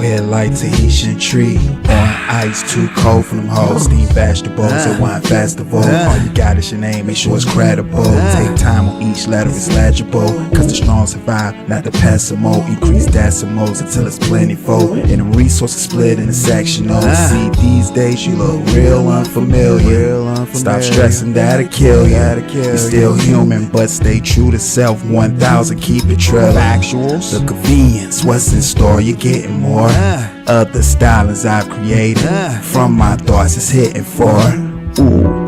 head like Tahitian tree. On ice, too cold for them hoes. Steam vegetables at wine festival. All you got is your name, make sure it's credible. Take time on each letter, it's legible. Cause the strong survive, not the pessimo. Increase decimals until it's plentiful. And the resources split into sectionals. See, these days you look real unfamiliar. Stop stressing, that'll kill you. You're still human, but stay true to self. 1000, keep it trail. Actuals, the convenience, what's in store, you're getting more. Other stylings I've created from my thoughts, it's hitting for. Ooh.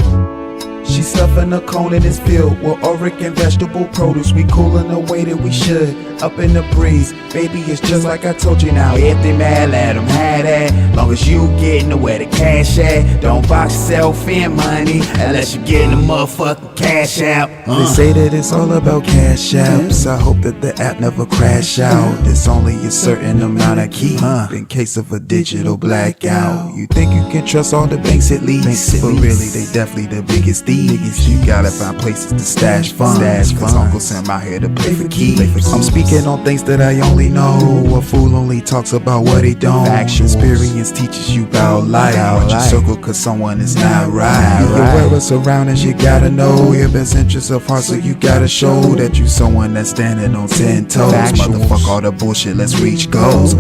She's stuffing a cone in this field with auric and vegetable produce. We coolin' the way that we should, up in the breeze. Baby, it's just like I told you now. If they mad, let them have that. Long as you getting to where the cash at. Don't box yourself in money unless you getting the motherfucking cash out. They say that it's all about cash apps. I hope that the app never crash out. There's only a certain amount of keep in case of a digital blackout. You think you can trust all the banks at least, but really they definitely the biggest thieves. You gotta find places to stash funds, cause Uncle Sam out here to play for keys. I'm speaking on things that I only know. A fool only talks about what he don't. Experience teaches you about life. Watch your circle cause someone is not right. You can wear us around as you gotta know your best interests of heart, so you gotta show that you someone that's standing on 10 toes. Motherfuck all the bullshit, let's reach goals.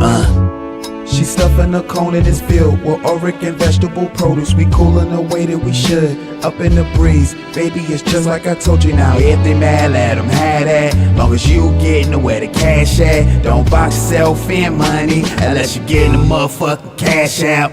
She's stuffing a cone in this field with auric and vegetable produce. We coolin' the way that we should, up in the breeze. Baby, it's just like I told you now. If they mad, let them have that. Long as you getting to where the cash at. Don't box yourself in money unless you getting the motherfucking cash out.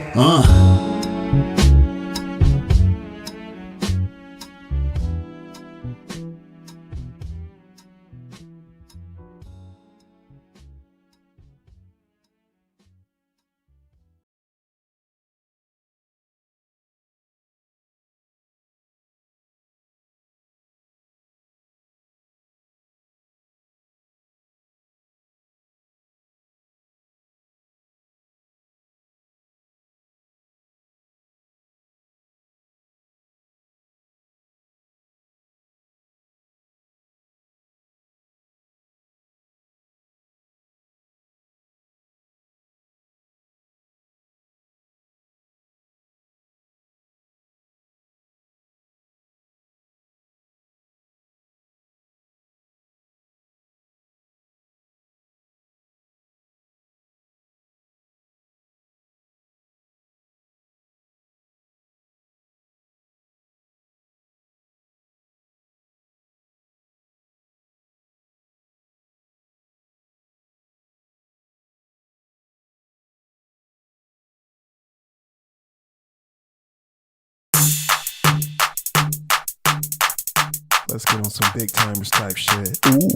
Let's get on some big timers type shit. Ooh.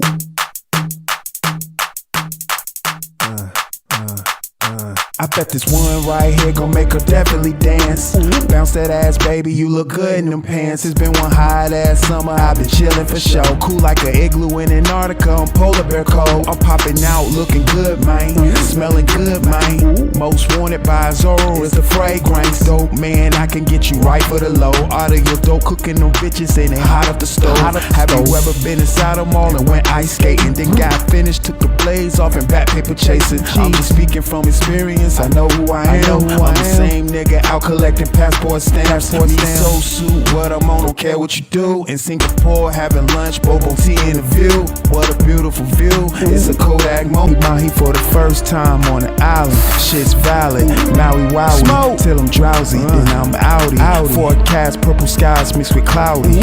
I bet this one right here gon' make her definitely dance. Bounce that ass, baby, you look good in them pants. It's been one hot ass summer, I've been chillin' for show. Cool like an igloo in Antarctica on polar bear cold. I'm popping out, looking good, man. Smelling good, man. Most wanted by Zorro is the fragrance. Dope, man, I can get you right for the low. Out of your dope, cooking them bitches and they hot off the stove. Have you ever been inside a mall and went ice skating? Then got finished, took the blades off and back paper chasing. I'm just speaking from experience, I know who I am. I'm the same nigga out collecting passport stamps. Me so suit what I'm on, don't care what you do. In Singapore having lunch, bobo tea in the view. What a beautiful view, it's a Kodak moment. Mahi for the first time on the island, shit's valid. Maui wowie, till I'm drowsy, then I'm outie. Forecast purple skies mixed with cloudy.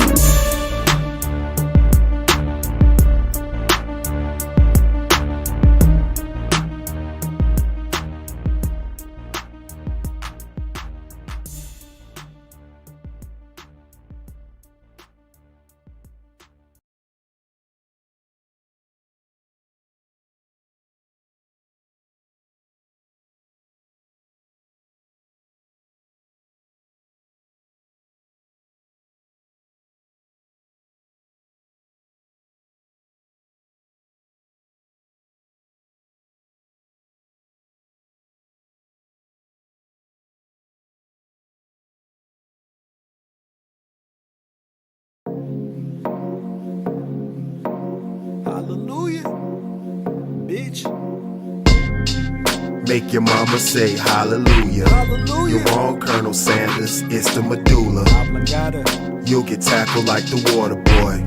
Make your mama say hallelujah. You're wrong, Colonel Sanders, it's the medulla. You'll get tackled like the water boy.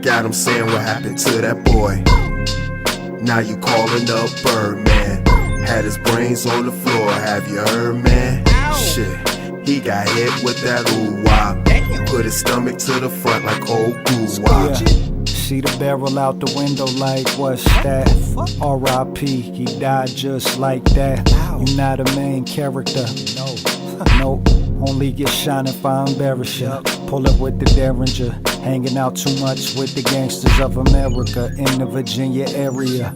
Got him saying what happened to that boy. Now you calling up Birdman. Had his brains on the floor, have you heard, man? Shit, he got hit with that ooh-wah. Put his stomach to the front like old goo-wah. See the barrel out the window like, what's that? R.I.P. He died just like that. You not a main character. Nope. Only get shot if I embarrass ya. Pull up with the Derringer. Hanging out too much with the gangsters of America in the Virginia area.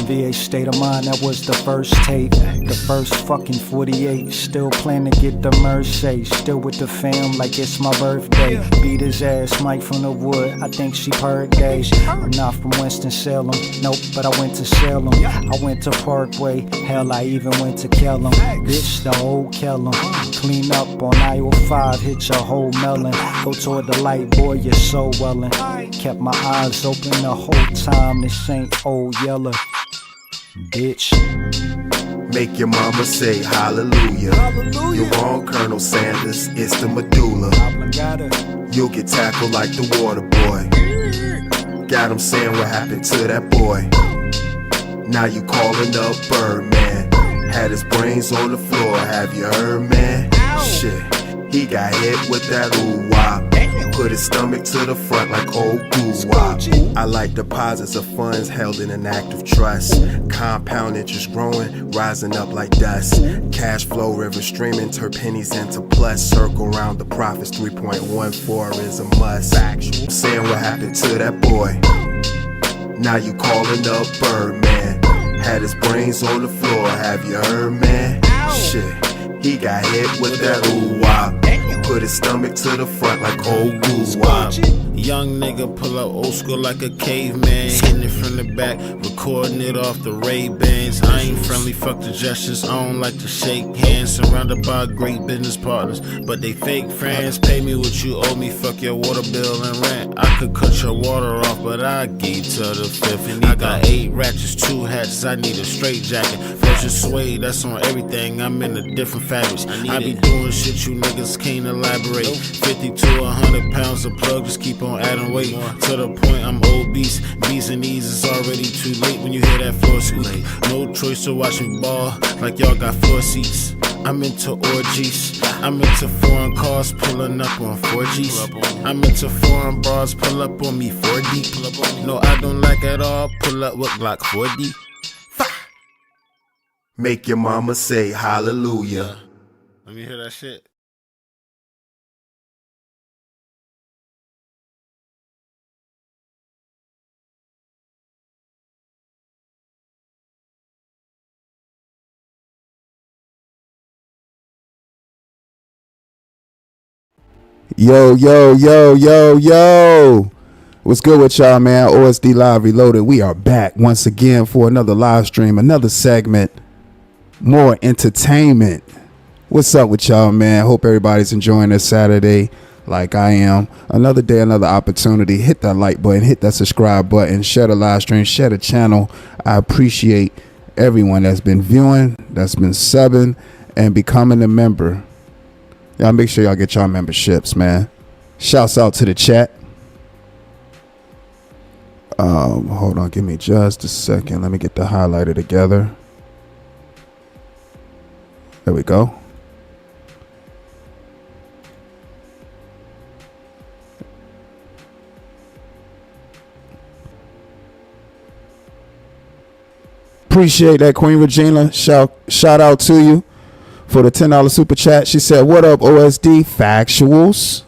VA State of Mind, that was the first tape. The first fucking 48. Still plan to get the Mercedes. Still with the fam like it's my birthday. Beat his ass, Mike from the Wood. I think she per day. I'm not from Winston-Salem. Nope, but I went to Salem. I went to Parkway. Hell, I even went to Kellum. Bitch, the old Kellum. Clean up on aisle 5. Hit your whole melon. Go toward the light, boy, you're so wellin'. Kept my eyes open the whole time. This ain't old Yeller. Bitch. Make your mama say hallelujah. You're wrong, Colonel Sanders, it's the medulla. You'll get tackled like the water boy. Got him saying what happened to that boy. Now you calling up Birdman. Had his brains on the floor, have you heard, man? Shit, he got hit with that ooh-wah. Put his stomach to the front like old goo-wah. I like deposits of funds held in an active trust. Compound interest growing, rising up like dust. Cash flow river streaming, turn pennies into plus. Circle round the profits, 3.14 is a must. Factual. Saying what happened to that boy. Now you calling up Birdman. Had his brains on the floor, have you heard, man? Shit, he got hit with that ooh-wah. Put his stomach to the front like old goo-wah. Young nigga pull up old school like a caveman. Hitting it from the back, recording it off the Ray-Bans. I ain't friendly, fuck the gestures, I don't like to shake hands. Surrounded by great business partners, but they fake friends. Pay me what you owe me, fuck your water bill and rent. I could cut your water off, but I give to the fifth. I got 8 ratchets, 2 hats, I need a straight jacket. Fashion suede, that's on everything, I'm in a different fabrics. I be doing shit you niggas can't elaborate. 50 to 100 pounds of plug, just keep on adding weight to the point I'm obese. B's and E's is already too late when you hear that floor squeak. No choice to watch me ball like y'all got floor seats. I'm into orgies. I'm into foreign cars pulling up on 4Gs. I'm into foreign bras, pull up on me 4D. No, I don't like it all. Pull up with Glock 4D. Make your mama say hallelujah. Let me hear that shit. Yo. What's good with y'all, man? OSD Live Reloaded. We are back once again for another live stream, another segment, more entertainment. What's up with y'all, man? Hope everybody's enjoying this Saturday like I am. Another day, another opportunity. Hit that like button, hit that subscribe button, share the live stream, share the channel. I appreciate everyone that's been viewing, that's been subbing, and becoming a member. Y'all make sure y'all get y'all memberships, man. Shouts out to the chat. Hold on, give me just a second. Let me get the highlighter together. There we go. Appreciate that, Queen Regina. Shout out to you for the $10 super chat. She said, what up, OSD Factuals?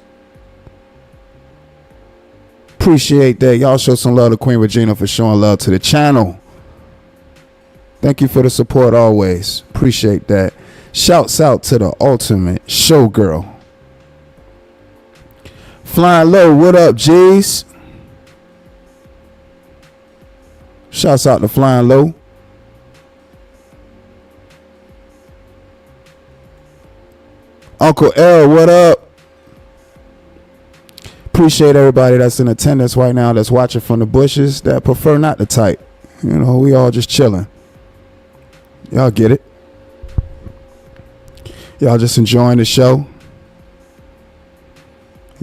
Appreciate that. Y'all show some love to Queen Regina for showing love to the channel. Thank you for the support always. Appreciate that. Shouts out to the ultimate showgirl. Flying Low, what up, G's? Shouts out to Flying Low. Uncle L, what up? Appreciate everybody that's in attendance right now, that's watching from the bushes, that prefer not to type. You know, we all just chilling. Y'all get it? Y'all just enjoying the show?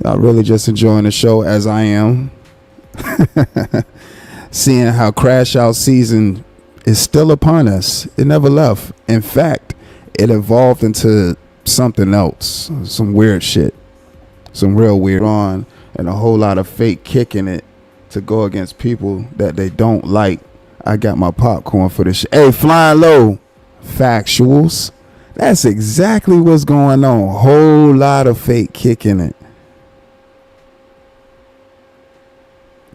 Y'all really just enjoying the show as I am? Seeing how crash out season is still upon us. It never left. In fact, it evolved into something else. Some weird shit. Some real weird on, and a whole lot of fake kicking it to go against people that they don't like. I got my popcorn for this shit. Hey, Flying Low, factuals. That's exactly what's going on. Whole lot of fake kicking it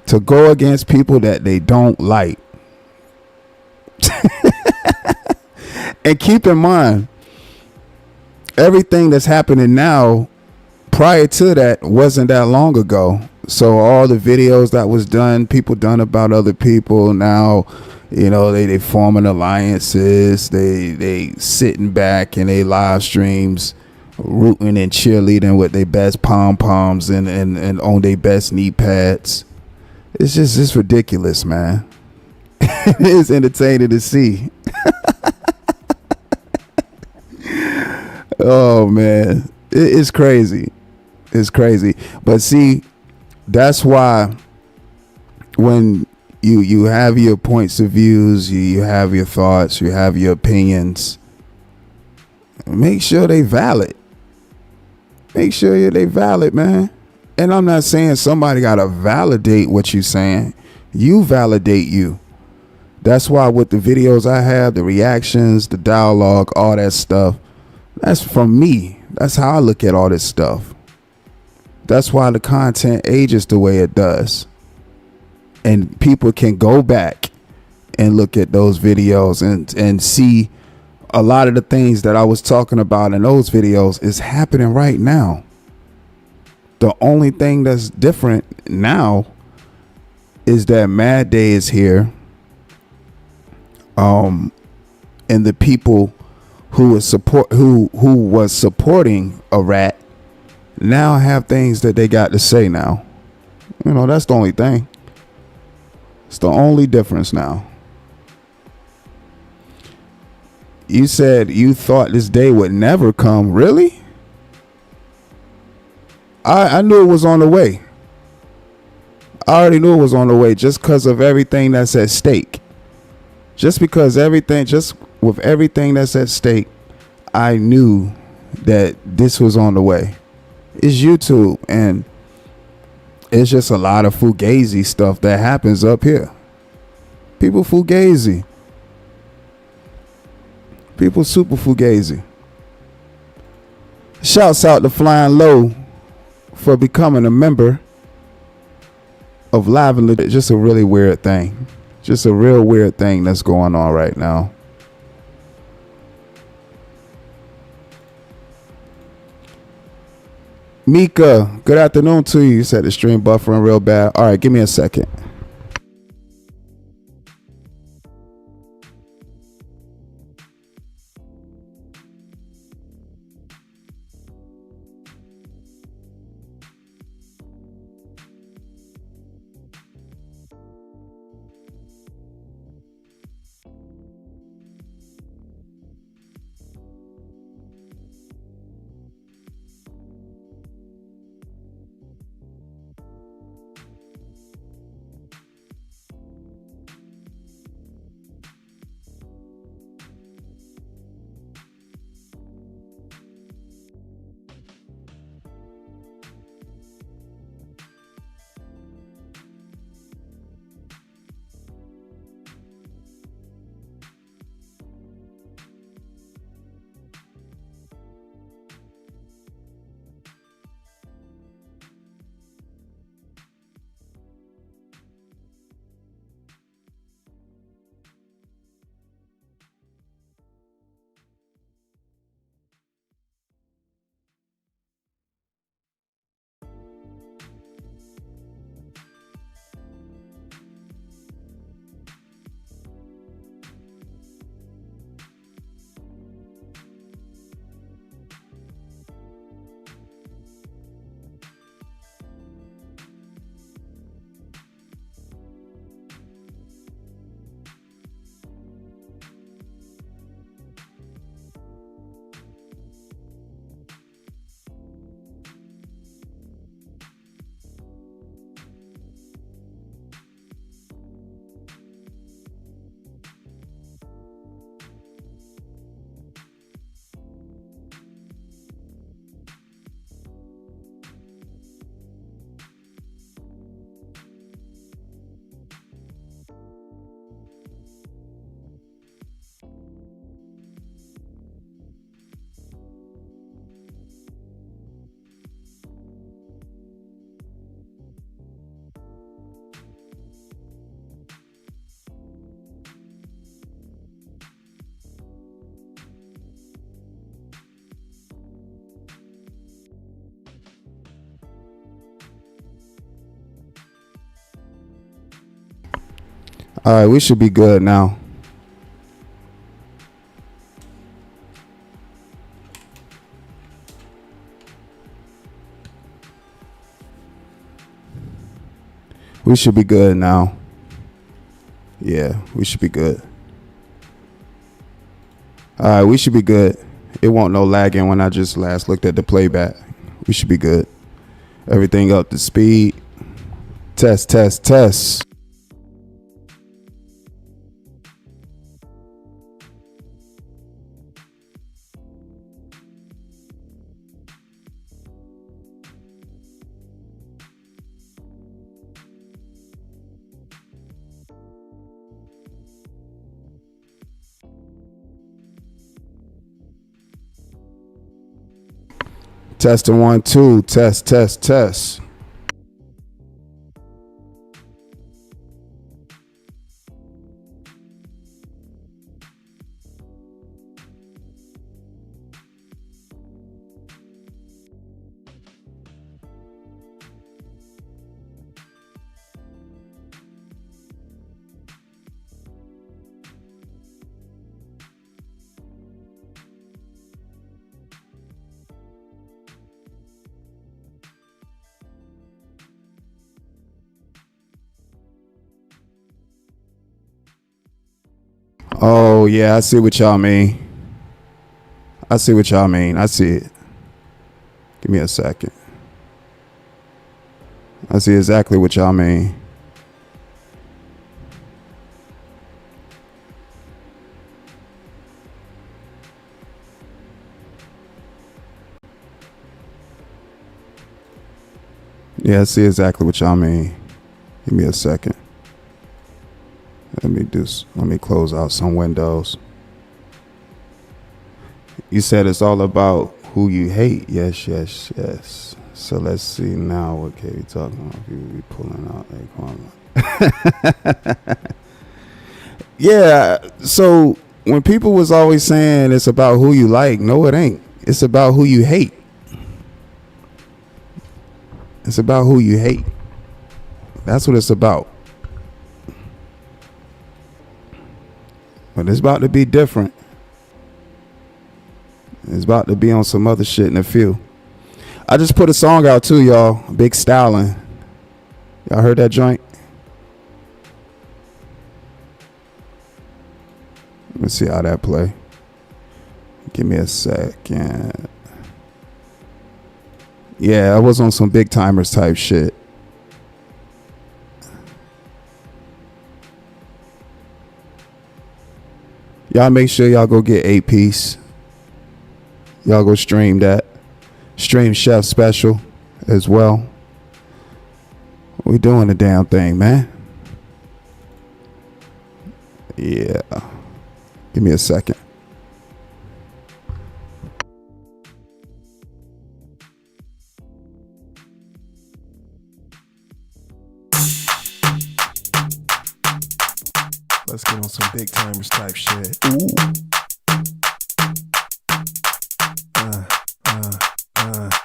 to go against people that they don't like. And keep in mind, everything that's happening now, prior to that, wasn't that long ago. So all the videos that was done, people done about other people now, you know, they forming alliances, they sitting back in they live streams, rooting and cheerleading with their best pom-poms and on their best knee pads. It's ridiculous, man. It is entertaining to see. Oh man, it's crazy. It's crazy. But see, that's why when you have your points of views, you have your thoughts, you have your opinions, make sure they valid. Make sure they valid, man. And I'm not saying somebody gotta validate what you're saying. You validate you. That's why with the videos I have, the reactions, the dialogue, all that stuff, that's from me. That's how I look at all this stuff. That's why the content ages the way it does. And people can go back and look at those videos and see a lot of the things that I was talking about in those videos is happening right now. The only thing that's different now is that Mad Day is here. And the people who was supporting a rat now have things that they got to say now. You know, that's the only thing. It's the only difference now. You said you thought this day would never come. Really? I knew it was on the way. I already knew it was on the way just because of everything that's at stake. Just with everything that's at stake, I knew that this was on the way. It's YouTube, and it's just a lot of fugazi stuff that happens up here. People fugazi. People super fugazi. Shouts out to Flying Low for becoming a member of Live and Legit. Just a really weird thing. Just a real weird thing that's going on right now. Mika, good afternoon to you. You said the stream buffering real bad. All right, give me a second. All right, we should be good now. We should be good now. Yeah, we should be good. All right, we should be good. It won't no lagging when I just last looked at the playback. We should be good. Everything up to speed. Test, test, test. Testing 1, 2. Test, test, test. Oh, yeah, I see what y'all mean. I see what y'all mean. I see it. Give me a second. I see exactly what y'all mean. Yeah, I see exactly what y'all mean. Give me a second. Let me close out some windows. You said it's all about who you hate. Yes, yes, yes. So let's see now what Katie talking about. People be pulling out their corner. Yeah, so when people was always saying it's about who you like, no it ain't. It's about who you hate. It's about who you hate. That's what it's about. But it's about to be different. It's about to be on some other shit in a few. I just put a song out too, y'all. Big Stylin'. Y'all heard that joint? Let me see how that play. Give me a second. Yeah, I was on some big timers type shit. Y'all make sure y'all go get 8-piece. Y'all go stream that. Stream Chef Special as well. We doing the damn thing, man. Yeah. Give me a second. Let's get on some big timers type shit. Ooh.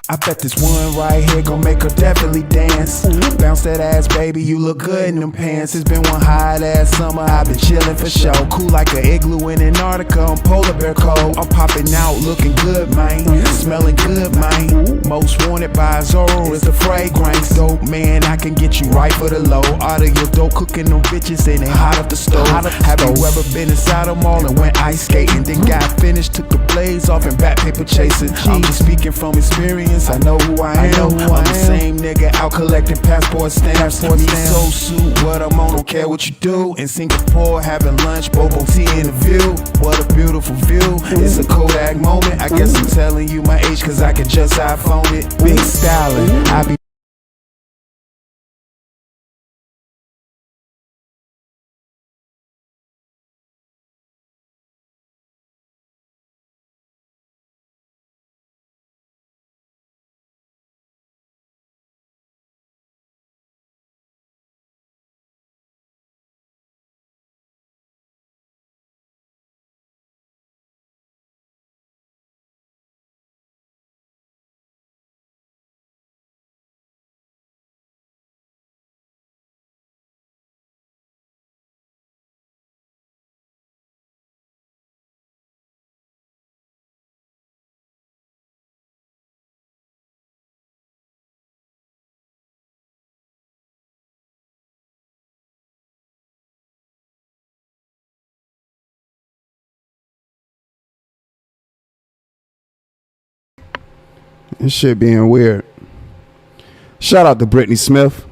I bet this one right here gon' make her definitely dance. Bounce that ass, baby, you look good in them pants. It's been one hot ass summer, I've been chillin' for show. Cool like an igloo in Antarctica, I'm polar bear cold. I'm popping out, looking good, man. Smelling good, man. Most wanted by Zorro is the fragrance. Dope, man, I can get you right for the low. Out of your dope, cooking them bitches and they hot up the stove. Have you ever been inside a mall and went ice skating? Then got finished, took the blades off and back paper chasing. I'm just speaking from experience. I know who I am. I'm the same nigga out collecting passport stamps. Me so suit what I'm on, don't care what you do. In Singapore, having lunch, bobo tea in the view. What a beautiful view. It's a Kodak moment. I guess I'm telling you my age, cause I can just iPhone it. Big stylin', I be This shit being weird. Shout out to Brittany Smith.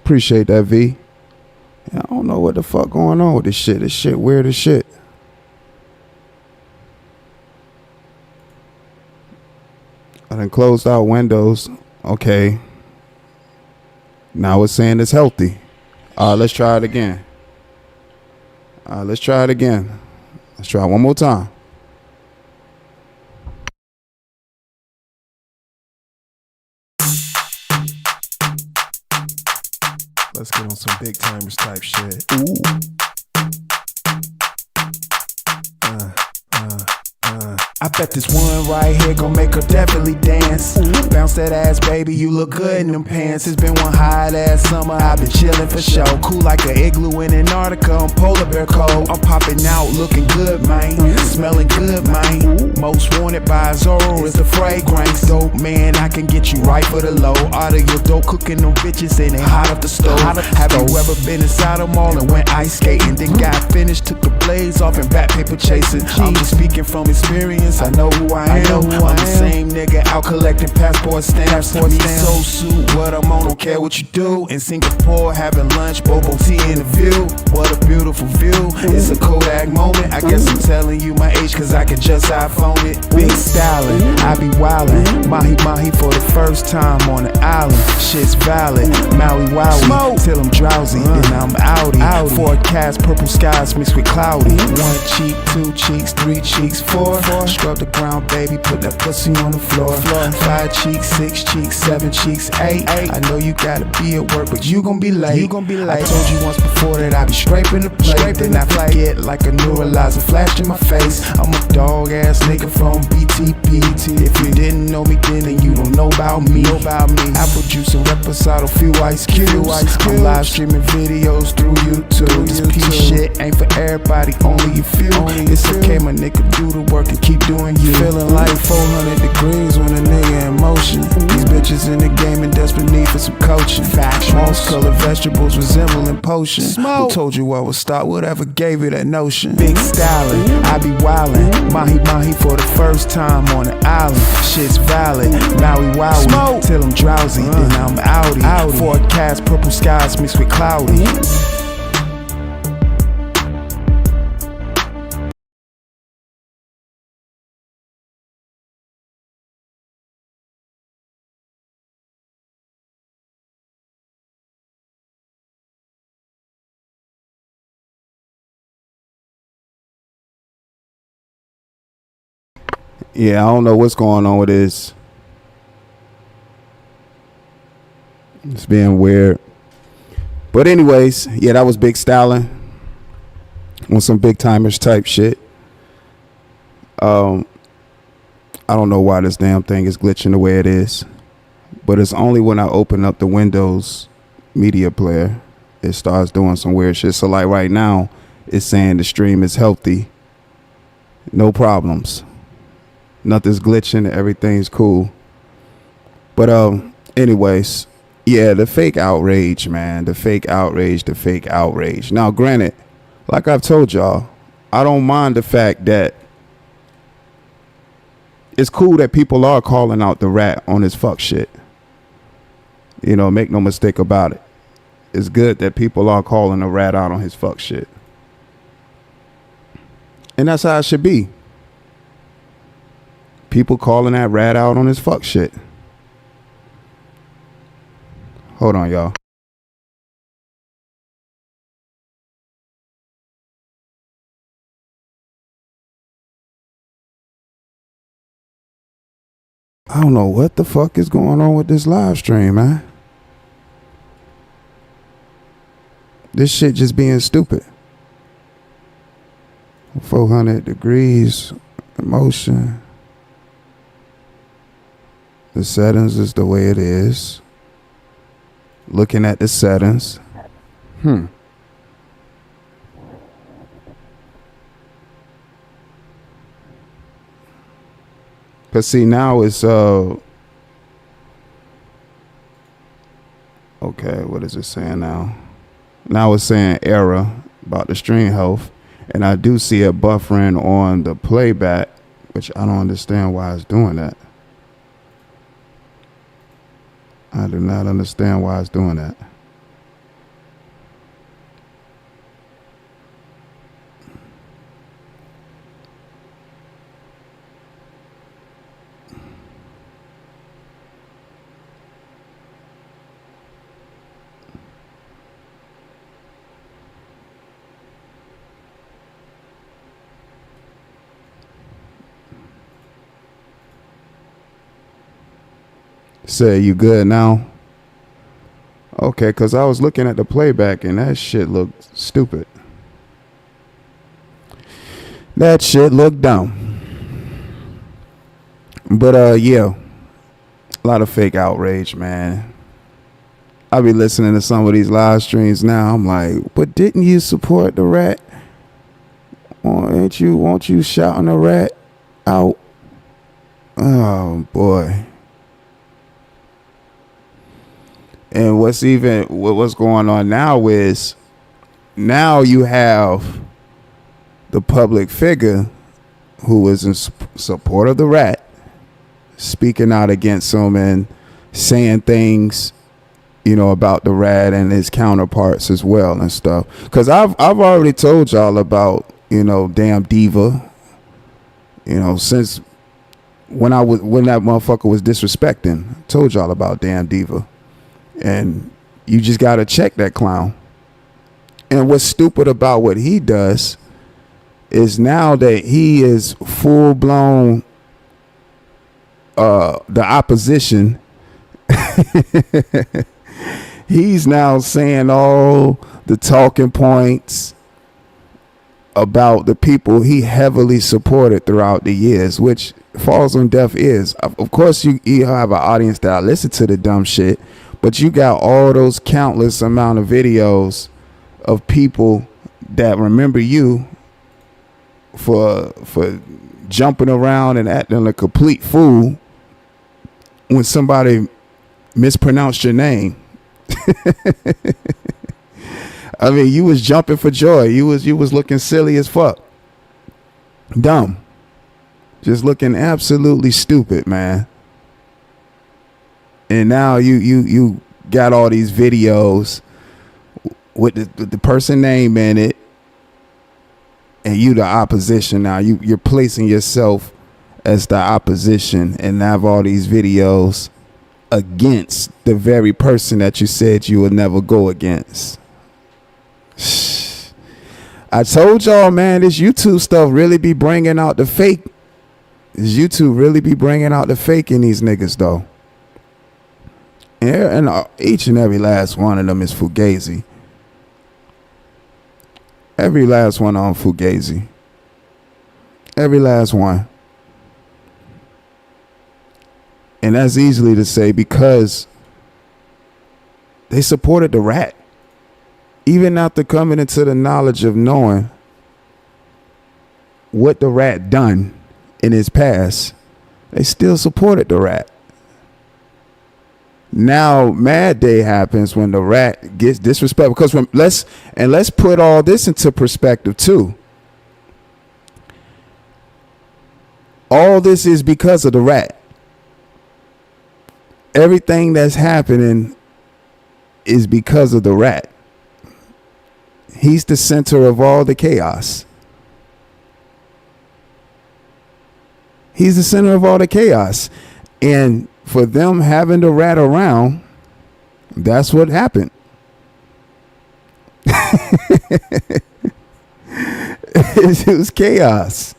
Appreciate that, V. I don't know what the fuck going on with this shit. This shit weird as shit. I done closed out Windows. Okay. Now it's saying it's healthy. Let's try it again. Let's try it again. Let's try it one more time. Let's get on some big timers type shit. Ooh. I bet this one right here gon' make her definitely dance. Bounce that ass, baby, you look good in them pants. It's been one hot ass summer, I've been chillin' for show. Cool like an igloo in Antarctica, I'm polar bear cold. I'm popping out, looking good, man. Smelling good, man. Most wanted by Zorro is the fragrance. Dope, man, I can get you right for the low. Out of your dope, cooking them bitches and they hot off the stove. Have you ever been inside a mall and went ice skating? Then got finished, took the blades off and back paper chasing. I'm just speaking from experience. I know who I am. I'm the same nigga out collecting passport stamps. Me so suit what I'm on, don't care what you do. In Singapore having lunch, bobo tea in the view. What a beautiful view. It's a Kodak moment. I guess I'm telling you my age cause I can just iPhone it. Big stylin', I be wildin'. Mahi for the first time on the island. Shit's valid. Maui wowie till I'm drowsy. Then I'm outie. Forecast purple skies mixed with cloudy. 1 cheek, 2 cheeks, 3 cheeks, 4. Scrub the ground, baby, put that pussy on the floor. 5 cheeks, 6 cheeks, 7 cheeks, 8. I know you gotta be at work, but you gon' be late. I told you once before that I be scraping the plate. Then I forget like a neuralizer flashed in my face. I'm a dog ass nigga from BTP. If you didn't know me then you don't know about me. Apple juice and reposado, few ice cubes. I'm live streaming videos through YouTube. This piece shit ain't for everybody, only a few. It's okay, my nigga, do the work and keep doing you. Feeling like 400 degrees when a nigga in motion. These bitches in the game in desperate need for some coaching. Most colored vegetables resembling potion. Who told you I would stop? Whatever gave you that notion? Big stylin', I be wildin'. Mahi for the first time on the island. Shit's valid. Maui wowie till I'm drowsy. Then I'm outie. Forecast purple skies mixed with cloudy. Yeah, I don't know what's going on with this. It's being weird. But anyways, yeah, that was big styling on some big timers type shit. I don't know why this damn thing is glitching the way it is, but it's only when I open up the Windows media player it starts doing some weird shit. So like right now it's saying the stream is healthy, no problems, nothing's glitching, everything's cool. But anyways, yeah, the fake outrage, man, the fake outrage. Now granted, like I've told y'all, I don't mind the fact that it's cool that people are calling out the rat on his fuck shit. You know, make no mistake about it. It's good that people are calling the rat out on his fuck shit. And that's how it should be. People calling that rat out on his fuck shit. Hold on, y'all. I don't know what the fuck is going on with this live stream, man. This shit just being stupid. 400 degrees motion. The settings is the way it is. Looking at the settings. Cause see now it's Okay, what is it saying now? Now it's saying error about the stream health. And I do see it buffering on the playback, which I don't understand why it's doing that. I do not understand why it's doing that. Say you good now? Okay, because I was looking at the playback and that shit looked stupid. That shit looked dumb. But yeah, a lot of fake outrage, man. I be listening to some of these live streams now. I'm like, but didn't you support the rat? Won't you shouting the rat out? Oh boy. And what's going on now is now you have the public figure who is in support of the rat speaking out against him and saying things, you know, about the rat and his counterparts as well and stuff. Because I've already told y'all about, you know, damn diva, you know, since when that motherfucker was disrespecting. Told y'all about damn diva. And you just got to check that clown. And what's stupid about what he does is now that he is full blown the opposition, he's now saying all the talking points about the people he heavily supported throughout the years, which falls on deaf ears. Of course, you have an audience that listen to the dumb shit. But you got all those countless amount of videos of people that remember you for jumping around and acting like a complete fool when somebody mispronounced your name. I mean, you was jumping for joy. You was looking silly as fuck. Dumb. Just looking absolutely stupid, man. And now you got all these videos with the person name in it, and you the opposition. Now you're placing yourself as the opposition and have all these videos against the very person that you said you would never go against. I told y'all, man, this YouTube stuff really be bringing out the fake. This YouTube really be bringing out the fake in these niggas, though. And each and every last one of them is Fugazi. Every last one on Fugazi. Every last one. And that's easily to say because they supported the rat. Even after coming into the knowledge of knowing what the rat done in his past, they still supported the rat. Now Mad Day happens when the rat gets disrespectful. Because let's put all this into perspective too. All this is because of the rat. Everything that's happening is because of the rat. He's the center of all the chaos. He's the center of all the chaos. And for them having the rat around, that's what happened. It was chaos.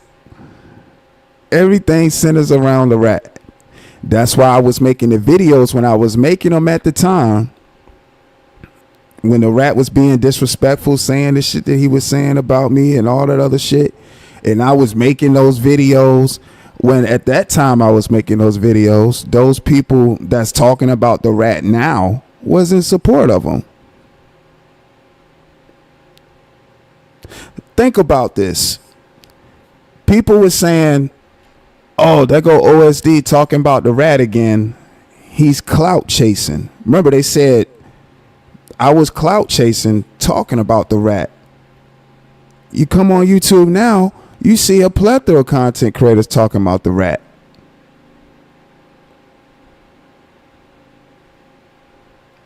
Everything centers around the rat. That's why I was making the videos when I was making them at the time. When the rat was being disrespectful, saying the shit that he was saying about me and all that other shit. And I was making those videos. When at that time I was making those videos, those people that's talking about the rat now was in support of him. Think about this. People were saying, oh, there go OSD talking about the rat again. He's clout chasing. Remember they said I was clout chasing, talking about the rat. You come on YouTube now, you see a plethora of content creators talking about the rat.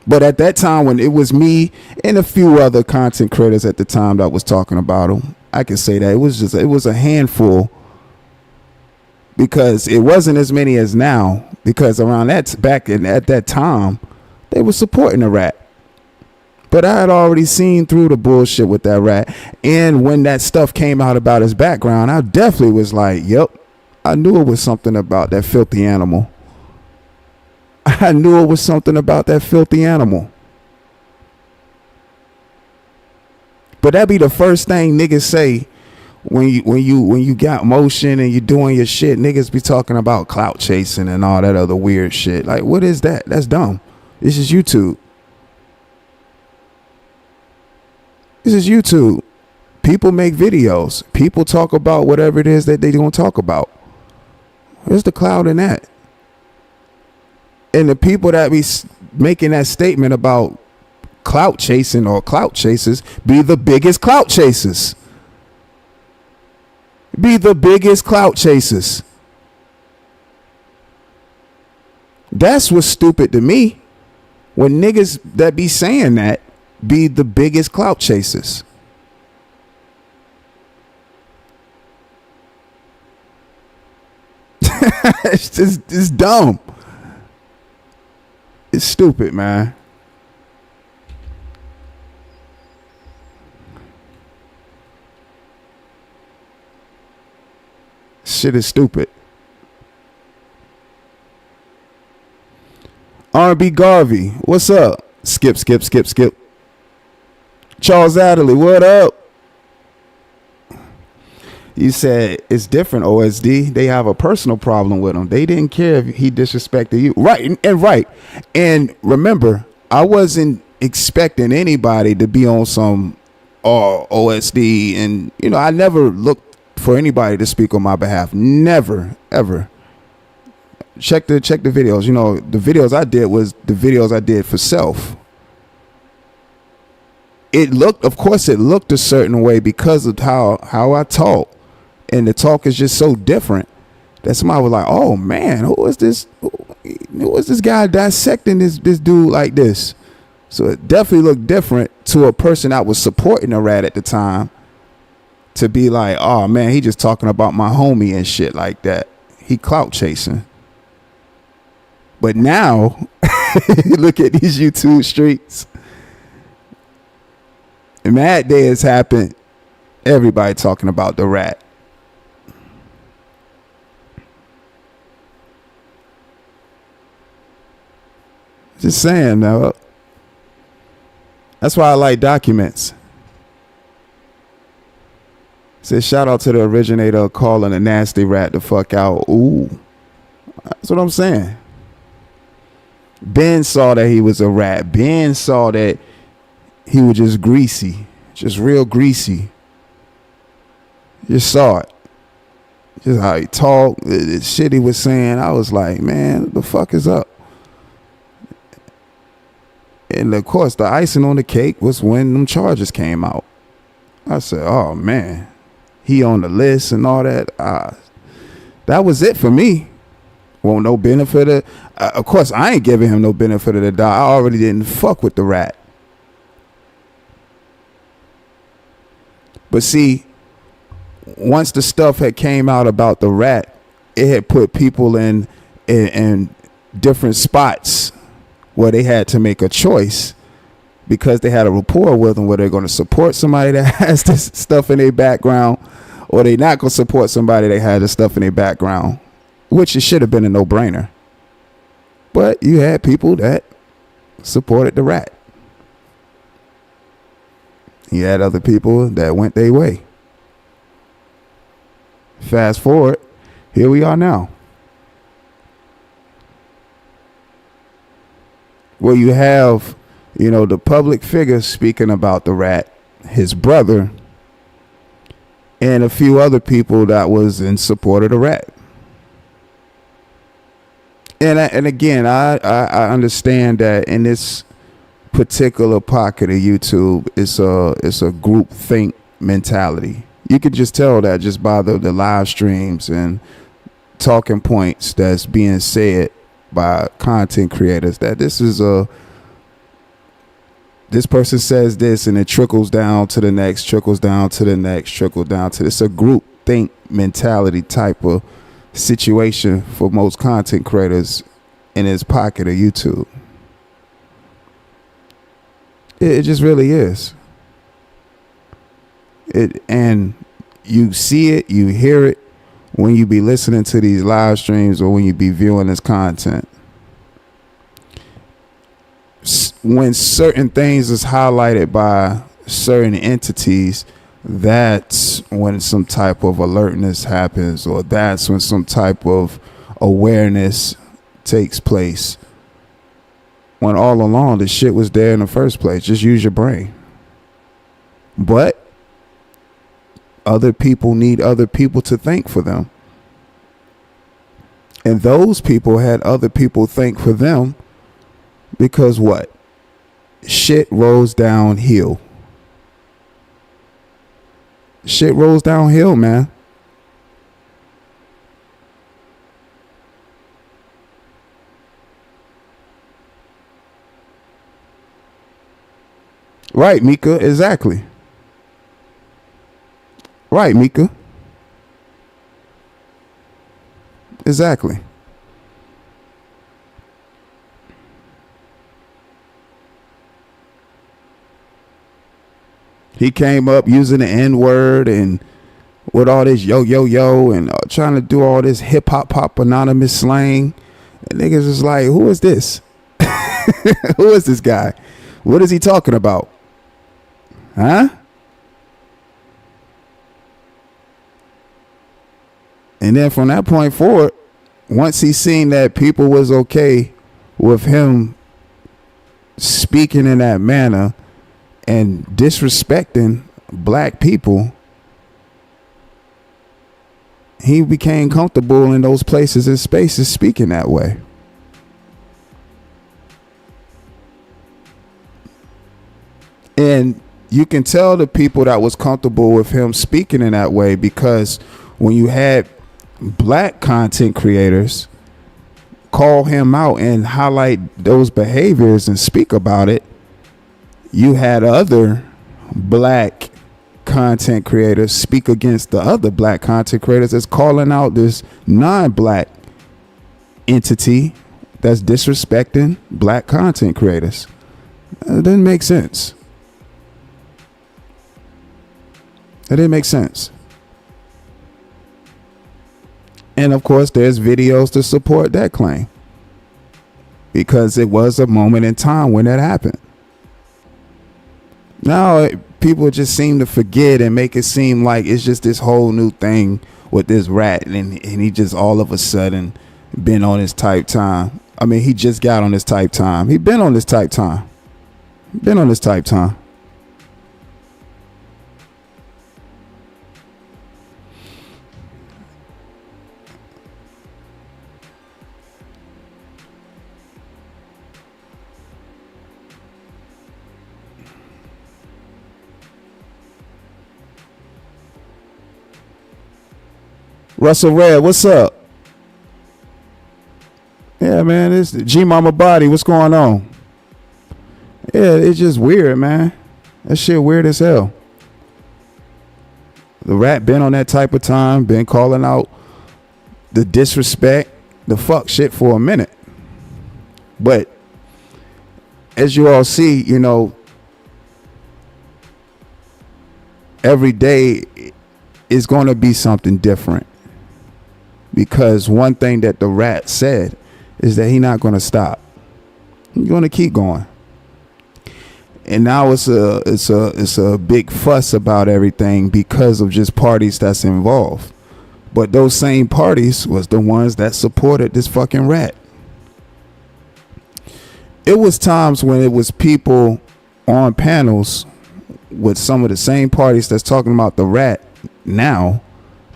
But at that time, when it was me and a few other content creators at the time that was talking about him, I can say that it was a handful, because it wasn't as many as now, because around that at that time, they were supporting the rat. But I had already seen through the bullshit with that rat. And when that stuff came out about his background, I definitely was like, yep, I knew it was something about that filthy animal. I knew it was something about that filthy animal. But that'd be the first thing niggas say when you got motion and you doing your shit. Niggas be talking about clout chasing and all that other weird shit. Like, what is that? That's dumb. This is YouTube. This is YouTube. People make videos. People talk about whatever it is that they gonna talk about. Where's the clout in that? And the people that be making that statement about clout chasing or clout chasers be the biggest clout chasers. Be the biggest clout chasers. That's what's stupid to me. When niggas that be saying that be the biggest clout chasers. It's dumb. It's stupid, man. Shit is stupid. R&B Garvey, what's up? Skip. Charles Adderley, what up? You said it's different, OSD. They have a personal problem with him. They didn't care if he disrespected you. Right. And remember, I wasn't expecting anybody to be on some OSD. And, you know, I never looked for anybody to speak on my behalf. Never, ever. Check the videos. You know, the videos I did was the videos I did for self. It looked a certain way because of how I talk. And the talk is just so different that somebody was like, oh man, who is this guy dissecting this dude like this? So it definitely looked different to a person that was supporting the rat at the time, to be like, oh man, he just talking about my homie and shit like that. He clout chasing. But now, look at these YouTube streets. Mad Day has happened. Everybody talking about the rat. Just saying, though. That's why I like documents. Says shout out to the originator of calling a nasty rat the fuck out. Ooh. That's what I'm saying. Ben saw that he was a rat. Ben saw that he was just greasy. Just real greasy. Just saw it. Just how he talked, the shit he was saying. I was like, man, what the fuck is up? And of course, the icing on the cake was when them charges came out. I said, oh man, he on the list and all that. That was it for me. Won't no benefit of course, I ain't giving him no benefit of the doubt. I already didn't fuck with the rat. But see, once the stuff had came out about the rat, it had put people in different spots where they had to make a choice, because they had a rapport with them, where they're going to support somebody that has this stuff in their background, or they not going to support somebody that had this stuff in their background, which it should have been a no-brainer. But you had people that supported the rat. You had other people that went their way. Fast forward, here we are now. Where you have, you know, the public figure speaking about the rat, his brother, and a few other people that was in support of the rat. And again, I understand that in this particular pocket of YouTube, it's a group think mentality. You could just tell that just by the live streams and talking points that's being said by content creators, that this person says this and it trickles down to the next, trickles down to the next, trickle down to this. It's a group think mentality type of situation for most content creators in his pocket of YouTube. It just really is. And you see it, you hear it when you be listening to these live streams or when you be viewing this content. When certain things is highlighted by certain entities, that's when some type of alertness happens, or that's when some type of awareness takes place. When all along the shit was there in the first place. Just use your brain. But other people need other people to think for them. And those people had other people think for them because what? Shit rolls downhill. Shit rolls downhill, man. Right, Mika, exactly. Right, Mika. Exactly. He came up using the N-word and with all this yo and trying to do all this hip hop anonymous slang. And niggas is like, who is this? Who is this guy? What is he talking about? Huh? And then from that point forward, once he seen that people was okay with him speaking in that manner and disrespecting black people, he became comfortable in those places and spaces speaking that way. And you can tell the people that was comfortable with him speaking in that way, because when you had black content creators call him out and highlight those behaviors and speak about it, you had other black content creators speak against the other black content creators that's calling out this non-black entity that's disrespecting black content creators. It doesn't make sense. It didn't make sense. And of course, there's videos to support that claim, because it was a moment in time when that happened. Now people just seem to forget and make it seem like it's just this whole new thing with this rat, and he just all of a sudden been on his type time. I mean, he just got on his type time. He been on this type time. Been on this type time. Russell Red, what's up? Yeah, man, it's G Mama Body. What's going on? Yeah, it's just weird, man. That shit weird as hell. The rat been on that type of time, been calling out the disrespect, the fuck shit for a minute. But as you all see, you know, every day is going to be something different. Because one thing that the rat said is that he's not going to stop. He's going to keep going. And now it's a big fuss about everything because of just parties that's involved. But those same parties was the ones that supported this fucking rat. It was times when it was people on panels with some of the same parties that's talking about the rat now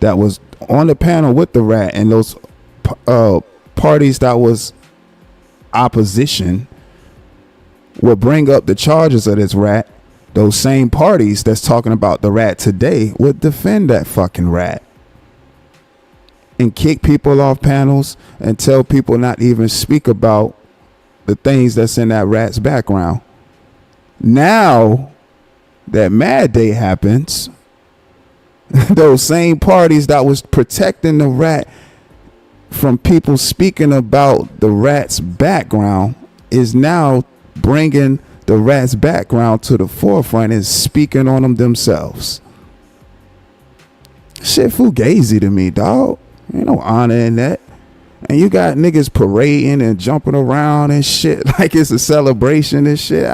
that was on the panel with the rat, and those parties that was opposition will bring up the charges of this rat, those same parties that's talking about the rat today would defend that fucking rat and kick people off panels and tell people not to even speak about the things that's in that rat's background. Now that Mad Day happens, those same parties that was protecting the rat from people speaking about the rat's background is now bringing the rat's background to the forefront and speaking on them themselves. Shit fugazi to me, dog. Ain't no honor in that. And you got niggas parading and jumping around and shit like it's a celebration and shit.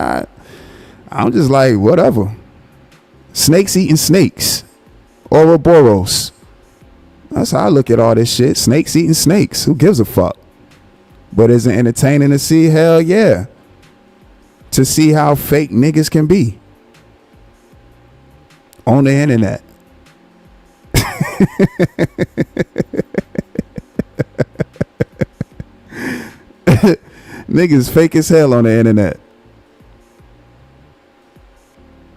I'm just like, whatever. Snakes eating snakes. Ouroboros. That's how I look at all this shit. Snakes eating snakes. Who gives a fuck? But is it entertaining to see? Hell yeah. To see how fake niggas can be on the internet. Niggas fake as hell on the internet.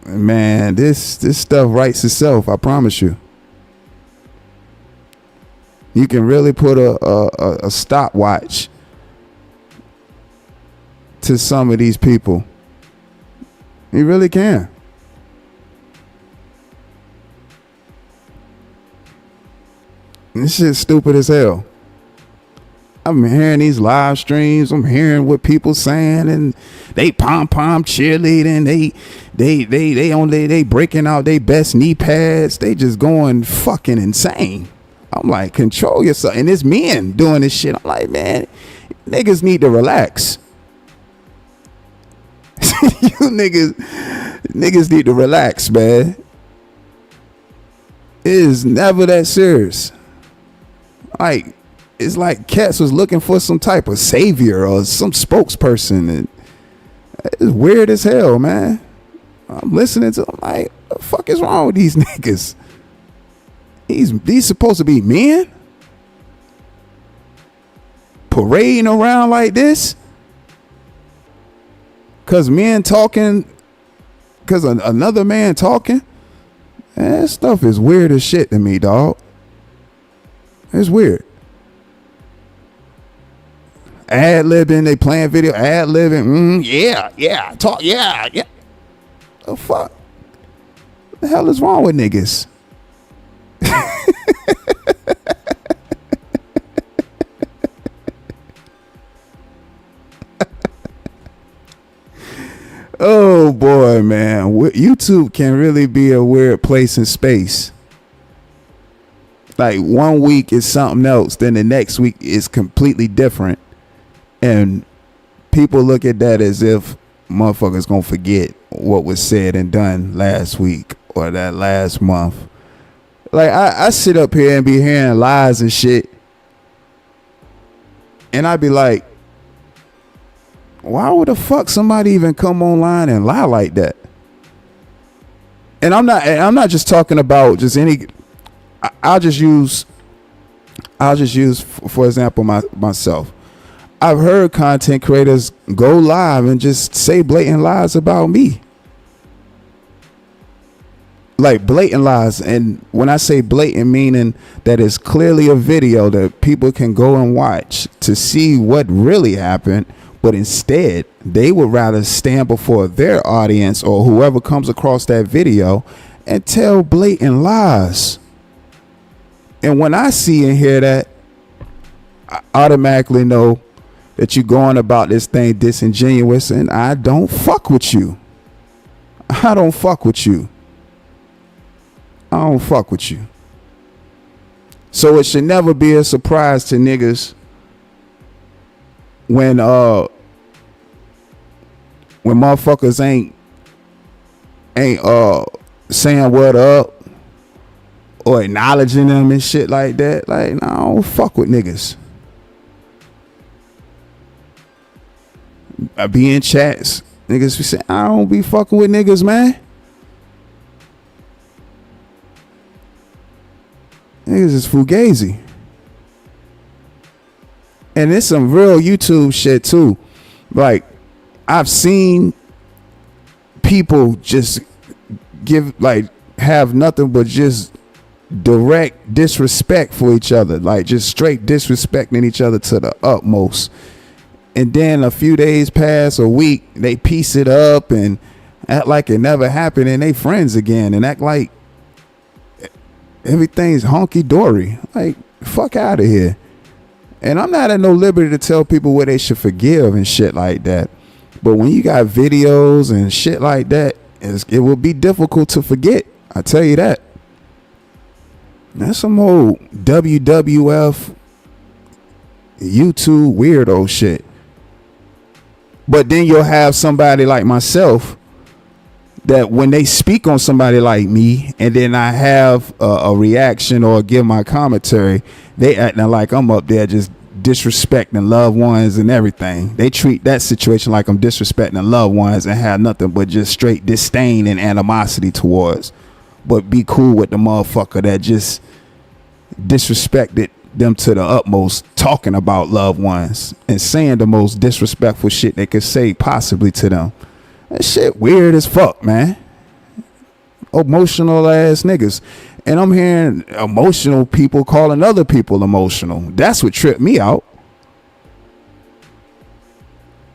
Man, this stuff writes itself, I promise you. You can really put a stopwatch to some of these people. You really can. This shit's stupid as hell. I'm hearing these live streams. I'm hearing what people saying, and they pom cheerleading. They breaking out their best knee pads. They just going fucking insane. I'm like, control yourself. And it's men doing this shit. I'm like, man, niggas need to relax. You niggas need to relax, man. It is never that serious. Like, it's like cats was looking for some type of savior or some spokesperson, and it's weird as hell, man. I'm listening to them like, what the fuck is wrong with these niggas? These supposed to be men? Parading around like this? Cause men talking, cause another man talking? Man, that stuff is weird as shit to me, dog. It's weird. Ad-libbing, they playing video, ad-libbing, talk, yeah. The fuck? What the hell is wrong with niggas? Oh boy, man. YouTube can really be a weird place in space. Like 1 week is something else, then the next week is completely different. And people look at that as if motherfuckers gonna forget what was said and done last week or that last month. Like I sit up here and be hearing lies and shit, and I be like, why would the fuck somebody even come online and lie like that? And I'm not just talking about just any. I'll just use for example myself. I've heard content creators go live and just say blatant lies about me. Like blatant lies. And when I say blatant, meaning that it's clearly a video that people can go and watch to see what really happened. But instead, they would rather stand before their audience or whoever comes across that video and tell blatant lies. And when I see and hear that, I automatically know that you're going about this thing disingenuous, and I don't fuck with you. I don't fuck with you. I don't fuck with you. So it should never be a surprise to niggas when motherfuckers ain't saying what up or acknowledging them and shit like that. Like, no, I don't fuck with niggas. I be in chats. Niggas be saying, I don't be fucking with niggas, man. Niggas is fugazi. And it's some real YouTube shit too. Like, I've seen people just have nothing but just direct disrespect for each other, like just straight disrespecting each other to the utmost. And then a few days pass, a week, they piece it up and act like it never happened, and they friends again and act like everything's honky-dory. Like, fuck out of here. And I'm not at no liberty to tell people what they should forgive and shit like that. But when you got videos and shit like that, it will be difficult to forget. I tell you that. That's some old WWF YouTube weirdo shit. But then you'll have somebody like myself that when they speak on somebody like me, and then I have a reaction or give my commentary, they acting like I'm up there just disrespecting loved ones and everything. They treat that situation like I'm disrespecting loved ones and have nothing but just straight disdain and animosity towards. But be cool with the motherfucker that just disrespected them to the utmost, talking about loved ones and saying the most disrespectful shit they could say possibly to them. That shit weird as fuck, man. Emotional ass niggas. And I'm hearing emotional people calling other people emotional. That's what tripped me out.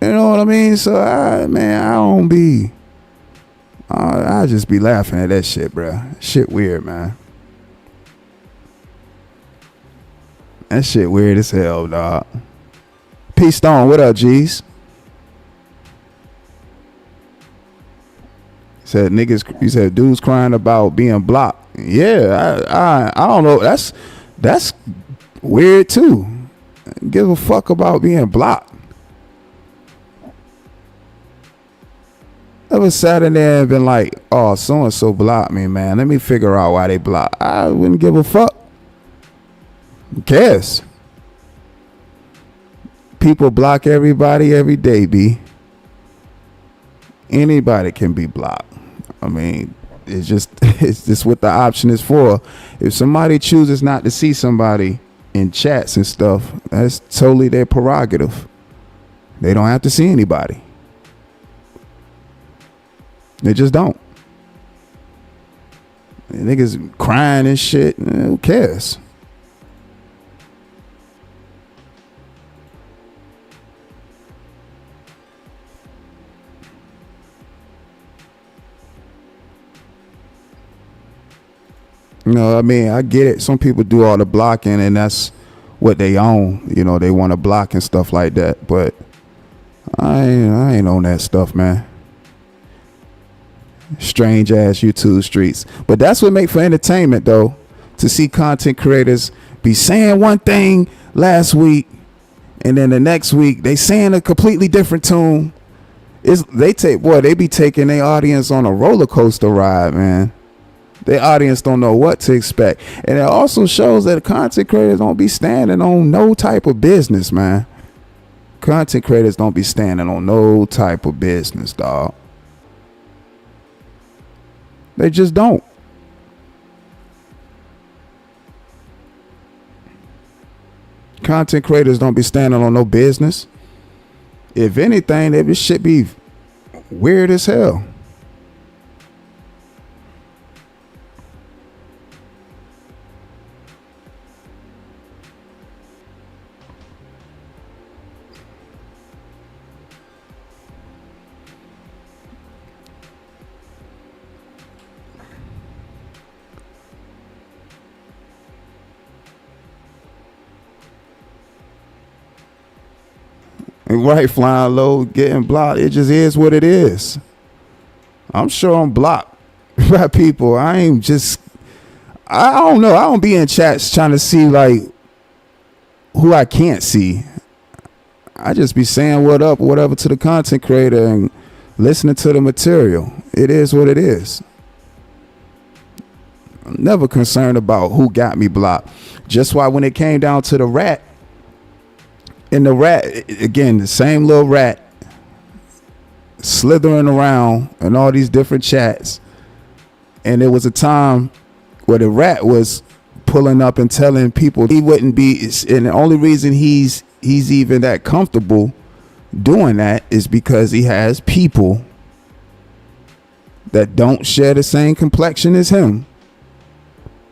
You know what I mean? So I just be laughing at that shit, bruh. Shit weird, man. That shit weird as hell, dog. P Stone, what up, G's? Said niggas. He said dudes crying about being blocked. Yeah, I don't know. That's weird too. Give a fuck about being blocked. Ever sat in there and been like, oh, so and so blocked me, man. Let me figure out why they blocked. I wouldn't give a fuck. Who cares? People block everybody every day, B. Anybody can be blocked. I mean, it's just what the option is for. If somebody chooses not to see somebody in chats and stuff, that's totally their prerogative. They don't have to see anybody. They just don't. Niggas crying and shit. Who cares? You know, I mean, I get it. Some people do all the blocking and that's what they own. You know, they want to block and stuff like that. But I ain't on that stuff, man. Strange ass YouTube streets. But that's what make for entertainment, though. To see content creators be saying one thing last week and then the next week they saying a completely different tune. They be taking their audience on a roller coaster ride, man. Their audience don't know what to expect. And it also shows that content creators don't be standing on no type of business, man. Content creators don't be standing on no type of business, dog. They just don't. Content creators don't be standing on no business. If anything, they should be weird as hell. Right, flying low, getting blocked. It just is what it is. I'm sure I'm blocked by people. I don't know. I don't be in chats trying to see like who I can't see. I just be saying what up, whatever to the content creator and listening to the material. It is what it is. I'm never concerned about who got me blocked. Just why when it came down to the rat, and the rat, again, the same little rat slithering around in all these different chats. And there was a time where the rat was pulling up and telling people he wouldn't be, and the only reason he's even that comfortable doing that is because he has people that don't share the same complexion as him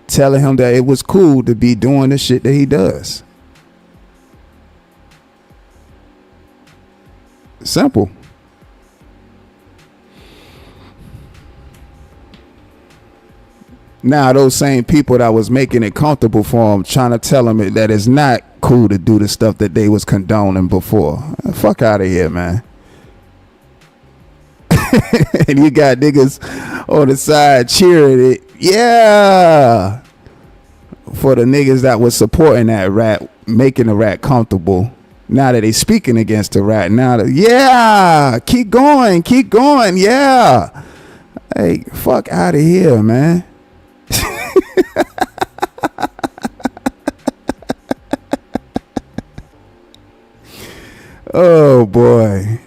telling him that it was cool to be doing the shit that he does. Simple. Now those same people that was making it comfortable for him trying to tell him that it's not cool to do the stuff that they was condoning before. Fuck out of here, man. And you got niggas on the side cheering it. Yeah. For the niggas that was supporting that rat, making the rat comfortable. Now that they speaking against the rat. Now that, yeah, keep going, yeah. Hey, fuck out of here, man. Oh boy.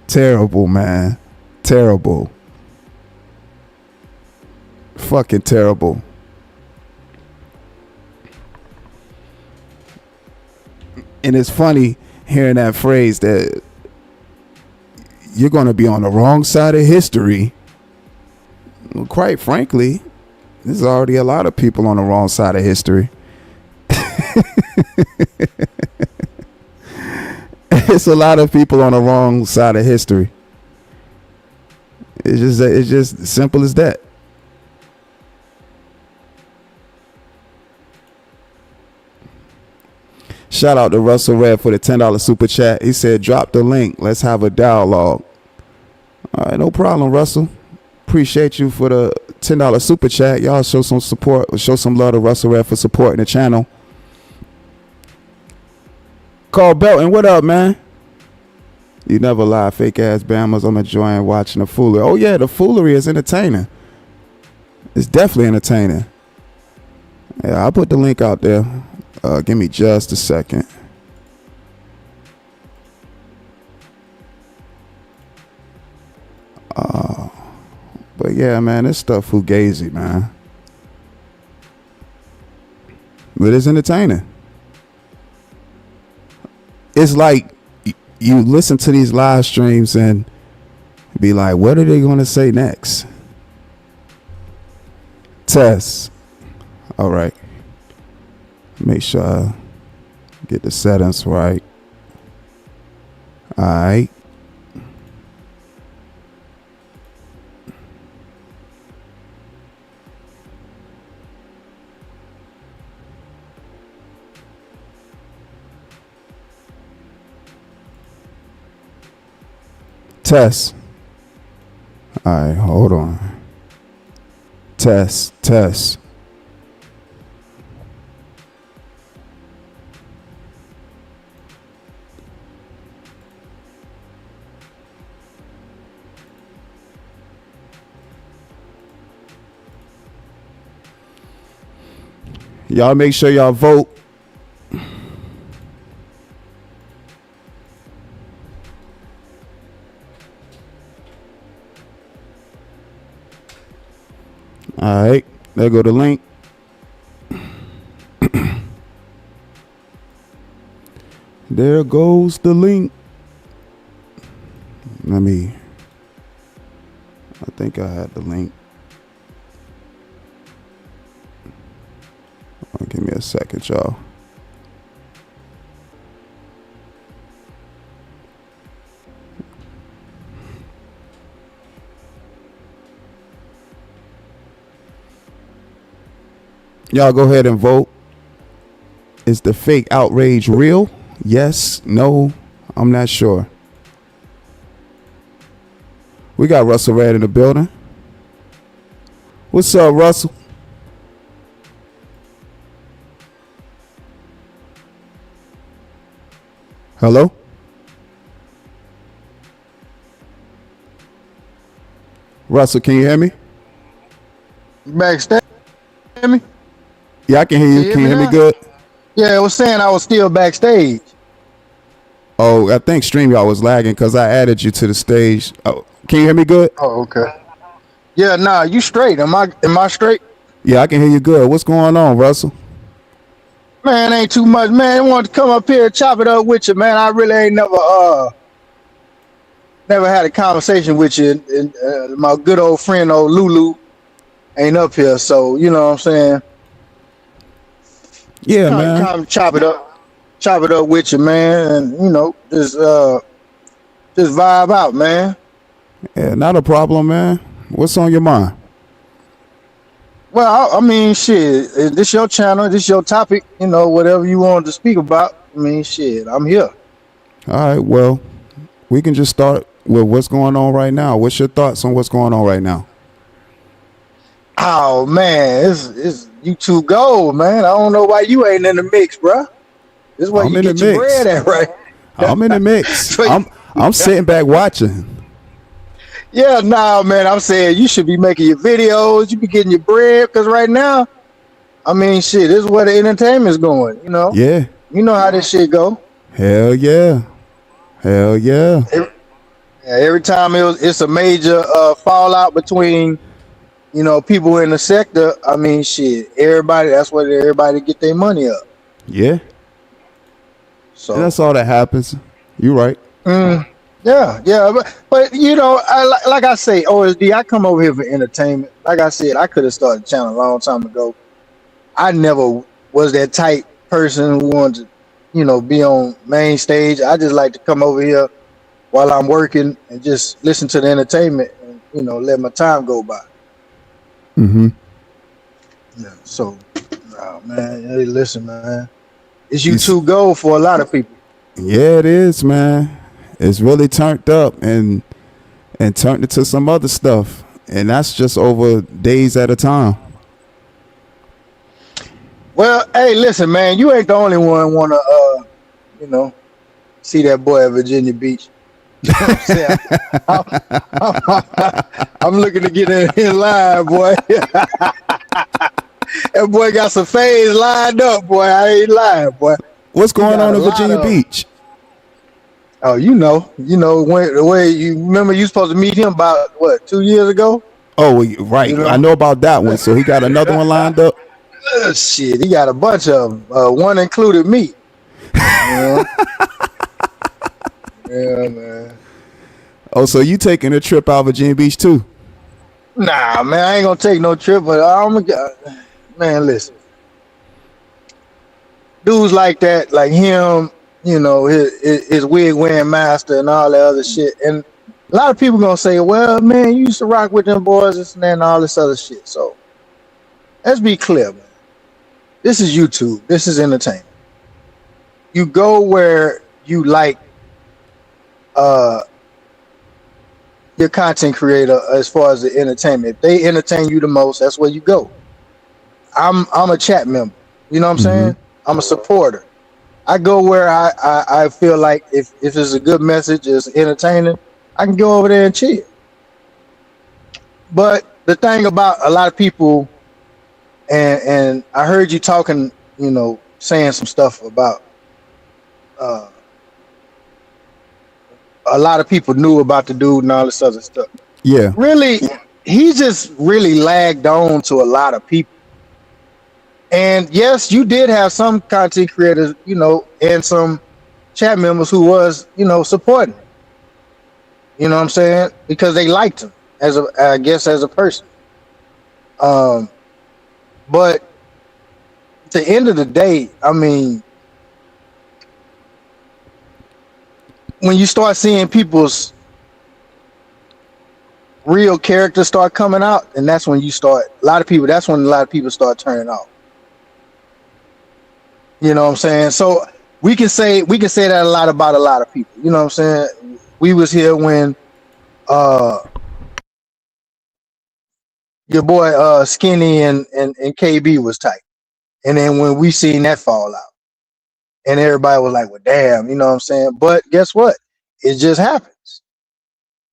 Terrible, man. Terrible. Fucking terrible. And it's funny hearing that phrase that you're going to be on the wrong side of history. Well, quite frankly, there's already a lot of people on the wrong side of history. It's a lot of people on the wrong side of history. It's just simple as that. Shout out to Russell Red for the $10 super chat. He said, drop the link. Let's have a dialogue. All right, no problem, Russell. Appreciate you for the $10 super chat. Y'all show some support. Show some love to Russell Red for supporting the channel. Carl Belton, what up, man? You never lie, fake ass Bammers. I'm enjoying watching the foolery. Oh yeah, the foolery is entertaining. It's definitely entertaining. Yeah, I'll put the link out there. Give me just a second. But yeah, man, this stuff fugazi, man. But it's entertaining. It's like you listen to these live streams and be like, what are they going to say next? Test. All right. Make sure I get the settings right. All right. Test. All right, hold on. Test. Y'all make sure y'all vote. All right, there go the link. There goes the link. I think I had the link. Give me a second, y'all. Y'all go ahead and vote. Is the fake outrage real? Yes, no, I'm not sure. We got Russell Red in the building. What's up, Russell? Hello? Russell, can you hear me? Backstage, hear me? Yeah, I can hear you. Can you hear me good? Yeah, I was saying I was still backstage. Oh, I think StreamYard was lagging because I added you to the stage. Oh, can you hear me good? Oh, okay. Yeah, nah, you straight. Am I straight? Yeah, I can hear you good. What's going on, Russell? Man, ain't too much, man. I want to come up here and chop it up with you, man. I really ain't never had a conversation with you. And my good old friend, old Lulu, ain't up here, so you know what I'm saying. Yeah, man. Come chop it up with you, man, and you know, just vibe out, man. Yeah, not a problem, man. What's on your mind? Well, I mean, shit, this your channel, this your topic, you know, whatever you want to speak about. I mean, shit, I'm here. All right, well, we can just start with what's going on right now. What's your thoughts on what's going on right now? Oh man, it's YouTube gold, man. I don't know why you ain't in the mix, bro. This is where I'm you in get the your mix. bread at, right? I'm in the mix. So I'm sitting back watching. yeah, nah, man. I'm saying you should be making your videos. You be getting your bread, because right now, I mean, shit, this is where the entertainment's going. You know, Yeah. you know how this shit go. Hell yeah. Hell yeah. Every time it's a major fallout between, you know, people in the sector. I mean, shit, everybody. That's where everybody get their money up. Yeah. So And that's all that happens. You right. yeah, but you know, like I say, OSD, I come over here for entertainment. Like I said, I could have started a channel a long time ago. I never was that type person who wanted to, you know, be on main stage. I just like to come over here while I'm working and just listen to the entertainment and, you know, let my time go by. Mm-hmm. Yeah. So, nah, man, hey, listen, man, it's YouTube gold for a lot of people. Yeah, it is, man. It's really turned up and turned into some other stuff. And that's just over days at a time. Well, hey, listen, man, you ain't the only one wanna, you know, see that boy at Virginia Beach. You know what I'm saying? I'm looking to get in line, boy. That boy got some fades lined up, boy. I ain't lying, boy. What's going on in Virginia Beach? Oh, you know, when the way you remember you supposed to meet him about what 2 years ago? Oh, right. You know? I know about that one. So he got another one lined up. Shit, he got a bunch of them. One included me. Yeah, yeah, man. Oh, so you taking a trip out of Virginia Beach too? Nah, man, I ain't gonna take no trip, but man, listen. Dudes like that, like him, you know, his wig wearing master and all that other shit. And a lot of people gonna say, well, man, you used to rock with them boys, this and that, and all this other shit. So let's be clear, man. This is YouTube. This is entertainment. You go where you like your content creator as far as the entertainment. If they entertain you the most, that's where you go. I'm a chat member. You know what I'm saying? I'm a supporter. I go where I feel like if it's a good message, it's entertaining, I can go over there and chill. But the thing about a lot of people, and I heard you talking, you know, saying some stuff about a lot of people knew about the dude and all this other stuff. Yeah. Really, he just really lagged on to a lot of people. And yes, you did have some content creators, you know, and some chat members who was, you know, supporting him. You know what I'm saying? Because they liked him as I guess as a person. But at the end of the day, I mean, when you start seeing people's real characters start coming out, and that's when that's when a lot of people start turning off. You know what I'm saying? So we can say that a lot about a lot of people. You know what I'm saying? We was here when your boy Skinny and KB was tight. And then when we seen that fall out, and everybody was like, well, damn, you know what I'm saying? But guess what? It just happens.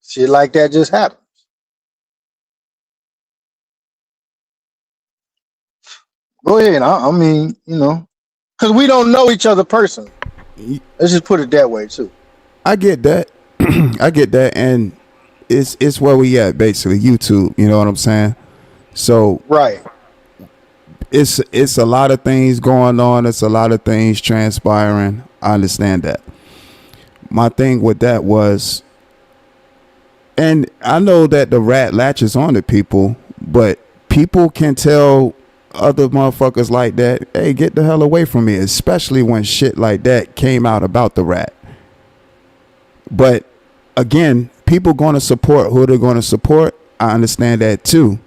Shit like that just happens. Go ahead. I mean, you know, because we don't know each other personally. Let's just put it that way too. I get that. I get that. And it's where we at, basically, YouTube. You know what I'm saying? So right. it's a lot of things going on. It's a lot of things transpiring. I understand that. My thing with that was, and I know that the rat latches on to people, but people can tell other motherfuckers like that, hey, get the hell away from me, especially when shit like that came out about the rat. But again, people going to support who they're going to support. I understand that too.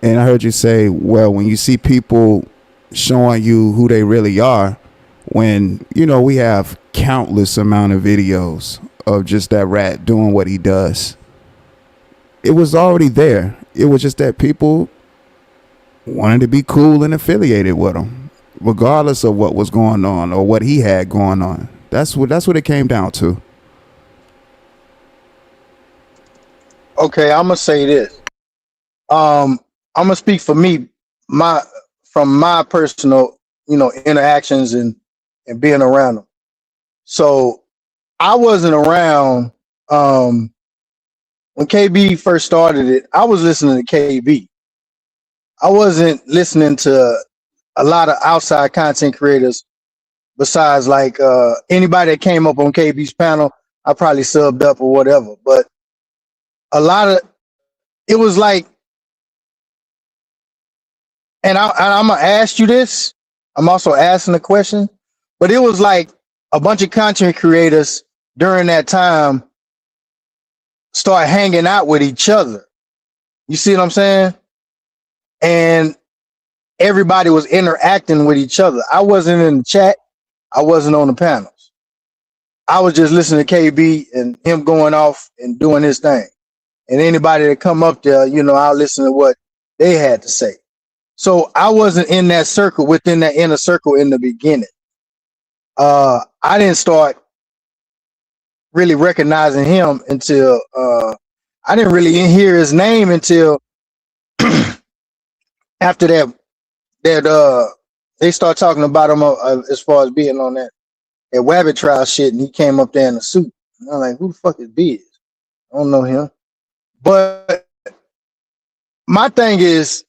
And I heard you say, well, when you see people showing you who they really are, when, you know, we have countless amount of videos of just that rat doing what he does. It was already there. It was just that people wanted to be cool and affiliated with him, regardless of what was going on or what he had going on. That's what it came down to. Okay, I'm gonna say this. I'm gonna speak for me, from my personal, interactions and being around them. So I wasn't around when KB first started it. I was listening to KB. I wasn't listening to a lot of outside content creators besides like anybody that came up on KB's panel. I probably subbed up or whatever, but a lot of it was like, and I'm gonna ask you this. I'm also asking the question, but it was like a bunch of content creators during that time start hanging out with each other. You see what I'm saying? And everybody was interacting with each other. I wasn't in the chat. I wasn't on the panels. I was just listening to KB and him going off and doing his thing. And anybody that come up there, I'll listen to what they had to say. So I wasn't in that circle, within that inner circle in the beginning. I didn't start really recognizing him until I didn't really hear his name until after that they start talking about him as far as being on that Wabbit trial shit, and he came up there in a suit. And I'm like, who the fuck is Biz? I don't know him. But my thing is,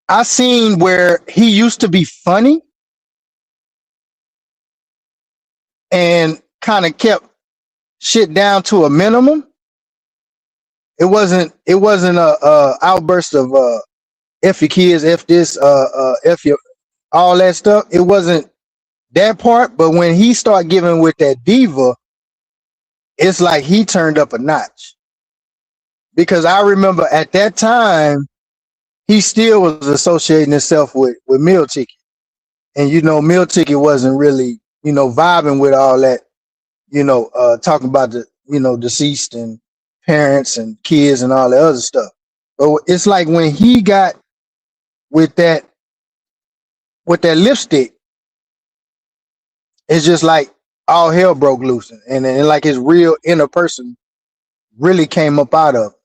I seen where he used to be funny and kind of kept shit down to a minimum. It wasn't a outburst of F your kids, F this, F your all that stuff. It wasn't that part, but when he started giving with that diva, it's like he turned up a notch. Because I remember at that time, he still was associating himself with Meal Ticket. And Meal Ticket wasn't really, vibing with all that, talking about the, deceased and parents and kids and all the other stuff. But it's like when he got with that lipstick, it's just like all hell broke loose, and like his real inner person really came up out of it.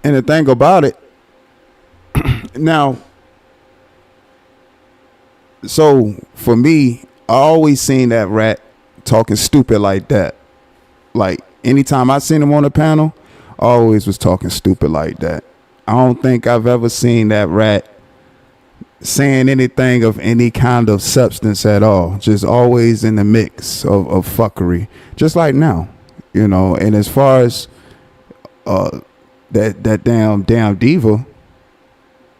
And the thing about it, now, so for me, I always seen that rat talking stupid like that. Like anytime I seen him on the panel, I always was talking stupid like that. I don't think I've ever seen that rat saying anything of any kind of substance at all. Just always in the mix of fuckery, just like now, And as far as that damn diva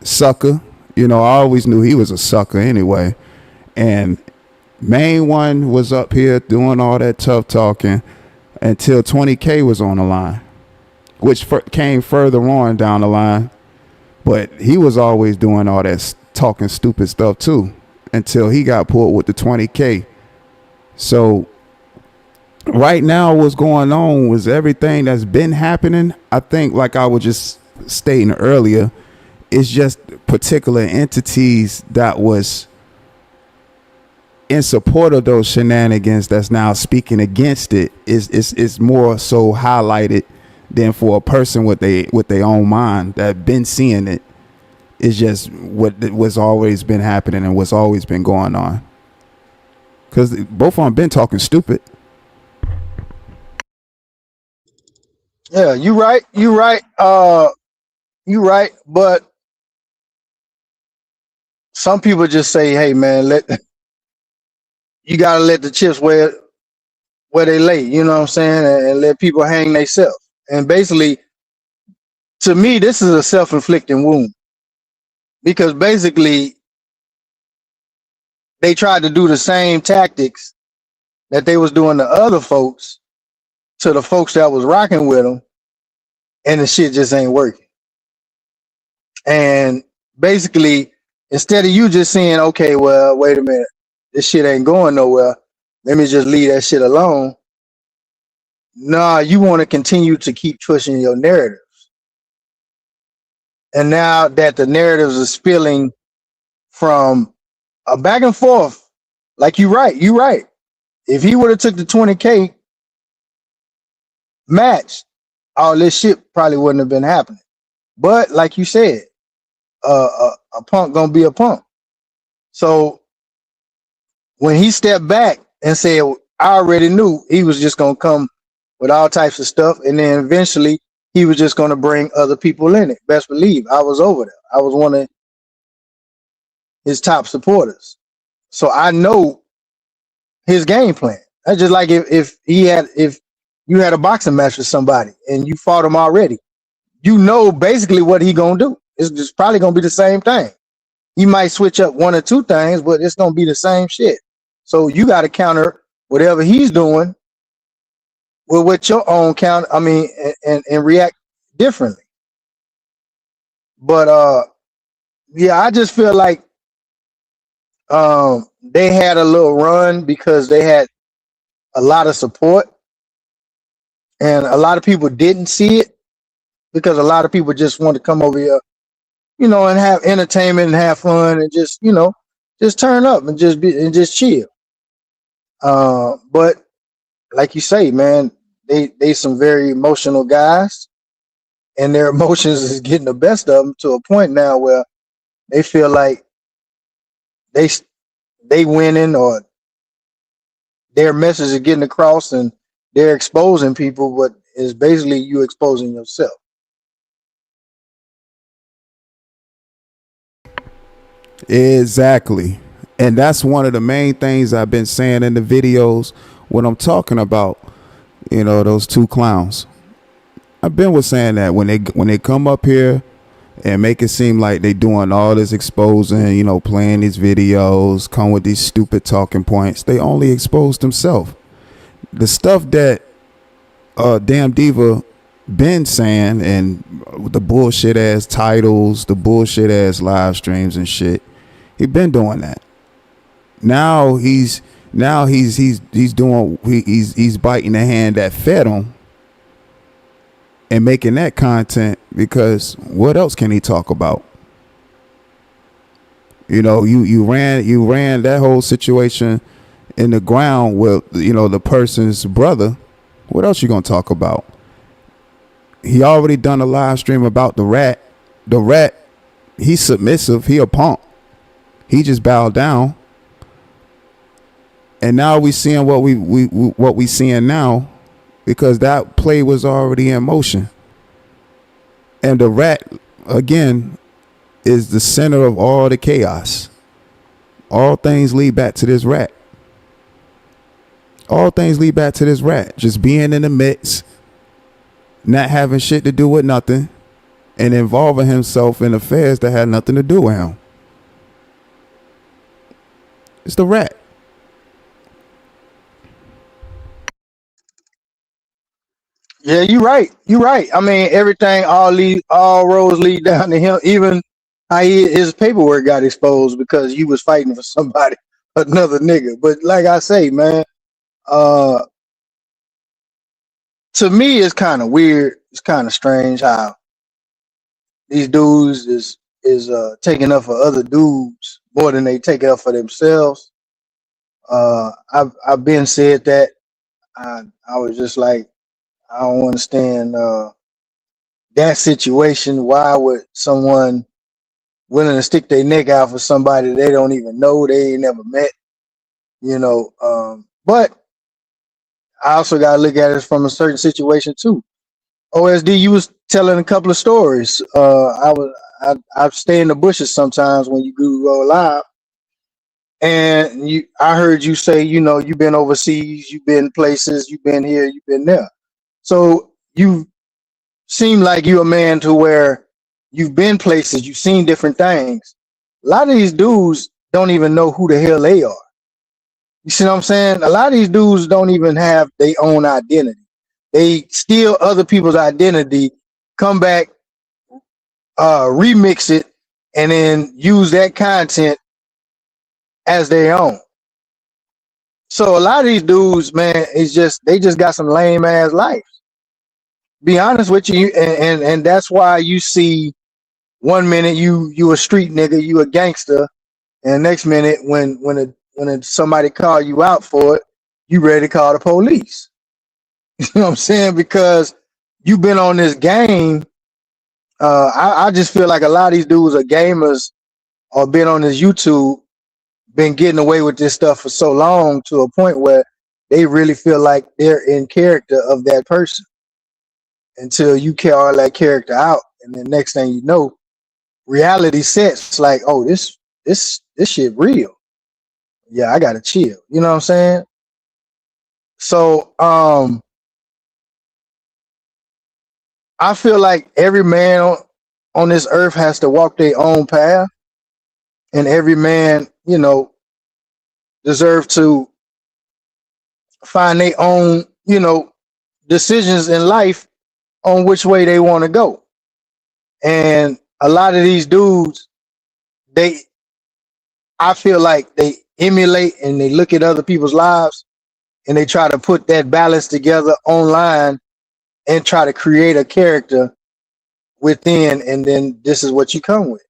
sucker, I always knew he was a sucker anyway. And main one was up here doing all that tough talking until 20K was on the line, which came further on down the line. But he was always doing all that talking stupid stuff too until he got pulled with the 20K. So right now what's going on was everything that's been happening. I think, like I was just stating earlier, it's just particular entities that was in support of those shenanigans that's now speaking against it. Is more so highlighted than for a person with their own mind that been seeing it. It's just what's always been happening and what's always been going on. because both of them been talking stupid. Yeah, you right. You right. You right. But some people just say, "Hey, man, you gotta let the chips where they lay." You know what I'm saying? And let people hang themselves. And basically, to me, this is a self-inflicting wound because basically they tried to do the same tactics that they was doing to other folks to the folks that was rocking with them, and the shit just ain't working. And basically, instead of you just saying, okay, well, wait a minute, this shit ain't going nowhere, let me just leave that shit alone. Nah, you want to continue to keep pushing your narratives. And now that the narratives are spilling from a back and forth, like you right. If he would have took the 20K match, all this shit probably wouldn't have been happening. But like you said, a punk gonna be a punk. So when he stepped back and said, I already knew he was just gonna come with all types of stuff, and then eventually he was just gonna bring other people in it. Best believe I was over there. I was one of his top supporters. So I know his game plan. That's just like if you had a boxing match with somebody and you fought him already, you know basically what he gonna do. It's just probably gonna be the same thing. He might switch up one or two things, but it's gonna be the same shit. So you got to counter whatever he's doing with your own counter. I mean, and react differently. But yeah, I just feel like they had a little run because they had a lot of support, and a lot of people didn't see it because a lot of people just want to come over here, and have entertainment and have fun and just just turn up and just chill. But like you say, man, they some very emotional guys, and their emotions is getting the best of them to a point now where they feel like they winning, or their message is getting across, and they're exposing people, but it's basically you exposing yourself. Exactly. And that's one of the main things I've been saying in the videos when I'm talking about, those two clowns. I've been with saying that when they come up here and make it seem like they doing all this exposing, playing these videos, come with these stupid talking points, they only expose themselves. The stuff that Damn Diva been saying, and the bullshit ass titles, the bullshit ass live streams and shit, he been doing that. Now he's biting the hand that fed him and making that content, because what else can he talk about? You ran that whole situation in the ground with the person's brother. What else you gonna talk about? He already done a live stream about the rat. The rat, he's submissive. He a punk. He just bowed down. And now we seeing what we seeing now, because that play was already in motion. And the rat, again, is the center of all the chaos. All things lead back to this rat. All things lead back to this rat. Just being in the mix, not having shit to do with nothing, and involving himself in affairs that had nothing to do with him. It's the rat. Yeah, you're right. You're right. I mean, everything, all roads lead down to him. Even how his paperwork got exposed because you was fighting for somebody, another nigga. But like I say, man, to me, it's kind of weird. It's kind of strange how these dudes is taking up for other dudes more than they take up for themselves. I've been said that. I was just like, I don't understand that situation. Why would someone willing to stick their neck out for somebody they don't even know, they ain't never met, But I also got to look at it from a certain situation too. OSD, you was telling a couple of stories. I stay in the bushes sometimes when you go live, and I heard you say, you've been overseas, you've been places, you've been here, you've been there. So you seem like you're a man to where you've been places, you've seen different things. A lot of these dudes don't even know who the hell they are. You see what I'm saying? A lot of these dudes don't even have their own identity. They steal other people's identity, come back, remix it, and then use that content as their own. So a lot of these dudes, man, they just got some lame ass life. Be honest with you, and that's why you see 1 minute you a street nigga, you a gangster, and next minute when somebody call you out for it, you ready to call the police. You know what I'm saying? Because you've been on this game. I just feel like a lot of these dudes are gamers or been on this YouTube, been getting away with this stuff for so long to a point where they really feel like they're in character of that person until you carry that character out. And then next thing you know, reality sets like, oh, this shit real. Yeah, I gotta chill. You know what I'm saying? So I feel like every man on this earth has to walk their own path, and every man, deserve to find their own, decisions in life on which way they want to go. And a lot of these dudes, I feel like they emulate and they look at other people's lives and they try to put that balance together online and try to create a character within, and then this is what you come with.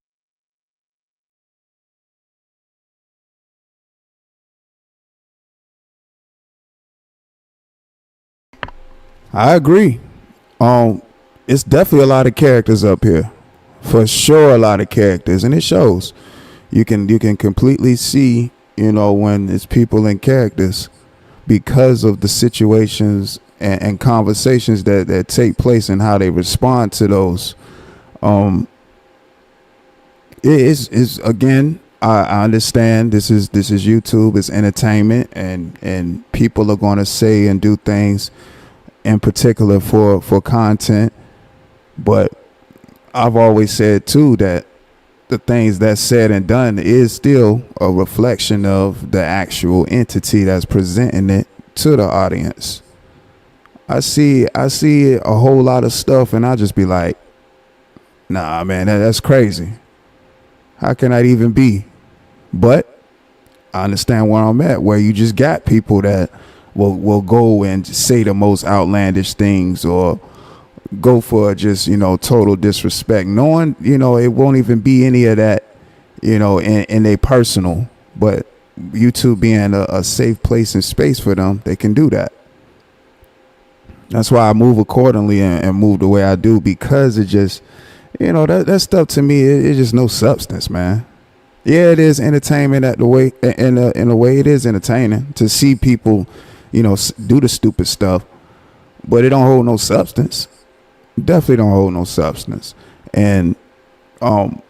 I agree. It's definitely a lot of characters up here, for sure. A lot of characters, and it shows. You can completely see, when it's people and characters because of the situations and conversations that take place and how they respond to those. It is again. I understand this is YouTube, it's entertainment, and people are going to say and do things in particular for content, but I've always said too that the things that's said and done is still a reflection of the actual entity that's presenting it to the audience. I see a whole lot of stuff and I just be like, nah, man, that's crazy. How can that even be? But I understand where I'm at, where you just got people that will go and say the most outlandish things or go for just, total disrespect, knowing, it won't even be any of that, in a personal, but YouTube being a safe place and space for them, they can do that. That's why I move accordingly and move the way I do, because it just, that stuff to me, it's just no substance, man. Yeah, it is entertainment in a way it is entertaining to see people, do the stupid stuff, but it don't hold no substance. Definitely don't hold no substance. And I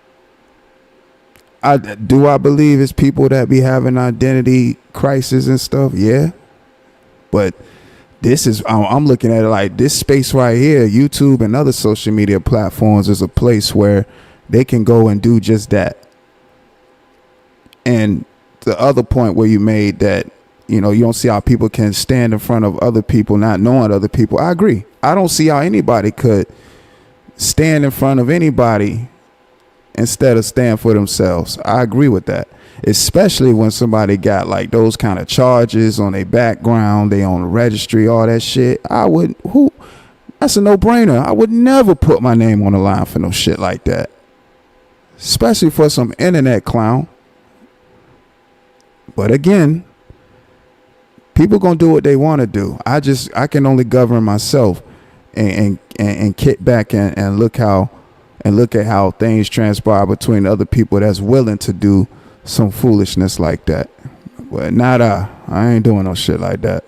believe it's people that be having identity crisis and stuff. Yeah, but this is, I'm looking at it like this space right here, YouTube and other social media platforms, is a place where they can go and do just that. And the other point where you made that, you don't see how people can stand in front of other people not knowing other people. I agree. I don't see how anybody could stand in front of anybody instead of stand for themselves. I agree with that. Especially when somebody got like those kind of charges on their background, they on the registry, all that shit. That's a no-brainer. I would never put my name on the line for no shit like that. Especially for some internet clown. But again, people gonna do what they want to do. I can only govern myself and kick back and look at how things transpire between other people that's willing to do some foolishness like that. Well, not I ain't doing no shit like that.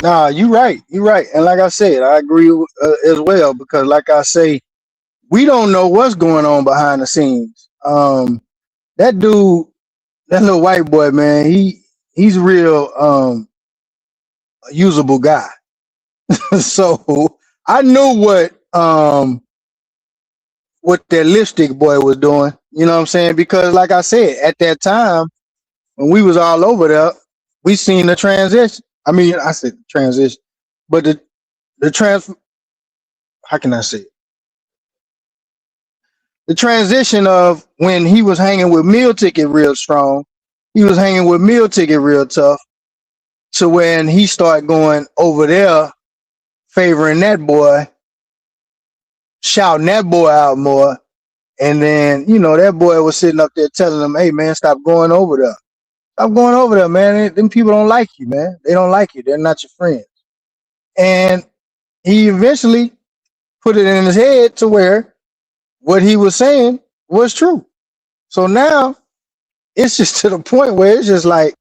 Nah, you right. You right. And like I said, I agree as well because, like I say, we don't know what's going on behind the scenes. That dude, that little white boy, man, he's real usable guy. So I knew what that lipstick boy was doing. You know what I'm saying? Because like I said, at that time when we was all over there, we seen the transition. I mean, I said transition, but the trans. How can I say it? The transition of when he was hanging with Meal Ticket real strong, he was hanging with Meal Ticket real tough, to when he started going over there, favoring that boy, shouting that boy out more. And then, that boy was sitting up there telling him, hey, man, stop going over there. Stop going over there, man. Them people don't like you, man. They don't like you. They're not your friends. And he eventually put it in his head to where what he was saying was true. So now it's just to the point where it's just like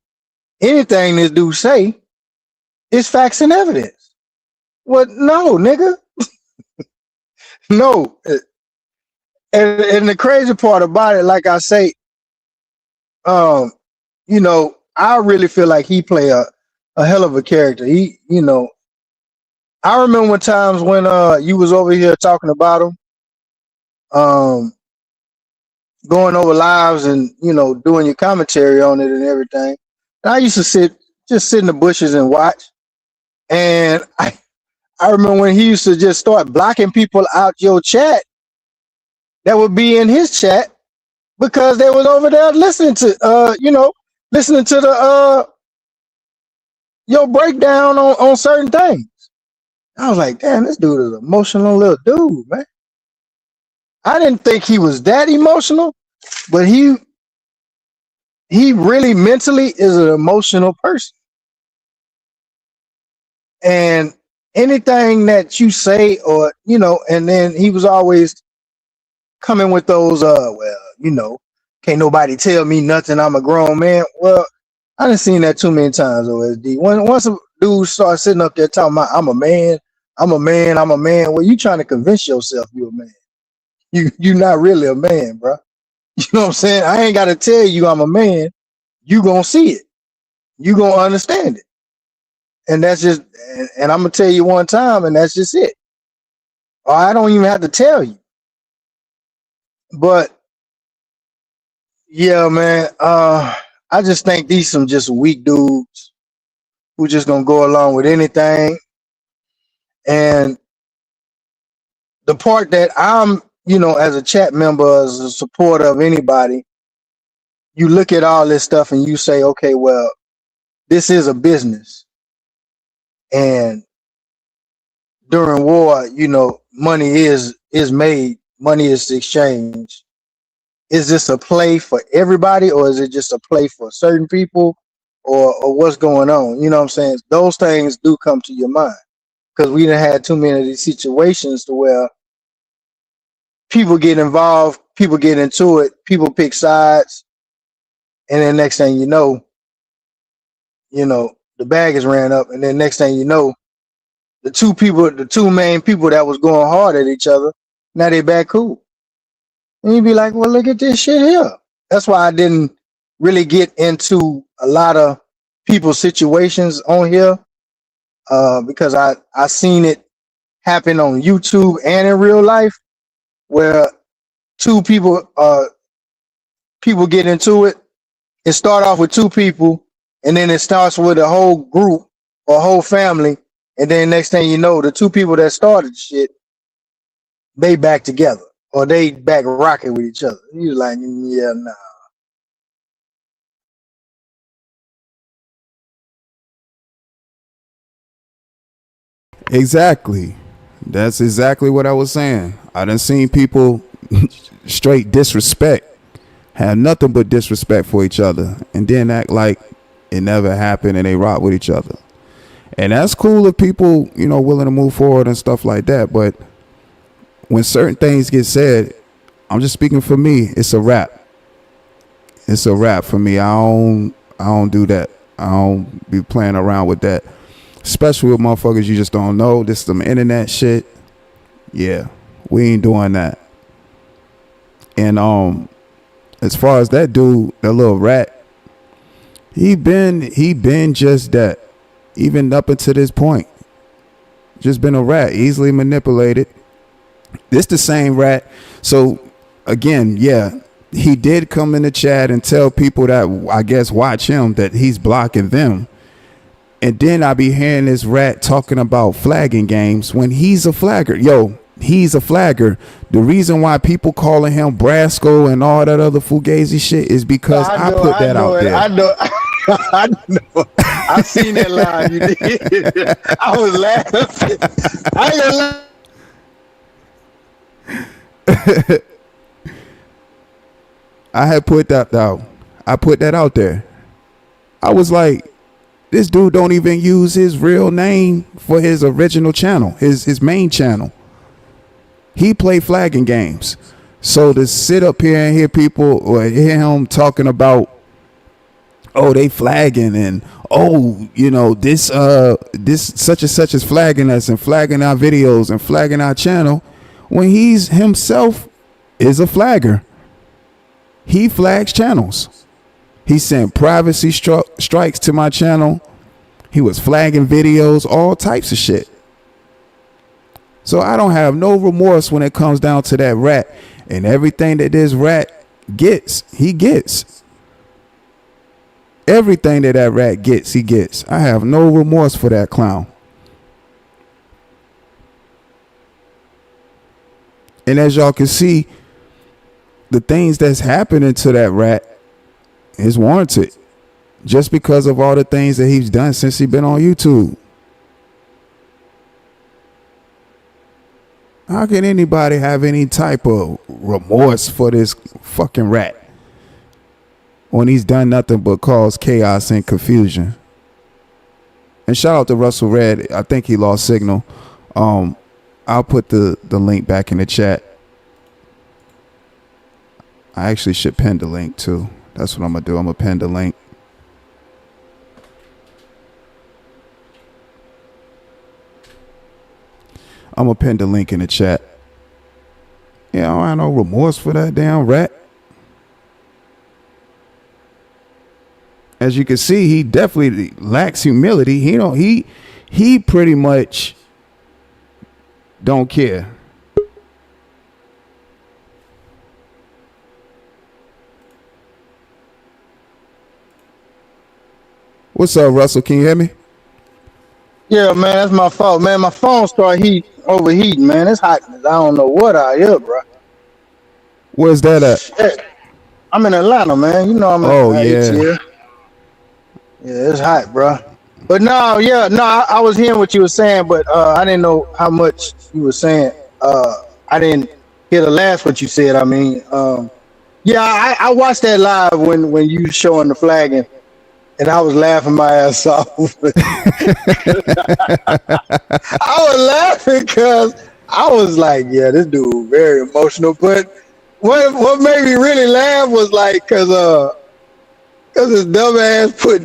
anything this dude say is facts and evidence. What? No, nigga. No. And the crazy part about it, like I say, I really feel like he play a hell of a character. I remember times when you was over here talking about him, going over lives and doing your commentary on it and everything. And I used to sit in the bushes and watch. And I remember when he used to just start blocking people out your chat that would be in his chat because they was over there listening to the your breakdown on certain things. I was like, damn, this dude is an emotional little dude, man. I didn't think he was that emotional, but he really mentally is an emotional person. And anything that you say or, and then he was always coming with those, can't nobody tell me nothing. I'm a grown man. Well, I done seen that too many times, OSD. Once a dude starts sitting up there talking about, I'm a man. Well, you trying to convince yourself you're a man. You're not really a man, bro. You know what I'm saying? I ain't got to tell you I'm a man. You gonna see it. You gonna understand it. And that's just, and I'm gonna tell you one time, and that's just it. Or I don't even have to tell you. But yeah, man, I just think these some just weak dudes who just gonna go along with anything. And the part that I'm, as a chat member, as a supporter of anybody, you look at all this stuff and you say, okay, well, this is a business. And during war, money is made, money is exchanged. Is this a play for everybody, or is it just a play for certain people, or what's going on? You know what I'm saying? Those things do come to your mind because we done had too many of these situations to where people get involved, people get into it, people pick sides, and then next thing you know, the bag is ran up, and then next thing you know, the two main people that was going hard at each other, now they back cool. And you'd be like, well, look at this shit here. That's why I didn't really get into a lot of people's situations on here, because I seen it happen on YouTube and in real life, where two people get into it. It start off with two people, and then it starts with a whole group or a whole family, and then next thing you know, the two people that started shit, they back together or they back rocking with each other. You're like, yeah, nah. Exactly. That's exactly what I was saying. I done seen people straight disrespect, have nothing but disrespect for each other, and then act like it never happened and they rock with each other. And that's cool if people, willing to move forward and stuff like that. But when certain things get said, I'm just speaking for me, it's a wrap. It's a wrap for me. I don't do that. I don't be playing around with that. Especially with motherfuckers you just don't know. This some internet shit. Yeah, we ain't doing that. And as far as that dude, that little rat, he been just that. Even up until this point. Just been a rat, easily manipulated. This the same rat. So again, yeah, he did come in the chat and tell people that I guess watch him that he's blocking them. And then I be hearing this rat talking about flagging games when he's a flagger. Yo, he's a flagger. The reason why people calling him Brasco and all that other fugazi shit is because I put that out there. I know. I know. I seen that line you did. I was laughing. I ain't I had put that out. I put that out there. I was like, this dude don't even use his real name for his original channel, his main channel. He play flagging games. So to sit up here and hear people or hear him talking about, oh, they flagging and oh, you know, this such and such is flagging us and flagging our videos and flagging our channel, when he's himself is a flagger. He flags channels. He sent privacy strikes to my channel. He was flagging videos, all types of shit. So I don't have no remorse when it comes down to that rat. And everything that this rat gets, he gets. Everything that rat gets, he gets. I have no remorse for that clown. And as y'all can see, the things that's happening to that rat is warranted just because of all the things that he's done since he's been on YouTube. How can anybody have any type of remorse for this fucking rat when he's done nothing but cause chaos and confusion? And shout out to Russell Red. I think he lost signal. I'll put the link back in the chat. I actually should pin the link too. That's what I'm gonna do. I'm gonna pin the link. I'm gonna pin the link in the chat. Yeah, I don't have no remorse for that damn rat. As you can see, he definitely lacks humility. He pretty much don't care. What's up, Russell? Can you hear me? Yeah, man, that's my fault, man. My phone started overheating, man. It's hot. I don't know what I hear, bro. Where's that at? Shit. I'm in Atlanta, man. You know I'm in yeah. Yeah, it's hot, bro. But I was hearing what you were saying, but I didn't know how much you were saying. I didn't hear the last what you said. I mean, I watched that live when you showing the flagging. And I was laughing my ass off. I was laughing because I was like, yeah, this dude very emotional. But what made me really laugh was like, because his dumb ass put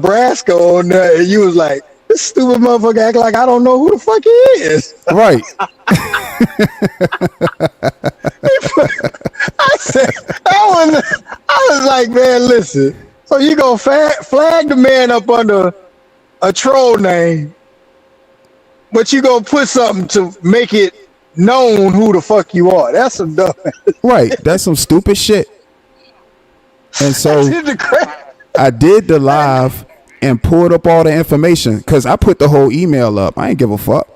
Brasco on there, and you was like, this stupid motherfucker act like I don't know who the fuck he is. Right. I was like, man, listen. So you gonna flag the man up under a troll name, but you gonna put something to make it known who the fuck you are. That's some dumb. Right. That's some stupid shit. And so I did the live and pulled up all the information because I put the whole email up. I ain't give a fuck.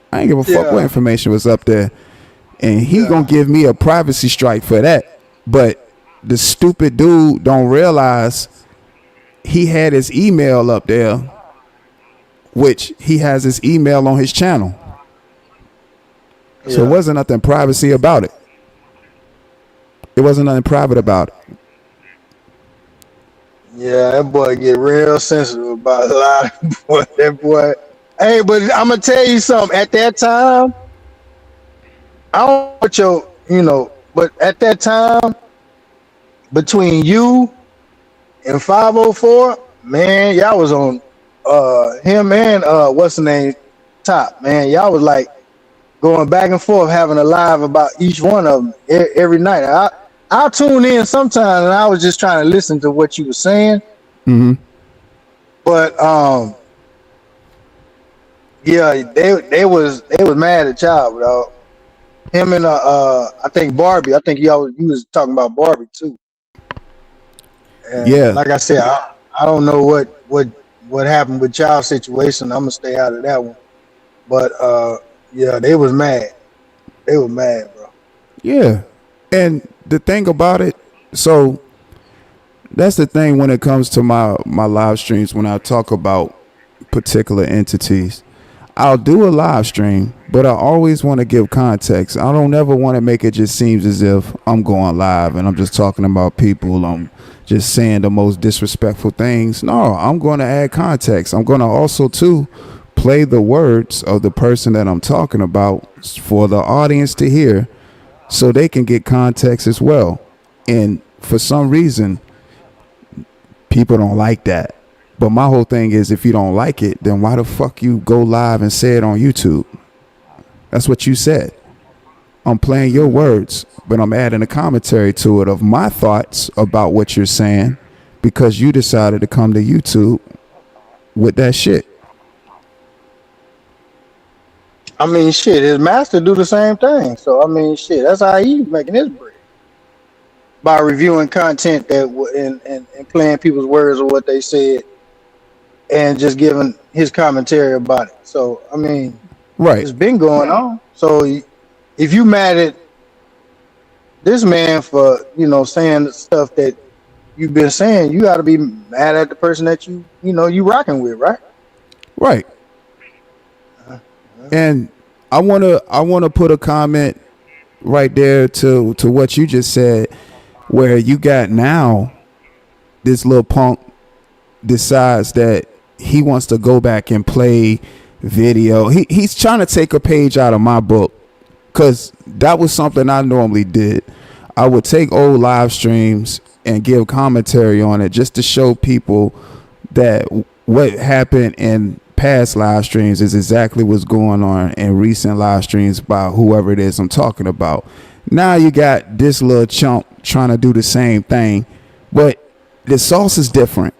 What information was up there. And he gonna give me a privacy strike for that. But the stupid dude don't realize he had his email up there, which he has his email on his channel. So it wasn't nothing privacy about it. It wasn't nothing private about it. Yeah, that boy get real sensitive about a lot. That boy. Hey, but I'm gonna tell you something. At that time, I don't know what but at that time, between you In 504, man, y'all was on him and what's the name top, man. Y'all was like going back and forth having a live about each one of them every night. I'll tune in sometimes and I was just trying to listen to what you were saying. Mm-hmm. But yeah, they was mad at y'all, dog. Him and I think Barbie. I think you was talking about Barbie too. And Yeah. like I said, I don't know what happened with y'all situation. I'm gonna stay out of that one. But yeah, they was mad. They were mad, bro. Yeah. And the thing about it, so that's the thing when it comes to my live streams when I talk about particular entities. I'll do a live stream, but I always want to give context. I don't ever want to make it just seems as if I'm going live and I'm just talking about people. I'm just saying the most disrespectful things. No, I'm going to add context. I'm going to also too play the words of the person that I'm talking about for the audience to hear so they can get context as well. And for some reason, people don't like that. But my whole thing is, if you don't like it, then why the fuck you go live and say it on YouTube? That's what you said. I'm playing your words, but I'm adding a commentary to it of my thoughts about what you're saying because you decided to come to YouTube with that shit. I mean, shit, his master do the same thing. So I mean, shit, that's how he's making his bread by reviewing content and playing people's words or what they said and just giving his commentary about it. So I mean, Right. it's been going on. So if you mad at this man for saying stuff that you've been saying, you got to be mad at the person that you rocking with, right? Right. And I wanna put a comment right there to what you just said, where you got now this little punk decides that he wants to go back and play video. He's trying to take a page out of my book because that was something I normally did. I would take old live streams and give commentary on it just to show people that what happened in past live streams is exactly what's going on in recent live streams by whoever it is I'm talking about. Now you got this little chump trying to do the same thing, but the sauce is different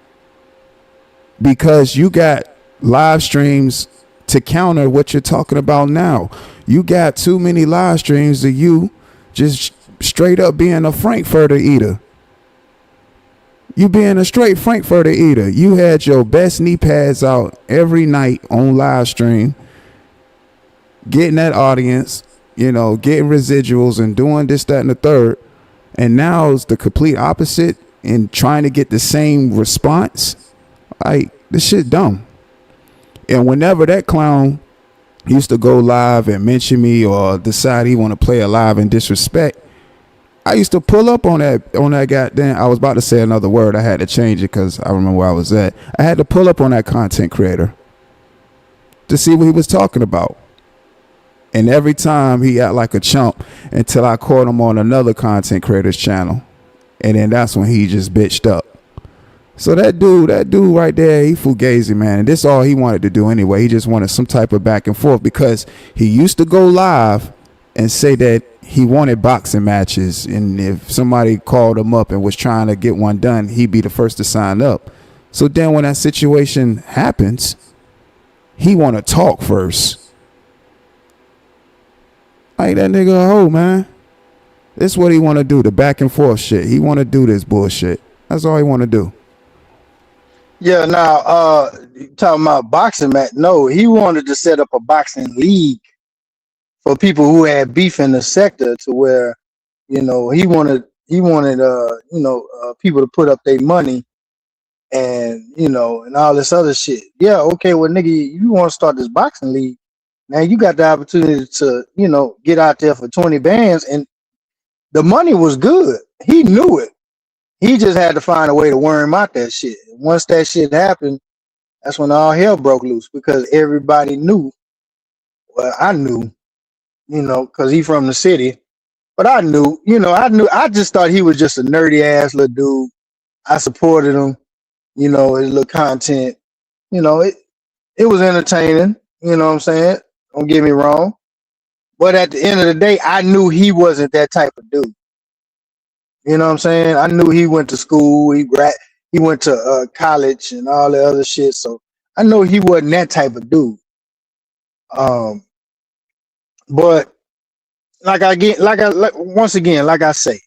because you got live streams to counter what you're talking about now. You got too many live streams of you just straight up being a Frankfurter eater. You being a straight Frankfurter eater. You had your best knee pads out every night on live stream, getting that audience, getting residuals and doing this, that, and the third. And now it's the complete opposite and trying to get the same response. Like, this shit dumb. And whenever that clown used to go live and mention me or decide he want to play a live and disrespect, I used to pull up on that goddamn. I was about to say another word. I had to change it because I remember where I was at. I had to pull up on that content creator to see what he was talking about. And every time he act like a chump until I caught him on another content creator's channel. And then that's when he just bitched up. So that dude right there, he fugazi, man. And this is all he wanted to do anyway. He just wanted some type of back and forth because he used to go live and say that he wanted boxing matches. And if somebody called him up and was trying to get one done, he'd be the first to sign up. So then when that situation happens, he want to talk first. Like, that nigga a hoe, man. This is what he want to do, the back and forth shit. He want to do this bullshit. That's all he want to do. Yeah, now talking about boxing match. No, he wanted to set up a boxing league for people who had beef in the sector to where, he wanted people to put up their money and and all this other shit. Yeah, okay, well nigga, you want to start this boxing league. Now you got the opportunity to, get out there for 20 bands and the money was good. He knew it. He just had to find a way to worm out that shit. Once that shit happened, that's when all hell broke loose because everybody knew. Well, I knew, because he from the city. But I knew, I just thought he was just a nerdy ass little dude. I supported him. You know, his little content. You know, it was entertaining. You know what I'm saying? Don't get me wrong. But at the end of the day, I knew he wasn't that type of dude. You know what I'm saying? I knew he went to school. He went to college and all the other shit. So I know he wasn't that type of dude. But once again, like I say,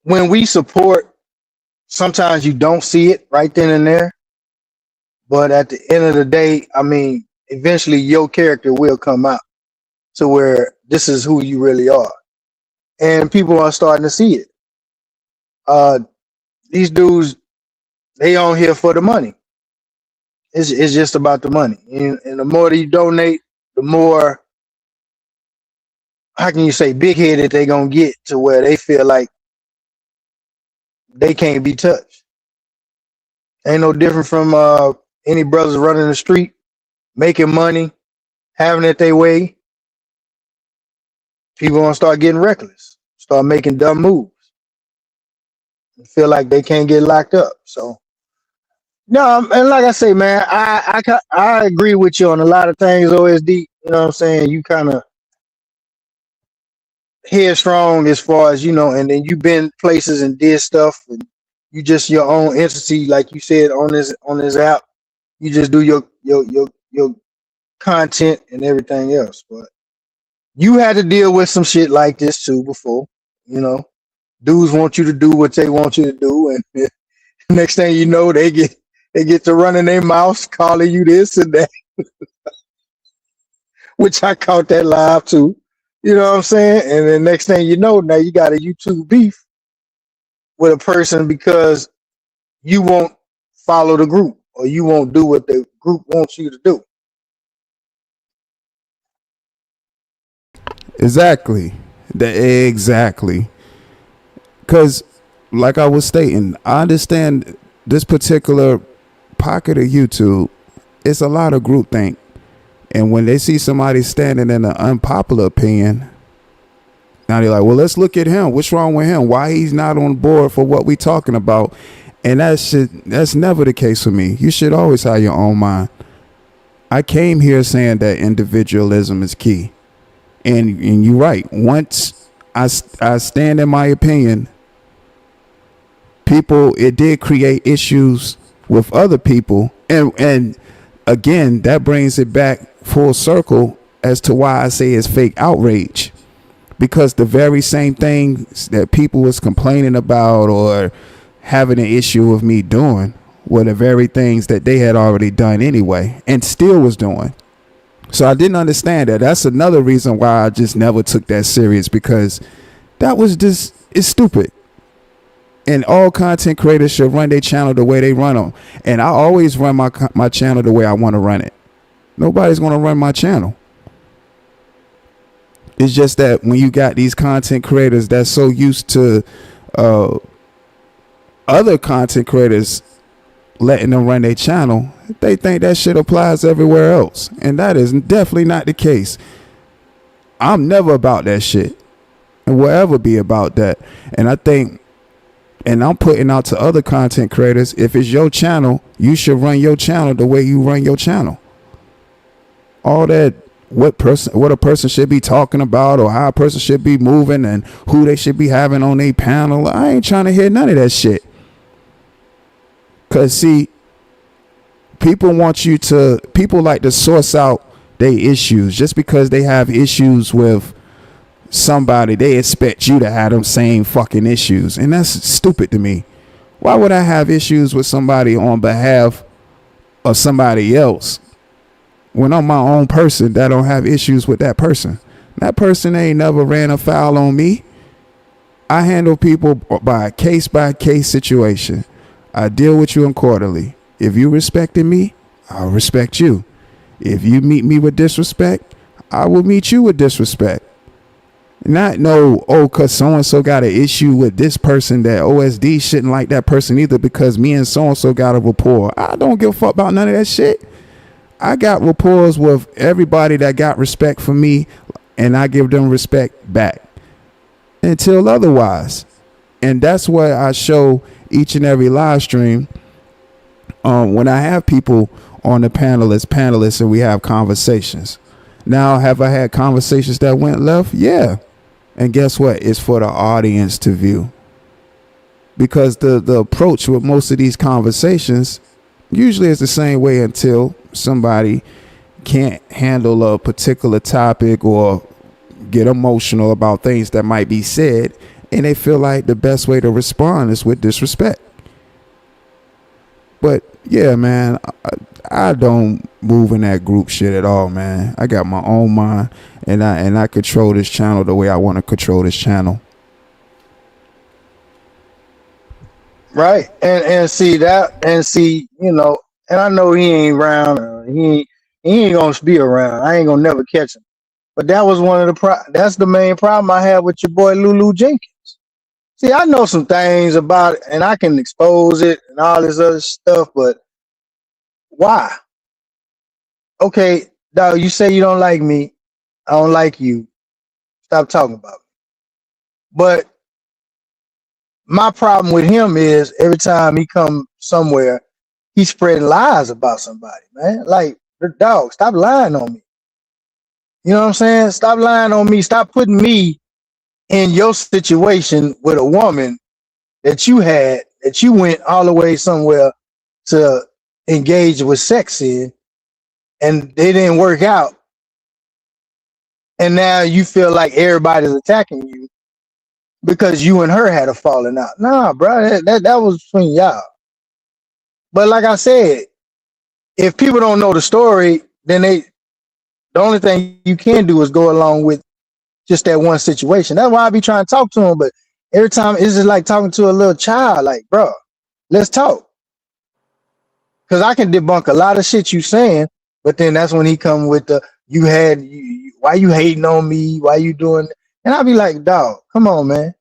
when we support, sometimes you don't see it right then and there. But at the end of the day, I mean, eventually your character will come out to where this is who you really are. And people are starting to see it. These dudes, they on here for the money. It's just about the money. And the more you donate, the more, how can you say, big-headed they going to get to where they feel like they can't be touched. Ain't no different from any brothers running the street, making money, having it their way. People going to start getting reckless, start making dumb moves, and feel like they can't get locked up. So, no, and like I say, man, I agree with you on a lot of things, OSD. You know what I'm saying? You kind of headstrong as far as, you know, and then you've been places and did stuff, and you just your own entity, like you said on this app. You just do your content and everything else. But you had to deal with some shit like this too before. You know, dudes want you to do what they want you to do, and next thing you know, they get to running their mouths, calling you this and that, which I caught that live too. You know what I'm saying? And then next thing you know, now you got a YouTube beef with a person because you won't follow the group or you won't do what the group wants you to do. Exactly. Exactly. Because, like I was stating, I understand this particular pocket of YouTube, it's a lot of groupthink. And when they see somebody standing in an unpopular opinion, now they're like, well, let's look at him. What's wrong with him? Why he's not on board for what we talking about? And that's never the case for me. You should always have your own mind. I came here saying that individualism is key. And you're right. Once I stand in my opinion, it did create issues with other people. And again, that brings it back full circle as to why I say it's fake outrage. Because the very same things that people was complaining about or having an issue with me doing were the very things that they had already done anyway and still was doing. So I didn't understand that. That's another reason why I just never took that serious, because that was just, it's stupid. And all content creators should run their channel the way they run them. And I always run my channel the way I want to run it. Nobody's going to run my channel. It's just that when you got these content creators that's so used to other content creators letting them run their channel, they think that shit applies everywhere else. And that is definitely not the case. I'm never about that shit and will ever be about that. And I think, and I'm putting out to other content creators, if it's your channel, you should run your channel the way you run your channel. All that what a person should be talking about or how a person should be moving and who they should be having on their panel, I ain't trying to hear none of that shit. Cause see, people like to source out their issues. Just because they have issues with somebody, they expect you to have them same fucking issues. And that's stupid to me. Why would I have issues with somebody on behalf of somebody else when I'm my own person that don't have issues with that person? That person ain't never ran afoul on me. I handle people by a case situation. I deal with you accordingly. If you respecting me, I'll respect you. If you meet me with disrespect, I will meet you with disrespect. Not cause so-and-so got an issue with this person that OSD shouldn't like that person either because me and so-and-so got a rapport. I don't give a fuck about none of that shit. I got rapports with everybody that got respect for me, and I give them respect back until otherwise. And that's what I show each and every live stream. When I have people on the panel as panelists and we have conversations. Now, have I had conversations that went left? Yeah. And guess what? It's for the audience to view. Because the approach with most of these conversations usually is the same way until somebody can't handle a particular topic or get emotional about things that might be said, and they feel like the best way to respond is with disrespect. But yeah, man, I don't move in that group shit at all, man. I got my own mind, and I control this channel the way I want to control this channel. Right. And see that, and see, you know, and I know he ain't around. He ain't gonna be around. I ain't gonna never catch him. But that was one of the that's the main problem I have with your boy Lulu Jenkins. See, I know some things about it, and I can expose it and all this other stuff, but why? Okay, dog, you say you don't like me. I don't like you. Stop talking about me. But my problem with him is every time he come somewhere, he's spreading lies about somebody, man. Like, dog, stop lying on me. You know what I'm saying? Stop lying on me. Stop putting me in your situation with a woman that you had, that you went all the way somewhere to engage with sex in, and they didn't work out. And now you feel like everybody's attacking you because you and her had a falling out. Nah, bro, that was between y'all. But like I said, if people don't know the story, then the only thing you can do is go along with just that one situation. That's why I be trying to talk to him, but every time it's just like talking to a little child. Like, bro, let's talk. Because I can debunk a lot of shit you saying, but then that's when he come with the why you hating on me? Why you doing? And I be like, dog, come on, man,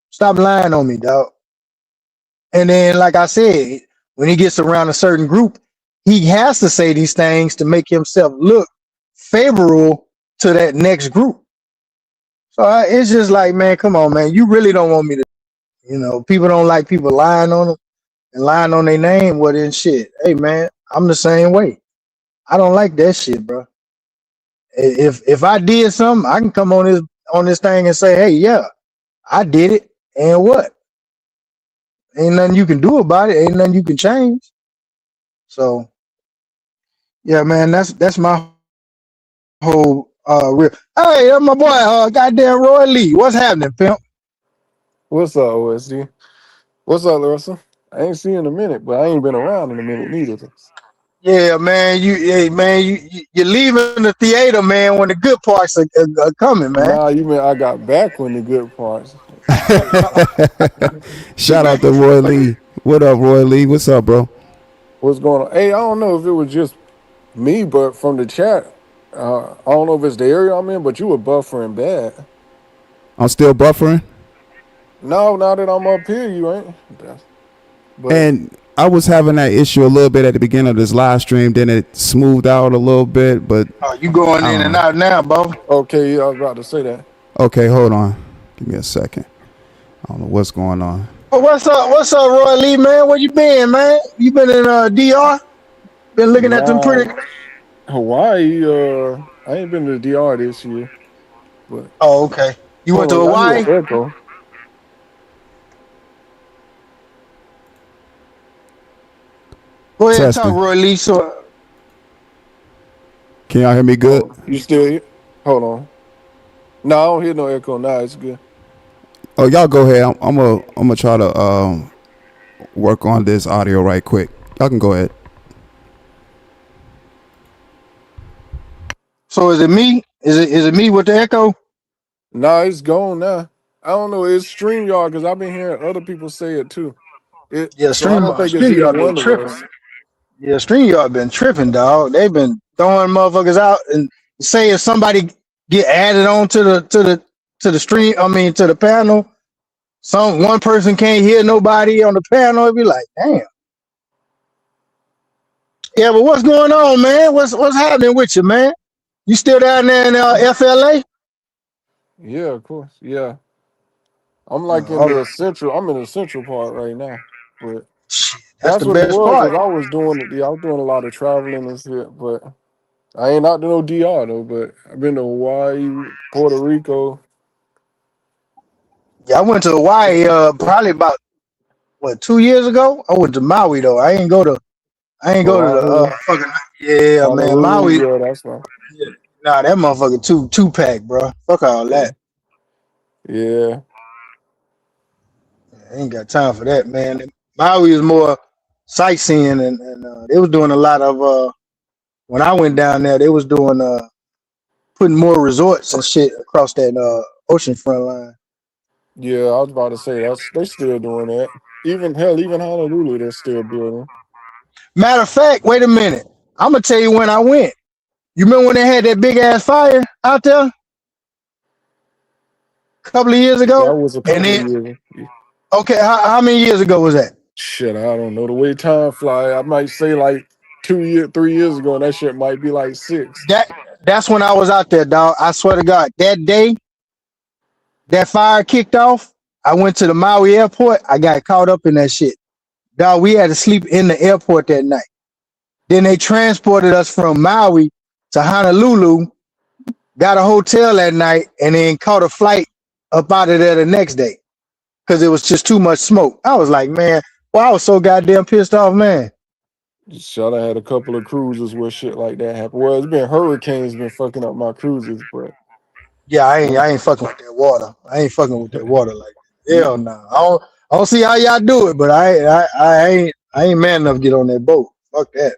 stop lying on me, dog. And then, like I said, when he gets around a certain group, he has to say these things to make himself look favorable to that next group. So it's just like, man, come on, man. You really don't want me to, you know, people don't like people lying on them and lying on their name. Well, then shit. Hey, man, I'm the same way. I don't like that shit, bro. If I did something, I can come on this thing and say, hey, yeah, I did it. And what? Ain't nothing you can do about it. Ain't nothing you can change. So, yeah, man, that's my whole real. Hey, that's my boy, goddamn Roy Lee. What's happening, pimp? What's up, OSD? What's up, Larissa? I ain't seen you in a minute, but I ain't been around in a minute neither. Yeah, man, you're leaving the theater, man, when the good parts are coming, man. Nah, you mean I got back when the good parts. Shout out to Roy Lee. What up, Roy Lee? What's up, bro? What's going on? Hey, I don't know if it was just me, but from the chat, I don't know if it's the area I'm in, but you were buffering bad. I'm still buffering. No, now that I'm up here, you ain't. But And I was having that issue a little bit at the beginning of this live stream. Then it smoothed out a little bit, but You going in and out now, bro? okay, yeah, I was about to say that. okay, hold on. Give me a second. I don't know what's going on. Well, what's up, Roy Lee, man? Where you been, man? You been in DR? Been looking at them pretty. Hawaii, I ain't been to the DR this year. But Oh, okay. You went to Hawaii? Echo. Go ahead and Testing. talk, Roy Lee. So, Can y'all hear me good? You still here? Hold on. No, I don't hear no echo. Nah, it's good. Oh, y'all go ahead. I'm gonna try to work on this audio right quick. Y'all can go ahead. so is it me? Is it me with the echo? Nah, it's gone now. I don't know. It's StreamYard because I've been hearing other people say it too. Yeah, So I don't think it's either StreamYard been one of tripping. us. Yeah, StreamYard been tripping, dog. They've been throwing motherfuckers out and say if somebody get added on to the stream, I mean to the panel, one person can't hear nobody on the panel. It'd be like, damn. Yeah, but what's going on, man? What's happening with you, man? You still down there in FLA? Yeah, of course. Yeah. I'm like in all right. the central. I'm in the central part right now, but Shit, that's that's the what it best was. part. Cause I was doing it. Yeah, I was doing a lot of traveling and shit. But I ain't out to no DR though. But I've been to Hawaii, Puerto Rico. Yeah, I went to Hawaii probably about what 2 years ago. I went to Maui though. I ain't go to the Oahu, fucking yeah man Honolulu. Maui. Yeah, that's right. Yeah. Nah, that motherfucker two pack, bro. Fuck all that. Yeah, I ain't got time for that, man. Maui is more sightseeing and they was doing a lot of when I went down there, they was doing putting more resorts and shit across that oceanfront line. yeah. I was about to say that's they still doing that. Even hell, even Honolulu, they're still building. Matter of fact, wait a minute. I'm gonna tell you when I went. You remember when they had that big ass fire out there a couple of years That ago? was a And couple of then years. okay, how many years ago was that? Shit, I don't know the way time fly. I might say like 2 years, 3 years ago, and that shit might be like six. That that's when I was out there, dog. I swear to God, that day that fire kicked off, I went to the Maui airport. I got caught up in that shit. Dog, we had to sleep in the airport that night. Then they transported us from Maui to Honolulu, got a hotel that night, and then caught a flight up out of there the next day because it was just too much smoke. I was like, man, well, I was so goddamn pissed off, man. Shot, I had a couple of cruises where shit like that happened. Well, it's been hurricanes been fucking up my cruises, but Yeah, I ain't fucking with that water. I ain't fucking with that water like that. yeah, Hell no. I don't see how y'all do it, but I ain't man enough to get on that boat. Fuck that.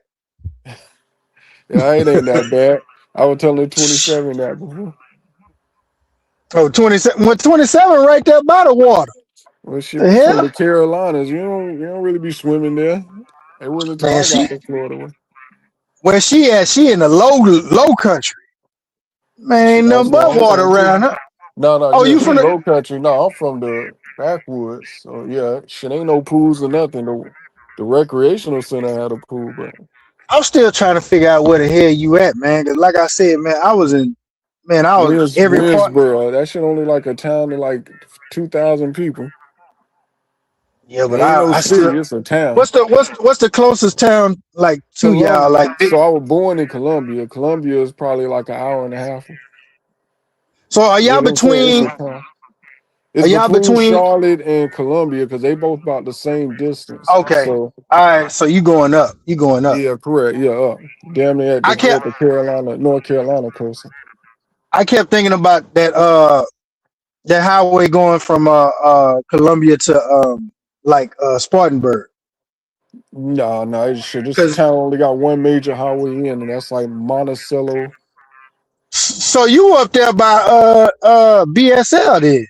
it ain't that bad. I was telling 27 that before. Oh, 27, well, 27 right there by the water. Well, shit, The we from hell? the Carolinas. You don't really be swimming there. It wasn't until Man, I got to Florida. where she at? She in the low country. Man, ain't Shit, that's nothing where but I'm water from too. around her. No, Oh, yeah, you she from the low country. No, I'm from the backwoods. So yeah, shit ain't no pools or nothing. The recreational center had a pool, but I'm still trying to figure out where the hell you at, man. Cause like I said, man, I was every part. Williamsboro, that shit only like a town of like 2,000 people. Yeah, It but ain't no I still city, it's a town. what's the closest town like to y'all? Columbia. Like big. So I was born in Columbia. Columbia is probably like an hour and a half. So You know what I'm saying? It's a town. are It's y'all between between Charlotte and Columbia because they both about the same distance. okay. So All right, so you going up. You going up. yeah, correct. Yeah, damn near at I kept the Carolina, North Carolina coast. I kept thinking about that highway going from Columbia to like Spartanburg. No, it's shit. This Cause town only got one major highway in, and that's like Monticello. so you up there by BSL then.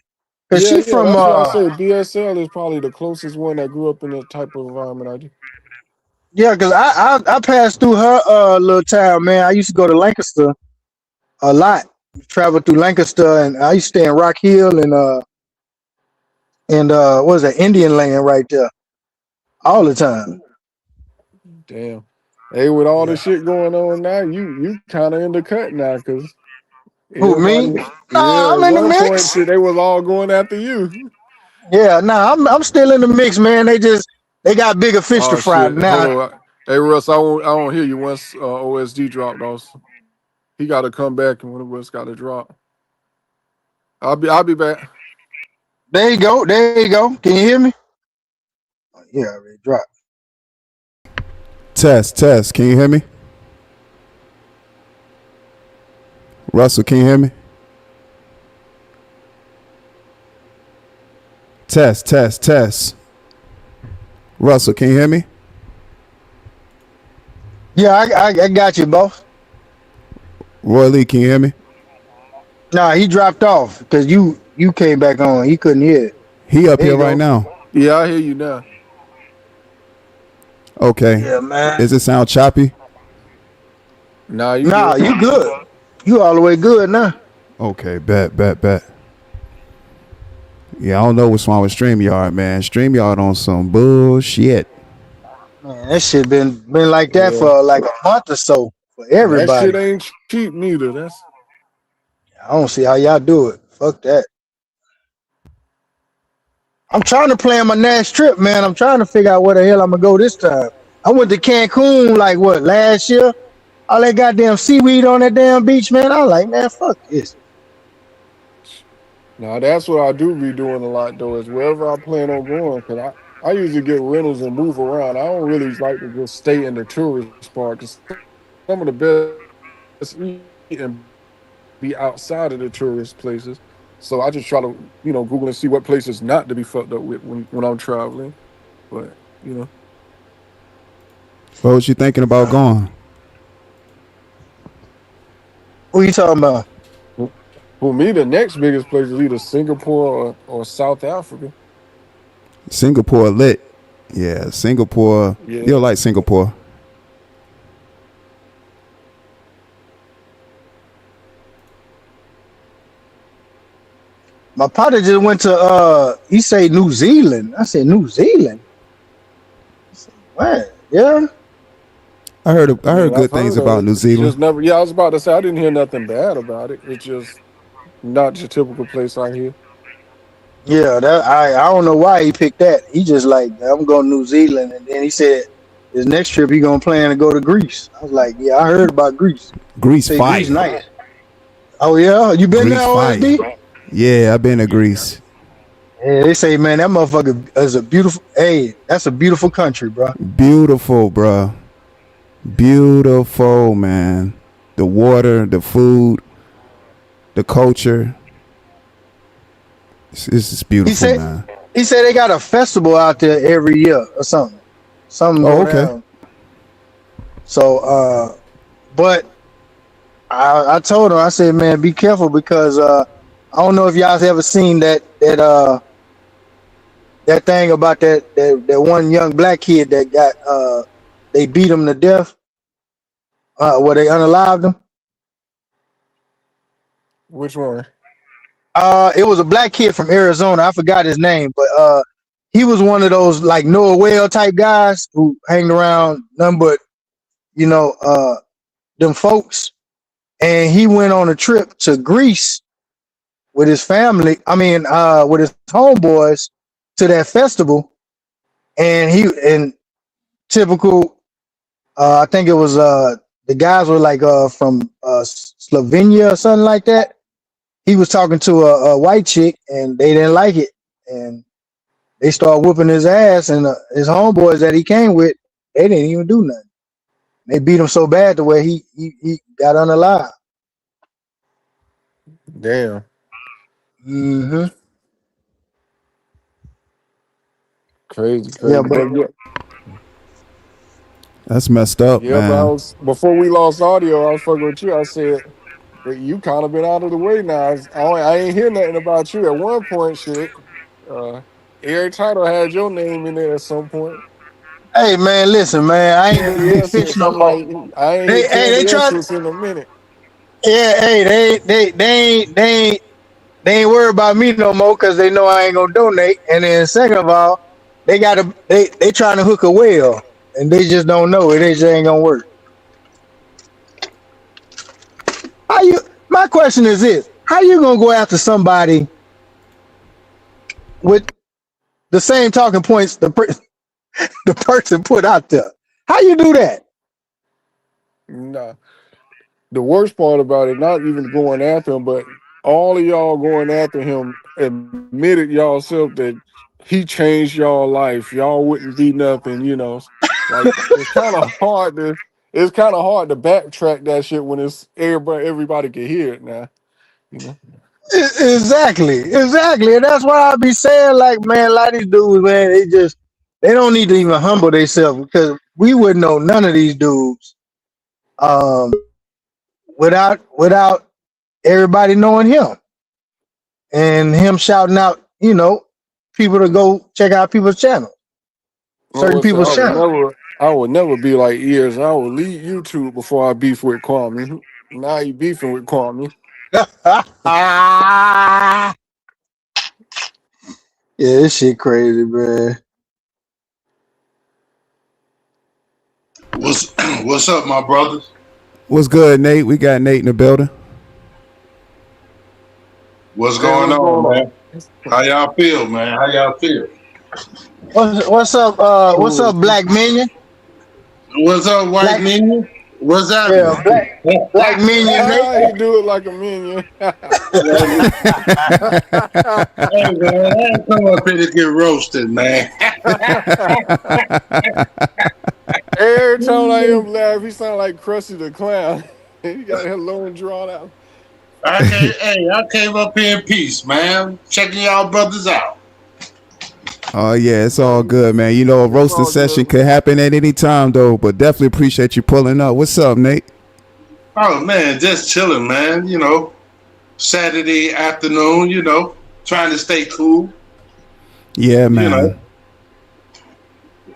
Cause Yeah, she yeah, from that's why I say BSL is probably the closest one that grew up in the type of environment I do. yeah, cause I passed through her little town, man. I used to go to Lancaster a lot. Travel through Lancaster and I used to stay in Rock Hill and what was that, Indian Land right there all the time. Damn. Hey, with all the Yeah. shit going on now, you kind of in the cut now, cause Who me? everybody, yeah, Nah, at I'm in the one point, mix. shit, they was all going after you. Yeah, nah, I'm still in the mix, man. They got bigger fish to Oh fry shit, hold now. on. Hey Russ, I won't hear you once OSD dropped off. He got to come back and when Russ got to drop. I'll be back. There you go. There you go. Can you hear me? Oh, yeah, I already dropped. Test. Can you hear me? Russell, can you hear me? Test. Russell, can you hear me? Yeah, I got you, boss. Roy Lee, can you hear me? Nah, he dropped off because you came back on. He couldn't hear it. He up There here you right go. now. Yeah, I hear you now. Okay. Yeah, man. Does it sound choppy? Nah, you Nah, good. you good. You all the way good now. Okay, bet. Yeah, I don't know what's wrong with StreamYard, man. StreamYard on some bullshit. Man, that shit been like that Yeah. for like a month or so for That shit everybody. ain't cheap neither. That's I don't see how y'all do it. Fuck that. I'm trying to plan my next trip, man. I'm trying to figure out where the hell I'm gonna go this time. I went to Cancun like what last year. All that goddamn seaweed on that damn beach, man. I was like, man, fuck this. Now that's what I do be doing a lot though, is wherever I plan on going, because I usually get rentals and move around. I don't really like to just stay in the tourist spot because some of the best eating be outside of the tourist places. So I just try to, Google and see what places not to be fucked up with when I'm traveling. But What was you thinking about going? What you talking about? for me, the next biggest place is either Singapore or South Africa. Singapore lit. Yeah, Singapore. Yeah. You'll like Singapore. My partner just went to he say New Zealand. I said New Zealand. I said, what? Yeah. I heard I've good things of about it. New Zealand. Just never. Yeah, I was about to say I didn't hear nothing bad about it. It's just not your typical place I hear. Yeah, that I don't know why he picked that. He just like, I'm going to New Zealand, and then he said his next trip he gonna plan to go to Greece. I was like, yeah, I heard about Greece. Greece Say fire. Greece nice. Oh yeah, you been Greece there, fire. OSD? Yeah, I've been to Greece. Yeah, they say, man, that motherfucker is a beautiful. Hey, that's a beautiful country, bro. Beautiful, bro. Beautiful, man. The water, the food, the culture. It's just beautiful, man. He said they got a festival out there every year or something. Something. Oh, okay. Around. So, but I told him, I said, man, be careful because I don't know if y'all's ever seen that thing about that one young black kid that got they beat him to death. Where they unalived him. Which one? It was a black kid from Arizona. I forgot his name, but he was one of those like Noah Whale type guys who hanged around none but them folks. And he went on a trip to Greece with his family. I mean, with his homeboys to that festival. And typical. I think it was the guys were like from Slovenia or something like that. He was talking to a white chick and they didn't like it, and they started whooping his ass. And his homeboys that he came with, they didn't even do nothing. They beat him so bad the way he got unalive. Damn. Mm-hmm. Crazy. Yeah, but That's messed up, yeah, man. before we lost audio, I was fucking with you. I said, "Hey, you kind of been out of the way now. I ain't hear nothing about you at one point. Shit, Eric Title had your name in there at some point. hey, man, listen, man, I ain't in the Candy big fish Essence. no I'm more. like, I ain't They hear hey they Candy tried. Essence in a minute. Yeah, hey, they ain't worried about me no more because they know I ain't gonna donate. And then second of all, they trying to hook a whale and they just don't know it. They just ain't gonna work. My question is this: how you gonna go after somebody with the same talking points the person put out there? How you do that? Nah. The worst part about it, not even going after him, but all of y'all going after him admitted y'all self that he changed y'all life. Y'all wouldn't be nothing. Like it's kind of hard to backtrack that shit when it's everybody can hear it now. Exactly, and that's why I be saying, like, man, a lot of these dudes, man, they don't need to even humble themselves because we wouldn't know none of these dudes without everybody knowing him and him shouting out, people to go check out people's channel, certain Well, so people's channel. I would never be like ears. I would leave YouTube before I beef with Kwame. Now you beefing with Kwame. Yeah, this shit crazy, man. What's up, my brothers? What's good, Nate? We got Nate in the building. What's Hey, going what's on, going on? man? How y'all feel, man? How y'all feel? What's up? What's Cool. up, Black Minion? What's up, white Black, nigga? What's yeah, happening? Black Minion, Nate. He do it like a minion. Hey, man, I ain't come up here to get roasted, man. Every time I hear him laugh, he sound like Krusty the Clown. He got that low and drawn out. I came up here in peace, man. Checking y'all brothers out. Oh yeah, it's all good, man. You know, a It's roasting all session good. could happen at any time though, but definitely appreciate you pulling up. What's up, Nate? Oh, man, just chilling, man. You know, Saturday afternoon, trying to stay cool. Yeah, You man.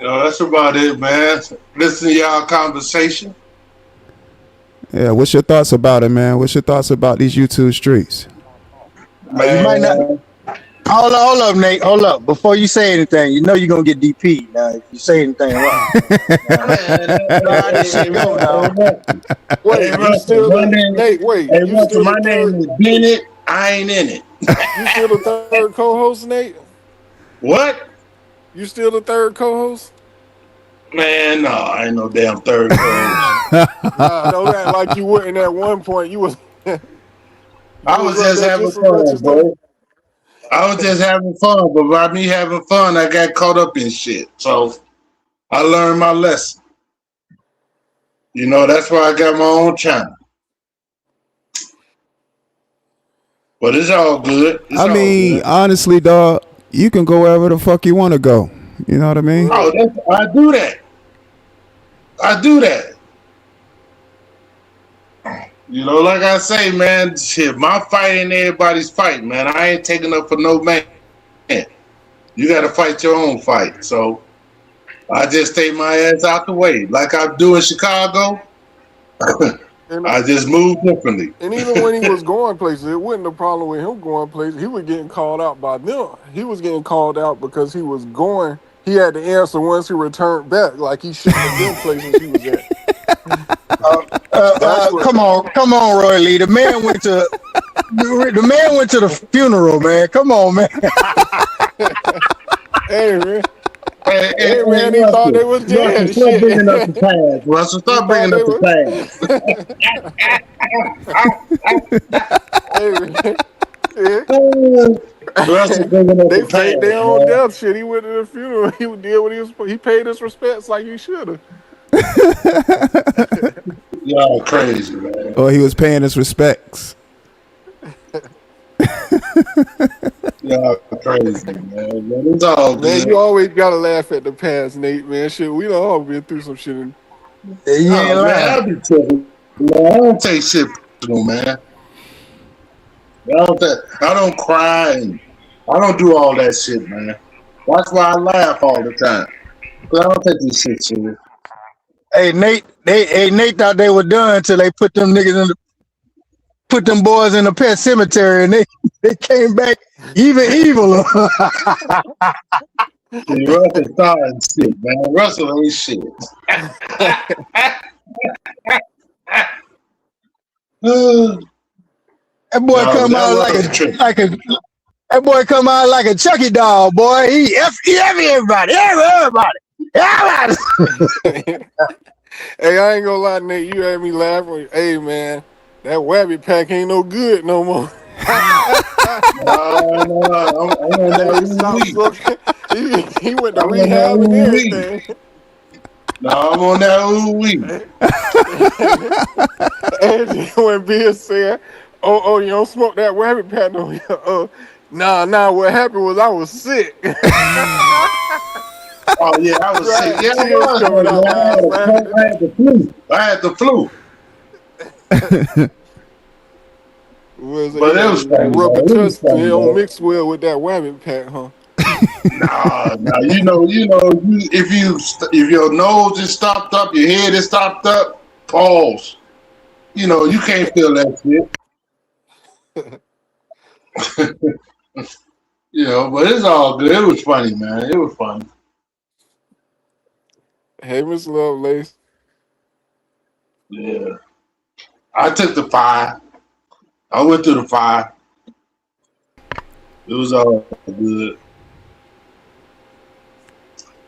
know, that's about it, man. Listen to y'all conversation. Yeah, what's your thoughts about it, man? What's your thoughts about these YouTube streets? You might not. Man, Hold up, Nate. Hold up. Before you say anything, you know you're gonna get DP now if you say anything wrong. Now, man, you know how this shit go now. Hey, Wait, you Russell, still my the name, Nate? Wait, hey, you Russell, still my the name third? is Bennett. I ain't in it. You still the third co-host, Nate? What? You still the third co-host? Man, no, I ain't no damn third co-host. Nah, don't act like you weren't at one point. You was you I was was up just there having just as much fun, as them. bro. I was just having fun, but by me having fun, I got caught up in shit. So I learned my lesson. That's why I got my own channel. But it's all good. It's I all mean, good. honestly, dog, you can go wherever the fuck you want to go. You know what I mean? Oh, I do that. I do that. Like I say, man, shit, my fight ain't everybody's fight, man. I ain't taking up for no man. You got to fight your own fight. So I just take my ass out the way. Like I do in Chicago, And I just move differently. and even when he was going places, it wasn't a problem with him going places. He was getting called out by them. He was getting called out because he was going. He had to answer once he returned back, like he shouldn't have been places he was at. That's what. Come on, Roy Lee. The man went to the funeral, man. Come on, man. Hey man, Hey, hey man, he thought Russell, they was Russell, dead. stop bringing up Shit, the past. Russell, he stop thought bringing they up the were. Hey man, yeah. past. Russell bringing up They the faked their past, own man. death. Shit, he went to the funeral. He did what he was. He paid his respects like he should have. Y'all crazy, man. Or he was paying his respects. Y'all crazy, man. But it's all Man, good. you always gotta laugh at the past, Nate. Man, shit, we done all been through some shit. You ain't Oh, man, lying. I be tripping. Man, I don't take shit personal, man. I don't cry and I don't do all that shit, man. That's why I laugh all the time. 'Cause I don't take this shit serious. Nate thought they were done until they put them boys in the pet cemetery, and they came back even eviler. See, Russell starting shit, man. Russell ain't shit. no, That boy come that out Russell tripping. that boy come out like a Chucky doll, boy. He everybody, everybody. Hey, I ain't gonna lie, Nate. You had me laughing. Hey, man, that wabbit pack ain't no good no more. No, I'm on that Hey, he ooh stopped wee. smoking. He went to I'm on that rehab and ooh wee. everything. No, I'm on that ooh wee. And when Bill said, "Oh, you don't smoke that wabbit pack no more." Nah. What happened was I was sick. Oh yeah, I was sick. Right, Yeah, I tears was, coming out man. my eyes laughing. I had the flu. Was it? But it was That funny, rubber man. It was tusk funny, it don't man. mix well with that wabbit pack, huh? Nah, if your nose is stopped up, your head is stopped up, pause. You can't feel that shit. But it's all good. It was funny, man. It was funny. Hey, Miss Lovelace. Yeah. I took the 5. I went through the 5. It was all good.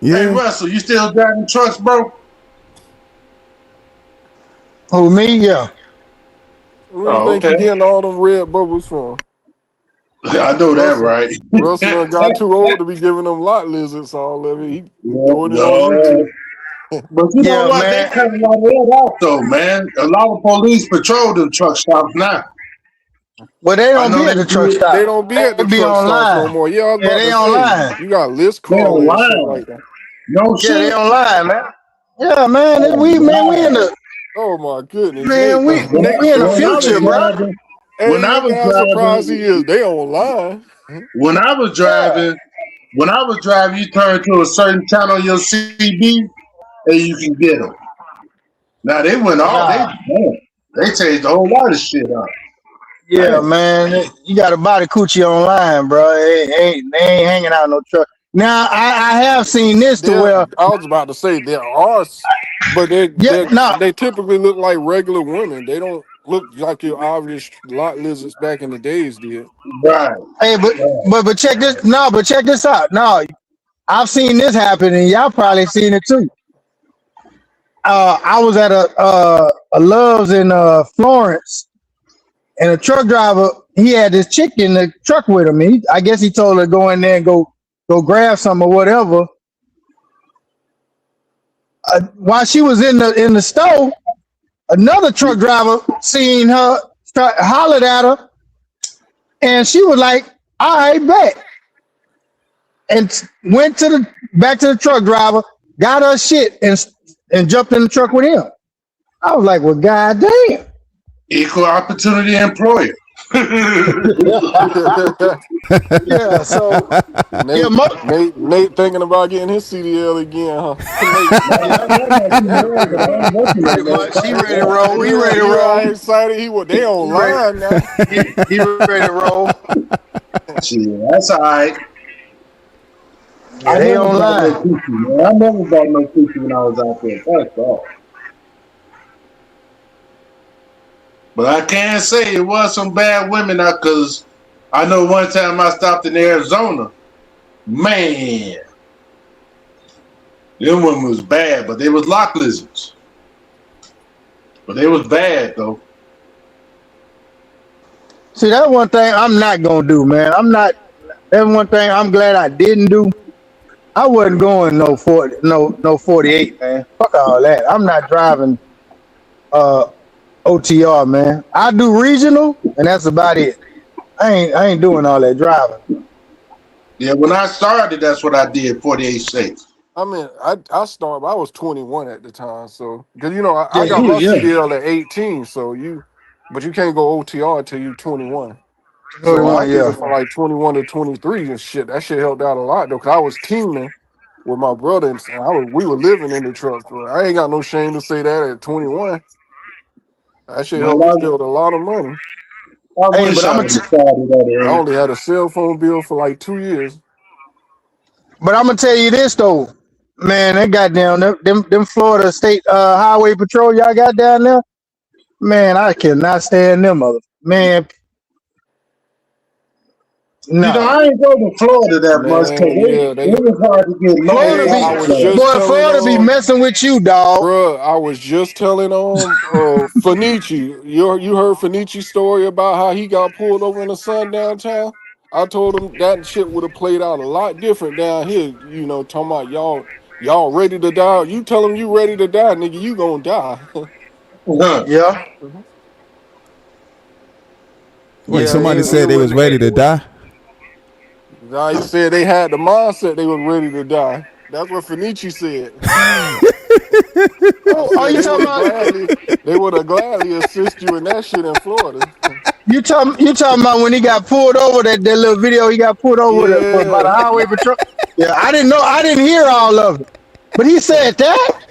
Yeah. Hey Russell, you still driving trucks, bro? Who, me? Yeah. Where you Oh, think he okay. getting all them red bubbles from? I know that, right? Russell done got too old to be giving them lot lizards all of it. He Yeah, throwing it on no. YouTube. But you know Yeah, what? They man. cut a lot of that out, though, man. A lot of police patrol them truck stops now. Well, they I don't know be they at the truck do. They stop. don't be They at the be truck stops no online. more. Yeah, I was Yeah, about they to say online. you got list They caller and shit online. like that. No Yeah, they shit. online, man. Yeah, man. Oh, We in wow. the Oh my goodness, man. Nate! Nate, We in the When I was future, bro. driving, when hey, I look was at how surprised he driving, is. They online. when I was Yeah. driving, when I was driving, you turn to a certain channel on your CB and you can get them. Now they went all Nah. they changed a whole lot of shit up. Yeah, Damn. man. You got to buy the coochie online, bro. They ain't hanging out no truck. Now I have seen this to There, where I was about to say there are, but yeah, no. they typically look like regular women. They don't look like your obvious lot lizards back in the days did. Right. Hey, but check this. No, but check this out. No, I've seen this happen, and y'all probably seen it too. I was at a Love's in Florence, and a truck driver he had this chick in the truck with him. I guess he told her to go in there and go grab some or whatever. While she was in the store, another truck driver seen her, hollered at her, and she was like, "All right, bet," and went to the back to the truck driver, got her shit, and jumped in the truck with him. I was like, "Well, goddamn." Equal opportunity employer. Yeah, so yeah, Nate thinking about getting his CDL again, huh? pretty much. He ready to roll. We Yeah, ready to you all roll. excited? They He ready, online now. he ready to roll. Shit, that's all right. Yeah, I they never bought no online. coochie, man. I never bought no coochie when I was out there. That's all. But I can say it was some bad women out because I know one time I stopped in Arizona. Man, them women was bad, but they was lock lizards. But they was bad though. See, that's one thing I'm not gonna do, man. I'm not. That's one thing I'm glad I didn't do. I wasn't going no 48, man. Fuck all that. I'm not driving OTR, man. I do regional, and that's about it. I ain't doing all that driving. Yeah, when I started, that's what I did. 48 states. I mean, I started. I was 21 at the time, so because I Yeah, got my yeah. CDL at 18, but you can't go OTR until you 21. So I 21, did it yeah. from like 21 to 23 and shit. That shit helped out a lot though, cause I was teaming with my brother and we were living in the truck. So I ain't got no shame to say that at 21. That shit Man, helped me save a lot of money. I Hey, wish but I would have started that I early. only had a cell phone bill for like 2 years. I'm gonna tell you this though, man. That goddamn them Florida State Highway Patrol y'all got down there, man. I cannot stand them mother man. You know, Nah, I ain't go to Florida that much because Man, yeah, it was hard to get Florida loans hey, be I out was there. just boy. telling Florida be messing with you, dog. bruh, I was just telling Fanici. You heard Fanici's story about how he got pulled over in the sun downtown? I told him that shit would have played out a lot different down here, talking about y'all ready to die. You tell him you ready to die, nigga, you gonna die. Huh. Yeah, Wait, yeah. somebody We said they was wouldn't. ready to die. Now he said they had the mindset they was ready to die. That's what Fanici said. I Oh, are said you talking about? they would have gladly assist you in that shit in Florida. You talking about when he got pulled over that little video he got pulled over by Yeah. the highway patrol? Yeah, I didn't know. I didn't hear all of it, but he said that.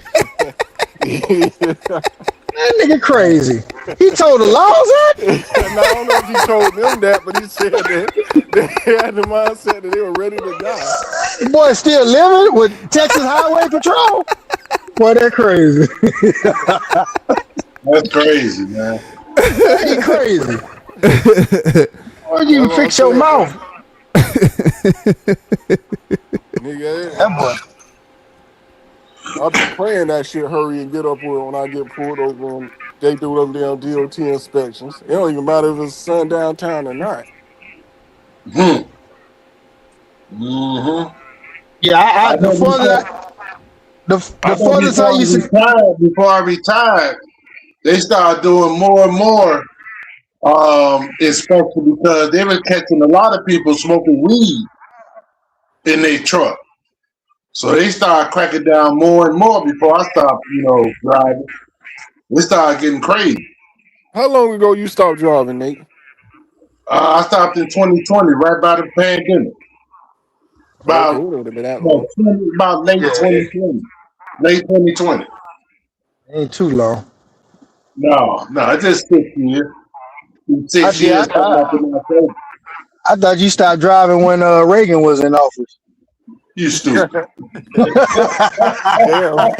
That nigga crazy. He told the laws that. And I don't know if he told them that, but he said that they had the mindset that they were ready to die. The boy still living with Texas Highway Patrol. Boy, that crazy. That's crazy, man. He crazy. Why you That's even what I'm fix your saying. mouth? Nigga, That boy. I be praying that shit hurry and get up when I get pulled over and they do them damn DOT inspections. It don't even matter if it's sun downtown or not. Hmm. Mm-hmm. Yeah, I the know further before, the furthest I used to. before I retired, they started doing more and more inspection because they were catching a lot of people smoking weed in their truck. So they started cracking down more and more before I stopped, driving. It started getting crazy. How long ago you stopped driving, Nate? I stopped in 2020, right by the pandemic. Okay, it About would have been that long. about late Yeah, it 2020. Late 2020. ain't too long. No, it's just 6 years. I, 6 years yeah, coming up in October. I thought you stopped driving when Reagan was in office. You stupid. Damn,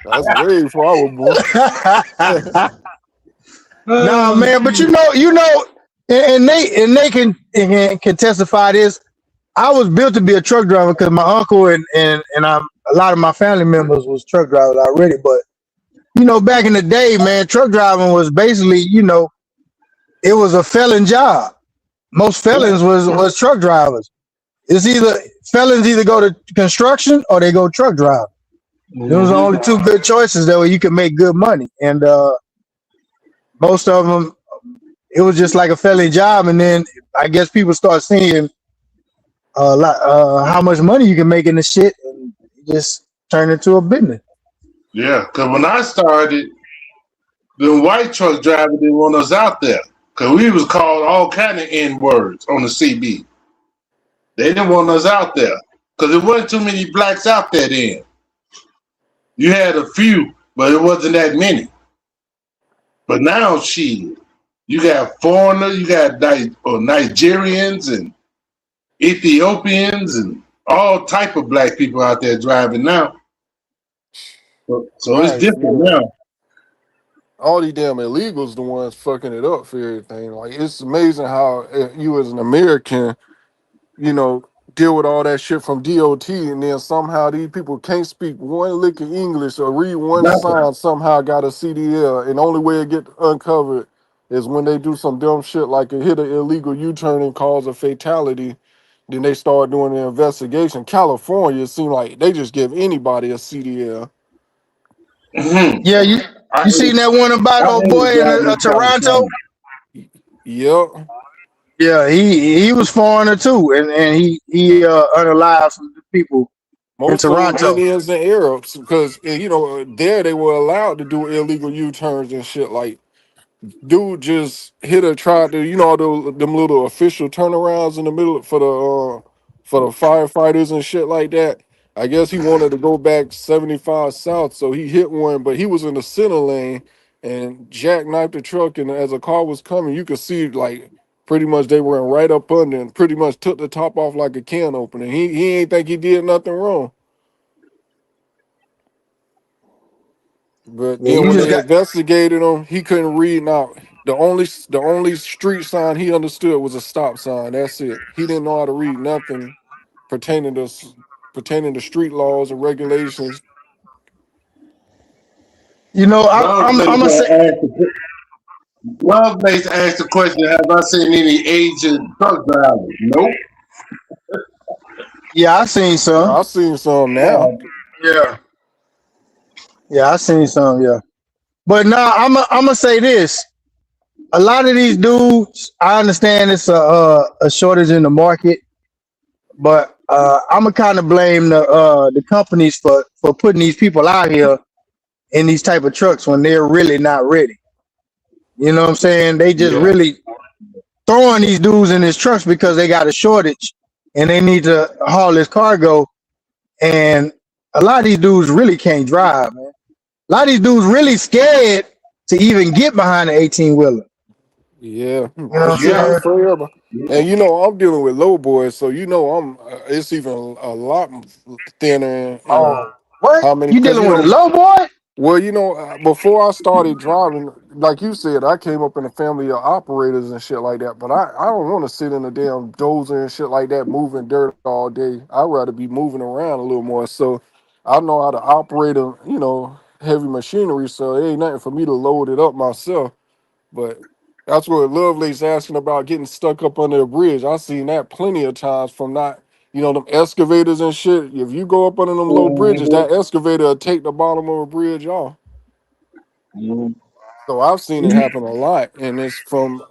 that's way before I was born. Nah, man, but and they can testify this. I was built to be a truck driver because my uncle and a lot of my family members was truck drivers already. But back in the day, man, truck driving was basically, it was a felon job. Most felons was truck drivers. It's either felons either go to construction or they go truck drive. Those are the only two good choices that way you can make good money. And most of them, it was just like a felony job. And then I guess people start seeing a lot how much money you can make in the shit, and it just turn into a business. Yeah, because when I started, the white truck drivers didn't want us out there because we was called all kind of N words on the CB. They didn't want us out there because there wasn't too many blacks out there then. You had a few, but it wasn't that many. But now, shit, you got foreigners, you got Nigerians and Ethiopians and all type of black people out there driving now. So it's Right, different yeah. now. All these damn illegals the ones fucking it up for everything. Like, it's amazing how you as an American, deal with all that shit from DOT, and then somehow these people can't speak one lick of English or read one Nothing. sign, somehow got a CDL, and the only way it get uncovered is when they do some dumb shit like it hit an illegal U-turn and cause a fatality. Then they start doing the investigation. California, it seemed like they just give anybody a CDL. Mm-hmm. Yeah, I you seen that one about I old hated boy in driving in Toronto? California. Yep. Yeah, he was foreigner too, and he unalived some people in Most of them Toronto. Indians and Arabs, because there they were allowed to do illegal U-turns and shit. Like, dude just hit a tried to them little official turnarounds in the middle for the firefighters and shit like that. I guess he wanted to go back 75 south, so he hit one, but he was in the center lane and jackknifed the truck. And as a car was coming, you could see like pretty much they were right up under and pretty much took the top off like a can opener. He ain't think he did nothing wrong. But Yeah, then you when just they got. investigated him, he couldn't read. Now the only street sign he understood was a stop sign. That's it. He didn't know how to read nothing pertaining to street laws and regulations. I'm gonna say. Love-based asked the question, have I seen any Asian truck drivers? Nope. Yeah, I seen some. I seen some now. No. Yeah, yeah, I seen some. Yeah, but nah, I'm gonna say this. A lot of these dudes, I understand it's a shortage in the market, but I'm gonna kind of blame the companies for putting these people out here in these type of trucks when they're really not ready. You know what I'm saying? They just Yeah. really throwing these dudes in these trucks because they got a shortage and they need to haul this cargo. And a lot of these dudes really can't drive, man. A lot of these dudes really scared to even get behind an 18-wheeler. Yeah, You know what that I'm shit be saying? forever. And I'm dealing with low boys, so I'm it's even a lot thinner. And Oh, what? how many? You Because dealing with a low boy? Well, before I started driving, like you said, I came up in a family of operators and shit like that. But I don't want to sit in a damn dozer and shit like that, moving dirt all day. I'd rather be moving around a little more. So I know how to operate heavy machinery. So it ain't nothing for me to load it up myself. But that's what Lovelace asking about getting stuck up under a bridge. I've seen that plenty of times from not, them excavators and shit. If you go up under them low bridges, Mhm. that excavator will take the bottom of a bridge off. Mhm. So I've seen it happen a lot, and it's from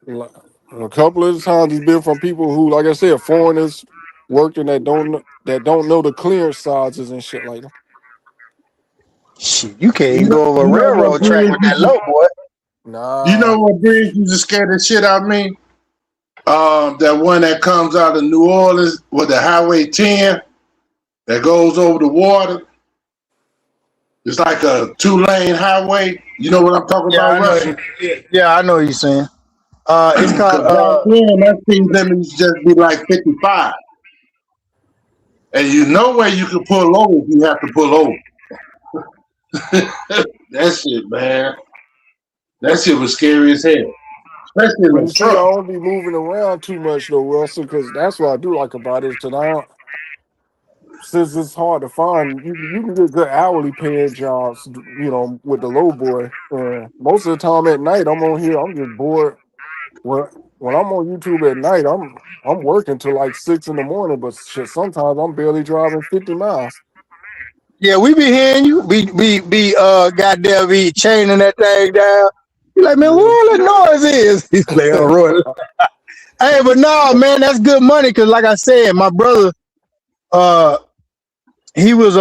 like, a couple of times. It's been from people who, like I said, foreigners working that don't know the clearance sizes and shit like that. Shit, you can't You even know, go over a you know what railroad track bridge? with that low, boy. You Nah, know what bridge used to scare the shit out of me? That one that comes out of New Orleans with the Highway 10 that goes over the water. It's like a 2-lane highway. You know what I'm talking Yeah, about, I know. Russell? Yeah, I know what you're saying. It's Because called back then, that speed limit used to just be like 55. And you know where you can pull over if you have to pull over. That shit, man. That shit was scary as hell. Especially in but you the see, I truck. don't be moving around too much though, Russell, because that's what I do like about it. Cause since it's hard to find, you can get good hourly paying jobs, with the low boy. And most of the time at night, I'm on here, I'm just bored. When I'm on YouTube at night, I'm working till like 6 in the morning, but shit, sometimes I'm barely driving 50 miles. yeah, we be hearing you. Be goddamn be chaining that thing down. You like, man, what Yeah. all that noise is? He's like, oh, Roy. Hey, but no, man, that's good money. Cause like I said, my brother, uh, he was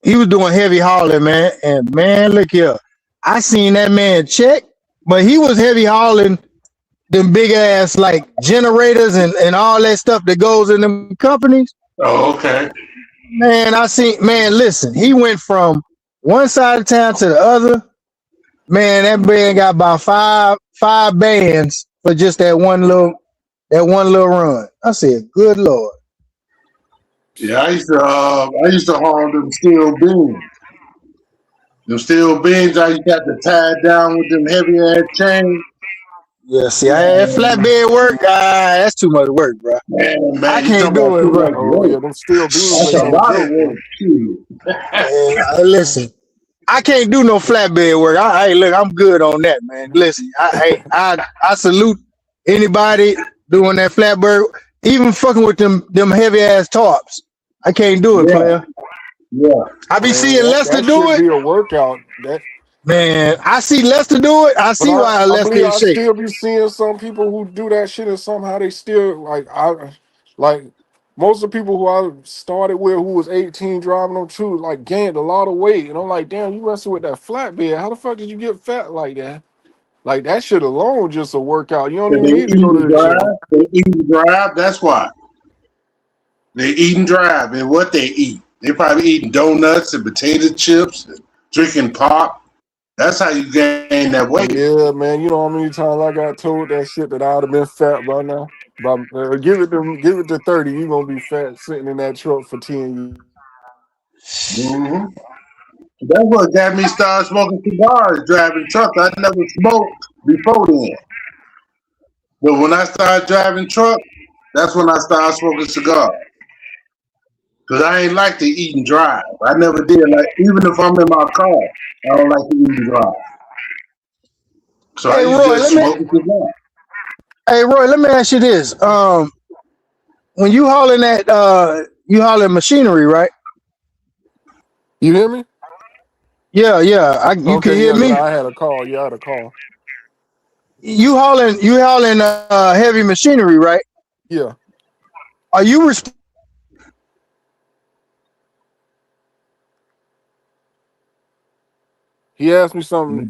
he was doing heavy hauling, man. And man, look here, I seen that man check, but he was heavy hauling them big ass like generators and all that stuff that goes in them companies. Oh, okay. Man, I seen man, listen, he went from one side of town to the other. Man, that man got about five bands for just that one little run. I said, good Lord. Yeah, I used to haul them steel beams. Them steel beams, I used to have to tie it down with them heavy ass chains. Yeah, see, I had flatbed work. That's too much work, bro. I Man, you can't talking about do it, too bro. much Oh work. yeah, them steel beams That's ain't a no lot of joke, work, man. too. Man, listen, I can't do no flatbed work. Hey, look, I'm good on that, man. Listen, I salute anybody doing that flatbed, even fucking with them heavy ass tarps. I can't do it, Yeah, player. yeah. I be Man, seeing Lester that do should it. be a workout. Man, I see Lester do it. I But see why I Lester believe is I shaking. still be seeing some people who do that shit and somehow they still like most of the people who I started with who was 18 driving them too, like gained a lot of weight. And I'm like, damn, you messing with that flatbed. How the fuck did you get fat like that? Like that shit alone just a workout. You don't But even they need to eat go to and the gym. drive. They eat and drive. That's why. They eat and drive. And what they eat. They probably eating donuts and potato chips and drinking pop. That's how you gain that weight. Yeah, man. You know how many times I got told that shit that I'd have been fat by now. But give it to 30, you gonna be fat sitting in that truck for 10 years. Hmm. That's what got me started smoking cigars, driving trucks. I never smoked before then. But when I started driving truck, that's when I started smoking cigars. Cause I ain't like to eat and drive. I never did. Like even if I'm in my car, I don't like to eat and drive. So I Hey used to Roy, just let me smoke a cigar. hey Roy, let me ask you this. When you hauling that you hauling machinery, right? You hear me? Yeah, yeah. You can Okay, hear yeah, me. yeah. I had a call. Yeah, I had a call. You hauling heavy machinery, right? Yeah. Are you He asked me something.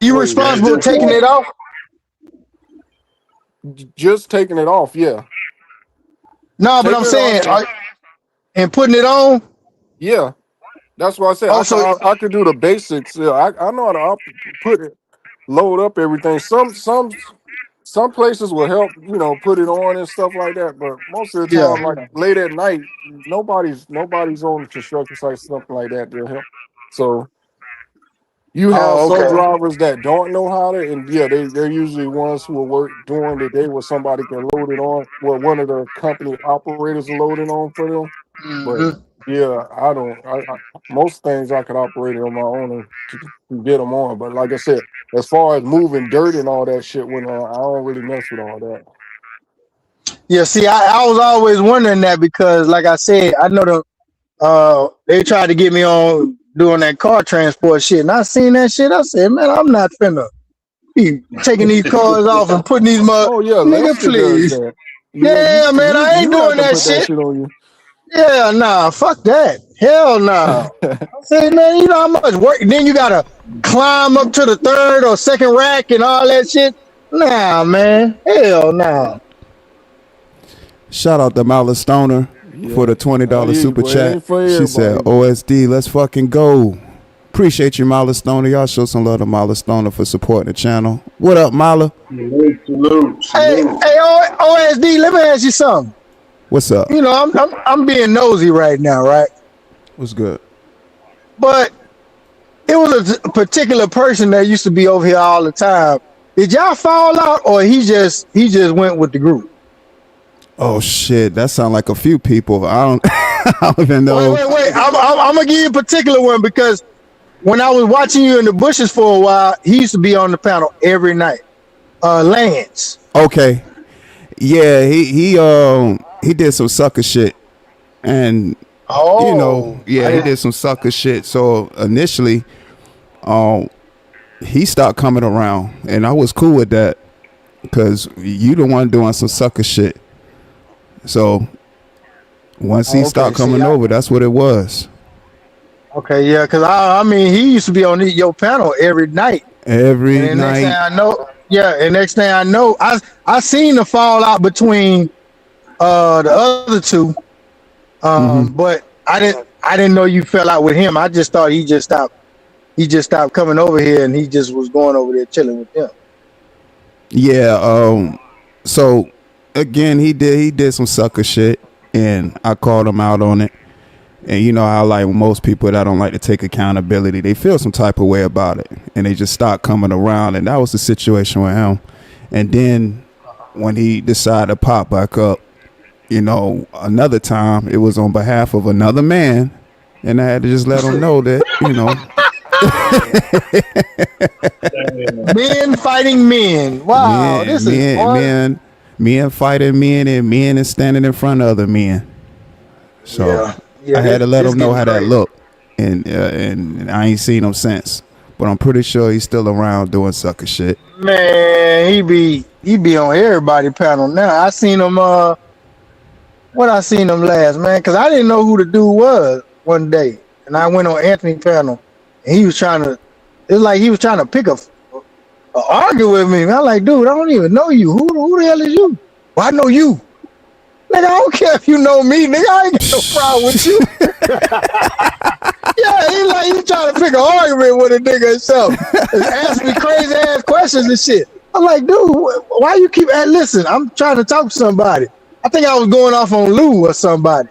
Go ahead. Yeah, responsible for just taking it off? Just taking it off, yeah. No, but I'm Taking it off, saying yeah. and putting it on. Yeah. That's what I said. I could Also, I, I could do the basics. Yeah, I know how to put it, load up everything. Some places will help, put it on and stuff like that. But most of the yeah. time, like late at night, nobody's on the construction site, something like that. They'll help. So you have Oh, some okay. drivers that don't know how to, and yeah, they're usually ones who will work during the day where somebody can load it on, where one of the company operators are loading on for them. But Hmm. yeah, I don't. Most things I could operate it on my own and to get them on. But like I said, as far as moving dirt and all that shit went on, I don't really mess with all that. Yeah, see, I was always wondering that because, like I said, I know they tried to get me on doing that car transport shit, and I seen that shit. I said, man, I'm not finna be taking these cars off and putting these Oh yeah, nigga, Lester does please. that. Yeah, Yeah, man, I ain't you have doing to that put that shit. shit on Yeah, nah, fuck that. Hell nah. you. I said, man, you know how much work? Then you gotta climb up to the third or second rack and all that shit. Nah, man. Hell nah. Shout out to Mala Stoner for Yeah, the $20 yeah, super but it chat. ain't for She said, everybody. OSD, let's fucking go. Appreciate you, Mala Stoner. Y'all show some love to Mala Stoner for supporting the channel. What up, Mala? Hey, Salute. OSD, let me ask you something. What's up? You know, I'm being nosy right now, right? What's good? But it was a particular person that used to be over here all the time. Did y'all fall out, or he just went with the group? Oh shit, that sound like a few people. I don't, I don't even know. Wait. I'm gonna give you a particular one because when I was watching you in the bushes for a while, he used to be on the panel every night. Lance. Okay, yeah, he did some sucker shit, and you know, Oh, yeah, he did some sucker shit. So initially, he stopped coming around, and I was cool with that because you the one doing some sucker shit. So once he stopped coming over, that's what it was. Okay, yeah, because I mean, he used to be on your panel every night. Every And next thing night. I know, and next thing I know, I seen the fallout between the other two, but I didn't know you fell out with him. I just thought he just stopped coming over here and he just was going over there chilling with them. Yeah. So again, he did some sucker shit, and I called him out on it. And you know how like most people that don't like to take accountability, they feel some type of way about it, and they just start coming around. And that was the situation with him. And then when he decided to pop back up, you know, another time it was on behalf of another man, and I had to just let him know that, you know. Men fighting men. Wow, this is fun. Men fighting men, and men is standing in front of other men. So Yeah, I had to let him know how that crazy. looked, and I ain't seen him since. But I'm pretty sure he's still around doing sucker shit. Man, he be on everybody panel now. I seen him when I seen him last, man, because I didn't know who the dude was one day, and I went on Anthony panel, and he was trying to. It was like he was trying to pick a argue with me. I'm like, dude, I don't even know you. Who the hell is you? Well, I know you. Nigga, I don't care if you know me, nigga. I ain't got no problem with you. Yeah, he trying to pick an argument with a nigga himself. Ask me crazy ass questions and shit. I'm like, dude, why you keep listen, I'm trying to talk to somebody. I think I was going off on Lou or somebody.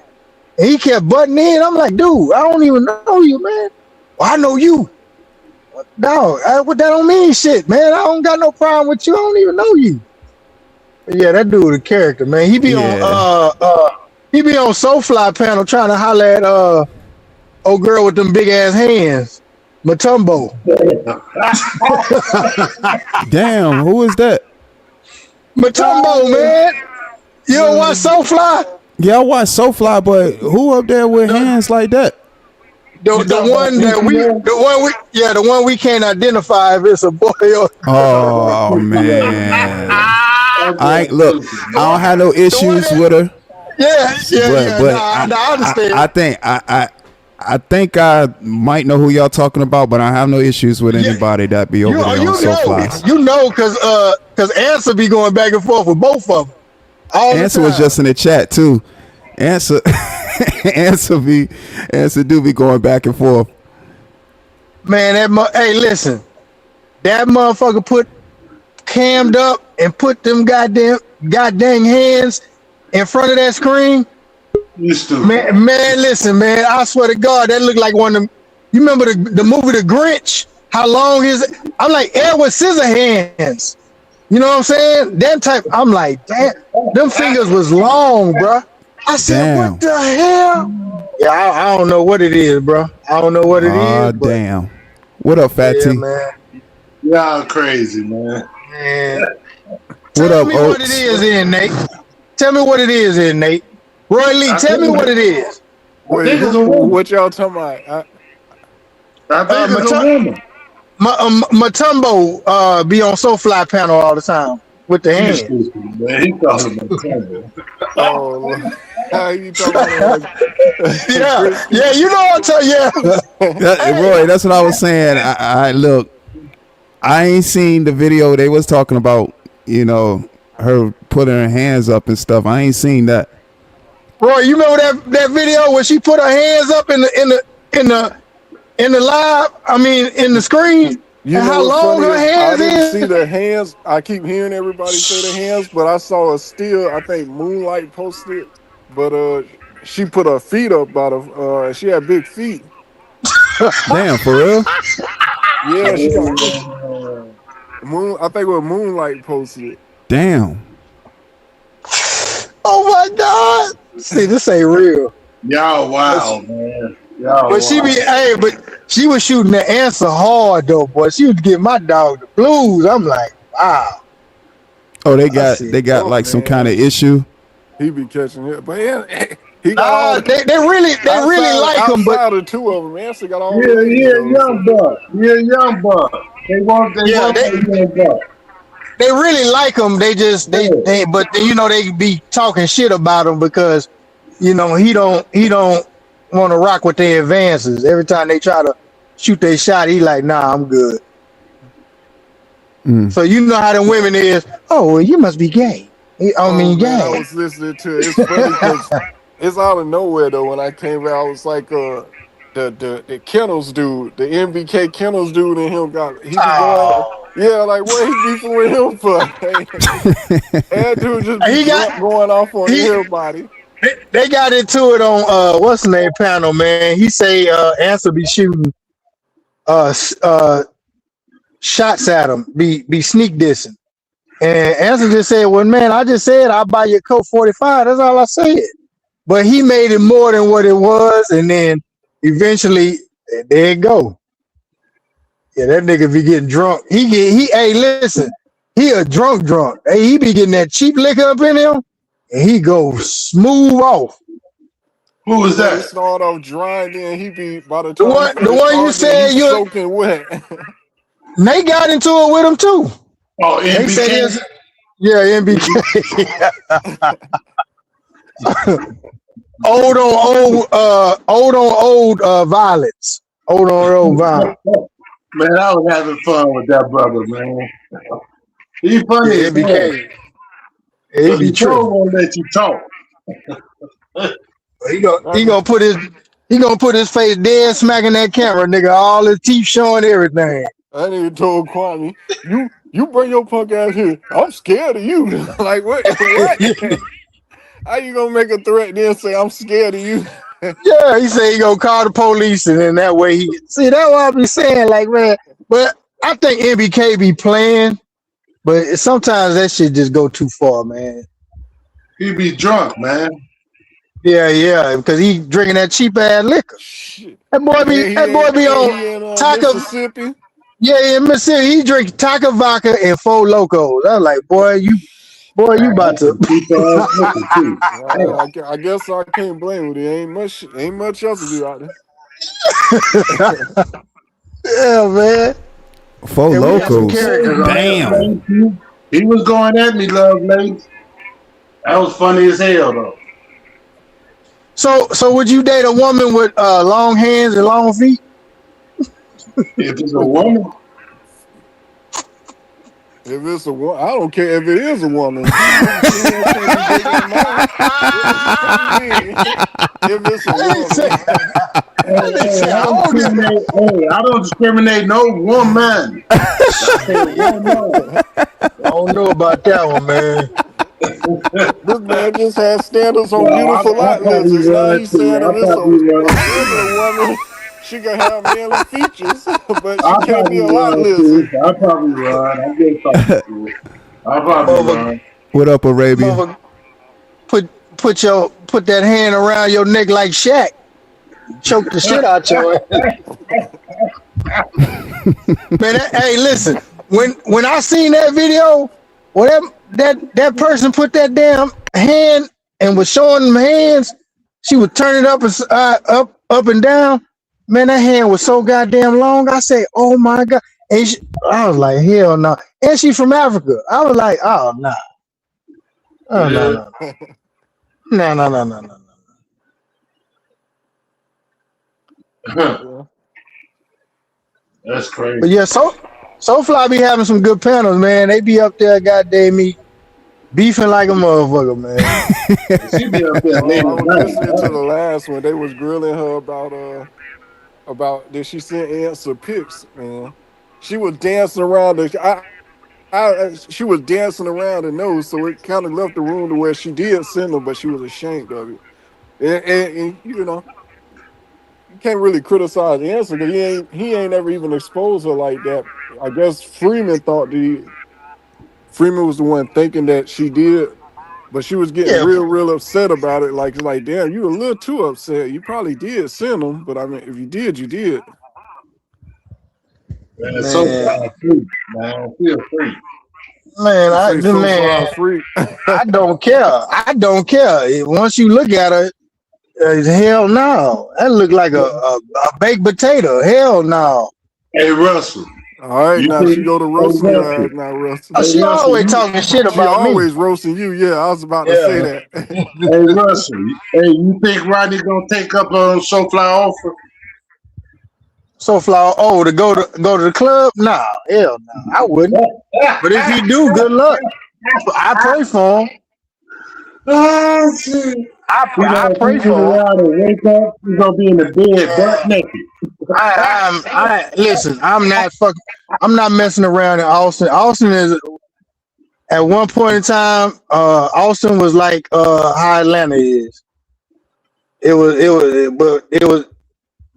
And he kept butting in. I'm like, dude, I don't even know you, man. Well, I know you. No, that don't mean shit, man. I don't got no problem with you. I don't even know you. But yeah, that dude a character, man. He be on Soulfly panel trying to holler at old girl with them big ass hands. Matumbo. Damn, who is that? Matumbo, man. You don't watch Soulfly? Yeah, I watch Soulfly, but who up there with hands like that? The one we can't identify if it's a boy or Oh man. I don't have no issues with her. But I understand. I think I might know who y'all talking about, but I have no issues with anybody that be over there on Soulfly. You know, cause Answer be going back and forth with both of them. Answer was just in the chat too. Answer do be going back and forth. Man, hey, listen, that motherfucker put cammed up and put them goddamn hands in front of that screen. You stupid. Man, listen, man, I swear to God, that looked like one of them. You remember the movie The Grinch? How long is it? I'm like Edward Scissorhands. You know what I'm saying? That type. I'm like, damn, them fingers was long, bro. I said, Damn. what the hell? Yeah, I don't know what it is, bro. I don't know what it Ah, is, but damn. What up, Fat yeah, T? man. Y'all crazy, man. Man. What Tell up, me what it Oaks? is in, Nate. Tell me what it is in, Nate. Roy Lee, tell me what it is. I think it's a woman. What y'all talking about? I think it's a woman. Matumbo be on SoFly panel all the time with the You hand. stupid, man. He calling me Tumbo. Oh, how you talking about? Yeah, you know what I'm telling you. Roy, that's what I was saying. I look, I ain't seen the video they was talking about, you know, her putting her hands up and stuff. I ain't seen that. Roy, you remember that video where she put her hands up in the live? I mean, in the screen. You and know how what's long funny? her hands I didn't is? see the hands. I keep hearing everybody say the hands, but I saw a still. I think Moonlight posted it, but she put her feet up out of. She had big feet. Damn, for real? Yeah, she got Moon. I think it was Moonlight posted it. Damn. Oh my God! See, this ain't real. Y'all wild, man. Y'all But she be, hey, but she was shooting the answer hard though, boy. She was getting my dog the blues. I'm like, wow. Oh, they see. got Oh, like some man. kind of issue. He be catching it, but yeah, he got all. They really like him, but outside of two of them, Answer got all the Yeah, ladies though. young buck. Yeah, young buck. They want that young buck. they really like him. They just but you know they be talking shit about him because you know he don't want to rock with their advances. Every time they try to shoot their shot, he like, nah, I'm good. So you know how the women is. Oh, well, you must be gay. I mean, Man, I gay. was listening to it. It's funny because it's out of nowhere though. When I came back, I was like, the Kennels dude, the MBK Kennels dude, and him got he be going. Yeah, like what he beefing with him for? That dude just be going off on everybody. They got into it on what's the name panel, man. He say Answer be shooting shots at him, be sneak dissing. And Answer just said, well, man, I just said I'll buy your Coke 45. That's all I said. But he made it more than what it was, and then eventually there it go. Yeah, that nigga be getting drunk. Hey, listen, he a drunk. Hey, he be getting that cheap liquor up in him, and he goes smooth off. Who was He that? start off dry, then he be by the The time one you said he's soaking wet. They got into it with him too. Oh, They said MBK? yeah, MBK. old on old violence. Old on old violence. Man, I was having fun with that brother, man. He funny as MBK. He be tripping. Won't let you talk. He gonna put his face dead smacking that camera, nigga. All his teeth showing everything. I nigga told Kwame, you bring your punk ass here. I'm scared of you. Like what? What? How you gonna make a threat then say I'm scared of you? Yeah, he said he gonna call the police, and then that way he see that's what I be saying. Like, man, but I think MBK be playing, but sometimes that shit just go too far, man. He be drunk, man. Yeah, because he drinking that cheap ass liquor. Shit. That boy be on Taco. Mississippi. Yeah, in Mississippi, he drink Taco vodka and Four Locos. I was like, boy, you about to. I guess I can't blame it. There ain't much else to do out there. Yeah, man. Four Locos. Damn. He was going at me, Lovelace. That was funny as hell, though. So would you date a woman with long hands and long feet? If it's a woman. If it's a woman, I don't care if it is a woman. If it's a woman. I don't discriminate no woman. I don't know about that one, man. This man just has standards on beautiful lot lizards. Now he's saying if it's a regular woman. She can have manly features, but she I'll can't be probably a lot run lizard. too. I'll probably run. I'm getting fucking to it. I'll probably Motherfucker, run. What up, Arabia? motherfucker, put that hand around your neck like Shaq. Choke the shit out your ass. Man, hey, listen. When I seen that video, whatever that person put that damn hand and was showing them hands, she would turn it up and up and down. Man, that hand was so goddamn long. I say, oh my god. And I was like, hell no. And she from Africa. I was like, oh no, oh no, Yeah. no, no, no, no, no, no, no. Yeah. That's crazy. But yeah, SoFly be having some good panels, man. They be up there, goddamn me, beefing like a motherfucker, man. She be up there late I at was night. listening to the last one. They was grilling her about did she send answer pics, man. She was dancing around she was dancing around the nose, so it kind of left the room to where she did send them, but she was ashamed of it. And you know, you can't really criticize the answer because he ain't ever even exposed her like that. I guess Freeman Freeman was the one thinking that she did, but she was getting Yeah, real upset about it. Like damn, you a little too upset. You probably did send them, but I mean, if you did, you did. Man, so man, far free, man. Feel free. man, You say so far free. I don't care. I don't care. Once you look at her, hell no. That look like a baked potato. Hell no. Hey Russell, All right, you now she think go to hey roasting your Russell, ass now, Russell. Oh, hey she Russell, always talking shit She about me. always roasting you. Yeah, I was about to say Yeah. that. hey Russell, hey, you think Rodney gonna take up on SoFly offer? SoFly, to go to the club? Nah, hell no. I wouldn't. But if he do, good luck. I pray for him. Oh shit. You I know, if pray you get for him. around and wake up, you're gonna be in the bed butt naked. I listen. I'm not messing around in Austin. Austin is at one point in time. Austin was like how Atlanta is.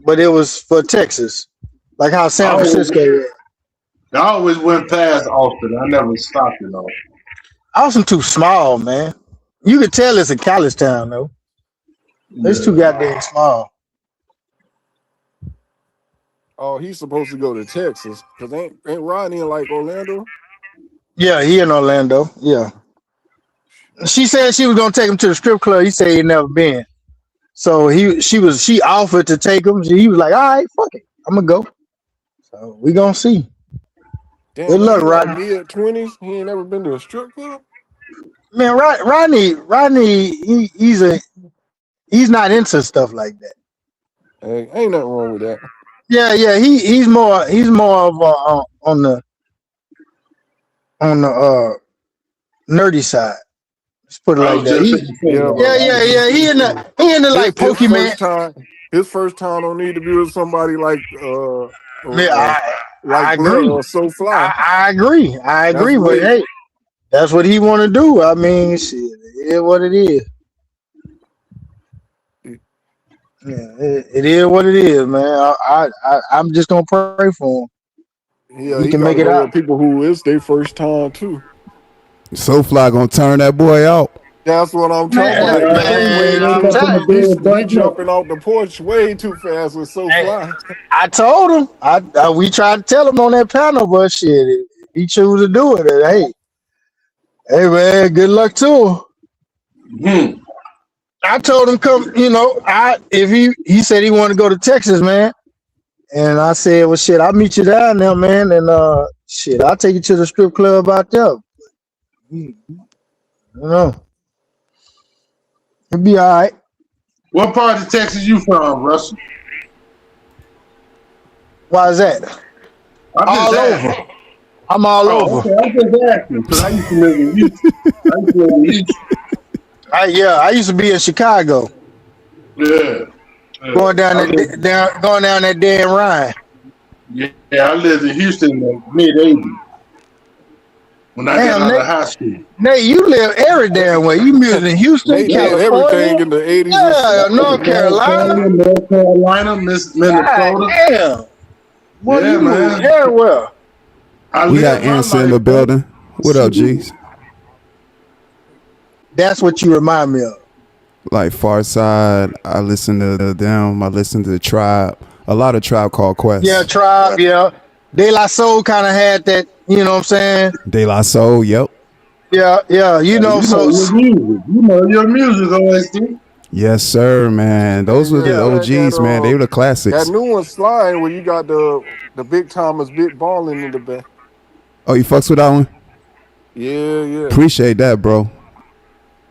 But it was for Texas, like how I San always, Francisco is. I always went past Austin. I never stopped it though. Austin too small, man. You could tell it's a college town though. It's too Yeah. goddamn small. Oh, he's supposed to go to Texas because ain't Rodney in like Orlando? Yeah, he in Orlando. Yeah. She said she was gonna take him to the strip club. He said he never been. So she offered to take him. He was like, all right, fuck it. I'm gonna go. So we gonna see. Damn, Good don't luck, he like Rodney. mid-20s? He ain't never been to a strip club? Man, Rodney, he's not into stuff like that. Hey, ain't nothing wrong with that. Yeah. He's more of on the nerdy side. Let's put it I like was that. just gonna say Yeah, that. but Yeah. He into his like his Pokemon. his first time don't need to be with somebody Man, I like Blood agree. or So Fly. I agree. I That's agree. But way hey, that's what he want to do. I mean, shit, it is what it is. Yeah, it is what it is, man. I'm just gonna pray for him. yeah, He he can got make to it go out. with people who is their first time too. SoFly gonna turn that boy out. That's what I'm talking Man, about. Yeah, He I think jumping when way you wake I'm up too. in the telling you. bed He butt naked. jumping off the porch way too fast with So Hey, Fly. I told him. We tried to tell him on that panel, but shit, if he choose to do it. Hey man, good luck to him. Hmm. I told him come. If he said he wanted to go to Texas, man, and I said, well, shit, I'll meet you down there, man, and shit, I'll take you to the strip club out there. You know, it'll be all right. What part of Texas you from, Russell? Why is that? I'm just All asking. over. I'm all Oh, over. okay. I'm just asking because I used to live in Houston. I used to live in Houston. I used to be in Chicago, Yeah. going down I lived, going down that damn Rhine. yeah, I lived in Houston in the mid '80s. when I got Damn, out Nate, of high school. Nate, you live every damn way. You music in Houston, They did everything California, in the 80s and yeah, shit. North Carolina. North Carolina, God Minnesota. damn. Boy, Yeah, you move man. everywhere. I We got live my Anson in the life, man. building. What up, G's? That's what you remind me of. Like Far Side, I listen to them. I listen to the Tribe. A lot of Tribe Called Quest. Yeah, Tribe, yeah. De La Soul kind of had that, you know what I'm saying? De La Soul, yep. Yeah, you know, You so know your music. You know your music, OSD. Yes, sir, man. Those were the Yeah. OGs, man. They were the That classics. new one slide where you got the Big Thomas Big Ballin' in the back. Oh, you fucks with that one? Yeah. Appreciate that, bro.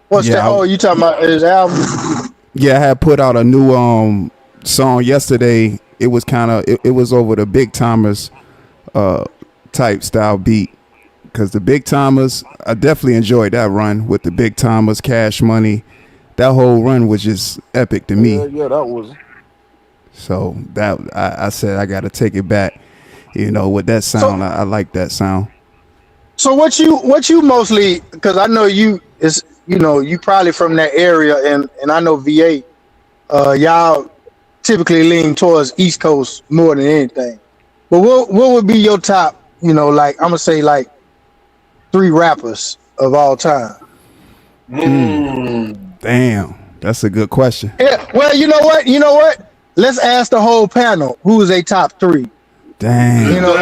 what's Yeah, that? Oh, you talking about his album? Yeah, I had put out a new song yesterday. It was kind of it was over the Big Timers type style beat, because the Big Timers, I definitely enjoyed that run with the Big Timers, Cash Money. That whole run was just epic to me. Yeah, that was. So that I said I got to take it back. You know, with that sound, I like that sound. So what you mostly, because I know you you probably from that area, and I know VA, y'all typically lean towards East Coast more than anything. But what would be your top, like I'm gonna say like 3 rappers of all time? Damn, that's a good question. Yeah, well, you know what? Let's ask the whole panel who is a top 3. Dang, You know,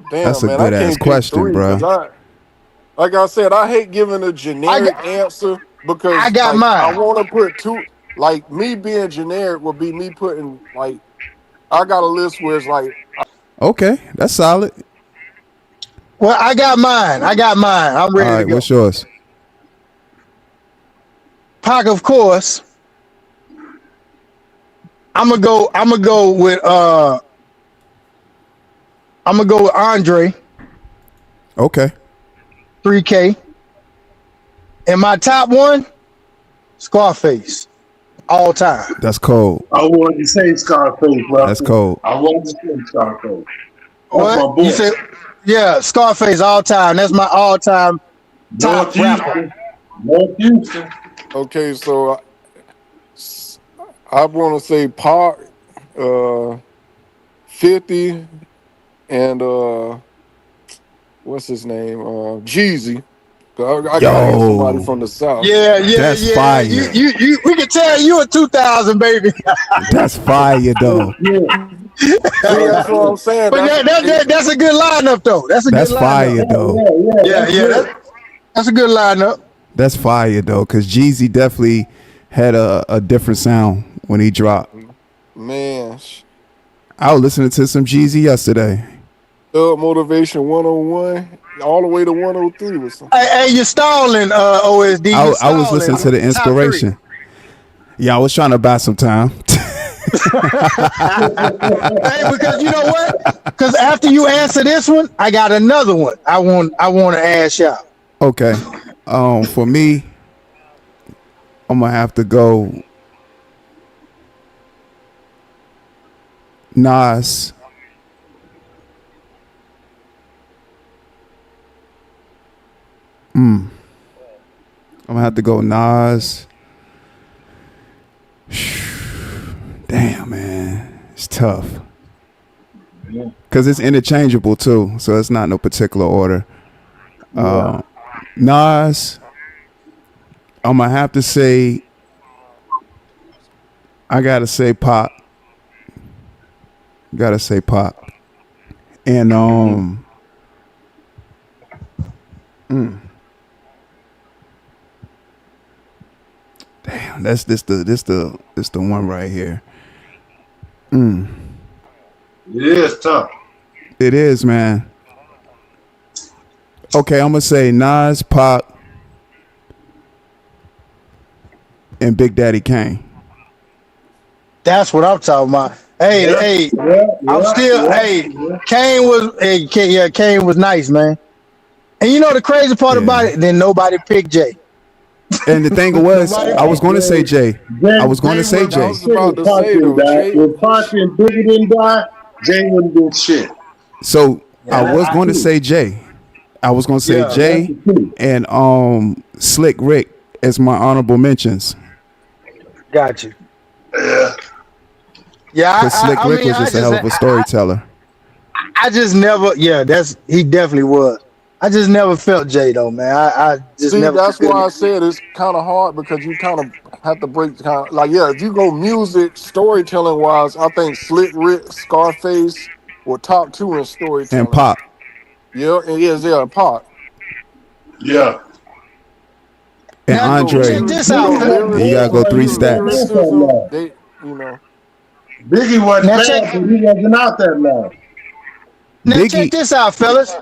Damn, that's a man, good I can't ass pick question, 3, bro. 'cause like I said, I hate giving a generic answer because I got like, I mine. want to put 2. Like me being generic would be me putting like I got a list where it's like Okay, that's solid. Well, I got mine. I'm All ready right, to go. what's yours? Pac, of course. I'm gonna go with Andre, Okay, 3K. And my top one, Scarface, all time. that's cold. I wanted to say Scarface, bro. That's cold. I wanted to say Scarface. That's my What? boy. You said, yeah, Scarface, all time. That's my all time top North rapper. Houston. North Houston. okay, so I want to say Pac, 50, and what's his name? Jeezy. I gotta get somebody from the South. Yeah, That's fire. You we can tell you a 2000, baby. That's fire, though. See, that's what I'm saying. But that's a good lineup, though. That's a That's good fire, lineup. though. Yeah, that's a good lineup. That's fire, though, because Jeezy definitely had a different sound when he dropped. Man, I was listening to some Jeezy yesterday. Motivation 101 all the way to 103 or something. Hey, you're stalling, OSD. I was listening to the inspiration. Yeah, I was trying to buy some time. Hey, because you know what? Because after you answer this one, I got another one. I want to ask y'all. Okay. For me, I'm gonna have to go Nas. I'm gonna have to go Nas. Damn, man, it's tough because it's interchangeable too, so it's not no particular order. Nas, I'm gonna have to say, I gotta say Pop. Gotta say Pop. And damn, that's this the one right here. It is tough. It is, man. Okay, I'm gonna say Nas, Pop, and Big Daddy Kane. That's what I'm talking about. Hey, I'm still. Kane was nice, man. And you know the crazy part about it? Then nobody picked Jay. And the thing was, I was going to say Jay. I was going to say Jay. I was about to say though, Jay. If Pac and Biggie didn't die, Jay wouldn't do shit. So I was going to say Jay. I was gonna say Yeah, Jay and Slick Rick as my honorable mentions. got you. Yeah. Yeah, Because Slick Rick mean, was just a hell of a storyteller. I just never. Yeah, he definitely was. I just never felt Jay though, man. I just See, never that's could. why I said it's kind of hard because you kind of have to break kind of like if you go music storytelling wise, I think Slick Rick, Scarface were top two in And storytelling. Pop. Yeah, and and Pop. Yeah. And Now Andre. check this out, And you gotta go 3 stacks. lyricism, they, you know. Biggie wasn't Now bad, check- but he wasn't out that long. Now Biggie. check this out, fellas.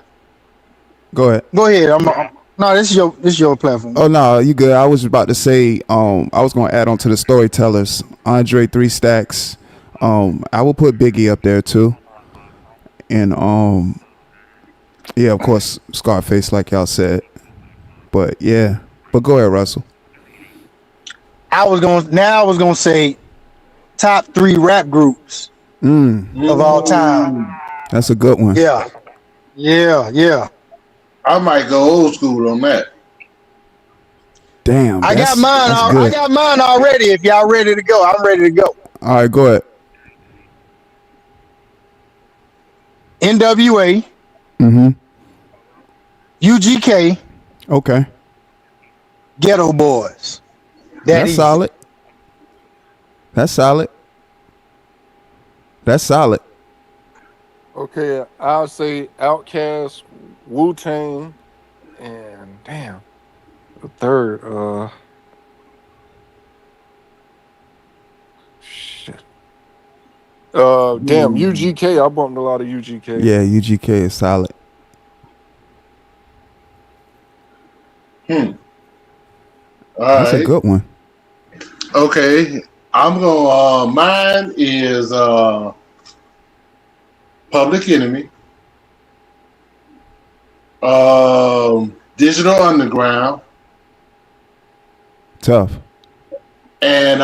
Go ahead. Go ahead. No, this is your platform. Oh no, you good. I was about to say, I was gonna add on to the storytellers. Andre 3 stacks. I will put Biggie up there too. And yeah, of course, Scarface, like y'all said. But yeah. But go ahead, Russell. I was gonna say top 3 rap groups of all time. That's a good one. Yeah. I might go old school on that. Damn. I got mine. that's I good. got mine already. If y'all ready to go, I'm ready to go. All right, go ahead. NWA, Mm-hmm. UGK, Okay. Ghetto Boys. That's solid. That's solid. That's solid. Okay, I'll say Outkast, Wu-Tang, and damn, the third, shit. Damn, UGK, I bumped a lot of UGK. Yeah, UGK is solid. All That's right. a good one. Okay. I'm gonna mine is Public Enemy. Digital Underground Tough. and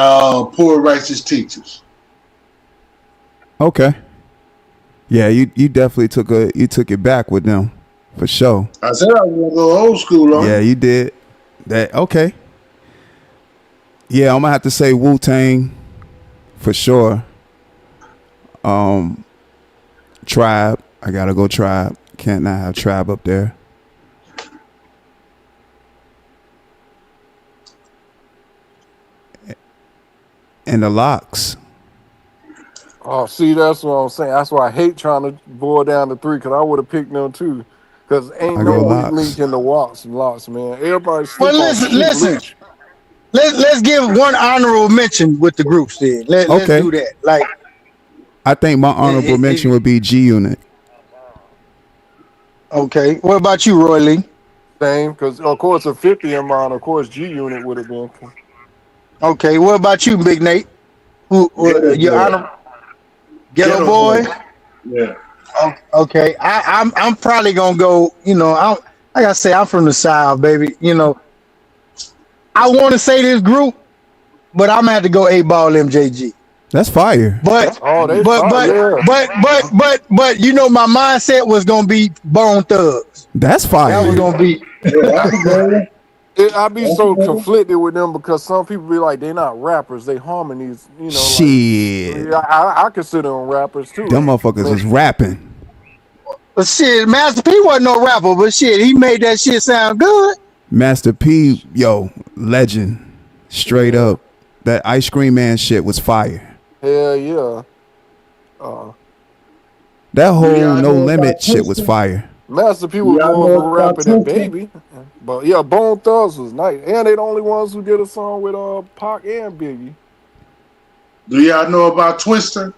Poor Righteous Teachers. Okay. Yeah, you definitely took it back with them, for sure. I said I was gonna go old school on Yeah, you did. That okay. Yeah, I'm gonna have to say Wu-Tang for sure. Tribe. I gotta go Tribe. Can't not have Tribe up there. And the Locks. Oh, see, that's what I'm saying. That's why I hate trying to boil down to 3, because I would have picked them too. Because ain't I no go weak Locks. link in the locks, man. Everybody sleep Well, on listen, Slick listen. Rich. Let's give one honorable mention with the groups then. Let's Okay. do that. Like, I think my honorable mention would be G Unit. okay. What about you, Roy Lee? Same, because of course a 50 in mine, of course G Unit would have been. Okay. What about you, Big Nate? Who your Boy. honor? Ghetto Boy. Yeah. Okay. I'm probably gonna go. You know, like I say, I'm from the South, baby. You know, I want to say this group, but I'm gonna have to go 8-Ball MJG. That's fire. But Oh, they but fine, yeah. but you know, my mindset was gonna be Bone Thugs. That's That was fire. gonna be. I be so conflicted with them because some people be like, they not rappers, they harmonies, you know. Shit. Like, I consider them rappers too. Them motherfuckers is rapping. But shit, Master P wasn't no rapper, but shit, he made that shit sound good. Master P, yo, legend. Straight up. That Ice Cream Man shit was fire. Hell yeah. That whole Yeah, I No know Limit about shit was Twisted. fire. Master P was Yeah, I going know for about rapping that Twisted. baby. But yeah, Bone Thugs was nice. And they the only ones who did a song with Pac and Biggie. Do y'all know about Twister?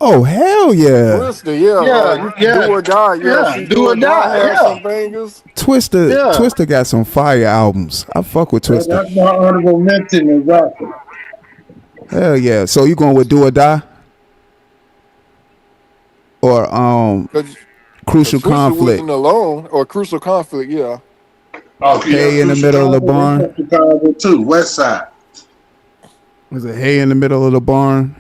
Oh, hell yeah. Twister, yeah. Yeah. Do or Die, yeah. Yeah, See, Do or Die, had yeah. some bangers. Twister Yeah. Twister got some fire albums. I fuck with Twister. That's my honorable mention is rapper. Hell yeah. So you going with Do or Die? Or 'Cause Crucial Twister Conflict? wasn't alone, or Crucial Conflict, yeah. Oh, Hey in the middle of the barn. Chicago too, West Side. Was it Hey in the Middle of the Barn?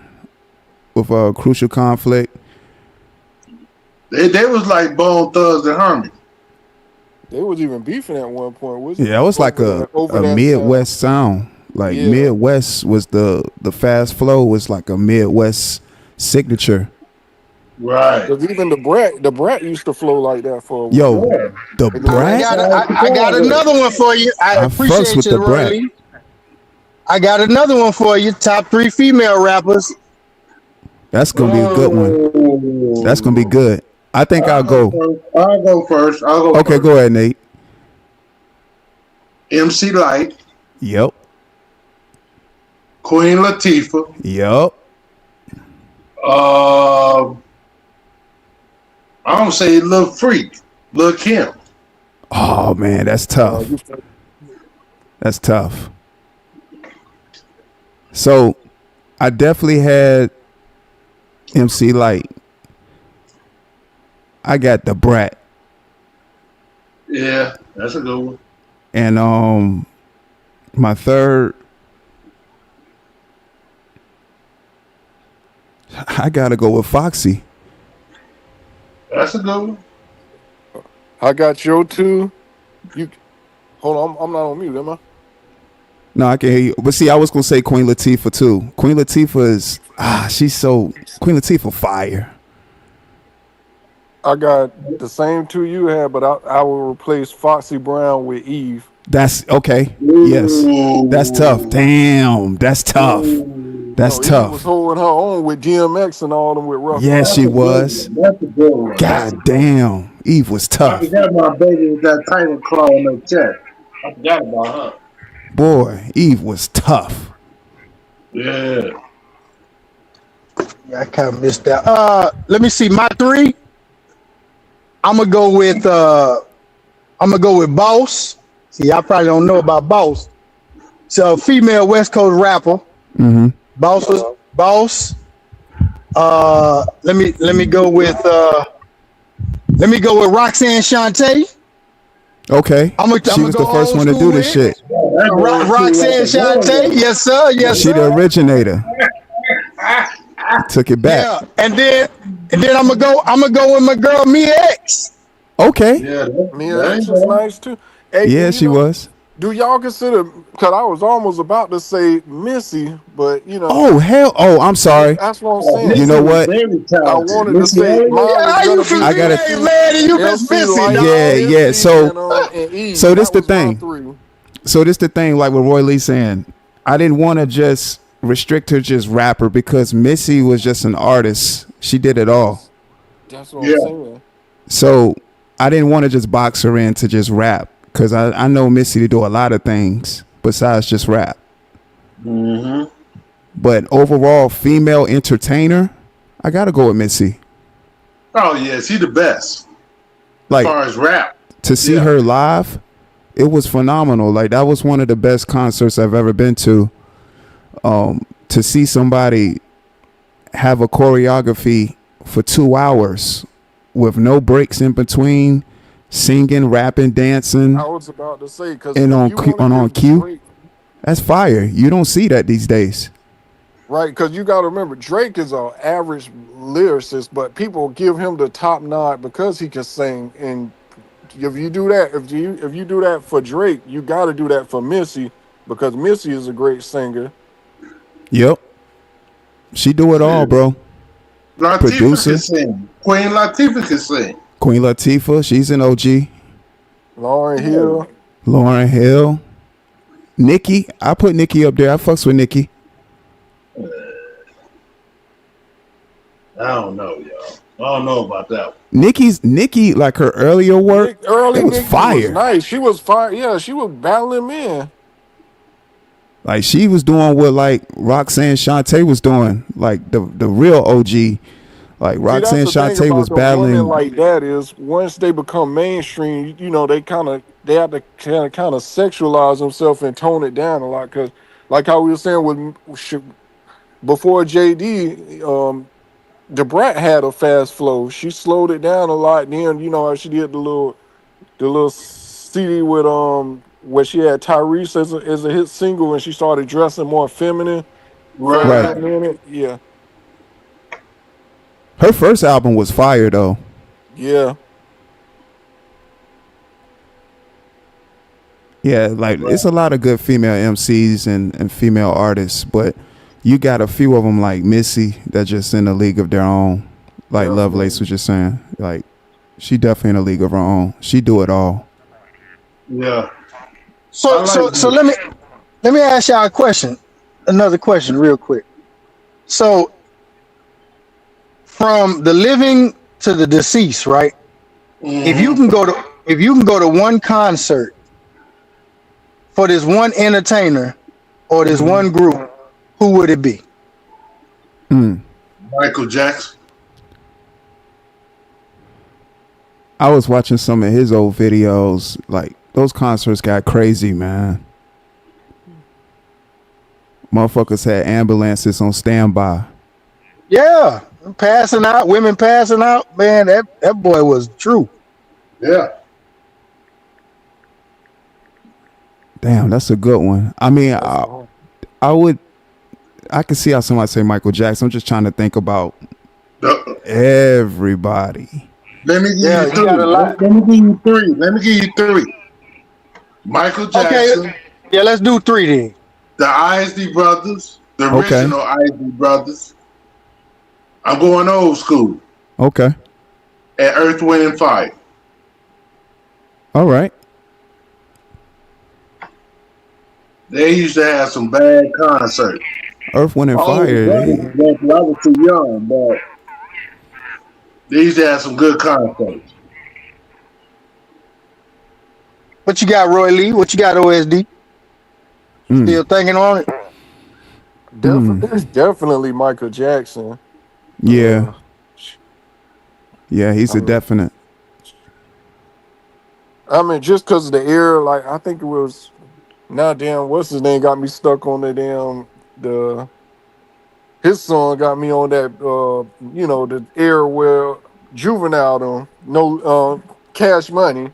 With Crucial Conflict. They was like Bone Thugs and Harmony. They was even beefing at one point, wasn't Yeah, it was like over a that Midwest sound. Like Yeah. Midwest was the fast flow was like a Midwest signature. Right. Because even the brat used to flow like that for a while. Yo, Yeah. the And the I brat. got South I got Chicago. another one for you. I I fucks appreciate with you, the Roy brat. Lee. I got another one for you. Top 3 female rappers. That's gonna be a good one. That's gonna be Oh. good. I think I'll I'll go go. first. I'll go first. Okay, go ahead, Nate. MC Light, Yep. Queen Latifah, Yep. I don't say Lil Freak, Lil Kim. Oh man, that's tough. That's tough. So I definitely had MC Light. I got the brat. Yeah, that's a good one. And my third, I gotta go with Foxy. That's a good one. I got your two. You hold on, I'm not on mute, am I? No, I can hear you. But see, I was gonna say Queen Latifah too. Queen Latifah is she's so Queen Latifah fire. I got the same two you had, but I will replace Foxy Brown with Eve. That's okay. Yes. That's tough. Damn, that's tough. That's Eve was tough. holding her own with DMX and all them with Rough. Yeah, she was. That's a good one. God damn. Eve was I tough. forgot my baby with that title claw on her chest. I forgot about her. Boy, Eve was tough. Yeah. Yeah, I kind of missed that. Let me see my 3. I'm gonna go with Boss. See, y'all probably don't know about Boss. So female West Coast rapper. Mm-hmm. Boss was Boss. Let me go with Roxanne Shante. Okay. She was go the first old one to school do this with shit. Roxanne Shante. Yes, sir. Yes, She sir. the originator. Took it back. Yeah, and then I'm gonna go with my girl Mia X. Okay. Yeah. Mia X was nice too. Hey, Yeah, you she know, was. do y'all consider? Because I was almost about to say Missy, but you know, Oh hell. Oh, I'm sorry. that's what I'm saying. You know what? Very talented. I wanted to Missy say Elliott? mine Yeah, was you gonna feel be I gotta- hey, man, you miss MC Missy, Light, dog. Yeah. Missy, and Eve. so this That the was my thing. 3. So this the thing, like what Roy Lee saying, I didn't want to just restrict her just rapper because Missy was just an artist. She did it all. That's what Yeah. I'm saying. So I didn't want to just box her in to just rap because I know Missy to do a lot of things besides just rap. Mm-hmm. But overall, female entertainer, I gotta go with Missy. Oh yeah, she the best Like as far as rap. to see Yeah. her live, it was phenomenal. Like that was one of the best concerts I've ever been to. To see somebody have a choreography for 2 hours with no breaks in between, singing, rapping, dancing, I was about to say because and on cue, that's fire. You don't see that these days. right? Because you got to remember, Drake is an average lyricist, but people give him the top nod because he can sing. And if you do that, if you do that for Drake, you got to do that for Missy because Missy is a great singer. Yep. She do it all, bro. Latifah Producer. can sing. Queen Latifah can sing. Queen Latifah, she's an OG. Lauryn Hill. Lauryn Hill. Nicki, I put Nicki up there. I fucks with Nicki. I don't know, y'all. I don't know about that one. Nicki, like her earlier work, Early it was Nicki fire. was nice. She was fire. Yeah, she was battling men. Like she was doing what like Roxanne Shante was doing, like the real OG. Like Roxanne Shante was battling. Like that is once they become mainstream, you know, they have to kind of sexualize themselves and tone it down a lot. Because like how we were saying with before JD, the Brat had a fast flow. She slowed it down a lot. And then you know how she did the little CD with where she had Tyrese as a hit single and she started dressing more feminine. Right. Minute. Yeah. Her first album was fire though. Yeah. Yeah, like it's a lot of good female MCs and female artists, but you got a few of them like Missy that just in a league of their own. Like Lovelace was just saying, like she definitely in a league of her own. She do it all. Yeah. So let me ask y'all a question. Another question, real quick. So, from the living to the deceased, right? Mm-hmm. If you can go to one concert for this one entertainer or this one group, who would it be? Michael Jackson. I was watching some of his old videos. Like those concerts got crazy, man. Motherfuckers had ambulances on standby. Yeah, passing out, women passing out. Man, that boy was true. Yeah. Damn, that's a good one. I mean, I can see how somebody say Michael Jackson. I'm just trying to think about everybody. Let me give Yeah, you you three. got a lot. Let me give you three. Michael Jackson, Okay, yeah, let's do three then. the Isley Brothers, the Okay. original Isley Brothers. I'm going old school. Okay. And Earth, Wind, and Fire. All right. They used to have some bad concerts. Earth, Wind, and All the Fire. brothers, I was too young, but they used to have some good concerts. What you got, Roy Lee? What you got, OSD? Still thinking on it? There's definitely Michael Jackson. Yeah. Yeah, he's a definite. I mean, just because of the era, like I think it was. Now, damn, what's his name got me stuck on his song got me on that, the era where Juvenile done, Cash Money.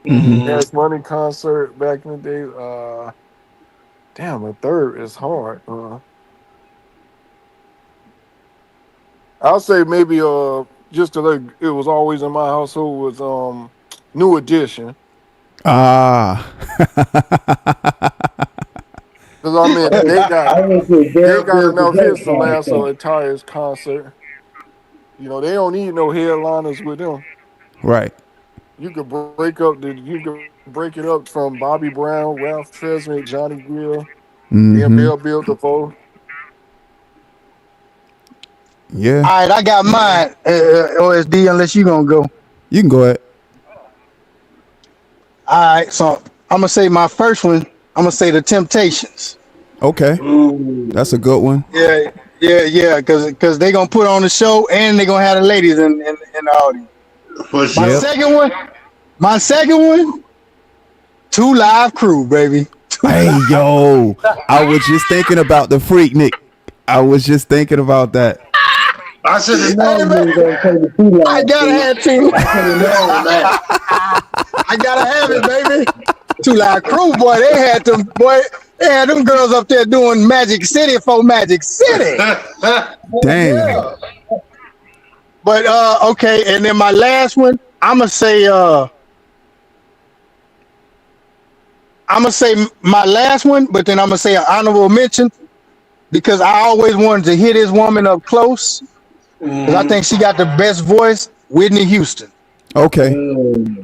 Cash Money concert back in the day. Damn, a third is hard. I'll say maybe just because it was always in my household was New Edition. Ah. Because I mean they got enough hits to last an entire concert. They don't need no headliners with them. Right. You could break it up from Bobby Brown, Ralph Tresvant, Johnny Gill, and Bill DeVoe. Yeah. All right, I got mine, OSD, unless you going to go. You can go ahead. All right, so I'm going to say my first one, I'm going to say The Temptations. Okay. That's a good one. Yeah, because they going to put on the show and they going to have the ladies in the audience. For sure. My second one, Two Live Crew, baby. Hey, yo. I was just thinking about the Freaknik. I was just thinking about that. I should have known you were going to say the Two Live. I gotta have two. I gotta have it, baby. Two Live Crew, boy. They had them girls up there doing Magic City for Magic City. Damn. Yeah. But okay, and then my last one, I'ma say my last one, but then I'm gonna say an honorable mention because I always wanted to hear this woman up close. Because I think she got the best voice, Whitney Houston. Okay.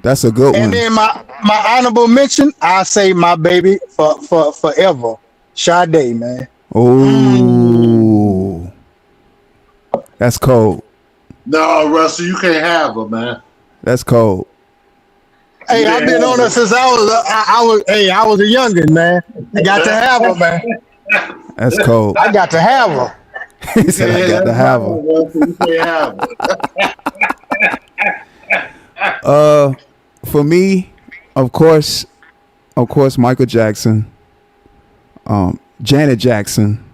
That's a good one. And then my honorable mention, I say my baby for forever, Sade, man. Oh, that's cold. No, Russell, you can't have her, man. That's cold. Hey, I've been on her since I was a youngin', man. I got to have her, man. That's cold. I got to have her. He said I got to have her. You can't have her. For me, of course, Michael Jackson, Janet Jackson,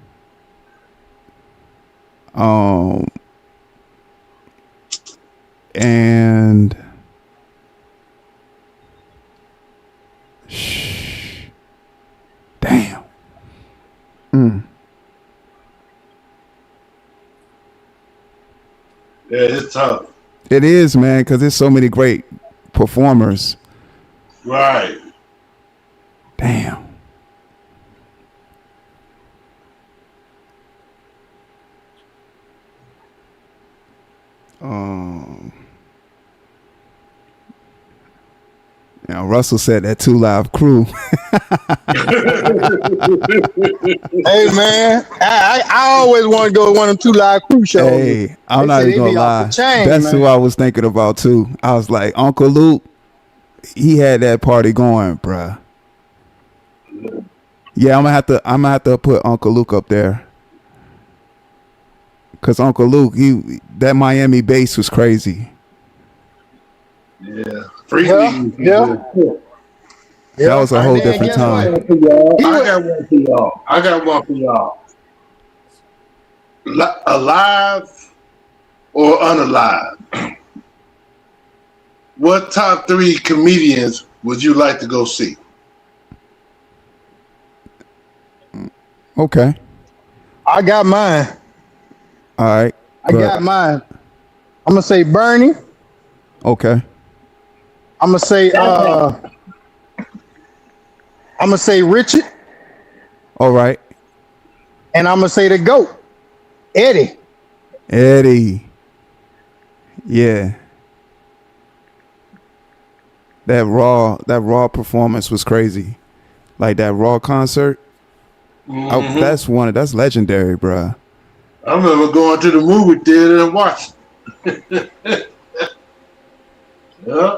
and damn. Yeah, it's tough. It is, man, because there's so many great performers. Right. Damn. Russell said that 2 Live crew. Hey man, I always want to go to one of them 2 Live crew shows. Hey, I'm They not say even they gonna be off lie. the chain, That's man. who I was thinking about too. I was like, Uncle Luke, he had that party going, bruh. Yeah, I'm gonna have to put Uncle Luke up there. Cause Uncle Luke, that Miami bass was crazy. Yeah. Free Yeah, week. yeah. That was a whole And then different guess time. what? I got one for y'all. Alive or unalive? What top 3 comedians would you like to go see? Okay. I got mine. All right. I got mine. I'm gonna say Bernie. Okay. I'm gonna say Richard, All right. and I'm gonna say the GOAT, Eddie. Eddie. Yeah. That raw performance was crazy. Like that raw concert. Mm-hmm. That's legendary, bruh. I remember going to the movie theater and watching. Yeah.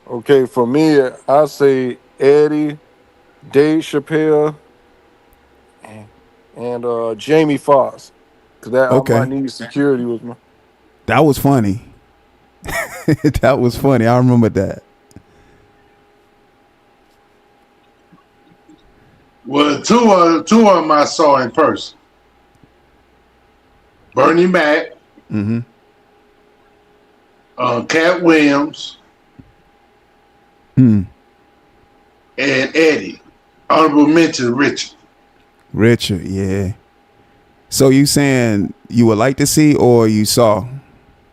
Okay, for me, I say Eddie, Dave Chappelle, and Jamie Foxx. Cause I Okay. might need security with me. That was funny. That was funny. I remember that. Well, two of them I saw in person. Bernie Mac, Mm-hmm. Cat Williams, Hmm. and Eddie. Honorable mention, Richard. Richard, yeah. So you saying you would like to see or you saw?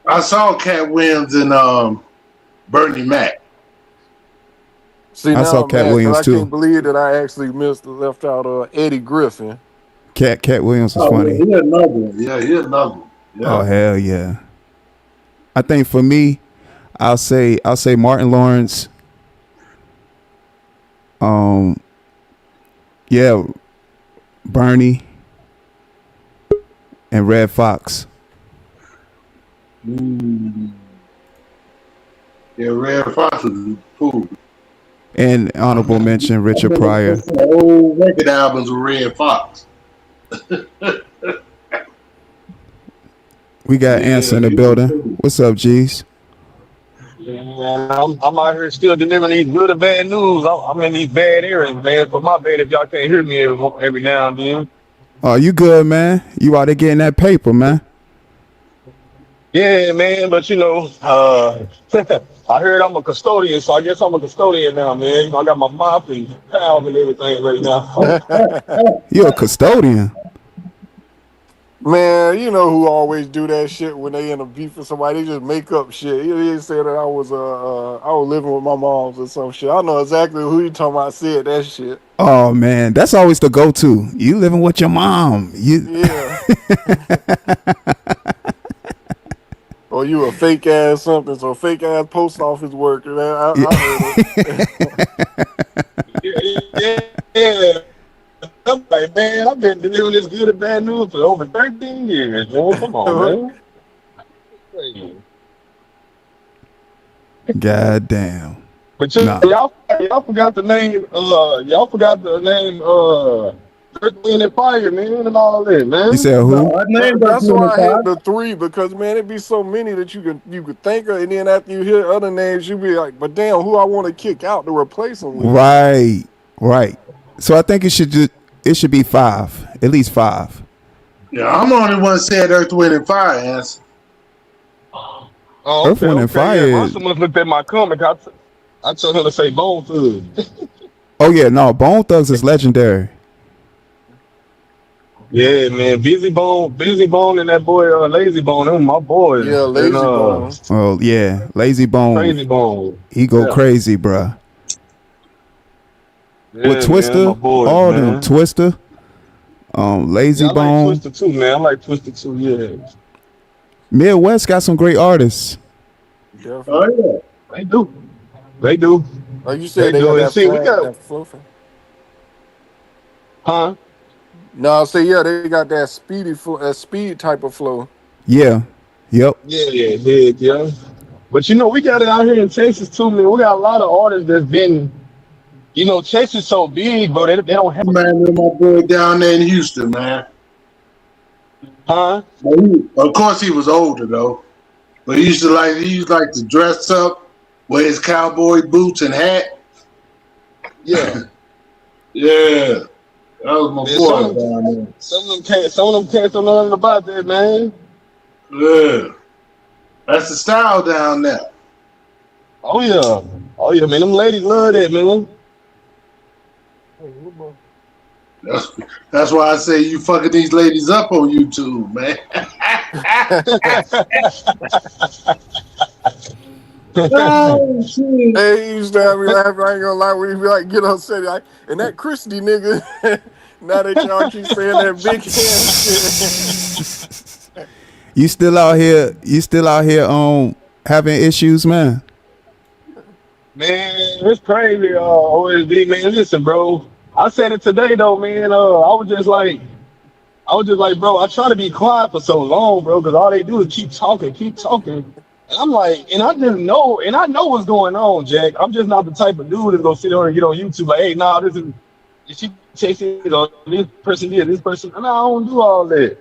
I saw Cat Williams and Bernie Mac. See, I now saw I'm Cat mad 'cause Williams I too. can't believe that I actually left out Eddie Griffin. Cat Williams was Oh, funny. yeah, he another one. Yeah, he another one. Yeah. Oh hell yeah. I think for me, I'll say Martin Lawrence. Yeah, Bernie and Red Fox. Yeah, Red Fox was a fool. And honorable mention Richard Pryor. Old record albums with Red Fox. We got Answer in the building. What's up, G's? Man, I'm out here still delivering these good and bad news. I'm in these bad areas, man. But my bad if y'all can't hear me every now and then. Oh, you good, man? You out there getting that paper, man? Yeah, man. But you know, I heard I'm a custodian, so I guess I'm a custodian now, man. You know, I got my mop and towels and everything right now. You're a custodian. Man, you know who always do that shit when they in a beef with somebody? They just make up shit. He said that I was living with my moms or some shit. I know exactly who you talking about said that shit. Oh man, that's always the go-to. You living with your mom. Yeah. Or you a fake ass something, so fake ass post office worker. Man, I heard it. Yeah. I'm like, man, I've been delivering this good and bad news for over 13 years, man. Come on, man. Crazy. God damn. But y'all forgot the name. Y'all forgot the name. Earth, Wind, and Fire, man, and all that, man. You said who? That's why I hit the 3 because man, it'd be so many that you could think of, and then after you hear other names, you be like, but damn, who I want to kick out to replace them with? Right. So I think it should be 5, at least 5. Yeah, I'm the only one said Earth, Wind, and Fire, Answer. Oh, Earth, Wind, and Fire. Yeah. Someone looked at my comment. I told her to say Bone Thugs. Oh yeah, no, Bone Thugs is legendary. Yeah, man, Busy Bone, and that boy Lazy Bone, them my boys. Yeah, Lazy Bone. Oh yeah, Lazy Bone. Crazy Bone. He go crazy, bruh. With Yeah, man, my Twister, boys, all them man. Twister, Yeah, Lazy I like Bone. Twister too, man. I like Twister too. Yeah, Midwest got some great artists. Oh Definitely. yeah. they do. They do. Like you They said, they got do. And that see, we flat, got, that fluffing. huh? No, I say yeah, they got that speed type of flow. Yeah. Yep. Yeah, yeah, yeah. But you know, we got it out here in Texas too, man. We got a lot of artists that's been, you know, Texas so big, bro. They don't have, Man, with my boy down there in Houston, man. huh? Of course, he was older though, but he used like to dress up, wear his cowboy boots and hat. Yeah. Yeah, that was my Man, boy down there. some of them can't know nothing about that, man. Yeah, that's the style down there. Oh yeah. Oh yeah, man. Them ladies love that, man. That's, that's why I say you fucking these ladies up on YouTube, man. Oh shit! Hey, he used to have me laughing. I ain't gonna lie when he be like, get upset. Like, and that Christy nigga, now that y'all keep saying that big hand shit. You still out here having issues, man. Man, it's crazy, OSD, man. Listen, bro. I said it today though, man. I was just like, bro, I try to be quiet for so long, bro, because all they do is keep talking, keep talking. And I'm like, and I know what's going on, Jack. I'm just not the type of dude that's gonna sit there and get on YouTube like, hey, nah, this is she chasing this person did, this person. No, I don't do all that.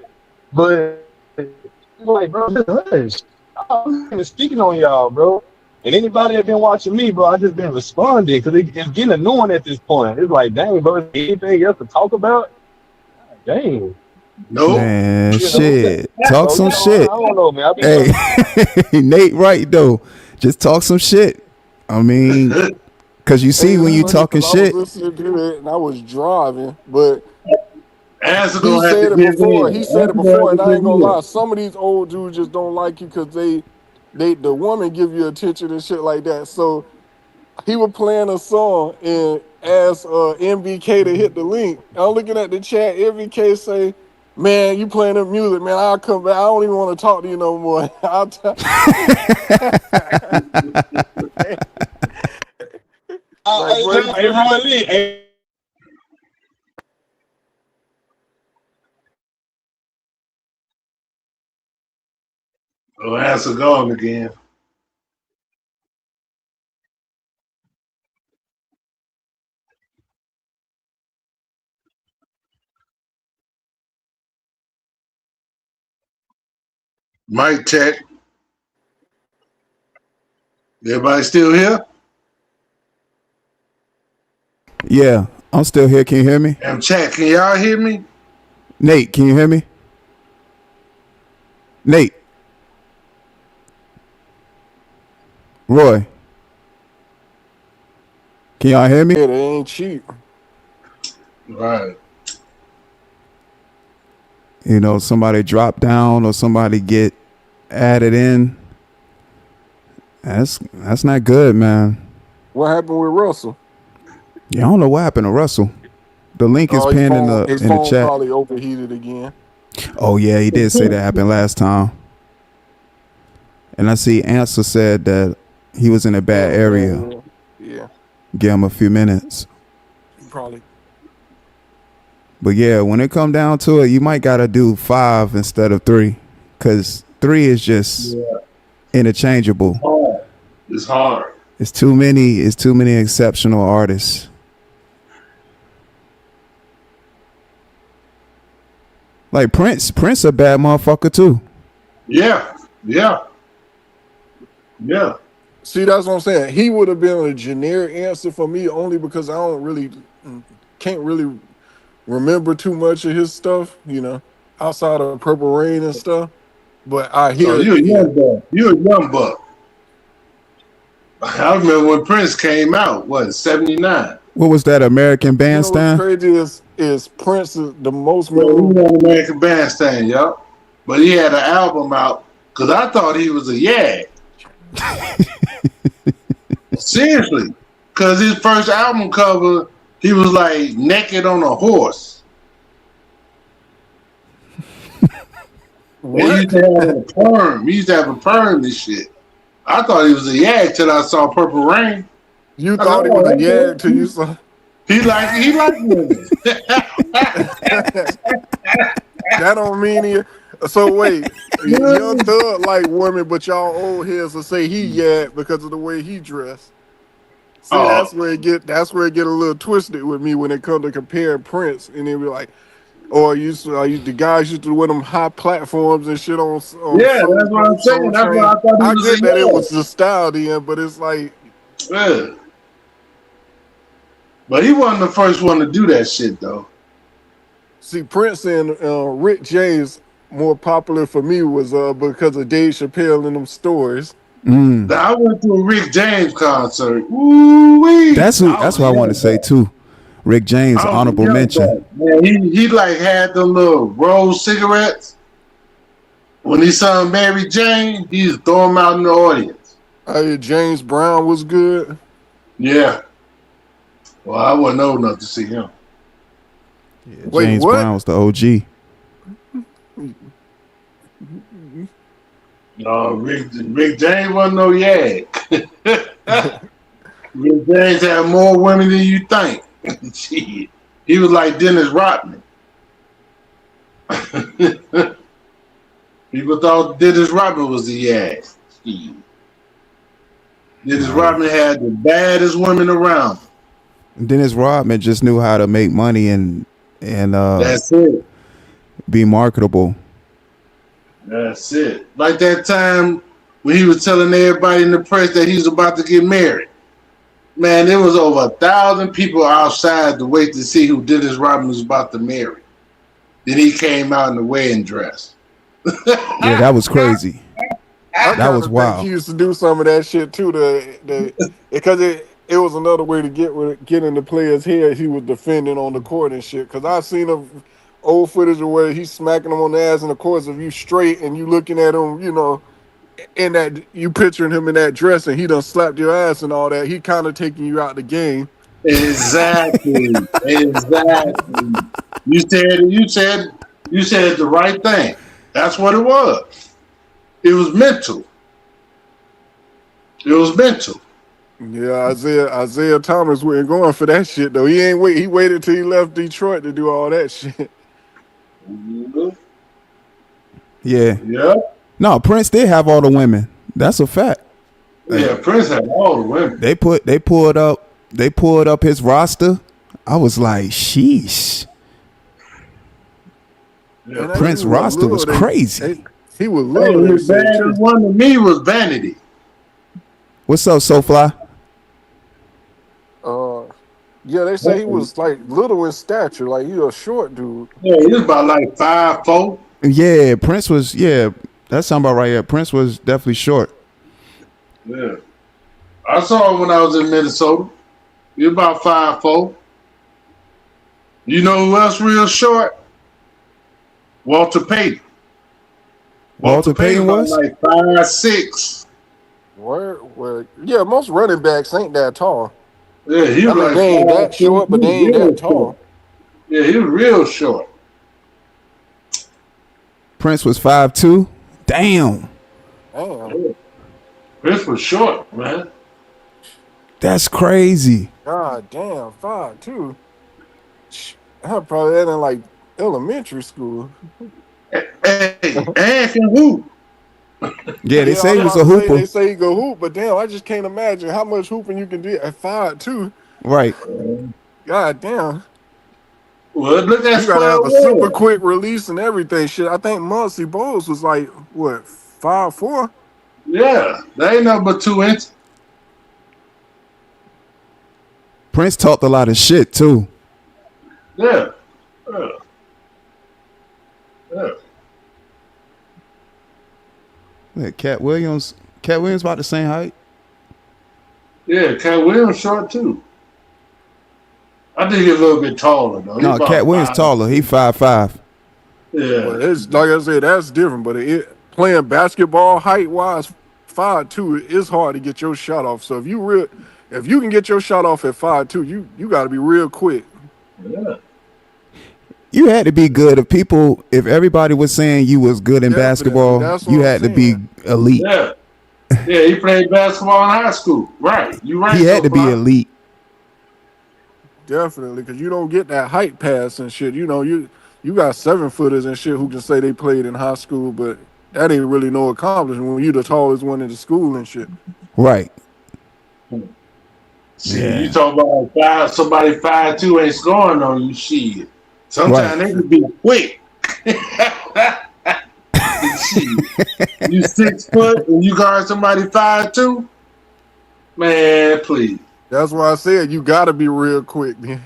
But I'm like, bro, just hush. I'm even speaking on y'all, bro. And anybody that been watching me, bro, I just been responding because it's getting annoying at this point. It's like, dang, bro, is there anything else to talk about? Dang. Nope. Man, You know, shit. Talk so, some you know, shit. I don't know, man. I be Hey, Nate, right though. Just talk some shit. I mean, cause you see Hey, when it's you funny talking because I was shit. listening to it and I was driving, but Answer he gonna have to said it give before. in. He said it Answer gonna have before, to and I ain't give gonna in. lie. Some of these old dudes just don't like you because the woman give you attention and shit like that. So he was playing a song and asked MBK to hit the link. I'm looking at the chat. MBK say, "Man, you playing the music, man? I'll come back. I don't even want to talk to you no more." Like, hey, bro, John, hey, Ron Lee, hey, Oh, answer gone again. Mic check. Everybody still here? Yeah, I'm still here. Can you hear me? And chat, can y'all hear me? Nate, can you hear me? Nate. Roy. Can y'all hear me? yeah, they ain't cheap. Right. You know, somebody drop down or somebody get added in. That's not good, man. What happened with Russell? Yeah, I don't know what happened to Russell. The link is Oh, pinned his in the phone chat. probably overheated again. Oh yeah, he did say that happened last time. And I see Answer said that he was in a bad area. Yeah, Give him a few minutes. probably. But yeah, when it come down to it, you might gotta do 5 instead of 3, cause 3 is just interchangeable. Hard. It's hard. It's too many. It's too many exceptional artists. Like Prince a bad motherfucker too. Yeah. Yeah. Yeah. See, that's what I'm saying. He would have been a generic answer for me only because I can't really remember too much of his stuff, outside of Purple Rain and stuff. But I So hear you're a it. Yeah. young buck. You're a young buck. I remember when Prince came out, what, 79? What was that, American What's Bandstand? crazy is Prince is the most Yeah, he memorable. was on American Bandstand, yup. But he had an album out, because I thought he was a yag. Seriously. Because his first album cover, he was like naked on a horse. And he used to have a perm. He used to have a perm and shit. I thought he was a yak till I saw Purple Rain. You thought he was a yak until you saw. He liked women. That don't mean he. So wait, Young Thug like women, but y'all old heads will say he yak because of the way he dressed. See, that's where it get a little twisted with me when it comes to comparing Prince, and then be like, oh, the guys used to wear them high platforms and shit on yeah, that's what I'm saying. That's why I thought he was get that it was the style then, but it's like, yeah. But he wasn't the first one to do that shit though. See, Prince and Rick James more popular for me was because of Dave Chappelle and them stories. I went to a Rick James concert. Ooh-wee. That's what I want to say too. Rick James, honorable mention. Man, he like had the little rose cigarettes. When he saw Mary Jane, he used to throw them out in the audience. James Brown was good. Yeah. Well, I wasn't old enough to see him. Yeah, James Brown was the OG. No, Rick James wasn't no yag. Rick James had more women than you think. Shit. He was like Dennis Rodman. People thought Dennis Rodman was the yag. Dennis Rodman had the baddest women around. Dennis Rodman just knew how to make money and that's it. Be marketable. That's it. Like that time when he was telling everybody in the press that he was about to get married. Man, there was over 1,000 people outside to wait to see who Dennis Rodman was about to marry. Then he came out in the wedding dress. Yeah, that was crazy. That was wild. He used to do some of that shit too, because it was another way to get in the player's head. He was defending on the court and shit. Because I seen old footage of where he's smacking him on the ass, and of course, if you straight and you looking at him, you know, in that you picturing him in that dress, and he done slapped your ass and all that. He kind of taking you out the game. Exactly. Exactly. You said the right thing. That's what it was. It was mental. It was mental. Yeah, Isaiah Thomas wasn't going for that shit though. He waited till he left Detroit to do all that shit. Yeah. Yeah. No, Prince did have all the women. That's a fact. Yeah, Prince had all the women. They pulled up his roster. I was like, sheesh. Yeah, Prince roster was crazy. He was little. The baddest one to me was Vanity. What's up, SoFly? Yeah, they say he was like little in stature, like he a short dude. Yeah, he was about like 5'4". Yeah, Prince was. Yeah, that sound about right. Yeah, Prince was definitely short. Yeah, I saw him when I was in Minnesota. He was about 5'4". You know who else real short? Walter Payton. Walter Payton was like 5'6". Well, yeah, most running backs ain't that tall. Yeah, he was like they ain't that short, but they ain't that tall. Yeah, he was real short. Prince was 5'2". Damn. Yeah. Prince was short, man. That's crazy. God damn, 5'2". I probably had in like elementary school. Hey, and can hoop. Yeah, they say he was a hooper. They say he go hoop, but damn, I just can't imagine how much hooping you can do at 5'2". Right. God damn. Well, look at you gotta have a super quick release and everything. Shit, I think Muggsy Bogues was like what 5'4". Yeah, they ain't nothing but 2 inches. Prince talked a lot of shit too. Yeah. Yeah, Cat Williams about the same height. Yeah, Cat Williams short too. I think he's a little bit taller though. No, Cat Williams taller. He 5'5". Yeah, well, it's like I said, that's different. But playing basketball height wise, 5'2", it's hard to get your shot off. So if If you can get your shot off at 5'2", you got to be real quick. Yeah. You had to be good. If everybody was saying you was good in Definitely, basketball, that's what you I'm had to be saying. elite. Yeah. Yeah, he played basketball in high school. Right. You right. He had to be Bob. elite. Definitely, because you don't get that height pass and shit. You know, you got 7-footers and shit who can say they played in high school, but that ain't really no accomplishment when you the tallest one in the school and shit. Right. See, you talk about somebody 5'2" ain't scoring on you, shit. Sometimes they can be quick. Shit. You 6 foot and you guard somebody 5'2", man, please. That's why I said you got to be real quick. Yeah.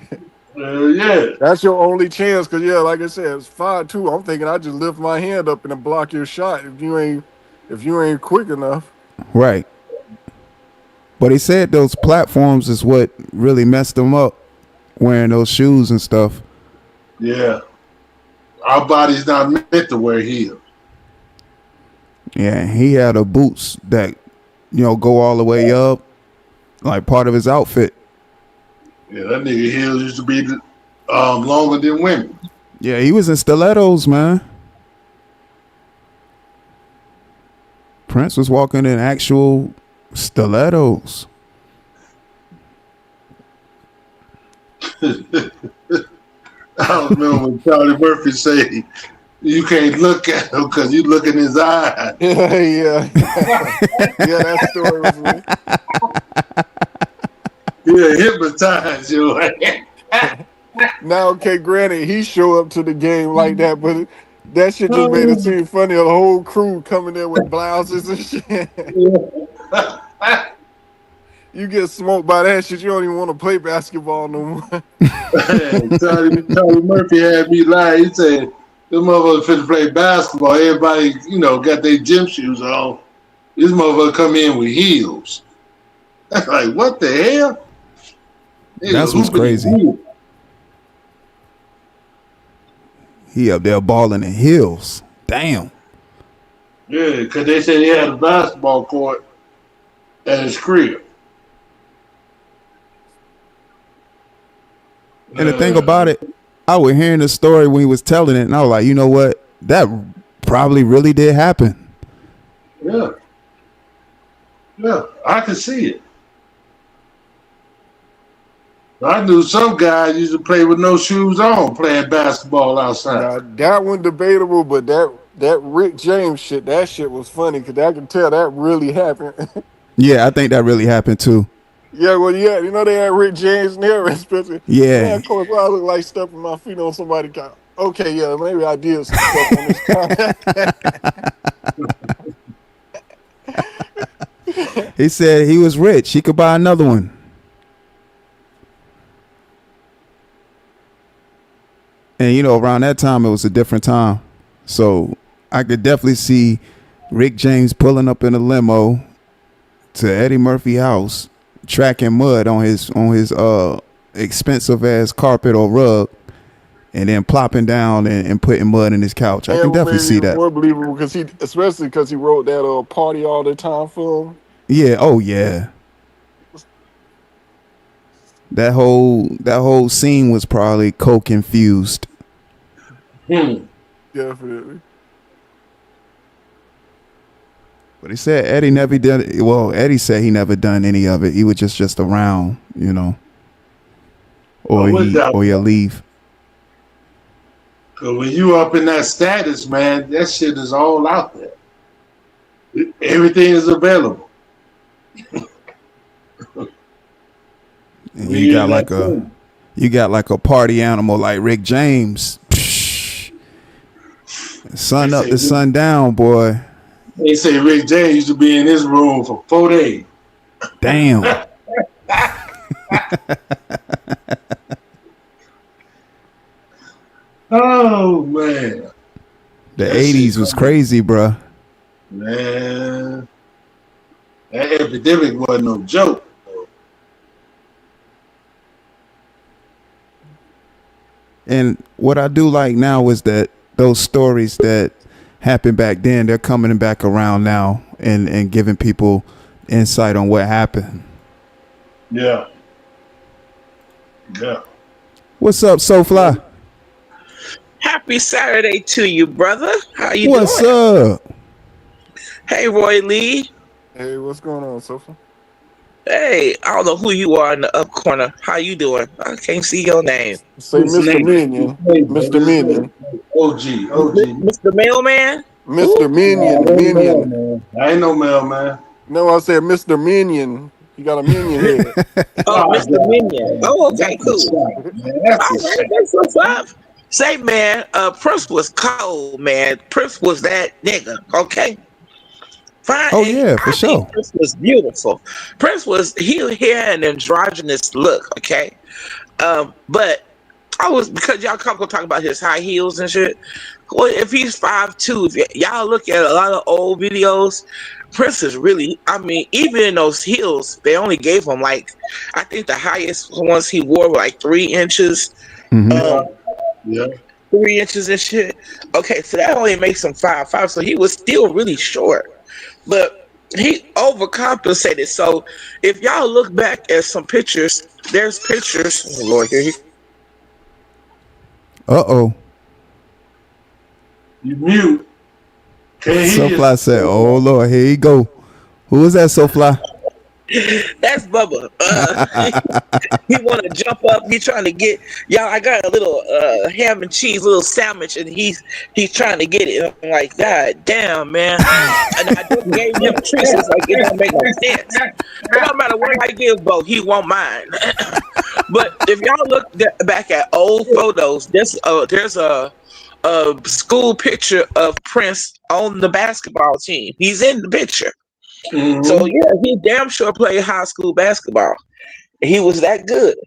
That's your only chance, because, yeah, like I said, it's 5'2". I'm thinking I just lift my hand up and block your shot if you ain't quick enough. Right. But he said those platforms is what really messed him up, wearing those shoes and stuff. Yeah. Our body's not meant to wear heels. Yeah, he had a boots that, go all the way up, like part of his outfit. Yeah, that nigga heels used to be longer than women. Yeah, he was in stilettos, man. Prince was walking in actual stilettos. I remember when Charlie Murphy said you can't look at him because you look in his eyes. Yeah, that story was me. Yeah, hypnotized you. Now, okay, granted, he show up to the game like that, but that shit just made it seem funny. The whole crew coming there with blouses and shit. You get smoked by that shit, you don't even want to play basketball no more. Charlie Murphy had me lying. He said, "This motherfucker finna play basketball. Everybody, got their gym shoes on. This motherfucker come in with heels." Like, what the hell? That's what's crazy. He up there balling in heels. Damn. Yeah, because they said he had a basketball court at his crib. And the thing about it, I was hearing the story when he was telling it, and I was like, you know what? That probably really did happen. Yeah. Yeah, I can see it. I knew some guys used to play with no shoes on, playing basketball outside. Now, that one debatable, but that Rick James shit, that shit was funny, because I can tell that really happened. Yeah, I think that really happened too. Yeah, well, yeah, they had Rick James in there, especially. Yeah. Of course, I look like stepping my feet on somebody's car. Okay, yeah, maybe I did some stuff on this car. He said he was rich. He could buy another one. And, around that time, it was a different time. So I could definitely see Rick James pulling up in a limo to Eddie Murphy's house, tracking mud on his expensive ass carpet or rug, and then plopping down and putting mud in his couch. I can definitely see that. More believable, especially because he wrote that Party All the Time film. Yeah. Oh yeah. That whole scene was probably coke infused. Definitely. But he said Eddie never did. Well, Eddie said he never done any of it. He was just around, or he'll leave. Cause when you up in that status, man, that shit is all out there. Everything is available. And you got like a party animal like Rick James. Sun up to sun down, boy. They say Rick James used to be in his room for 4 days. Damn. Oh man. The 80s was crazy, bruh. Man. That epidemic wasn't no joke. And what I do like now is that those stories that happened back then, they're coming back around now and giving people insight on what happened. Yeah. Yeah. What's up, SoFly? Happy Saturday to you, brother. How you What's doing? up? Hey, Roy Lee. Hey, what's going on, Sofa? Hey, I don't know who you are in the up corner. How you doing? I can't see your name. Say His Mr. name. Minion. Mr. His Minion. name. OG. OG. Mr. Mailman? Mr. Minion. I ain't Minion. mailman. I ain't no mailman. No, I said Mr. Minion. You got a minion head. Oh, Oh, Mr. God, Minion. man. Oh, okay, That's a cool. shot, man. That's All a right, shot. that's what's up. Say, man, Prince was cold, man. Prince was that nigga, okay? Fine. Oh And yeah, for I think sure. Prince was beautiful. He had an androgynous look, okay? But I was because y'all come talk about his high heels and shit. Well, if he's 5'2", if y'all look at a lot of old videos, Prince is really. I mean, even in those heels, they only gave him like, I think the highest ones he wore were like 3 inches, Hmm. Yeah. um, Yeah. 3 inches and shit. Okay, so that only makes him 5'5". So he was still really short, but he overcompensated. So if y'all look back at some pictures, there's pictures. Oh Lord, here he Uh-oh. You mute. Can't hear you. SoFly said, oh Lord, here you go. Who is that, SoFly? That's Bubba. He want to jump up. He trying to get y'all. I got a little ham and cheese, little sandwich, and he's trying to get it. I'm like, God damn, man! And I just gave him treats. It's like it don't make no sense. It don't matter what I give, Bo, he won't mind. But if y'all look back at old photos, there's a school picture of Prince on the basketball team. He's in the picture. So Mm-hmm. yeah, he damn sure played high school basketball. He was that good.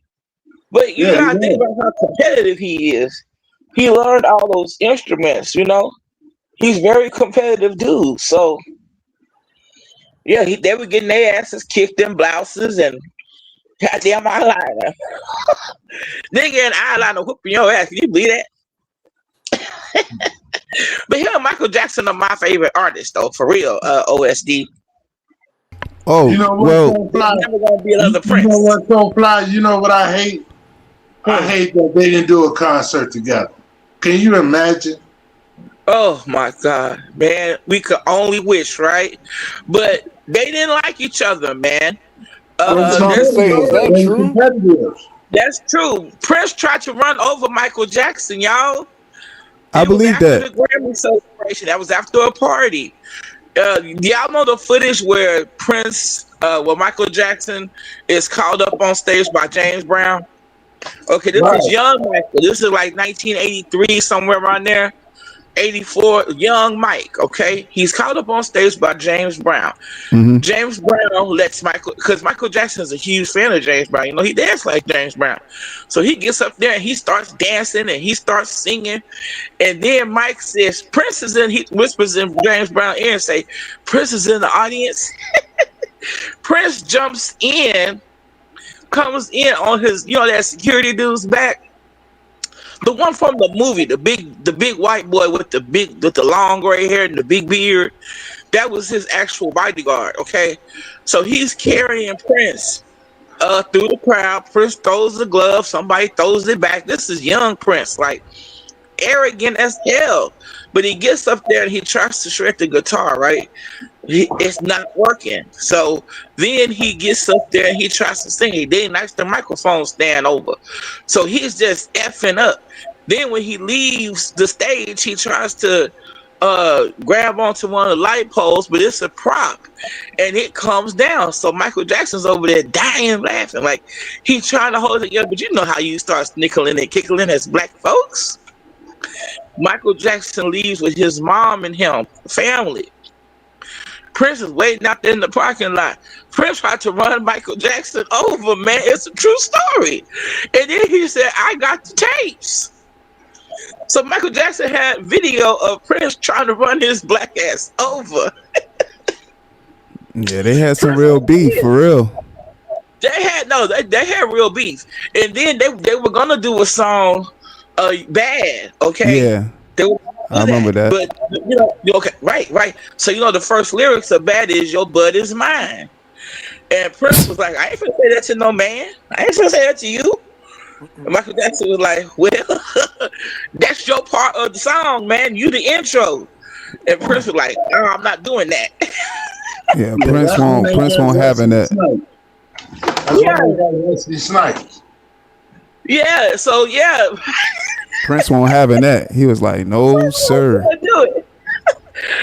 But you Yeah, he gotta think was. about how competitive he is. He learned all those instruments, you know. He's very competitive dude. So yeah, they were getting their asses kicked in blouses and goddamn eyeliner. Nigga in eyeliner whooping your ass. Can you believe that? But him and Michael Jackson are my favorite artists though, for real, OSD. Oh, You know what's well, so There's fly? never gonna be another You know Prince. what's so fly? You know what I hate? I hate that they didn't do a concert together. Can you imagine? Oh my God, man. We could only wish, right? But they didn't like each other, man. I was They're about to There's a say, is competitive. that story. They're true? competitive. That's true. Prince tried to run over Michael Jackson, y'all. I It was believe after that. the Grammy celebration. That was after a party. Y'all know the footage where Michael Jackson is called up on stage by James Brown? Okay, this Right. is young Michael. This is like 1983, somewhere around there. 84, young Mike, okay? He's called up on stage by James Brown. Hmm. James Brown lets Michael, because Michael Jackson is a huge fan of James Brown. You know, he dances like James Brown. So he gets up there and he starts dancing and he starts singing. And then Mike says, Prince is in, he whispers in James Brown's ear and say, Prince is in the audience. Prince jumps in, comes in on his, that security dude's back. The one from the movie, the big white boy with the long gray hair and the big beard, that was his actual bodyguard. Okay, so he's carrying Prince through the crowd. Prince throws the glove, somebody throws it back. This is young Prince, like arrogant as hell. But he gets up there and he tries to shred the guitar, right? It's not working. So then he gets up there and he tries to sing. He didn't knocks the microphone stand over. So he's just effing up. Then when he leaves the stage, he tries to grab onto one of the light poles, but it's a prop and it comes down. So Michael Jackson's over there dying laughing. Like he's trying to hold it together, but you know how you start snickling and kickling as black folks. Michael Jackson leaves with his mom and him, family. Prince is waiting out there in the parking lot. Prince tried to run Michael Jackson over, man. It's a true story. And then he said, I got the tapes. So Michael Jackson had video of Prince trying to run his black ass over. Yeah, they had some Prince real was beef pissed. for real. They had real beef. And then they were gonna do a song Bad, okay? Yeah, They were I gonna do remember that. But okay, right. So the first lyrics of Bad is your bud is mine. And Prince was like, I ain't finna say that to no man. I ain't finna say that to you. And Michael Jackson was like, well, that's your part of the song, man. You the intro. And Prince was like, no, I'm not doing that. Yeah, Prince won't having that. That's why they got Wesley Snipes. Yeah, so yeah. Prince won't having that. He was like, no, sir. Do it.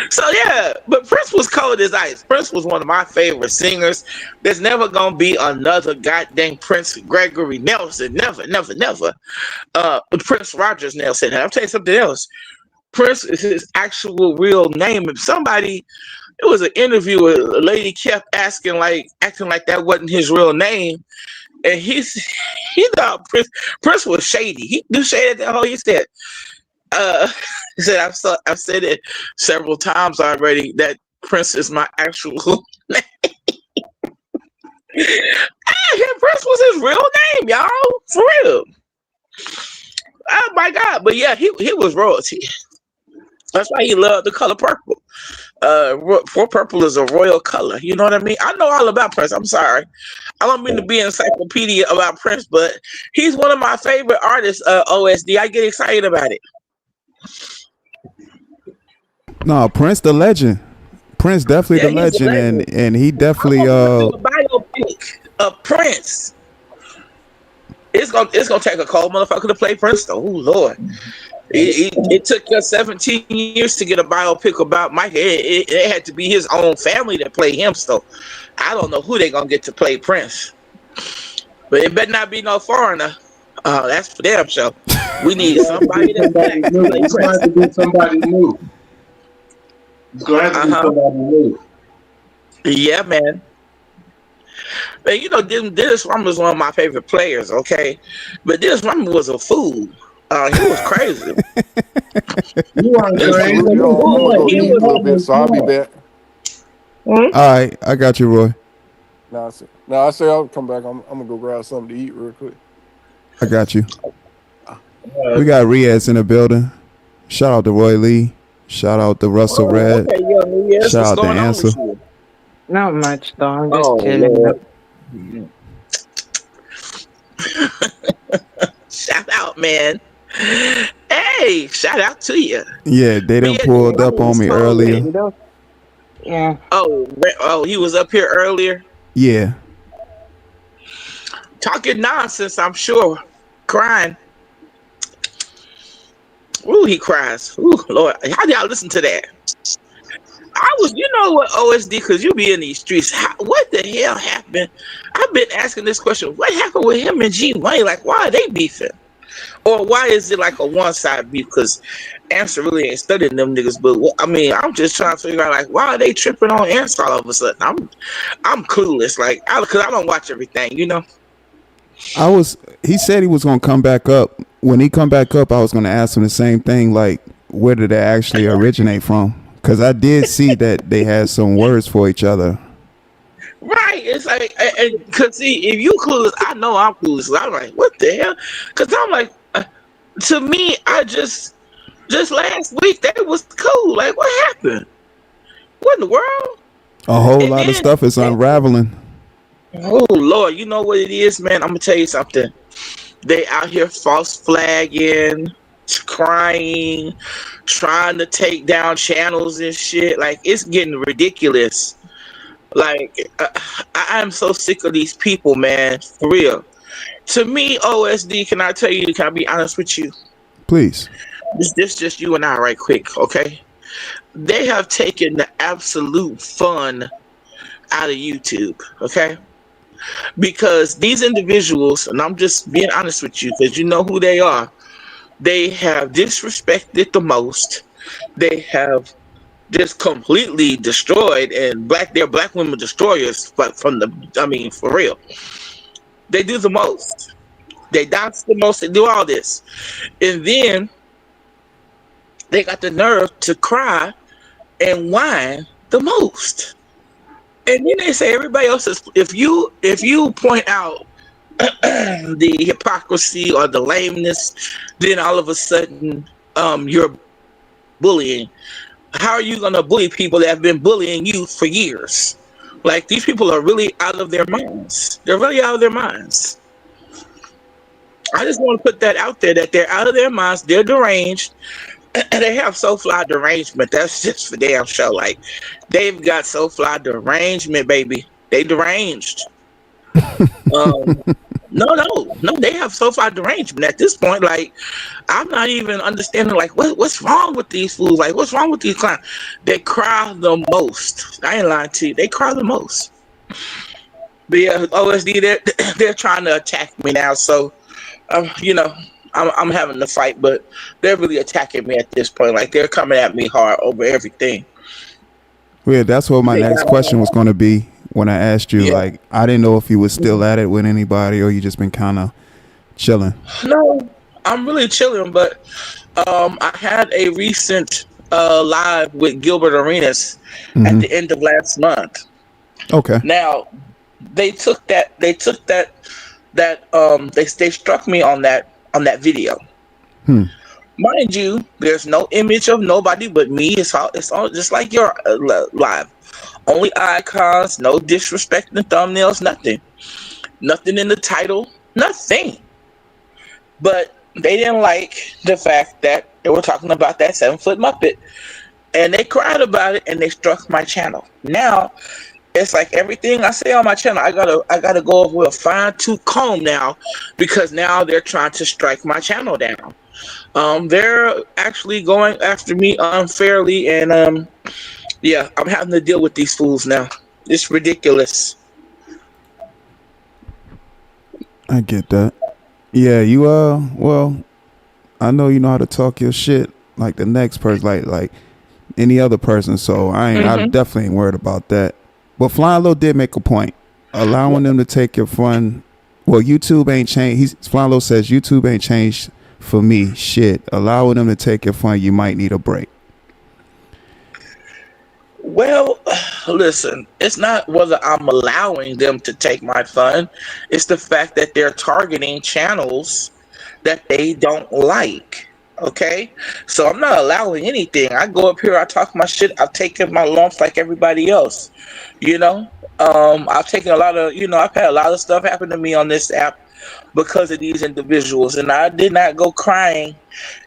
So yeah, but Prince was cold as ice. Prince was one of my favorite singers. There's never gonna be another goddamn Prince Gregory Nelson. Never. Prince Rogers Nelson. And I'll tell you something else. Prince is his actual real name. If somebody, it was an interview, a lady kept acting like that wasn't his real name. And he thought Prince was shady. He do shade that whole. He said, he said, I've said it several times already that Prince is my actual name. Prince was his real name, y'all. For real. Oh my God. But yeah, he was royalty. That's why he loved the color purple. Purple is a royal color. You know what I mean? I know all about Prince. I'm sorry. I don't mean to be an encyclopedia about Prince, but he's one of my favorite artists, OSD. I get excited about it. No, Prince the legend. Prince definitely the legend, and he definitely a biopic of Prince. It's gonna take a cold motherfucker to play Prince though. Oh Lord. It took us 17 years to get a biopic about Mike. It had to be his own family that played him. So I don't know who they gonna get to play Prince, but it better not be no foreigner. That's for damn sure. We need somebody that's black to play It's going Prince. to be somebody new. It's going to have to be somebody new. Yeah, man. And you know, Dennis Rodman was one of my favorite players. Okay, but Dennis Rodman was a fool. He was crazy. You aren't Hey, crazy. salute, y'all. I'm gonna go eat a little bit, so I'll be back. all right. I got you, Roy. I say I'll come back. I'm gonna go grab something to eat real quick. I got you. We got Riaz in the building. Shout out to Roy Lee. Shout out to Russell Red. Okay, yeah, Shout out to Answer. Not much though. I'm just Oh, chilling. Lord. Shout out, man. Hey, shout out to you. Yeah, they done pulled up on me earlier. Yeah. Oh, he was up here earlier Yeah. talking nonsense, I'm sure. Crying. Ooh, he cries. Ooh, Lord. How do y'all listen to that? You know what, OSD, because you be in these streets. What the hell happened? I've been asking this question. What happened with him and G Wayne? Like, why are they beefing? Or why is it like a one-side beef? Because Answer really ain't studying them niggas. But I mean, I'm just trying to figure out, like, why are they tripping on Answer all of a sudden? I'm clueless. Like, because I don't watch everything, you know? He said he was going to come back up. When he come back up, I was going to ask him the same thing. Like, where did they actually originate from? Because I did see that they had some words for each other. Right. It's like, because see, if you clueless, I know I'm clueless. So I'm like, what the hell? Because I'm like, to me, I just last week, that was cool. Like, what happened? What in the world? A whole lot of stuff is unraveling. Oh, Lord. You know what it is, man? I'm going to tell you something. They out here false flagging, crying, trying to take down channels and shit. Like, it's getting ridiculous. Like, I'm so sick of these people, man. For real. To me, OSD, can I be honest with you? Please. This just you and I right quick, okay? They have taken the absolute fun out of YouTube, okay? Because these individuals, and I'm just being honest with you, because you know who they are, they have disrespected the most. They have just completely destroyed, and they're black women destroyers, but for real. They do the most. They dance the most. They do all this. And then they got the nerve to cry and whine the most. And then they say everybody else is, if you point out the hypocrisy or the lameness, then all of a sudden you're bullying. How are you going to bully people that have been bullying you for years? Like these people are really out of their minds. They're really out of their minds. I just want to put that out there that they're out of their minds. They're deranged, and they have so fly derangement. That's just for damn show. Like they've got so fly derangement, baby. They deranged. Um, no, they have so far derangement at this point. Like, I'm not even understanding. Like, what's wrong with these fools? Like, what's wrong with these clowns? They cry the most. I ain't lying to you. They cry the most. But yeah, OSD, they're trying to attack me now. So, you know, I'm having to fight, but they're really attacking me at this point. Like, they're coming at me hard over everything. Yeah, that's what my next question was going to be. When I asked you, like, I didn't know if you was still at it with anybody or you just been kind of chilling. No, I'm really chilling, but I had a recent live with Gilbert Arenas at the end of last month. Okay. Now, they struck me on that video. Mind you, there's no image of nobody but me. It's all just like your live. Only icons, no disrespecting thumbnails, nothing in the title, nothing. But they didn't like the fact that they were talking about that 7-foot Muppet, and they cried about it, and they struck my channel. Now, it's like everything I say on my channel, I gotta go over with a fine-tooth comb now, because now they're trying to strike my channel down. They're actually going after me unfairly, and yeah, I'm having to deal with these fools now. It's ridiculous. I get that. Yeah, you well, I know you know how to talk your shit like the next person, like any other person. So I definitely ain't worried about that. But Flying Low did make a point, allowing them to take your fun. Well, YouTube ain't changed. Flying Low says YouTube ain't changed for me. Shit, allowing them to take your fun, you might need a break. Well, listen, it's not whether I'm allowing them to take my fun. It's the fact that they're targeting channels that they don't like. Okay? So I'm not allowing anything. I go up here, I talk my shit, I've taken my lumps like everybody else. You know? I've taken a lot of, I've had a lot of stuff happen to me on this app because of these individuals, and I did not go crying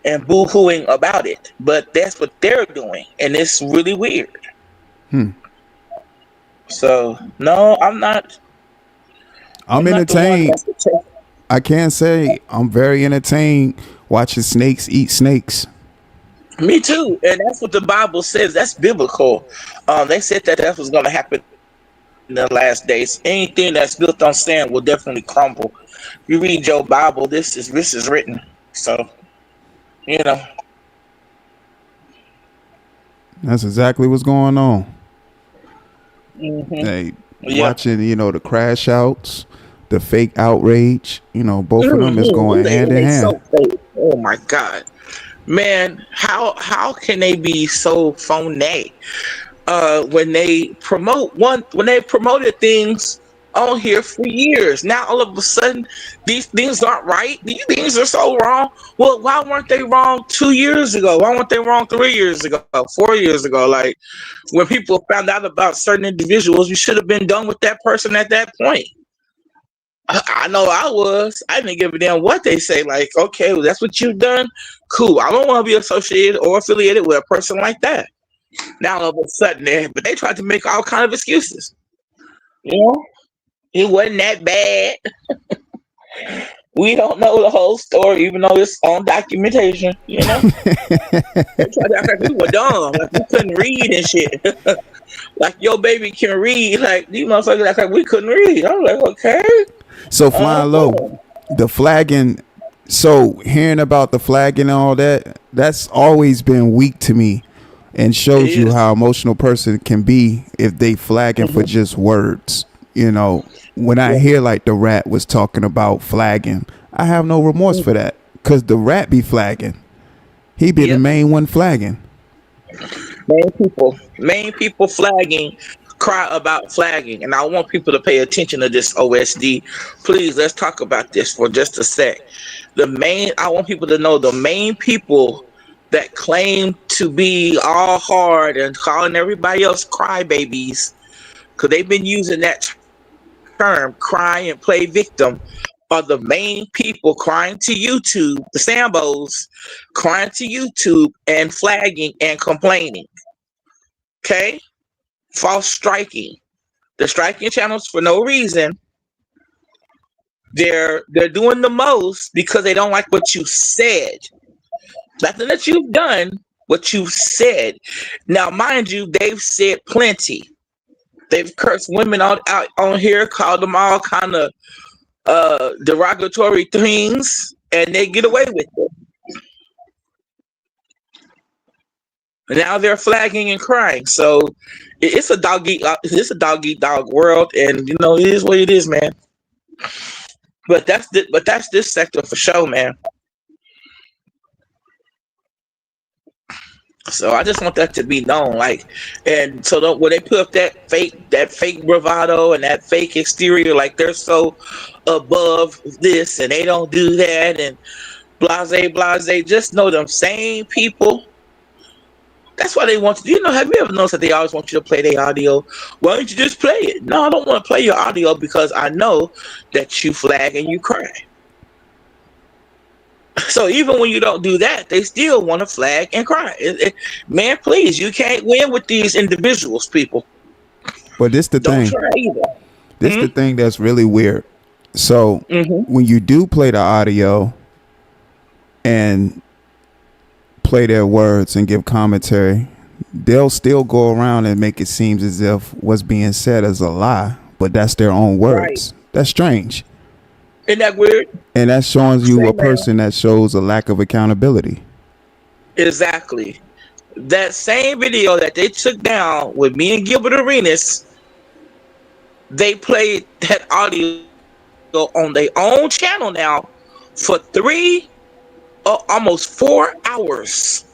and boo-hooing about it. But that's what they're doing, and it's really weird. So no, I'm not. I'm entertained. I can't say I'm very entertained watching snakes eat snakes. Me too, and that's what the Bible says. That's biblical. They said that that's what's going to happen in the last days. Anything that's built on sand will definitely crumble. You read your Bible. This is written. So, That's exactly what's going on. Hey, watching, the crash outs, the fake outrage, both of them is going hand in hand. So oh my God, man, how can they be so phony? When they promoted things on here for years, now all of a sudden these things aren't right. These things are so wrong. Well, why weren't they wrong 2 years ago? Why weren't they wrong 3 years ago, 4 years ago? Like, when people found out about certain individuals, you should have been done with that person at that point. I know I was. I didn't give a damn what they say. Like, okay, well, that's what you've done. Cool. I don't want to be associated or affiliated with a person like that. Now all of a sudden, they tried to make all kind of excuses. It wasn't that bad. We don't know the whole story, even though it's on documentation. They tried to act like we were dumb, like we couldn't read and shit. Like your baby can read, like these motherfuckers act like we couldn't read. I'm like, okay. So Flying Low, the flagging. So hearing about the flagging and all that, that's always been weak to me, and shows you how emotional person can be if they flagging for just words. When I hear like the rat was talking about flagging, I have no remorse for that, because the rat be flagging. He be the main one flagging. Main people flagging cry about flagging, and I want people to pay attention to this. OSD, please, let's talk about this for just a sec. I want people to know the main people that claim to be all hard and calling everybody else crybabies because they've been using that term, cry and play victim, are the main people crying to YouTube, the Sambos crying to YouTube and flagging and complaining. Okay? False striking. They're striking channels for no reason. They're doing the most because they don't like what you said. Nothing that you've done, what you said. Now, mind you, they've said plenty. They've cursed women out on here, called them all kind of derogatory things, and they get away with it. And now they're flagging and crying. So it's a dog eat dog world, and you know it is what it is, man. But that's this sector for sure, man. So I just want that to be known, like, and so when they put up that fake bravado and that fake exterior, like they're so above this and they don't do that and blase, just know them same people. That's why they want you. You know, have you ever noticed that they always want you to play their audio? Why don't you just play it? No, I don't want to play your audio because I know that you flag and you cry. So even when you don't do that, they still want to flag and cry. Man, please, you can't win with these individuals, people. But this the Don't thing. try either. This the thing that's really weird. So when you do play the audio and play their words and give commentary, they'll still go around and make it seem as if what's being said is a lie, but that's their own words. Right. That's strange. Isn't that weird? And that shows you a person that shows a lack of accountability. Exactly. That same video that they took down with me and Gilbert Arenas, they played that audio on their own channel now for 3 or almost 4 hours.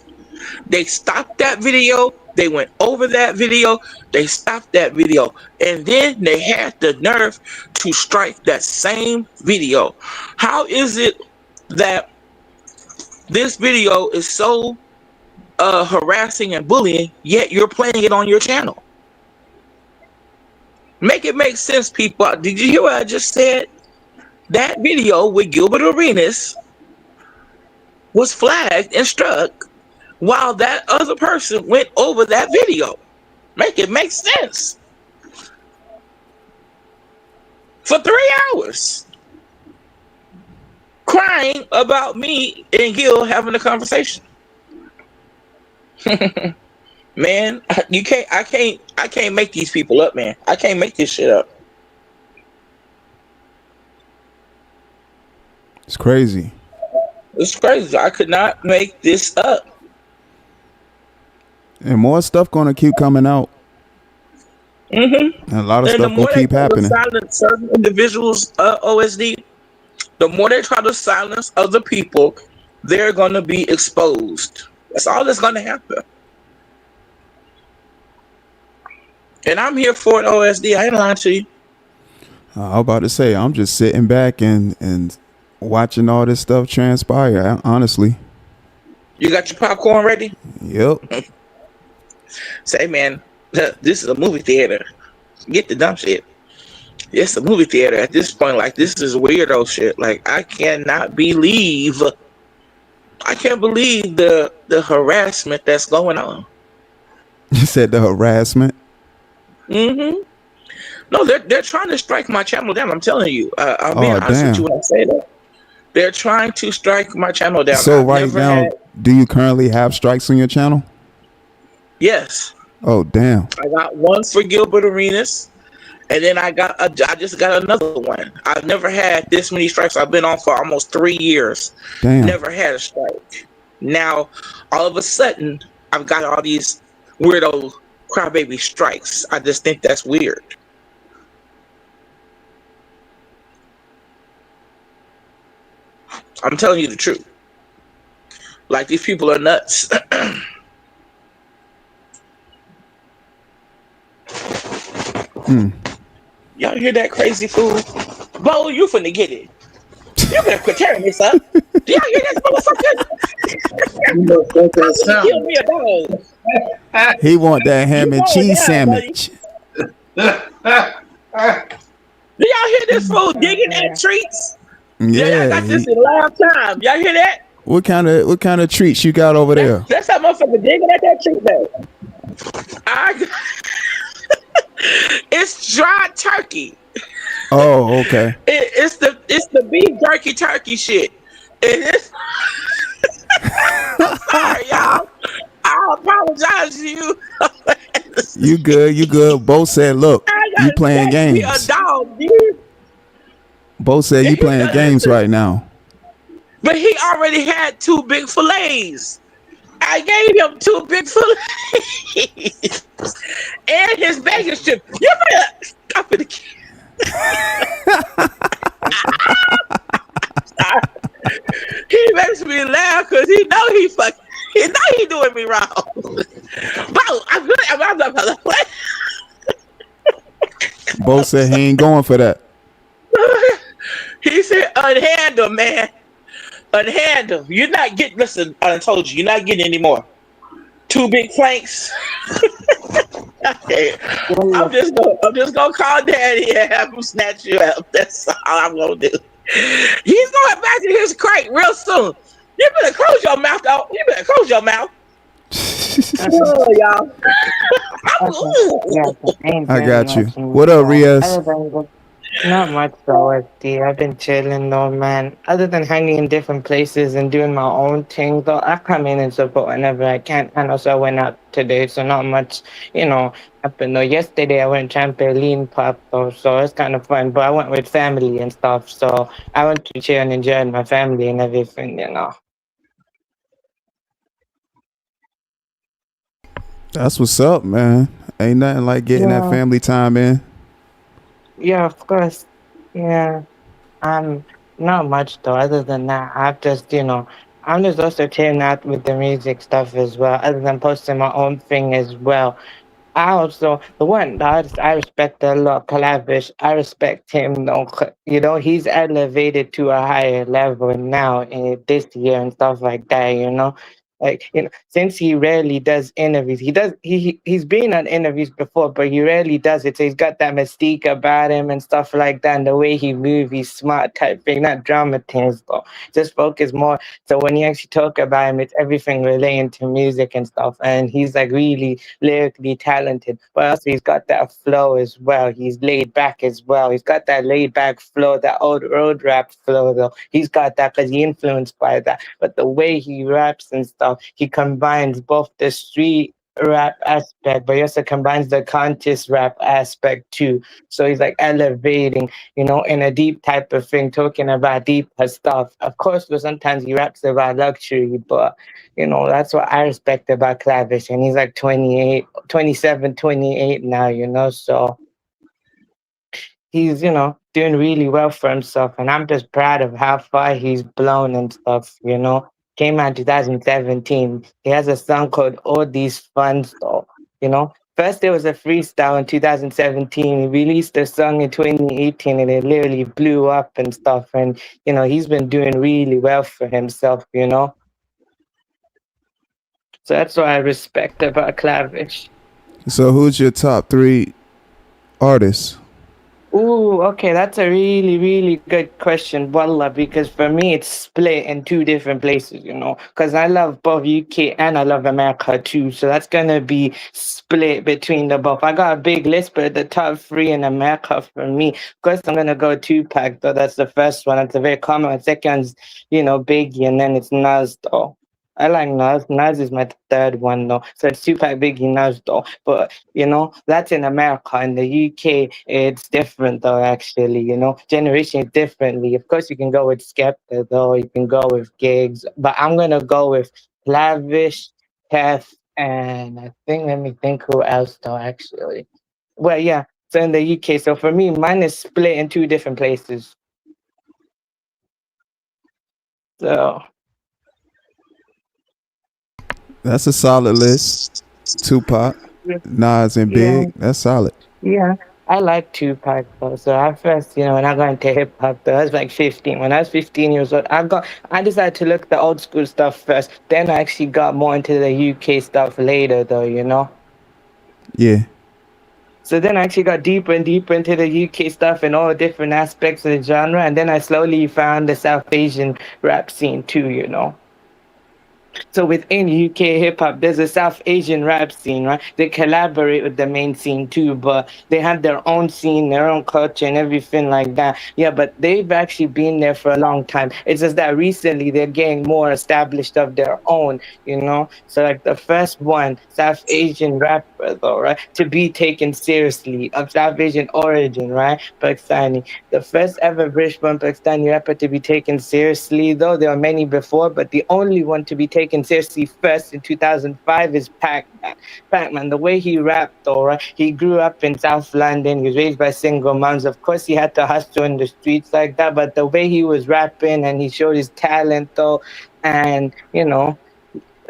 They stopped that video. They went over that video. They stopped that video. And then they had the nerve to strike that same video. How is it that this video is so harassing and bullying, yet you're playing it on your channel? Make it make sense, people. Did you hear what I just said? That video with Gilbert Arenas was flagged and struck while that other person went over that video. Make it make sense. For 3 hours. Crying about me and Gil having a conversation. Man, I can't make these people up, man. I can't make this shit up. It's crazy. It's crazy. I could not make this up. And more stuff gonna keep coming out. And a lot of stuff gonna keep happening. Silence certain individuals, OSD, the more they try to silence other people, they're gonna be exposed. That's all that's gonna happen. And I'm here for it, OSD. I ain't lying to you. I was about to say, I'm just sitting back and watching all this stuff transpire, honestly. You got your popcorn ready? Yep. Say, man, this is a movie theater. Get the dumb shit. It's a movie theater at this point. Like, this is weirdo shit. Like, I can't believe the harassment that's going on. You said the harassment? No, they're trying to strike my channel down. I'm telling you. I'm being honest with you when I say that. They're trying to strike my channel down. So right now, do you currently have strikes on your channel? Yes. Oh, damn. I got one for Gilbert Arenas, and then I just got another one. I've never had this many strikes. I've been on for almost 3 years. Damn. Never had a strike. Now, all of a sudden, I've got all these weirdo crybaby strikes. I just think that's weird. I'm telling you the truth. Like, these people are nuts. Y'all hear that crazy fool? Bo, you finna get it. You better quit tearing this up. Do y'all hear that motherfucker? Kill me a dog. He want that ham and cheese sandwich. Do y'all hear this fool digging at treats? Yeah, y'all Yeah. got this in live time. Y'all hear that? What kind of treats you got over there? That's that motherfucker digging at that treat bag. I, it's dry turkey. Oh, okay. It's the beef jerky turkey shit. And it's I'm sorry, y'all. I apologize to you. You good? You good? Bo said, "Look, I you gotta playing catch me a games." dog, dude. Bo said, "You playing games right now." But he already had two big fillets. I gave him two big fillets and his bacon strip. You better stop it. He makes me laugh because he know he know he doing me wrong. Bro, I'm what? Bo said he ain't going for that. He said unhandle, man. Unhandle. You're not getting listen, I told you, you're not getting any more. Two big flanks. Okay. I'm just gonna call daddy and have him snatch you up. That's all I'm gonna do. He's going back to his crate real soon. You better close your mouth, though. You better close your mouth. Okay. Oh, y'all. Okay. Yeah, so I ain't I doing got you. much in What up, so Riaz? other than just not much though, SD. I've been chilling though, man. Other than hanging in different places and doing my own thing though, I come in and support whenever I can. And also I went out today, so not much, happened though. Yesterday I went trampoline park though, so it's kind of fun. But I went with family and stuff, so I went to chill and enjoy my family and everything. That's what's up, man. Ain't nothing like getting that Yeah, family time in. yeah, of course. Yeah. Not much though. Other than that, I'm just also chilling out with the music stuff as well. Other than posting my own thing as well. I also the artist I respect a lot, Calavish. I respect him. He's elevated to a higher level now in this year and stuff like that. Since he rarely does interviews, he's been on interviews before, but he rarely does it. So he's got that mystique about him and stuff like that. And the way he moves, he's smart type thing, not drama things though. Just focus more. So when you actually talk about him, it's everything relating to music and stuff. And he's like really lyrically talented, but also he's got that flow as well. He's laid back as well. He's got that laid back flow, that old road rap flow though. He's got that because he influenced by that. But the way he raps and stuff, he combines both the street rap aspect, but he also combines the conscious rap aspect too. So he's like elevating, in a deep type of thing, talking about deeper stuff. Of course, but sometimes he raps about luxury, but that's what I respect about Clavish. And he's like 28, 27, 28 now, so he's, doing really well for himself. And I'm just proud of how far he's blown and stuff. Came out 2017. He has a song called All These Funds, though. First, there was a freestyle in 2017. He released a song in 2018 and it literally blew up and stuff. And, he's been doing really well for himself. So that's what I respect about Clavish. So, who's your top three artists? Ooh, okay, that's a really, really good question, Wallah, because for me it's split in two different places. Because I love both UK and I love America too. So that's gonna be split between the both. I got a big list, but the top three in America for me. Of course, I'm gonna go Tupac, though. That's the first one. That's a very common one. Second's, Biggie, and then it's Nas, though. I like Nas. Nas is my third one, though. So it's Tupac, Biggie, Nas, though. But that's in America. In the UK, it's different though, actually, generation is differently. Of course, you can go with Skepta though, you can go with Gigs, but I'm gonna go with Lavish, Tef, and I think, let me think who else though, actually. Well, yeah, so in the UK, so for me, mine is split in two different places. So, That's a solid list. Tupac, yeah, Nas, and yeah. Big. That's solid. Yeah, I like Tupac though. So at first, when I got into hip hop, though, I was like 15. When I was 15 years old, I decided to look at the old school stuff first. Then I actually got more into the UK stuff later, though. Yeah. So then I actually got deeper and deeper into the UK stuff and all different aspects of the genre, and then I slowly found the South Asian rap scene too, you know. So within UK hip hop, there's a South Asian rap scene, right? They collaborate with the main scene too, but they have their own scene, their own culture, and everything like that. Yeah, but they've actually been there for a long time. It's just that recently they're getting more established of their own, you know. So like the first one, South Asian rapper though, right, to be taken seriously of South Asian origin, right? Pakistani. The first ever British born Pakistani rapper to be taken seriously, though there are many before, but the only one to be taken seriously first in 2005 is Pac-Man. Pac-Man, the way he rapped, though, right? He grew up in South London. He was raised by single moms. Of course, he had to hustle in the streets like that, but the way he was rapping and he showed his talent, though, and, you know,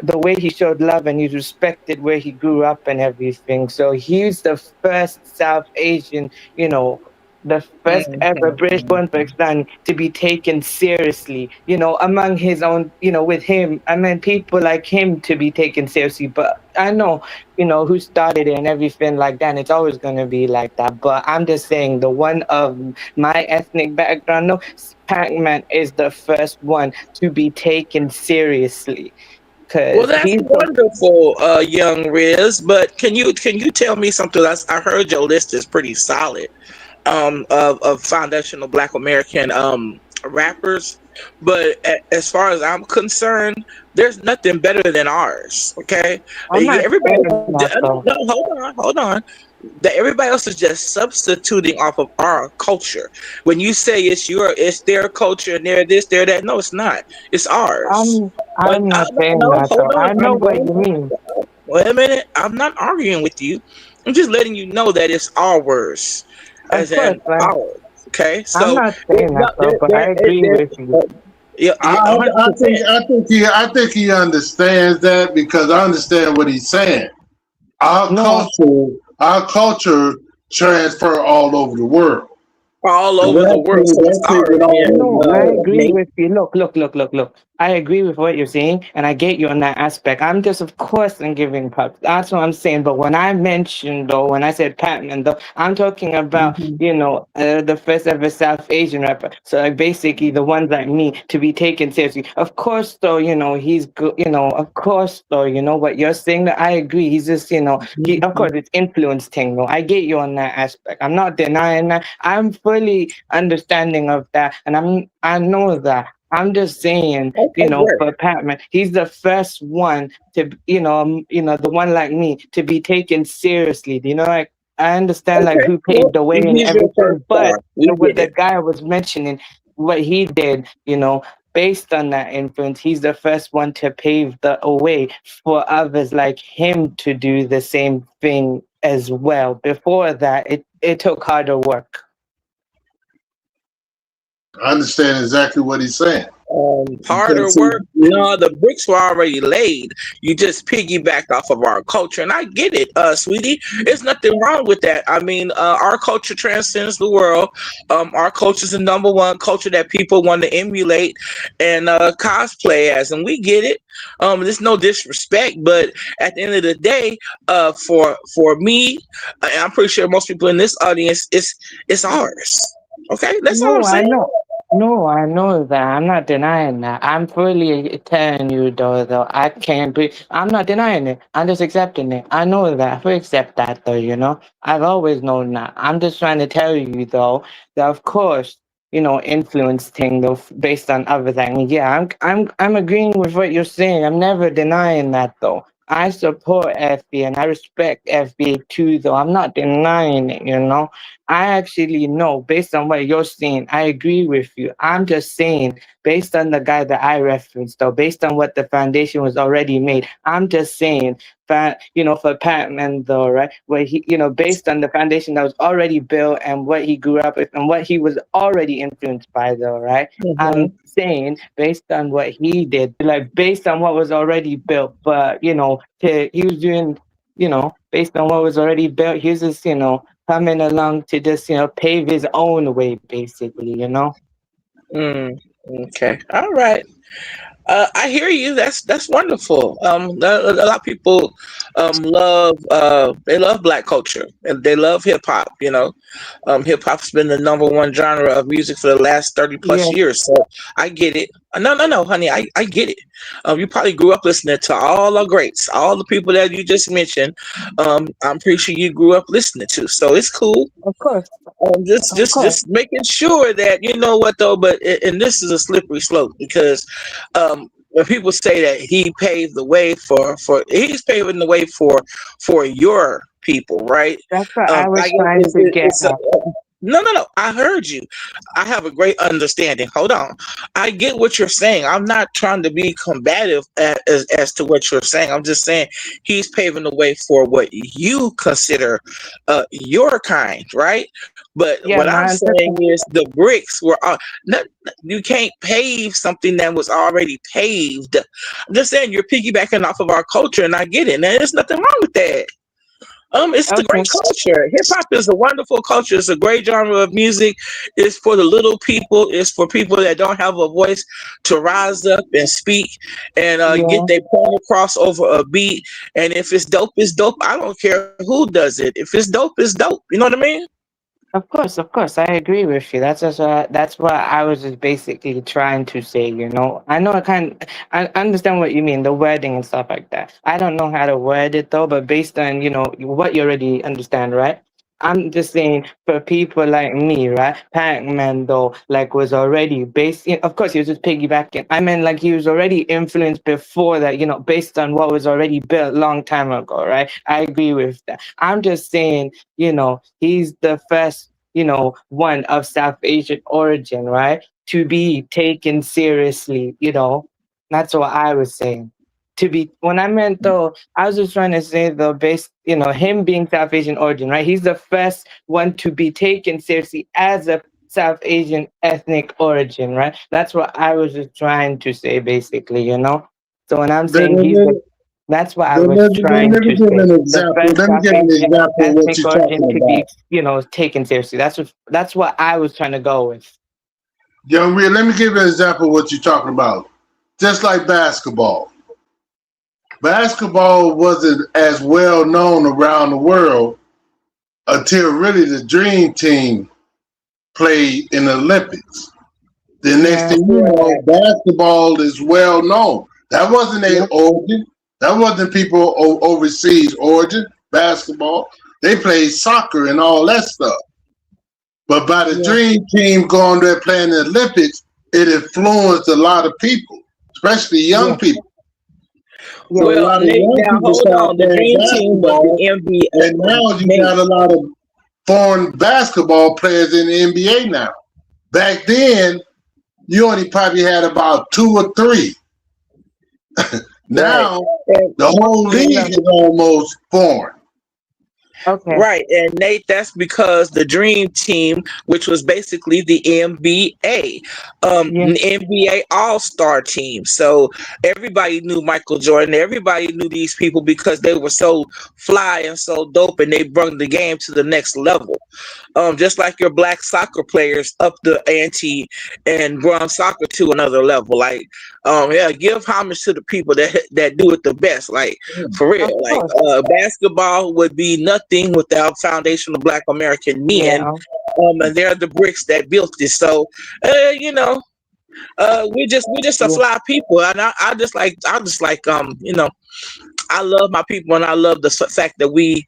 the way he showed love and he respected where he grew up and everything. So he's the first South Asian, you know, the first ever British born Pakistani to be taken seriously, you know, among his own, you know, with him. I mean, people like him to be taken seriously, but I know, you know, who started it and everything like that. And it's always going to be like that. But I'm just saying, the one of my ethnic background, no, Pac-Man is the first one to be taken seriously Well, because that's he's the wonderful, young Riz. But can you tell me something? I heard your list is pretty solid, of foundational Black American rappers. But as far as I'm concerned, there's nothing better than ours. Okay, I'm not everybody. saying that No, though. hold on. That everybody else is just substituting off of our culture. When you say it's their culture and they're this, they're that. No, it's not. It's ours. But I'm not no, saying no, that hold though. on. I know I'm what going. you mean. Wait a minute. I'm not arguing with you. I'm just letting you know that it's ours, Of as course, in right? ours. Okay. I'm So not there's saying that not though, but I agree with you. yeah, I, yeah, I 100%. I think he understands that because I understand what he's saying. Our No, culture, our culture transfer all over the world. All And over the world, so it's that take ours. it all Then. no, I over agree Okay. with you. Look. I agree with what you're saying, and I get you on that aspect. I'm just, of course, I'm giving props. That's what I'm saying. But when I mentioned, though, when I said Patman, though, I'm talking about, Mhm. you know, the first ever South Asian rapper. So, like, basically, the ones like me to be taken seriously. Of course, though, you know, he's good. You know, of course, though, you know what you're saying. That I agree. He's just, you know, he. Of course, it's influence thing. Though I get you on that aspect. I'm not denying that. I'm fully understanding of that, and I know that. I'm just saying, you Okay, know, great. for Patman, he's the first one to, you know, the one like me to be taken seriously. You know, like I understand like Okay. who Well, paved the way and he's your first everything, but star. We what get the it. guy was mentioning, what he did, you know, based on that influence, he's the first one to pave the way for others like him to do the same thing as well. Before that, it took harder work. I understand exactly what he's saying. Harder Because see, work. No, the bricks were already laid. You just piggybacked off of our culture, and I get it, sweetie. There's nothing wrong with that. I mean, our culture transcends the world. Our culture is the number one culture that people want to emulate and cosplay as, and we get it. There's no disrespect, but at the end of the day, for me, I'm pretty sure most people in this audience, it's ours. Okay, that's all I'm No, I saying. know. No, I know that. I'm not denying that. I'm fully telling you though, I can't be I'm not denying it. I'm just accepting it. I know that. I accept that though, you know. I've always known that. I'm just trying to tell you though that of course, you know, influence thing though based on other things. Yeah, I'm agreeing with what you're saying. I'm never denying that though. I support FB and I respect FB too though. I'm not denying it, you know. I actually know, based on what you're saying, I agree with you. I'm just saying, based on the guy that I referenced, or based on what the foundation was already made, I'm just saying, you know, for Patman, though, right? Where he, you know, based on the foundation that was already built and what he grew up with and what he was already influenced by, though, right? I'm Mhm. saying, based on what he did, like based on what was already built, but, you know, he was doing, you know, based on what was already built, he was just, you know, coming along to just, you know, pave his own way, basically, you know? Mm, okay. All right. I hear you. That's wonderful. A lot of people love they love black culture and they love hip hop. You know, hip hop's been the number one genre of music for the last 30 plus Yeah, years. So I get it. No, no, no, honey, I get it. You probably grew up listening to all the greats, all the people that you just mentioned. I'm pretty sure you grew up listening to. So it's cool. of course, Just, of just, course. just making sure that you know what though. But and this is a slippery slope because when people say that he paved the way for he's paving the way for your people, right? That's what I I was guess trying to get it's a, at. no, no, no. I heard you. I have a great understanding. Hold on. I get what you're saying. I'm not trying to be combative as to what you're saying. I'm just saying he's paving the way for what you consider your kind, right? But Yeah, what no, I'm I saying understand. is the bricks were not, you can't pave something that was already paved. I'm just saying you're piggybacking off of our culture, and I get it. And there's nothing wrong with that. It's the Okay. great culture. Hip hop is a wonderful culture. It's a great genre of music. It's for the little people. It's for people that don't have a voice to rise up and speak and get Yeah. their point across over a beat. And if it's dope, it's dope. I don't care who does it. If it's dope, it's dope. You know what I mean? Of course, I agree with you. That's what I was just basically trying to say. You know, I know I understand what you mean, the wording and stuff like that. I don't know how to word it though, but based on what you already understand, right? I'm just saying for people like me, right? Pac-Man though, like was already based. Of course, he was just piggybacking. I mean, like he was already influenced before that. Based on what was already built long time ago, right? I agree with that. I'm just saying he's the first, one of South Asian origin, right? To be taken seriously, That's what I was saying. When I meant though, I was just trying to say though, based, him being South Asian origin, right? He's the first one to be taken seriously as a South Asian ethnic origin, right? That's what I was just trying to say, basically. So when I'm Then, saying then, that's what I then, was then trying let me to give say. an The example. first Let me South give an Asian example of what ethnic you're origin talking to about. be, taken seriously. That's what I was trying to go with. Young Real, let me give you an example of what you're talking about. Just like basketball. Basketball wasn't as well known around the world until really the Dream Team played in the Olympics. The next Yeah, thing you know, basketball is well known. That wasn't a yeah, origin. That wasn't people overseas origin. Basketball. They played soccer and all that stuff. But by the yeah, Dream Team going there playing the Olympics, it influenced a lot of people, especially yeah, young people. yeah, So a Well, lot of Nate, young now people hold started on. The playing Dream Team was the basketball, and NBA. now you Nate, got a lot of foreign basketball players in the NBA now. Back then, you only probably had about two or three. right. Now, And, the whole you know, league is almost foreign. okay, right, and Nate, that's because the Dream Team, which was basically the NBA, yeah, an NBA All Star team. So everybody knew Michael Jordan. Everybody knew these people because they were so fly and so dope, and they brought the game to the next level. Just like your black soccer players up the ante and brought soccer to another level. Like, yeah, give homage to the people that do it the best. Like, for of real, like course, basketball would be nothing without foundational Black American men, yeah, and they're the bricks that built it. So, you know, we're just a yeah, fly people, and I just like I love my people, and I love the fact that we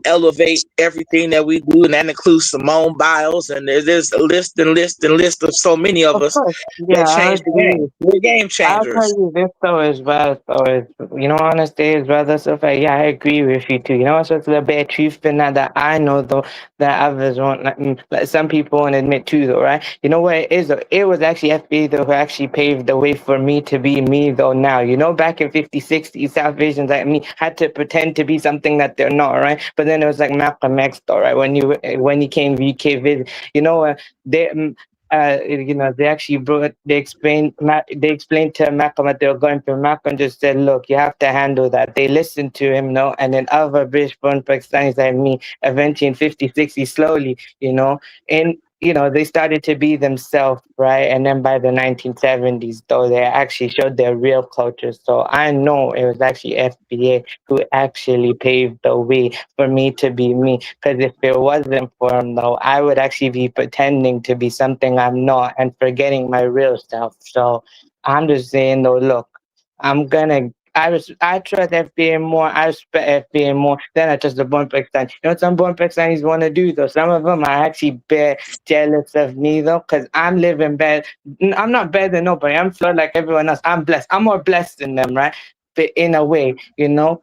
elevate everything that we do, and that includes Simone Biles, and there's a list and list and list of so many of of us course, that yeah, I changed the agree. game. We're game I'll tell changers. you this though as well, though is honestly as well, that's stuff like, yeah, I agree with you too. What's a little bit of truth in that I know though that others won't like some people won't admit too though, right? You know what it is though? It was actually FB though who actually paved the way for me to be me though now. Back in 50s, 60s, South Asians like me had to pretend to be something that they're not, right? But then it was like Malcolm X though, right? When you came UK visit, they they actually they explained to Malcolm that they were going through. Malcolm just said, look, you have to handle that. They listened to him, and then other British born Pakistanis like me, eventually in 50, 60, slowly, in they started to be themselves, right? And then by the 1970s, though, they actually showed their real culture. So I know it was actually FBA who actually paved the way for me to be me. Because if it wasn't for him, though, I would actually be pretending to be something I'm not and forgetting my real self. So I'm just saying, though, look, I trust FBA more. I respect FBA more than I trust the Born Pakistanis. You know what some Born Pakistanis want to do though? Some of them are actually jealous of me though, because I'm living better. I'm not better than nobody. I'm flawed like everyone else. I'm blessed. I'm more blessed than them, right? But in a way,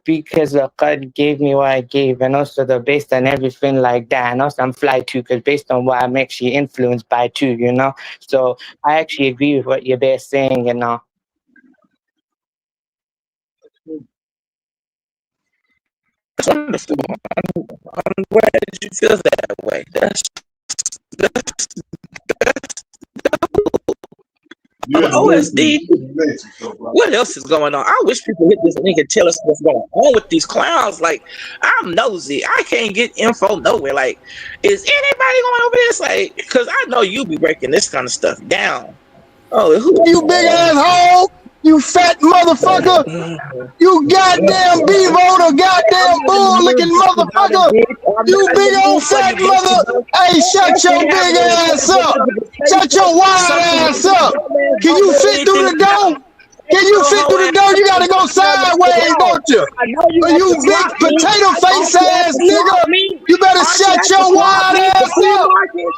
because God gave me what I gave, and also based on everything like that, and also I'm fly too, because based on what I'm actually influenced by too, So I actually agree with what you're saying, That's wonderful. I'm glad you feel that way. That's You're in the OSD. Mexico, bro. What else is going on? I wish people hit this link and tell us what's going on with these clowns. Like, I'm nosy. I can't get info nowhere. Like, is anybody going over this? Like, because I know you be breaking this kind of stuff down. Oh, You big asshole! You fat motherfucker! You goddamn beaver, goddamn bull looking motherfucker! You big old fat mother! Hey, shut your big ass up! Shut your wide ass up! Can you fit through the door? Can you fit through the door? You gotta go sideways, don't you? But you big potato face ass nigga, you better shut your wide ass up!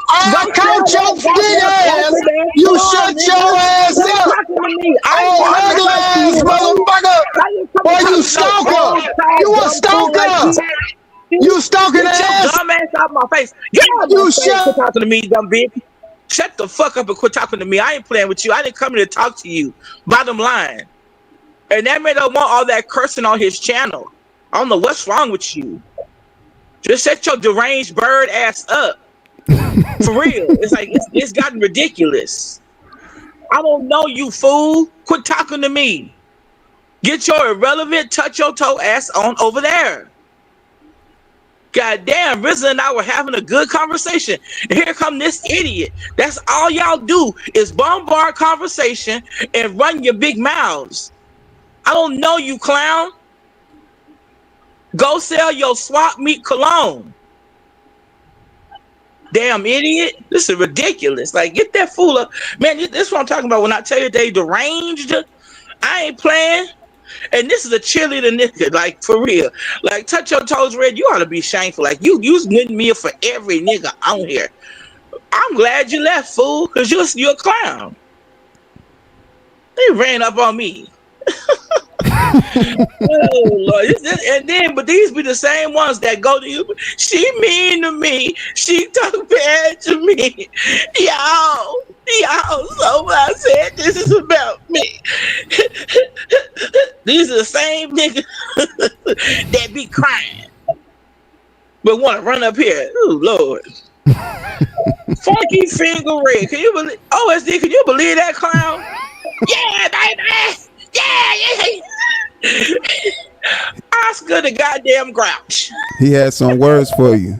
I caught your big ass! You shut your ass up! Oh, ugly ass motherfucker! Boy, you stalker! You a stalker! You stalking ass! Dumb ass out my face. You shut talking to me, dumb bitch. Shut the fuck up and quit talking to me. I ain't playing with you. I didn't come here to talk to you. Bottom line. And that man don't want all that cursing on his channel. I don't know what's wrong with you. Just shut your deranged bird ass up. For real. It's like it's gotten ridiculous. I don't know you, fool. Quit talking to me. Get your irrelevant touch your toe ass on over there. God damn, RZA and I were having a good conversation. And here come this idiot. That's all y'all do is bombard conversation and run your big mouths. I don't know you, clown. Go sell your swap meet cologne. Damn idiot. This is ridiculous. Like, get that fool up. Man, this is what I'm talking about when I tell you they deranged. I ain't playing. And this is a cheerleader nigga, like, for real. Like, touch your toes red, you ought to be shameful. Like, you getting me for every nigga on here. I'm glad you left, fool, because you're a clown. They ran up on me. Oh, Lord. But these be the same ones that go to you. She mean to me. She talk bad to me. Y'all, so I said this is about me. These are the same niggas that be crying but want to run up here. Oh, Lord. Funky finger red. Can you believe OSD? Can you believe that clown? Yeah, baby. Yeah. Oscar the goddamn grouch. He had some words for you.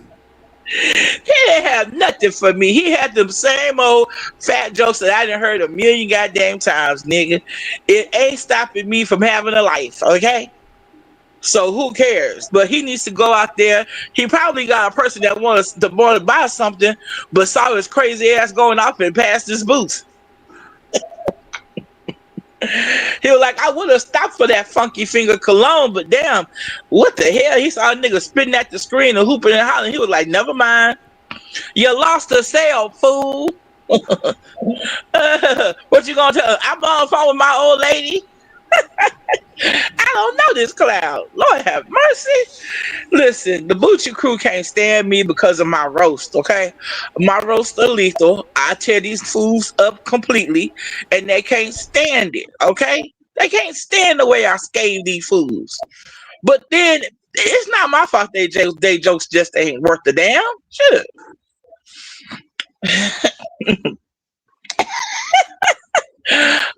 He didn't have nothing for me. He had them same old fat jokes that I done heard a million goddamn times, nigga. It ain't stopping me from having a life, okay? So who cares? But he needs to go out there. He probably got a person that wants to buy something, but saw his crazy ass going off and passed his booth. He was like, I would have stopped for that funky finger cologne, but damn, what the hell? He saw a nigga spitting at the screen and hooping and hollering. He was like, never mind. You lost the sale, fool. What you gonna tell? I'm on the phone with my old lady. I don't know this clown. Lord have mercy. Listen, the Bucci crew can't stand me because of my roast, okay? My roast are lethal. I tear these fools up completely, and they can't stand it, okay? They can't stand the way I scathe these fools. But then, it's not my fault they jokes just ain't worth the damn. Shit.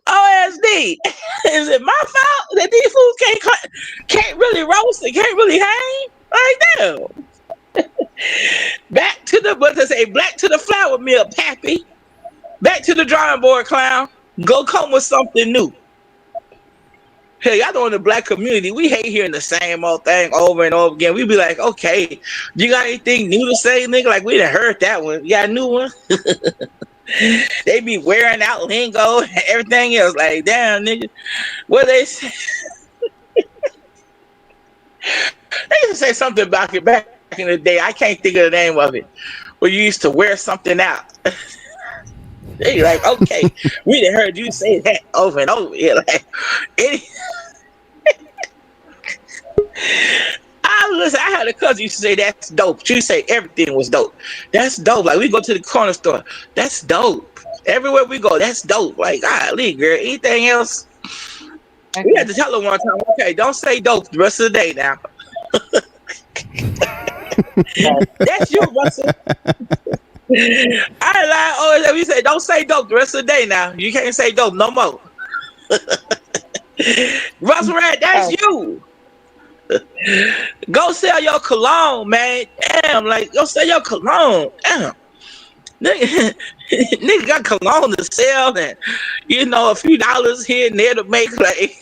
OSD, is it my fault that these fools can't really roast and can't really hang? Like, damn. Back to the what they say, black to the flour mill, Pappy. Back to the drawing board, clown. Go come with something new. Hey, y'all know in the black community, we hate hearing the same old thing over and over again. We be like, okay, you got anything new to say, nigga? Like we done heard that one. You got a new one? They be wearing out lingo and everything else. Like, damn, nigga. What they say? They used to say something about it back in the day. I can't think of the name of it. Where you used to wear something out. They like, okay, we done heard you say that over and over. Yeah, like, any, listen, I had a cousin used to say that's dope. She say everything was dope. That's dope. Like we go to the corner store. That's dope. Everywhere we go, that's dope. Like, golly, girl, anything else? We had to tell her one time, okay, don't say dope the rest of the day now. That's you, Russell. I lie. Oh, we say don't say dope the rest of the day now. You can't say dope no more. Russell Red, that's you. Go sell your cologne, man. Damn, like go sell your cologne. Damn. Nigga got cologne to sell and a few dollars here and there to make like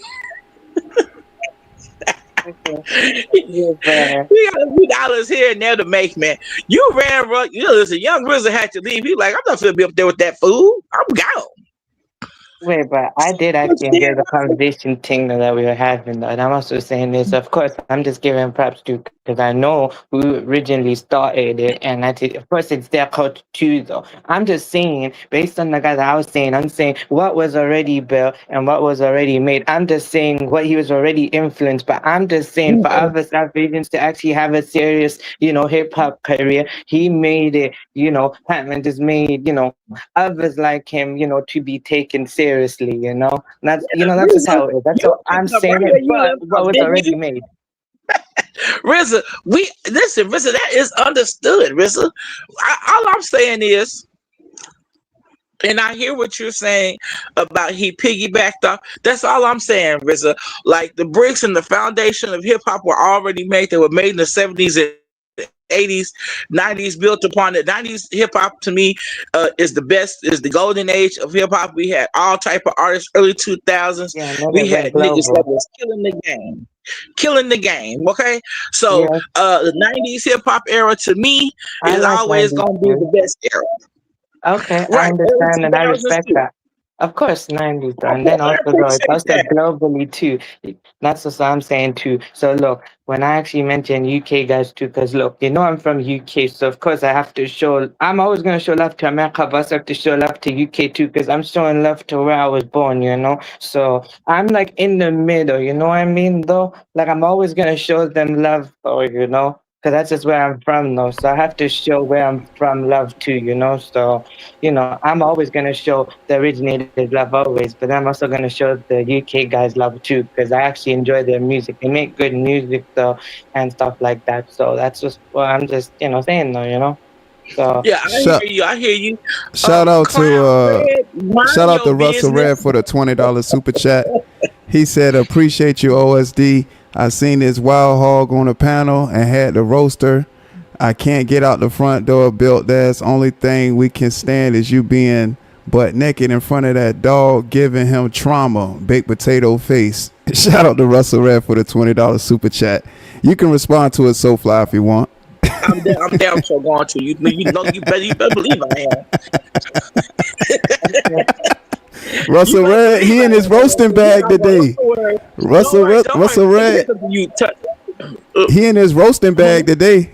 Yeah, but we got a few dollars here and there to make, man. You ran, listen, young RZA had to leave. He like, I'm not gonna be up there with that food. I'm gone. wait, but I did actually enjoy the conversation thing that we were having, though. And I'm also saying this, of course, I'm just giving props to because I know who originally started it, and of course, it's their culture too, though. I'm just saying, based on the guy that I was saying, I'm saying what was already built and what was already made. I'm just saying what he was already influenced, but I'm just saying for other South Asians to actually have a serious, hip hop career, he made it, Patman just made, others like him, to be taken seriously. That's just RZA, how it is. That's you how I'm picked up right saying where it, you but left what off, was didn't already you? made. RZA, RZA, that is understood, RZA. All I'm saying is, and I hear what you're saying about he piggybacked off. That's all I'm saying, RZA. Like the bricks and the foundation of hip hop were already made. They were made in the 70s and 80s, 90s, built upon it. 90s hip hop to me is the best, is the golden age of hip hop. We had all type of artists. Early 2000s, Yeah, and then we it had went niggas that global. was killing the game, killing the game. Okay, so Yeah, the 90s hip hop era to me I is like always 90s gonna be too. the best era. Okay, I Right, early understand and I 2000s respect too. that. Of course, 90s, though. And then I also, though, it's appreciate also that. globally, too. That's what I'm saying, too. So, look, when I actually mention UK guys, too, because, look, I'm from UK, so of course I have to show, I'm always going to show love to America, but I also have to show love to UK, too, because I'm showing love to where I was born. So, I'm like in the middle, you know what I mean, though? Like, I'm always going to show them love, though. Because that's just where I'm from, though. So I have to show where I'm from love too. So, I'm always going to show the originators love always, but I'm also going to show the UK guys love too, because I actually enjoy their music. They make good music, though, and stuff like that. So that's just what I'm just, saying, though. So, Yeah, I Shout, hear you. I hear you. shout out to Clown Red, shout mind out your to Russell Red business. for the $20 super chat. He said, "Appreciate you, OSD. I seen this wild hog on the panel and had the roaster. I can't get out the front door. Built that's only thing we can stand is you being butt naked in front of that dog, giving him trauma. Baked potato face." Shout out to Russell Red for the $20 super chat. You can respond to it so fly if you want. I'm damn sure going to. You better believe I am. okay. You Russell better Red, believe he I in his am. roasting He's bag not going today. to worry. Don't Russell worry. Red, Don't worry. Russell Here's Red, something you touch. he in his roasting bag today.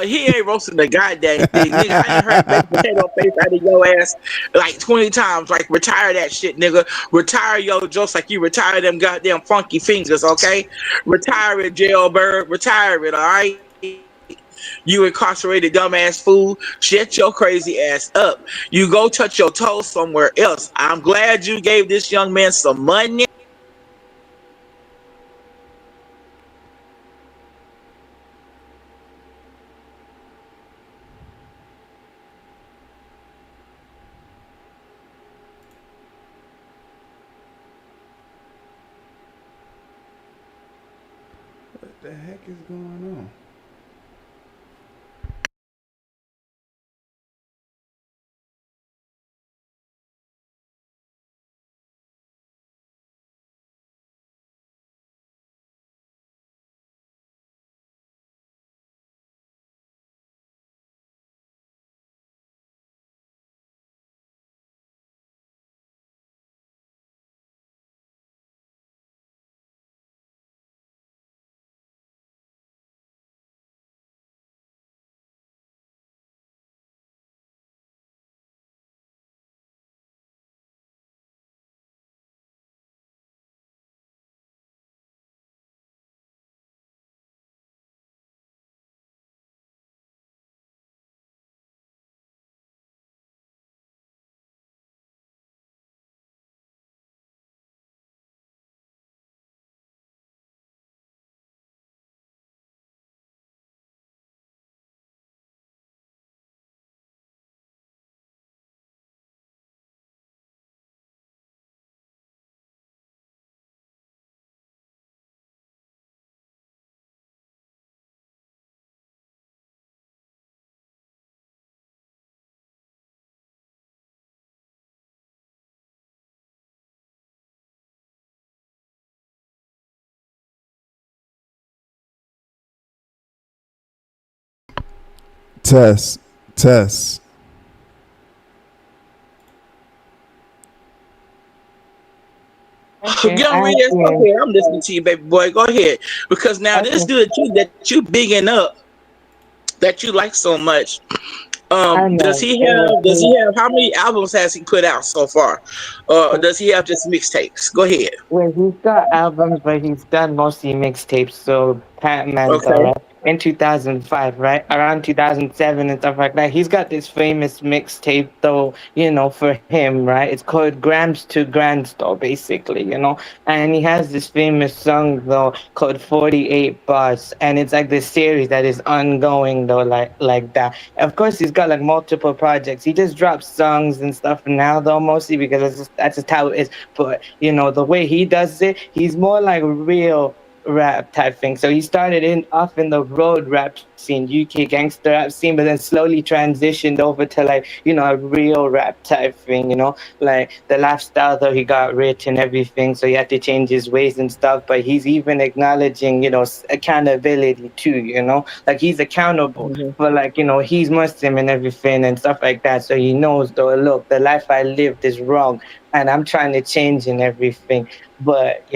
He ain't roasting the goddamn thing, nigga. I done heard baked potato face out of your ass like 20 times. Like, retire that shit, nigga. Retire your jokes like you retire them goddamn funky fingers, okay? Retire it, jailbird. Retire it, all right? You incarcerated dumbass fool. Shut your crazy ass up. You go touch your toes somewhere else. I'm glad you gave this young man some money. What the heck is going on? Test, test. Okay, Young I Reyes, go yeah. ahead. I'm listening to you, baby boy. Go ahead. Because now this Okay, dude that you bigging up, that you like so much. I Does know. he have? Does he have? How many albums has he put out so far? Does he have just mixtapes? Go ahead. Well, he's got albums, but he's done mostly mixtapes. So Batman, Okay. right? In 2005, right? Around 2007 and stuff like that. He's got this famous mixtape, though, for him, right? It's called Grams to Grand Store, basically, And he has this famous song, though, called 48 Bars. And it's like this series that is ongoing, though, like that. Of course, he's got like multiple projects. He just drops songs and stuff now, though, mostly because that's just how it is. But the way he does it, he's more like real rap type thing. So he started in off in the road rap scene, UK gangster rap scene, but then slowly transitioned over to like a real rap type thing. Like the lifestyle though he got rich and everything, so he had to change his ways and stuff. But he's even acknowledging accountability too. Like he's accountable Mhm. for like he's Muslim and everything and stuff like that. So he knows though, look, the life I lived is wrong and I'm trying to change and everything. But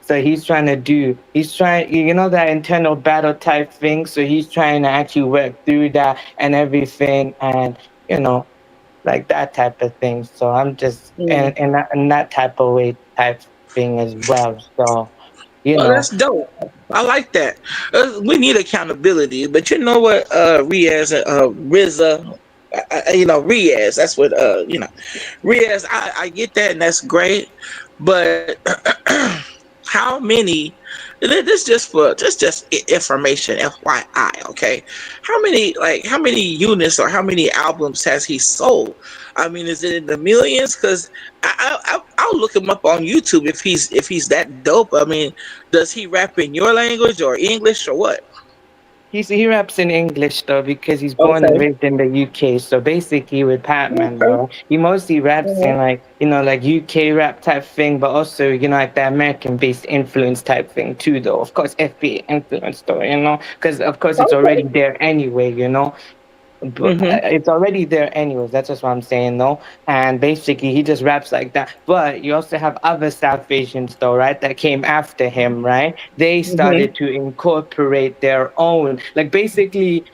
so he's trying, that internal battle type thing. So he's trying to actually work through that and everything, and you know, like that type of thing. So I'm just Mhm. in that type of way type thing as well. So you Oh, know, that's dope. I like that. We need accountability, but you know what? Riaz, RZA, Riaz. That's what Riaz. I get that, and that's great. But how many? This just information, FYI. Okay, how many units or how many albums has he sold? I mean, is it in the millions? Because I'll look him up on YouTube if he's that dope. I mean, does he rap in your language or English or what? he raps in English though because he's born and Okay. raised in the UK. So basically, with Patman Okay. though, he mostly raps in Mhm. like like UK rap type thing, but also like the American based influence type thing too. Though of course, FB influence though, because of course it's Okay. already there anyway. But Mhm. it's already there anyways. That's just what I'm saying, though. And basically, he just raps like that. But you also have other South Asians, though, right? That came after him, right? They Mhm. started to incorporate their own, like basically.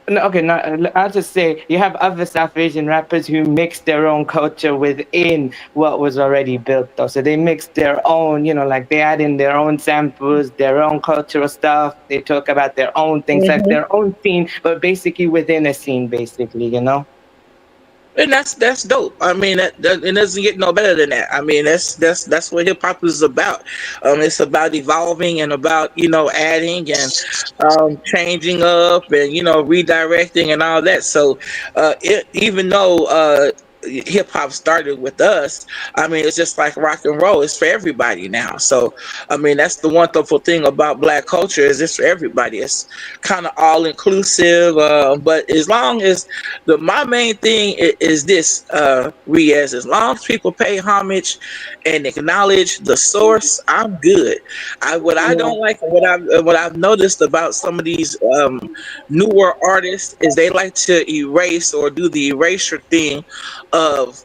No, okay, no, I'll just say you have other South Asian rappers who mix their own culture within what was already built, though. So they mix their own, like they add in their own samples, their own cultural stuff. They talk about their own things, like Mhm. their own scene, but basically within a scene, basically. And that's dope. I mean, that it doesn't get no better than that. I mean, that's what hip hop is about. It's about evolving and about adding and changing up and redirecting and all that. So, even though hip hop started with us, I mean, it's just like rock and roll. It's for everybody now. So, I mean, that's the wonderful thing about Black culture is it's for everybody. It's kind of all inclusive. But as long as my main thing is this, Riaz. As long as people pay homage and acknowledge the source, I'm good. What I Yeah, don't like, what I've noticed about some of these newer artists is they like to erase or do the erasure thing of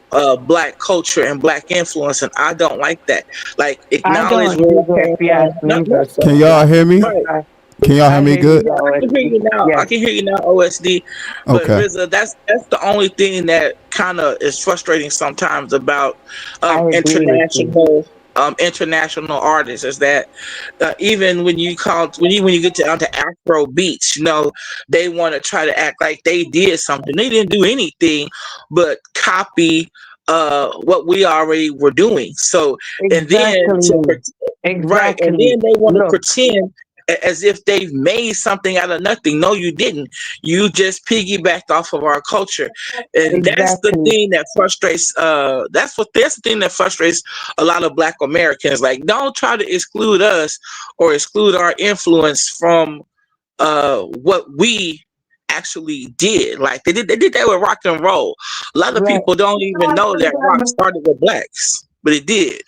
Black culture and Black influence, and I don't like that. Like I acknowledge don't where it either, came if you from. ask Not, me, not, though. Can So y'all yeah, hear me? right. Can y'all hear I me hear you, good? Yeah, I though. can hear you now. I Yes, can hear you now, OSD. But Okay. RZA, that's the only thing that kind of is frustrating sometimes about I agree with you. international artists is that even when you get to onto Afro beats, they want to try to act like they did something. They didn't do anything but copy what we already were doing. So and then Exactly. right, and Exactly. then they want to Look, pretend as if they've made something out of nothing. No, you didn't. You just piggybacked off of our culture, and that's the exactly. thing that frustrates. That's the thing that frustrates a lot of Black Americans. Like, don't try to exclude us or exclude our influence from what we actually did. Like they did that with rock and roll. A lot of Right. people don't even know that rock started with blacks, but it did.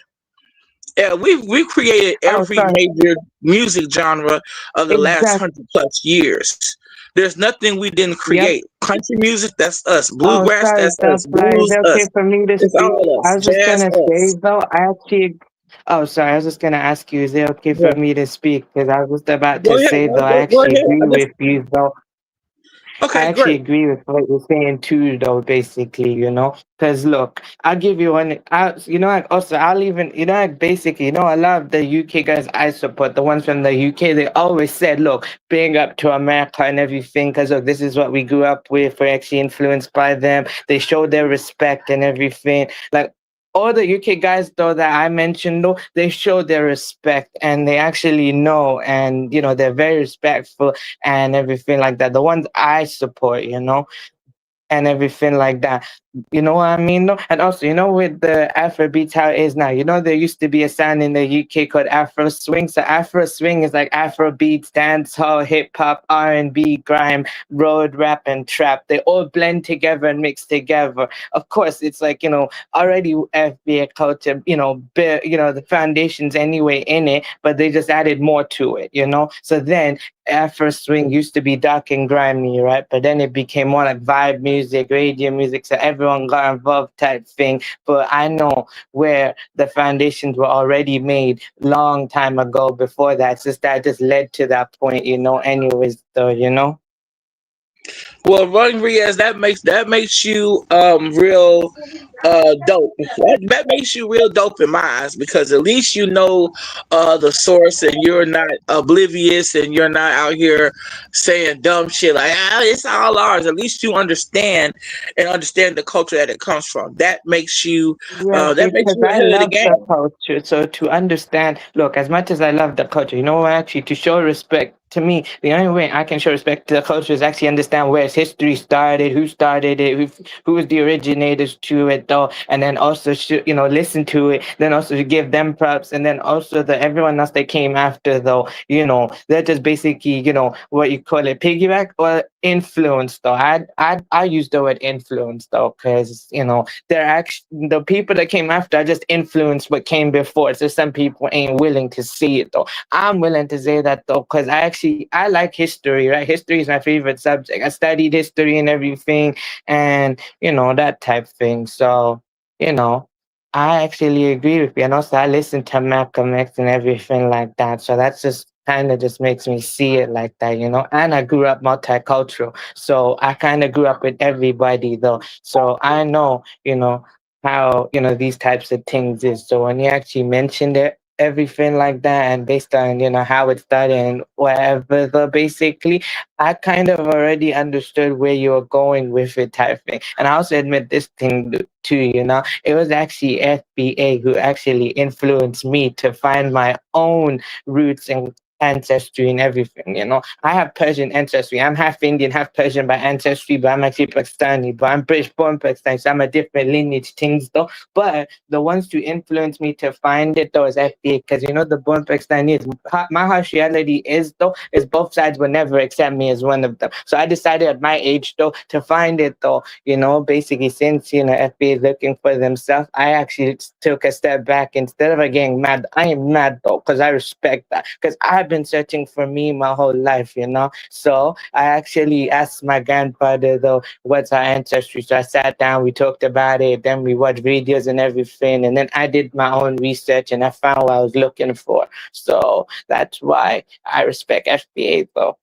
Yeah, we created Oh, every sorry. major music genre of the last Exactly. 100 plus years. There's nothing we didn't Yep. create. Country music, that's us. Oh, Bluegrass, sorry, that's us. Stella. Is Blues, it okay us. for me to It's speak? all I us. was just Jazz, gonna say us. though, I actually. Oh, sorry. I was just gonna ask you, is it okay for Yeah. me to speak? Because I was about Go to ahead. say though, I Go actually ahead. agree with you though. I Okay, actually great. agree with what you're saying too, though. Basically, because look, I'll give you one. Like, also, I'll even, like, basically, a lot of the UK guys I support, the ones from the UK, they always said, look, bring up to America and everything, because look, this is what we grew up with. We're actually influenced by them. They show their respect and everything. Like, all the UK guys though that I mentioned though, they show their respect and they actually know, and they're very respectful and everything like that. The ones I support, and everything like that. You know what I mean? No? And also, with the Afro beats how it is now, there used to be a sound in the UK called Afro swing. So Afro swing is like Afro beats, dancehall, hip hop, R&B, grime, road rap, and trap. They all blend together and mix together. Of course, it's like already FBA culture, the foundations anyway in it, but they just added more to it. So then Afro swing used to be dark and grimy, right? But then it became more like vibe music, radio music, so everyone got involved type thing. But I know where the foundations were already made long time ago before that. It's just that just led to that point, anyways though. Well, Running Riaz, that makes you real dope. That makes you real dope in my eyes because at least you know the source and you're not oblivious and you're not out here saying dumb shit like it's all ours. At least you understand the culture that it comes from. Yeah, That makes because you I ahead of the love the game. culture. So to understand, look, as much as I love the culture, actually, to show respect to me, the only way I can show respect to the culture is actually understand where its history started it, who was the originators to it, though, and then also listen to it, then also to give them props, and then also the everyone else that came after, though, they're just basically, what you call it, piggyback or influence, though. I use the word influence, though, because they're actually the people that came after are just influenced what came before. So some people ain't willing to see it though. I'm willing to say that though, because I like history, right? History is my favorite subject. I studied history and everything, and that type thing. So you know, I actually agree with you, and also I listen to Malcolm X and everything like that. So that's just kind of just makes me see it like that. And I grew up multicultural, so I kind of grew up with everybody though. So I know, how these types of things is. So when you actually mentioned it, everything like that, and based on how it started and whatever, though, basically, I kind of already understood where you were going with it, type thing. And I also admit this thing too. It was actually FBA who actually influenced me to find my own roots and ancestry and everything. I have Persian ancestry. I'm half Indian, half Persian by ancestry, but I'm actually Pakistani. But I'm British born Pakistani, so I'm a different lineage things though. But the ones to influence me to find it though is FBA, because the born Pakistani is my harsh reality is though is both sides will never accept me as one of them. So I decided at my age though to find it though. Basically since FBA is looking for themselves, I actually took a step back. Instead of getting mad, I am mad though because I respect that, because I've been searching for me my whole life. So I actually asked my grandfather though, what's our ancestry? So I sat down, we talked about it, then we watched videos and everything, and then I did my own research and I found what I was looking for. So that's why I respect FBA though.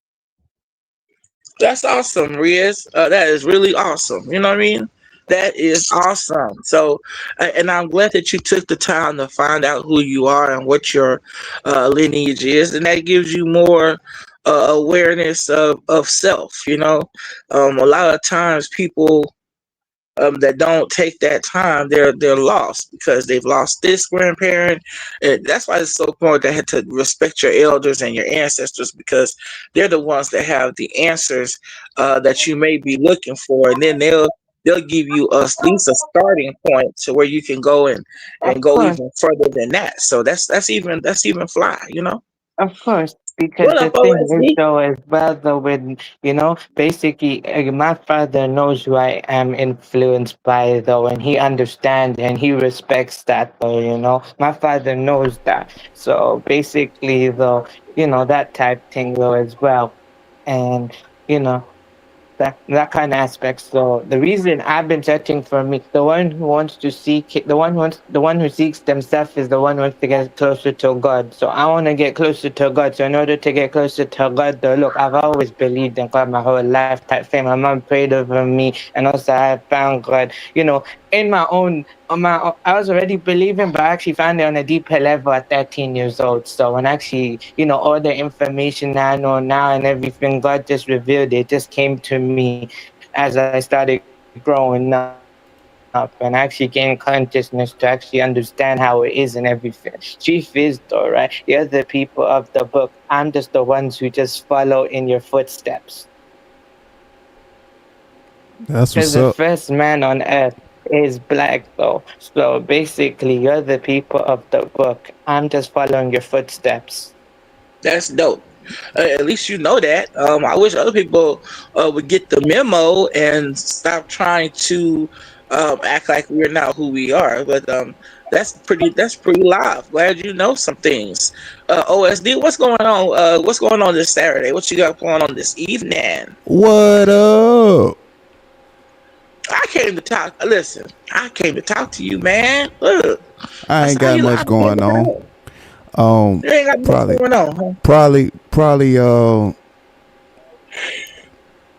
That's awesome, Riz. That is really awesome. You know what I mean? That is awesome. So, and I'm glad that you took the time to find out who you are and what your lineage is, and that gives you more awareness of self. A lot of times people that don't take that time, they're lost because they've lost this grandparent. And that's why it's so important to have to respect your elders and your ancestors because they're the ones that have the answers that you may be looking for, and then they'll give you at least a starting point to where you can go and Of go course. even further than that. So that's even fly. Of course, because What the up, thing is OSD? though as well though with basically my father knows who I am influenced by though, and he understands and he respects that though. My father knows that. So basically though, that type thing though as well. And you know, that kind of aspect. So the reason I've been searching for me, the one who wants to seek it, the one who seeks themselves is the one who wants to get closer to God. So I want to get closer to God. So in order to get closer to God, though, look, I've always believed in God my whole life type thing. My mom prayed over me, and also I found God. In my own on my I was already believing, but I actually found it on a deeper level at 13 years old. So when actually, all the information I know now and everything, God just revealed it. Just came to me as I started growing up and actually gained consciousness to actually understand how it is and everything. Truth is, though, right? You're the people of the book. I'm just the ones who just follow in your footsteps. That's Because what's the up. first man on earth is black, though. So basically, you're the people of the book. I'm just following your footsteps. That's dope. At least you know that. I wish other people would get the memo and stop trying to act like we're not who we are. But that's pretty live. Glad you know some things. OSD, what's going on? What's going on this Saturday? What you got going on this evening? What up? I came to talk. Listen, I came to talk to you, man. Look, I I ain't saw got you live. much I came going to on. talk. Um, You ain't got much probably, going on, huh? probably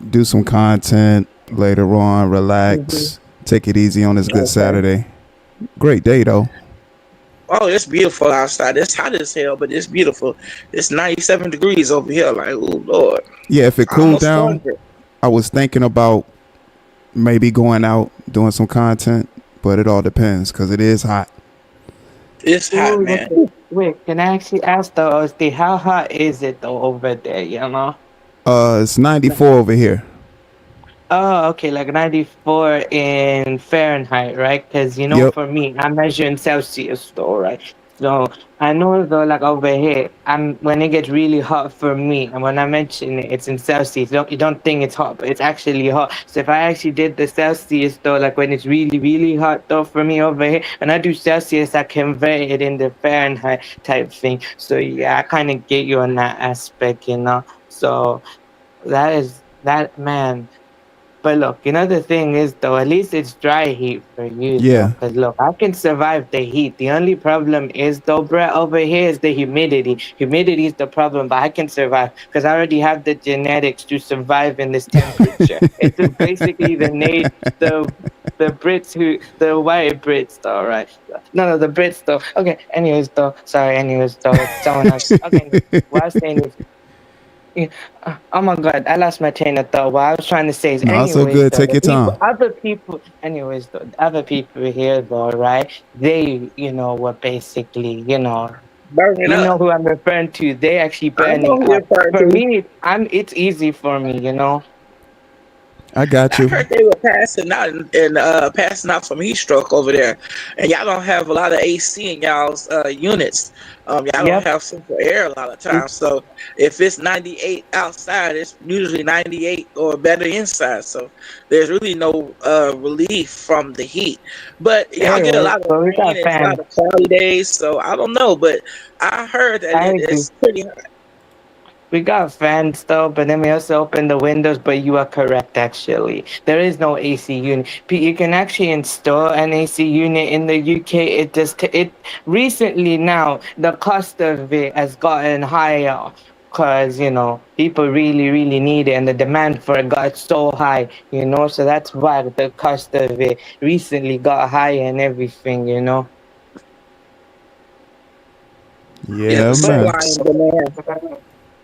do some content later on. Mhm. Relax, take it easy on this good Okay. Saturday. Great day though. Oh, it's beautiful outside. It's hot as hell, but it's beautiful. It's 97 degrees over here. Like, oh Lord, Yeah, if it cooled almost down, 100. I was thinking about maybe going out doing some content, but it all depends because it is hot. It's hot, Ooh, man. okay. Wait, can I actually ask though, Osti, how hot is it though over there, you know? It's 94 over here. Oh, okay, like 94 in Fahrenheit, right? Because, Yep. for me, I measure in Celsius, though, right? So I know, though, like over here, when it gets really hot for me, and when I mention it, it's in Celsius. You don't think it's hot, but it's actually hot. So if I actually did the Celsius, though, like when it's really, really hot, though, for me over here, when I do Celsius, I convert it into Fahrenheit type thing. So yeah, I kind of get you on that aspect. So that, man. But look, the thing is though, at least it's dry heat for you though. Yeah. Cause look, I can survive the heat. The only problem is though, bruh, over here is the humidity. Humidity is the problem, but I can survive because I already have the genetics to survive in this temperature. It's just basically the Brits the white Brits though, right? No, the Brits though. Okay, anyways though, sorry, anyways though, it's someone else. Okay, what I was saying is yeah. Oh my God, I lost my train of thought. What I was trying to say is, No, it's so anyways, good. though, Take the your people, time. other people, anyways, though, the other people here, though, right? They, were basically, Burning you up. know who I'm referring to. They actually I know burning who you're up. referring For to. me, it's easy for me. I got I you. heard they were passing out and passing out from heat stroke over there, and y'all don't have a lot of AC in y'all's units. Y'all don't Yep. have central air a lot of times. So if it's 98 outside, it's usually 98 or better inside. So there's really no relief from the heat. But y'all There get a is, lot of but we rain got and it's a lot fans. of cloudy days. So I don't know, but I heard that I it agree. is pretty. We got fans though, but then we also open the windows. But you are correct, actually. There is no AC unit. You can actually install an AC unit in the UK. It just it recently now the cost of it has gotten higher because people really really need it and the demand for it got so high. So that's why the cost of it recently got higher and everything. Yeah, Yeah, the man. supply But and demand.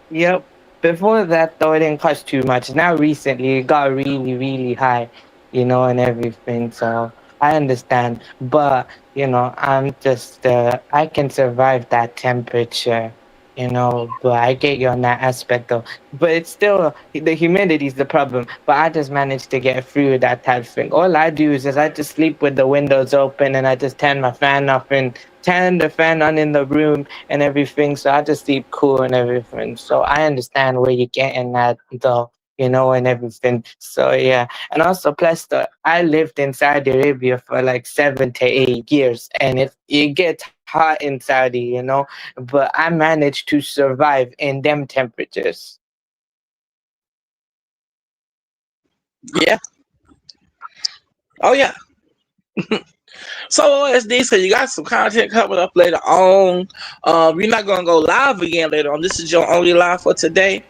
yep. Before that, though, it didn't cost too much. Now, recently, it got really, really high, and everything. So I understand. But, I can survive that temperature. But I get you on that aspect, though. But it's still, the humidity is the problem. But I just managed to get through that type of thing. All I do is I just sleep with the windows open and I just turn my fan off and turn the fan on in the room and everything. So I just sleep cool and everything. So I understand where you're getting at though, and everything. So yeah. And also plus I lived in Saudi Arabia for like 7 to 8 years and it gets hot in Saudi, but I managed to survive in them temperatures. Yeah. Oh yeah. So OSD, so you got some content coming up later on. You're not gonna go live again later on. This is your only live for today.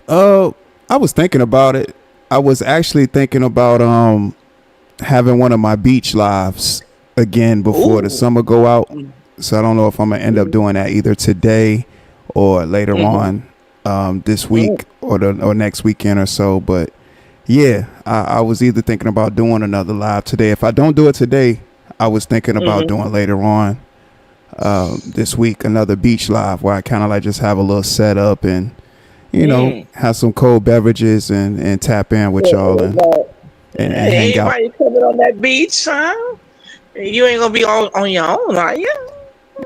Uh, I was thinking about it. I was actually thinking about having one of my beach lives again before the Ooh. summer go out. So I don't know if I'm gonna end up doing that either today or later Mm-hmm. on this week or next weekend or so. But yeah, I was either thinking about doing another live today. If I don't do it today, I was thinking about Mm-hmm. doing later on this week another beach live where I kind of like just have a little setup and Mm. have some cold beverages and tap in with y'all and hang Hey, out. anybody coming on that beach, huh? You ain't gonna be on your own, are you?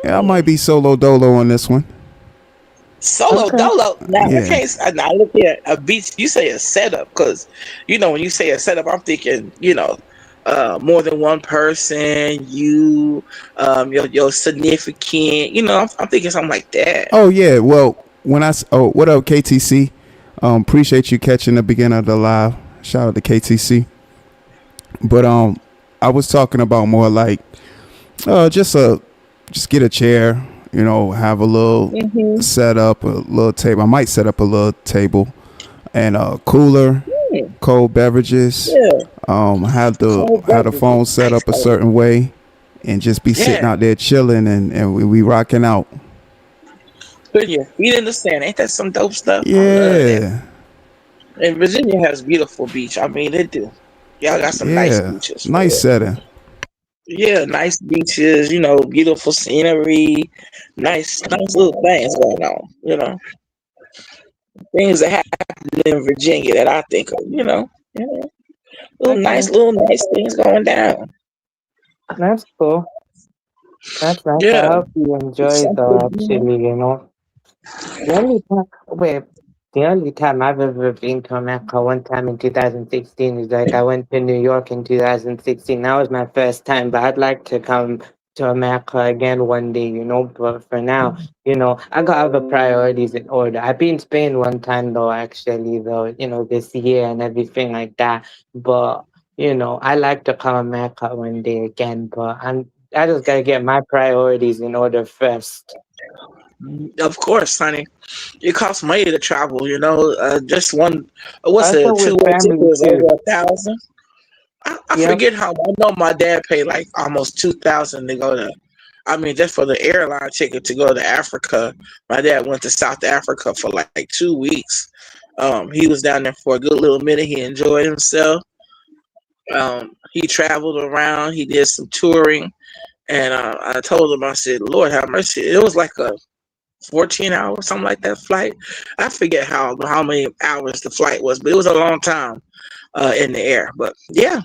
Yeah, I might be solo dolo on this one. Solo Okay. dolo. Now I Yeah. can't. Now look here, a beach. You say a setup, because when you say a setup, I'm thinking more than one person. Your significant. I'm thinking something like that. Oh yeah. Well, what up KTC? Appreciate you catching the beginning of the live. Shout out to KTC. But I was talking about more like just get a chair. Have a little Mm-hmm. setup, a little table. I might set up a little table and a cooler, cold beverages. Yeah, cold Have the beverages, phone set ice up a cold. certain way, and just be sitting Yeah, out there chilling and we rocking out. putting your feet in the sand. Ain't that some dope stuff? I love that. Yeah, And Virginia has beautiful beach. I mean, they do. Y'all got some nice yeah, beaches for nice real. setting. Yeah, nice beaches. Beautiful scenery. Nice little things going on. Things that happen in Virginia that I think of. Okay. Little nice things going down. That's cool. That's nice. I Yeah, hope you it's enjoy though, something. actually. The only time, wait, the only time I've ever been to America, one time in 2016, is like I went to New York in 2016. That was my first time, but I'd like to come to America again one day. But for now, I got other priorities in order. I've been in Spain one time though, actually, though, this year and everything like that. But, I like to come America one day again, but I just gotta get my priorities in order first. Of course, honey. It costs money to travel. Just one. What's Also it? with Two-way ticket family is too. over 1,000. I Yep. forget how. I know my dad paid like almost 2,000 to go to. I mean, just for the airline ticket to go to Africa. My dad went to South Africa for like 2 weeks. He was down there for a good little minute. He enjoyed himself. He traveled around. He did some touring, and I told him, I said, "Lord have mercy." It was like a 14 hours, something like that flight. I forget how many hours the flight was, but it was a long time in the air. But yeah,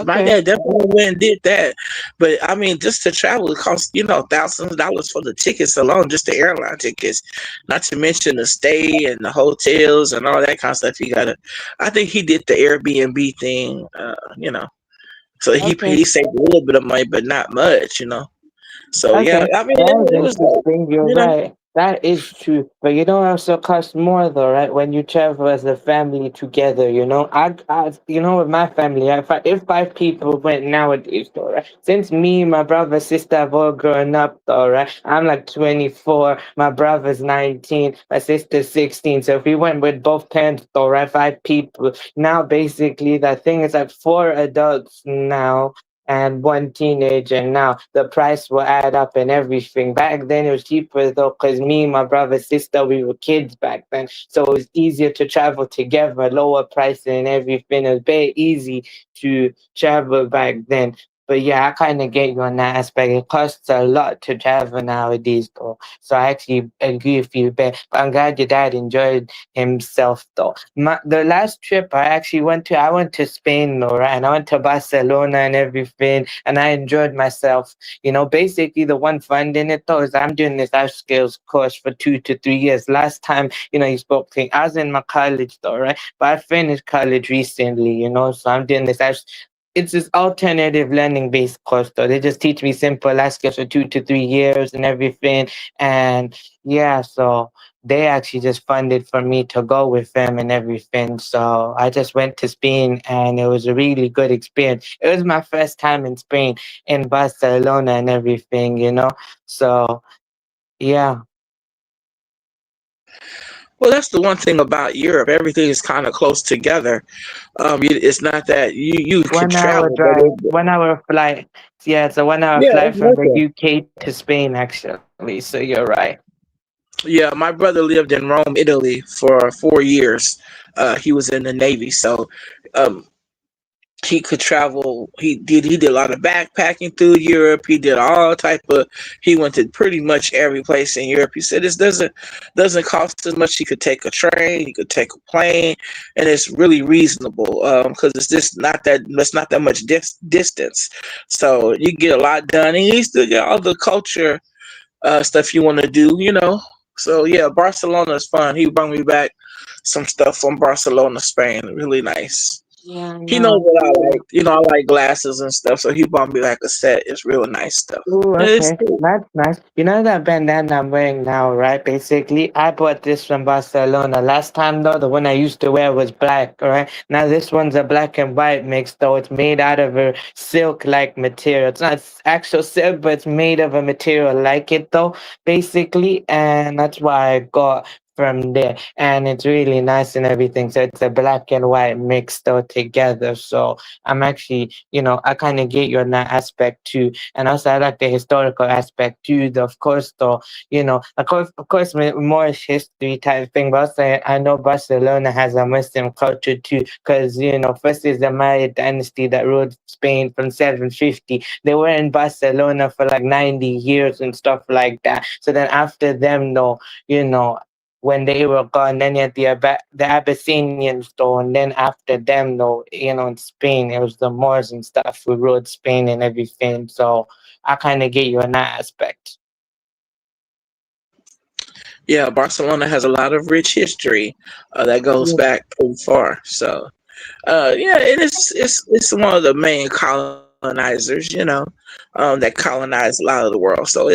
my Okay. dad definitely went and did that. But I mean, just to travel, it costs thousands of dollars for the tickets alone, just the airline tickets. Not to mention the stay and the hotels and all that kind of stuff. You gotta. I think he did the Airbnb thing. So Okay. he saved a little bit of money, but not much. So yeah, Okay. I mean, That is it was dope. interesting. You're You know. right. That is true. But also cost more though, right? When you travel as a family together. With my family, if five people went nowadays, though, right? Since me, my brother, sister have all grown up, though, right? I'm like 24, my brother's 19, my sister's 16. So if we went with both parents, though, right? Five people. Now, basically, the thing is like four adults now and one teenager. Now the price will add up and everything. Back then it was cheaper though, because me, my brother, sister, we were kids back then, so it was easier to travel together, lower price and everything. It was very easy to travel back then. But yeah, I kind of get you on that aspect. It costs a lot to travel nowadays, though. So I actually agree with you, but I'm glad your dad enjoyed himself though. The last trip I went to Spain though, right? And I went to Barcelona and everything, and I enjoyed myself. Basically the one fun in it though is I'm doing this life skills course for 2 to 3 years. Last time, you spoke to me, I was in my college though, right? But I finished college recently, so I'm doing this it's this alternative learning based course though. They just teach me simple life skills for 2 to 3 years and everything. And yeah, so they actually just funded for me to go with them and everything. So I just went to Spain and it was a really good experience. It was my first time in Spain, in Barcelona and everything, you know. So yeah. Well, that's the one thing about Europe. Everything is kind of close together. It's not that you can 1 hour travel, but drive, 1 hour flight. Yeah, it's a 1 hour yeah, flight it's from the nothing. UK to Spain actually. So you're right. Yeah, my brother lived in Rome, Italy for 4 years. He was in the Navy, so um, he could travel. He did a lot of backpacking through Europe. He did all type of. He went to pretty much every place in Europe. He said this doesn't cost as much. He could take a train. He could take a plane, and it's really reasonable because it's not that much distance. So you get a lot done, and you still get all the culture stuff you want to do. So yeah, Barcelona is fun. He brought me back some stuff from Barcelona, Spain. Really nice. Yeah, He knows no. what I like. I like glasses and stuff, so he bought me like a set. It's real nice stuff. Ooh, And it's okay. That's nice. You know that bandana I'm wearing now, right? Basically, I bought this from Barcelona. Last time, though, the one I used to wear was black, all right? Now, this one's a black and white mix, though. It's made out of a silk-like material. It's not actual silk, but it's made of a material like it, though, basically. And that's why I got from there. And it's really nice and everything. So it's a black and white mix, though, together. So I'm actually, I kind of get you on that aspect, too. And also I like the historical aspect too. Of course, though, of course, more history type thing. But also, I know Barcelona has a Muslim culture too, because first is the Maya dynasty that ruled Spain from 750. They were in Barcelona for like 90 years and stuff like that. So then after them, though, you know. When they were gone, then you had the Abyssinians, though, and then after them, though, in Spain, it was the Moors and stuff who ruled Spain and everything. So I kind of get you in that aspect. Yeah, Barcelona has a lot of rich history that goes Yeah, back pretty far. So yeah, and it's one of the main colonizers, that colonized a lot of the world. So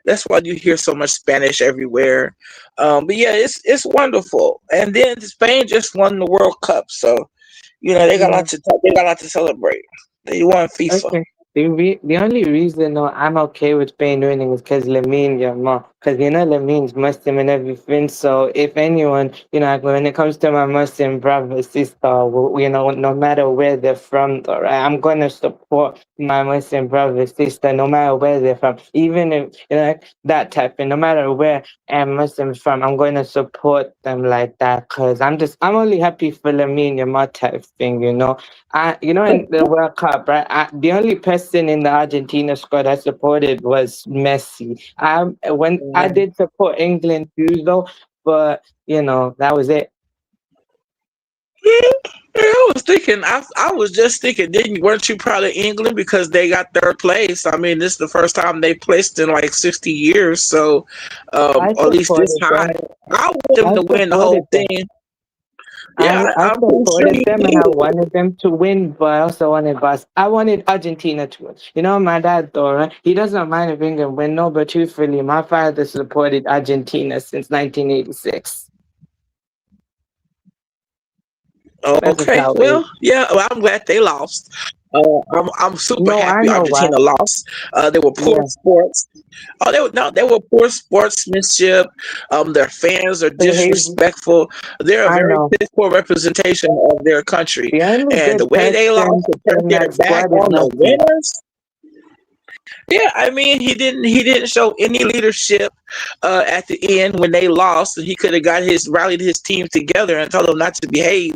that's why you hear so much Spanish everywhere. But yeah, it's wonderful. And then Spain just won the World Cup, so yeah. they got a lot to celebrate. They won FIFA. Okay. The only reason I'm okay with Spain winning is because Lamine Yamal. Because Lamine's Muslim and everything. So if anyone, like when it comes to my Muslim brother, sister, no matter where they're from, all right, I'm gonna support my Muslim brother, sister, no matter where they're from. Even if like that type, and no matter where I'm Muslim from, I'm gonna support them like that. Cause I'm only happy for Lamine Yamal type thing. In the World Cup, right? The only person in the Argentina squad I supported was Messi. When I did support England too, though, but that was it. Yeah, I was thinking. I was just thinking. Weren't you proud of England because they got third place? I mean, this is the first time they placed in like 60 years. So, I or at least this supported high. them. I want them I to win the supported whole them. thing. I, Yeah, I I'm pretty sure supported you them and I did. wanted them to win, but I also wanted I wanted Argentina to win. My dad though, right? He doesn't mind if England win, no, but truthfully, my father supported Argentina since 1986. That's just Okay, how it is. well, yeah. Well, I'm glad they lost. I'm super No, I happy know why. Argentina lost. They were poor Yeah, sports. Oh, they were no, they were poor sportsmanship. Their fans are behavior. disrespectful. They're a I very know. piss poor representation of their country, The only and the good way they lost person to turn in their that back squad is on the Messi. winners. Yeah, I mean he didn't show any leadership at the end when they lost, and he could have got his rallied his team together and told them not to behave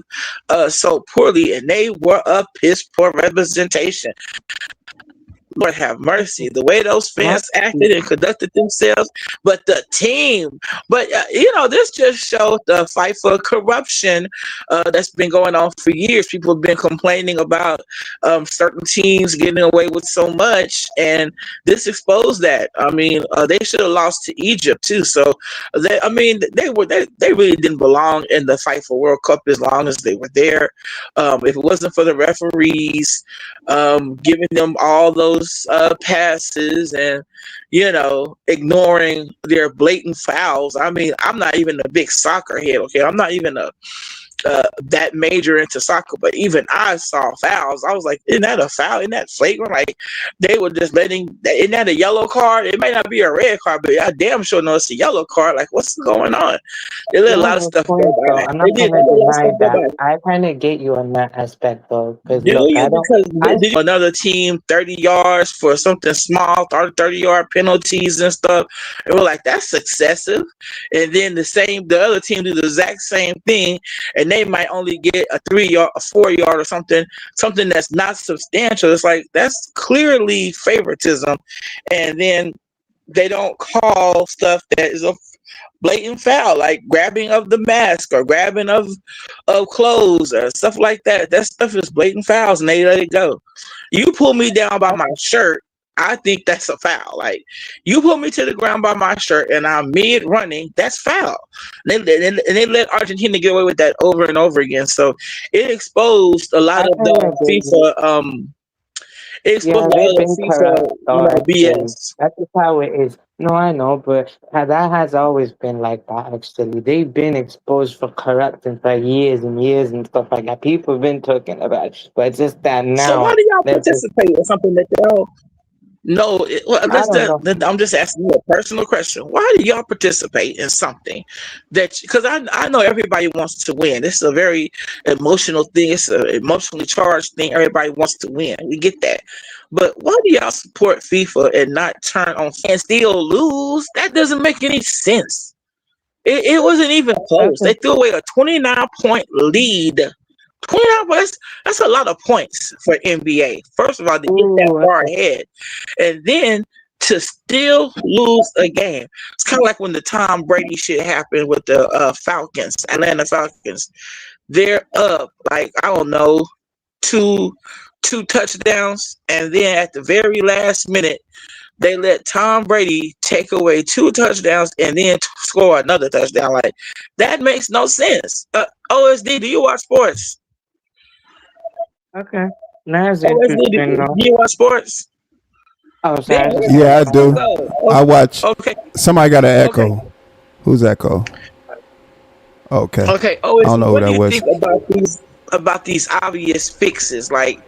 so poorly, and they were a piss poor representation. Lord have mercy, the way those What? fans acted and conducted themselves, but the team, but this just showed the fight for corruption that's been going on for years. People have been complaining about certain teams getting away with so much, and this exposed that. I mean, they should have lost to Egypt too. So, they really didn't belong in the fight for World Cup as long as they were there. If it wasn't for the referees giving them all those passes and ignoring their blatant fouls. I mean, I'm not even a big soccer head. Okay, I'm not even that major into soccer, but even I saw fouls. I was like, isn't that a foul? Isn't that flagrant? Like, they were just isn't that a yellow card? It may not be a red card, but I damn sure know it's a yellow card. Like, what's going on? They let You a have lot of a stuff point, go though. by. I'm They not did gonna let a lot of deny stuff go that. by. I kind of get you on that aspect, though, because Do look, you? I don't. Because I did you another team 30 yards for something small, 30-yard penalties and stuff? And we're like, that's excessive. And then the other team do the exact same thing, and they might only get a 3-yard, a 4-yard, or something that's not substantial. It's like, that's clearly favoritism. And then they don't call stuff that is a blatant foul, like grabbing of the mask or grabbing of clothes or stuff like that. That stuff is blatant fouls, and they let it go. You pull me down by my shirt, I think that's a foul. Like, you pull me to the ground by my shirt and I'm mid running, that's foul. And they let Argentina get away with that over and over again. So it exposed a lot I of kind of the agree. FIFA. It exposed Yeah, a lot they've of been corrupt, the though, FIFA, actually. BS. That's just how it is. No, I know, but that has always been like that, actually. They've been exposed for corrupting for years and years and stuff like that. People have been talking about it, but it's just that So why now do y'all they're just, participate in something that y'all? No, I don't know. I'm just asking you a personal question. Why do y'all participate in something because I know everybody wants to win. This is a very emotional thing. It's an emotionally charged thing. Everybody wants to win. We get that. But why do y'all support FIFA and not turn on and still lose? That doesn't make any sense. It wasn't even close. Okay. They threw away a 29-point lead. 29 points, that's a lot of points for NBA. First of all, to get that Ooh, far okay. ahead, and then to still lose a game. It's kind of like when the Tom Brady shit happened with the Atlanta Falcons. They're up, like, I don't know, two touchdowns, and then at the very last minute, they let Tom Brady take away 2 touchdowns and then score another touchdown. Like, that makes no sense. OSD, do you watch sports? Okay. That's OSD, interesting, do though. you watch sports? Oh, Yeah, sorry, I just Yeah, I realized do. that. I watch. Okay, Somebody got an okay, echo. Who's echo? Okay. okay. I don't OSD, know who what do that you was. think about these obvious fixes? Like,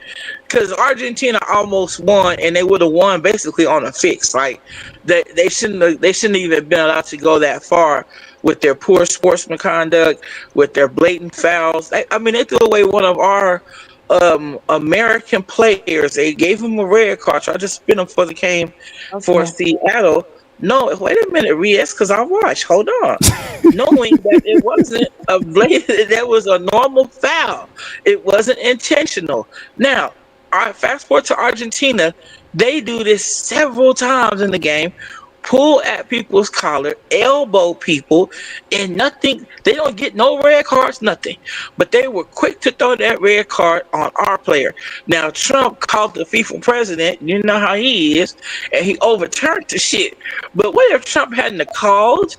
because Argentina almost won, and they would have won basically on a fix. Like, they shouldn't even been allowed to go that far with their poor sportsman conduct, with their blatant fouls. I mean, they threw away one of our American players. They gave him a red card. Tried to spin him for the game for Okay. Seattle. No, wait a minute, Riaz, because I watched. Hold on. Knowing that it wasn't a blatant, that was a normal foul. It wasn't intentional. Now, fast forward to Argentina. They do this several times in the game. Pull at people's collar, elbow people, and nothing. They don't get no red cards, nothing. But they were quick to throw that red card on our player. Now, Trump called the FIFA president. You know how he is, and he overturned the shit. But what if Trump hadn't have called?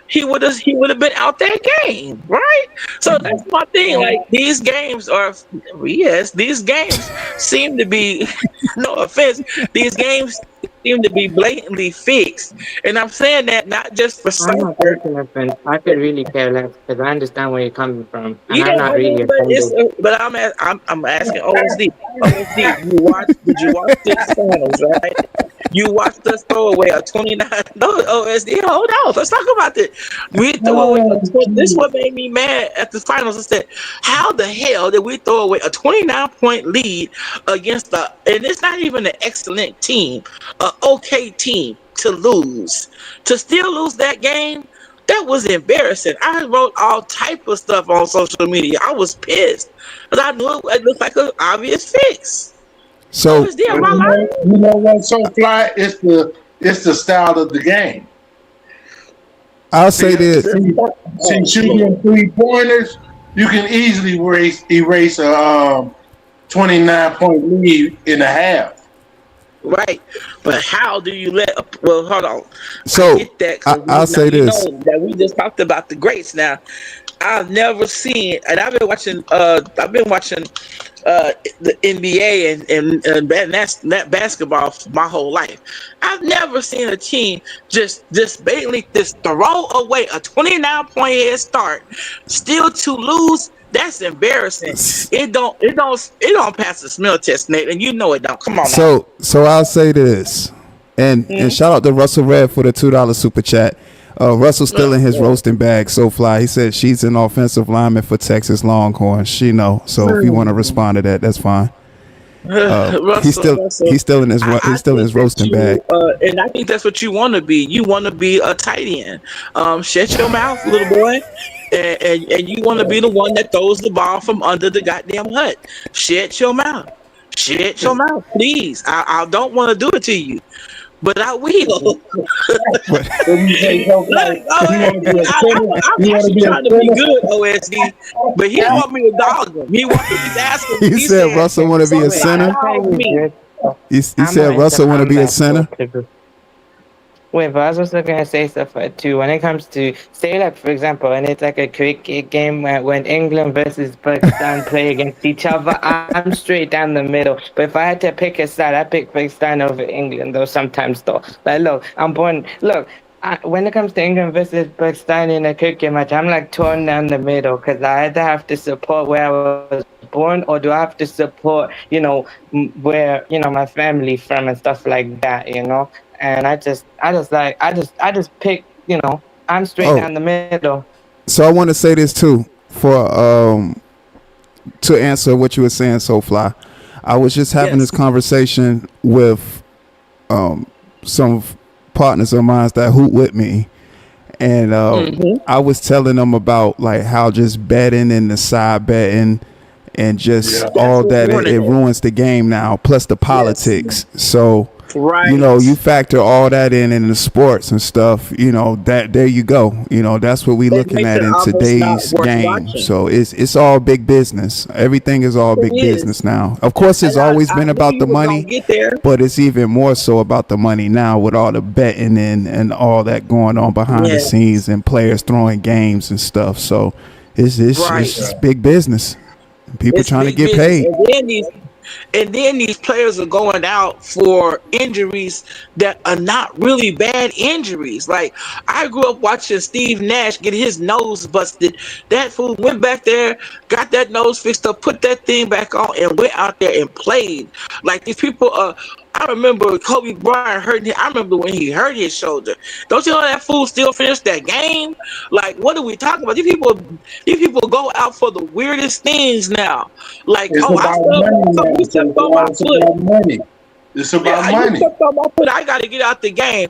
He would have been out that game, right? So that's my thing. Like, these games are, yes, these games seem to be, no offense, these games seem to be blatantly fixed, and I'm saying that not just for I'm not soccer. taking offense. I could really care less because I understand where you're coming from, and Yeah, I'm not I really mean, but offended. I'm asking OSD. OSD, did you watch this finals, right? You watched us throw away a 29. No, OSD, hold on. Let's talk about this. We threw away this is what made me mad at the finals. I said, how the hell did we throw away a 29-point lead against and it's not even an excellent team, an okay team, to lose, to still lose that game? That was embarrassing. I wrote all type of stuff on social media. I was pissed because I knew it looked like an obvious fix. So OSD on But my life. you know what's so fly? It's the style of the game. I'll say See, this. see, Oh, shooting 3 pointers, you can easily erase a 29-point lead in a half. right. But how do you let? Well, hold on. I So get that because I'll now say you know this. that we just talked about the greats. Now I've never seen, and I've been watching. The NBA and that's that basketball for my whole life. I've never seen a team just basically just throw away a 29-point head start, still to lose. That's embarrassing. It don't pass the smell test, Nate, and you know it don't. Come on now. So I'll say this, and Hmm? shout out to Russell Red for the $2 super chat. Russell's still in his Oh, roasting bag. So fly. He said she's an offensive lineman for Texas Longhorns. She know. So if you want to respond to that, that's fine. He's Russell, still Russell, he's still in his I he's still in think his that roasting bag. and I think that's what you want to be. You want to be a tight end. Shut your mouth, little boy, and you want to be the one that throws the ball from under the goddamn hut. Shut your mouth. Shut your mouth, please. I don't want to do it to you, but I will. But What do you say, so Look, fly? You want to OSD, be a center? I'm You want to actually be a trying to be center? good, OSD, but he want me to dog him. He's asking me. he He said said, Russell want to be "So a Wait, fly, center. I tell dog you me." this. He I'm said not into Russell want to be a combat center. sports. Wait, but I was also gonna say stuff too. When it comes to say, like for example, and it's like a cricket game when England versus Pakistan play against each other, I'm straight down the middle. But if I had to pick a side, I pick Pakistan over England. Though sometimes, though, like look, I'm born. Look, when it comes to England versus Pakistan in a cricket match, I'm like torn down the middle because I either have to support where I was born or do I have to support, where my family from and stuff like that. And I just pick, I'm straight Oh, down the middle. so I want to say this too for to answer what you were saying, so fly. I was just having this Yes. conversation with some partners of mine that hoot with me, and Hmm. I was telling them about like how just betting and the side betting and just Yeah. That's all what's that ruining it it. ruins the game now. Plus the Yes. politics. So you Right. factor all that in the sports and stuff. That there you go. That's what we It looking makes at it in almost not today's worth game. watching. So it's all big business. Everything is all big It is. business now. Of course, it's And always I been knew about you the was gonna money, get there. but it's even more so about the money now with all the betting and all that going on behind the Yeah. scenes and players throwing games and stuff. So Right. it's big business. People It's trying to big get business. paid. And then these players are going out for injuries that are not really bad injuries. Like I grew up watching Steve Nash get his nose busted. That fool went back there, got that nose fixed up, put that thing back on, and went out there and played. Like these people I remember Kobe Bryant hurting I remember when he hurt his shoulder. Don't you know that fool still finished that game? Like what are we talking about? These people go out for the weirdest things now. Like, It's oh, I about stubbed money so now, you so stepped on my it's foot. about money. It's about Yeah, you money. stepped on my foot. I gotta get out the game.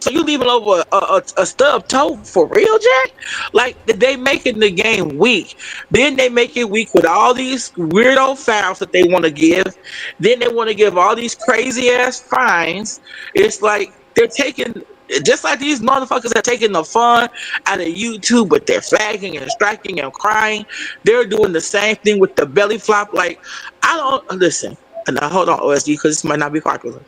So you leaving over a stub toe for real, Jack? Like they making the game weak. Then they make it weak with all these weirdo fouls that they want to give. Then they want to give all these crazy ass fines. It's like they're taking. Just like these motherfuckers are taking the fun out of YouTube, but they're flagging and striking and crying. They're doing the same thing with the belly flop. Like, I don't listen. And now hold on, OSD, because this might not be popular.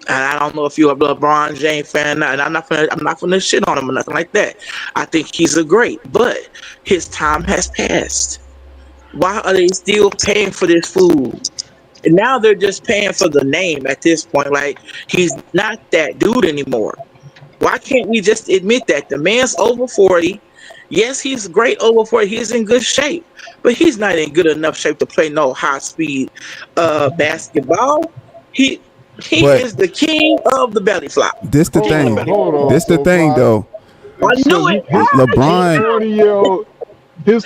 And I don't know if you're a LeBron James fan, and I'm not gonna shit on him or nothing like that. I think he's a great, but his time has passed. Why are they still paying for this food? And now they're just paying for the name at this point. Like he's not that dude anymore. Why can't we just admit that the man's over 40? Yes, he's great over 40. He's in good shape, but he's not in good enough shape to play no high speed basketball. He he But is the king of the belly flop. this the King of the thing. belly flop. Hold on, This the so thing fly. though. I So knew it. his LeBron,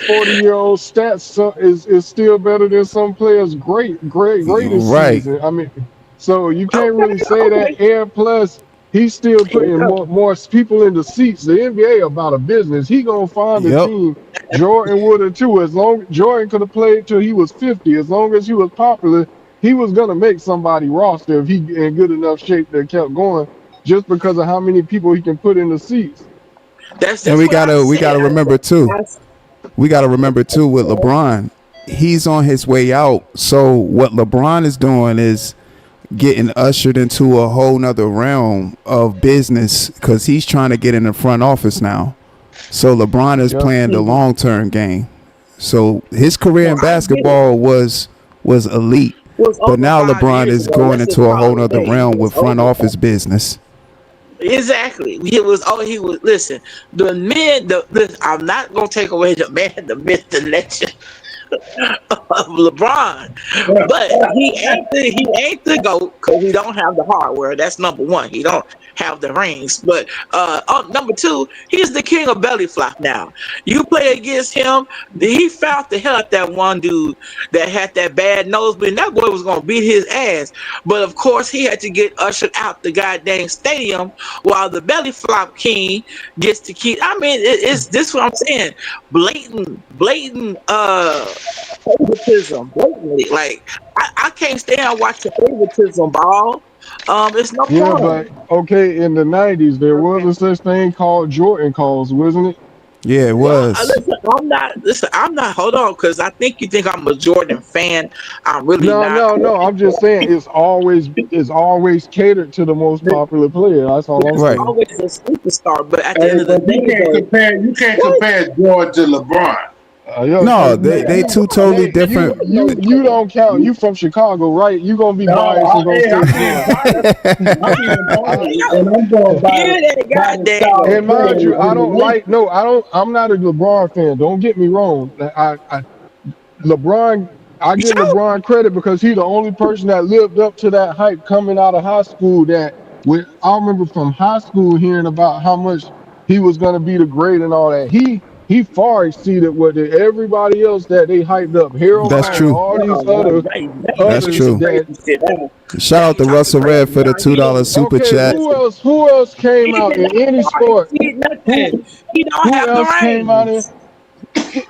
40-year old stats is still better than some players' greatest right? season. I mean, so you can't Okay, really say that. okay. And plus, he's still putting Yeah. more people in the seats. The NBA about a business. He gonna find a Yep. team. Jordan would have too. As long Jordan could have played till he was 50. As long as he was popular, he was gonna make somebody roster if he in good enough shape that kept going, just because of how many people he can put in the seats. And That's what I we said. gotta remember too. I, We gotta remember too with LeBron, he's on his way out. So what LeBron is doing is getting ushered into a whole nother realm of business because he's trying to get in the front office now. So LeBron is Yeah. playing the long term game. So his career in I get it. basketball was elite, It was but over now 5 LeBron years is ago. going Let's just into a call whole it a nother day. realm It with was front over. office business. Exactly. He was. Oh, he was. Listen, the man. I'm not gonna take away the man, the myth, the legend of LeBron, but he ain't the GOAT because he don't have the hardware. That's number one. He don't have the rings. But number two, he's the king of belly flop now. You play against him, he found the hell out that one dude that had that bad nosebleed. And that boy was gonna beat his ass. But of course, he had to get ushered out the goddamn stadium while the belly flop king gets to keep. I mean, it's this what I'm saying. Blatant favoritism, blatantly. Like I can't stand watching favoritism ball. It's no Yeah, fun. but okay, in the '90s there was a such thing called Jordan calls, wasn't it? Yeah, it was. Listen, I'm not. Listen, I'm not. Hold on, because I think you think I'm a Jordan fan. I'm really No, not. no, no. I'm just saying it's always catered to the most popular player. That's all I'm There's Right. saying. always a superstar, but at the Hey, end of the but day, though, you can't what? compare George to LeBron. Yeah, No, they you, two totally you different. you don't count. You from Chicago, right? You gonna be No, biased and gonna say I'm being Jordan. biased. I'm being I, biased, and I'm going Hear that by the goddamn style of and play mind you, I in the don't league. like. No, I don't. I'm not a LeBron fan. Don't get me wrong. LeBron, I give show. LeBron credit because he's the only person that lived up to that hype coming out of high school. I remember from high school hearing about how much he was going to be the great and all that. He far exceeded everybody else that they hyped up. Harold That's Miner, true. all these No, other now you That's get others some true. that. crazy shit. Shout Now out you to talking Russell Red crazy. for the Now he $2 ain't. super Okay, chat. Listen, who else came he out did in not any sport? exceed Who nothing. He don't who have the else came out in? reins.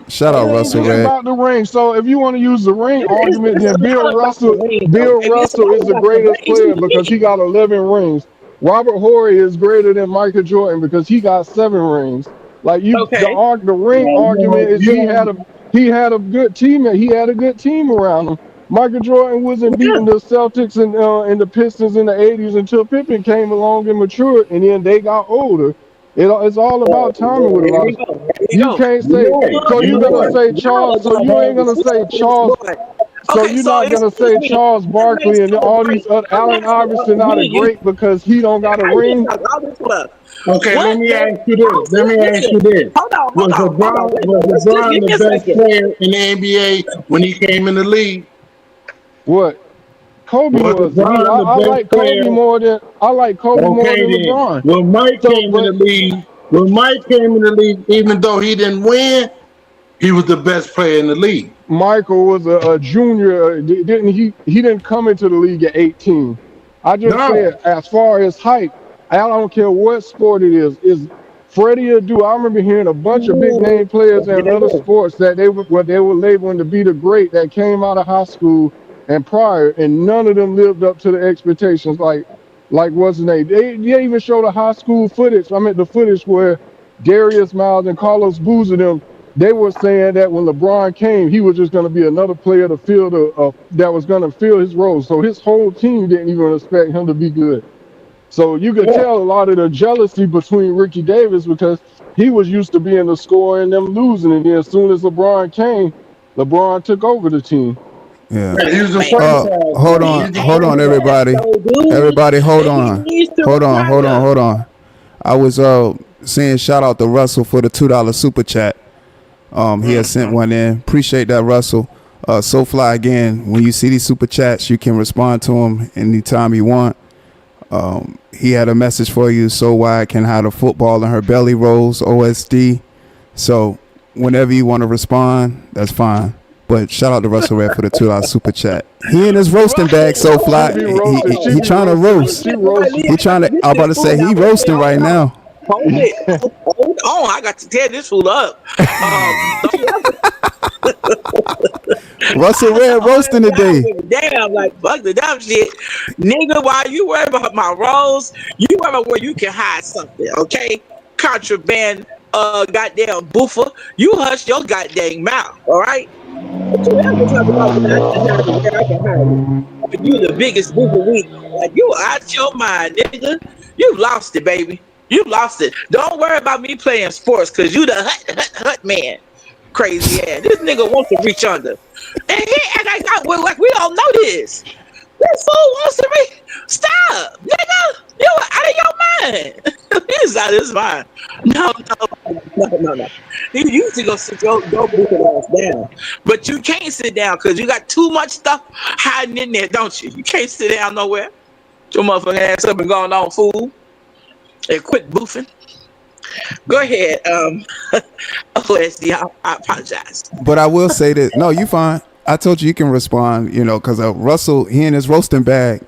Shout It out ain't Russell just Red. about the ring. So if you want to use the ring argument, It's then all about the ring, though, Bill baby. It's Russell all is the about the greatest rings. Who player because he wins? got 11 rings. Robert Horry is greater than Michael Jordan because he got 7 rings. Like Okay. the ring argument is he had a good team. He had a good team around him. Michael Jordan wasn't Yeah. beating the Celtics and the Pistons in the '80s until Pippen came along and matured, and then they got older. It's all about timing with a Here lot we of. go. Here we You go. can't You're say. right. So You're you're gonna right. say Y'all are Charles. So gonna you ain't have gonna this say with this Charles. boy. So Okay, you're so not gonna excuse say me. Charles That makes Barkley and no all right. these other I'm Allen asking Iverson not a me and you. great because he don't got a How you ring. talk all this stuff? Okay, let What me the ask you how this. Let me ask listen, you this. hold on. Wait a Was minute. Let's just LeBron give the me a best second. player in the NBA when he came in the league? What Kobe Was was. LeBron the I best like Kobe player? more than Okay, then. LeBron. When Mike So, came in but the league, even though he didn't win, he was the best player in the league. Michael was a junior. Didn't he didn't come into the league at 18. I just No, said as far as hype, I don't care what sport it is. Is Freddie Adu? I remember hearing a bunch of big Ooh, name players here in they other go. sports that they were labeling to be the great that came out of high school and prior, and none of them lived up to the expectations. Like what's his name? They even showed the high school footage. I mean the footage where Darius Miles and Carlos Boozer them they were saying that when LeBron came, he was just going to be another player to fill that was going to fill his role. So his whole team didn't even expect him to be good. So you could tell a lot of the jealousy between Ricky Davis because he was used to being the scorer and them losing, and then as soon as LeBron came, LeBron took over the team. Yeah. he was a Man, franchise Hold man. He on, was a hold on, franchise. everybody. so dude, Everybody, hold and he on. needs to Hold on, hold on, retire. hold on. I was saying shout out to Russell for the $2 super chat. He has sent one in. Appreciate that, Russell. So fly again. When you see these super chats, you can respond to them anytime you want. He had a message for you. So wide can hide a football in her belly rolls. OSD. So whenever you want to respond, that's fine. But shout out to Russell Red for the $2 super chat. He in his roasting bag. So fly. She be roasted. He trying to roast. She roasted. He trying to. I'm about to say he roasting right now. Hold it. Hold on. I got to tear this fool up. Russell Red roasting I today. don't give a damn, like fuck the dumb shit, nigga. Why you worry about my rolls? You worry about where you can hide something, okay? Contraband, goddamn boofer. You hush your goddamn mouth, all right? But you never talk about where I can hide it, where I can hide it. You the biggest boofer we know. Like you out your mind, nigga. You lost it, baby. You lost it. Don't worry about me playing sports, cause you the hut man. Crazy ass. This nigga wants to reach under. And he act like we don't know this. This fool wants to reach. Stop, nigga. You out of your mind. He's out of his mind. No. You used to go sit your ass down. But you can't sit down because you got too much stuff hiding in there, don't you? You can't sit down nowhere. Your motherfucking ass up and going on, fool. And quit boofing. Go ahead, OSD. I apologize. But I will say that no, you fine. I told you can respond, you know, because Russell, he in his roasting bag,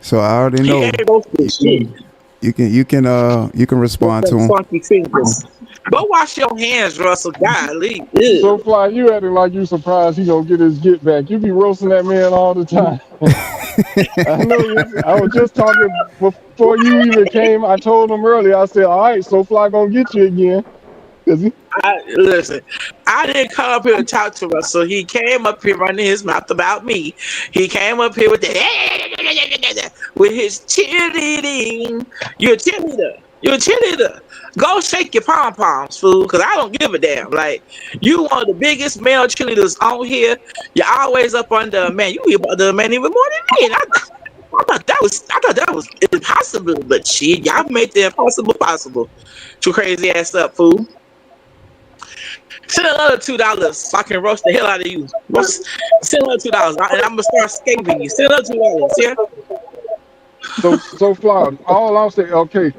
so I already know. He ain't roasting shit. You can respond to him. Funky fingers. Go wash your hands, Russell. Golly. So Fly, you acting like you surprised he gonna get his get back. You be roasting that man all the time. I know. I was just talking before you even came. I told him earlier. I said, "All right, So Fly gonna get you again." Listen, I didn't come up here to talk to us, so he came up here running his mouth about me. He came up here with with his cheerleading. You're a cheerleader. You're a cheerleader. Go shake your pom poms, fool, because I don't give a damn. Like, you one of the biggest male cheerleaders on here. You're always up under a man. You be up under a man even more than me. And I thought that was impossible, but shit, y'all made the impossible possible. Too crazy ass up, fool. Send another $2 so I can roast the hell out of you. Send another $2, and I'm gonna start scathing you. Send another $2, yeah. So Fly, all I'll say, okay.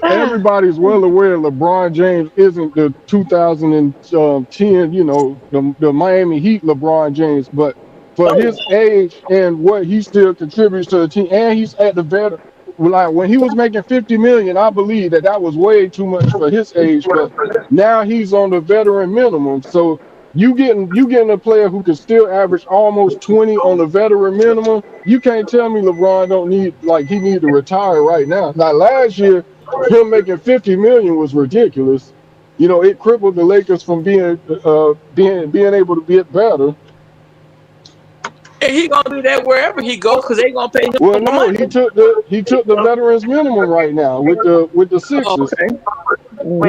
Everybody's well aware LeBron James isn't the 2010, you know, the Miami Heat LeBron James, but for his age and what he still contributes to the team, and he's at the veteran. Like when he was making $50 million, I believe that was way too much for his age. But now he's on the veteran minimum, so you getting a player who can still average almost 20 on the veteran minimum. You can't tell me LeBron don't need he need to retire right now. Now last year, him making $50 million was ridiculous. You know, it crippled the Lakers from being able to get better. And he gonna do that wherever he go because they gonna pay him. Well, no, he took the veterans minimum right now with the Sixers. Oh, okay.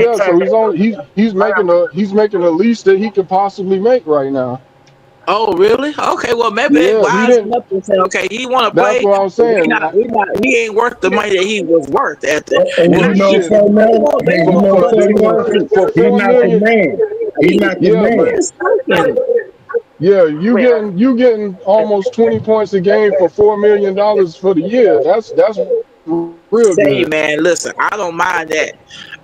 Yeah, so he's making the least that he could possibly make right now. Oh, really? Okay, well maybe okay, he want to play. That's what I'm saying. He ain't worth the money that he was worth at the. He's not the man. Yeah, you getting almost 20 points a game for $4 million for the year. That's real good. Man, listen, I don't mind that.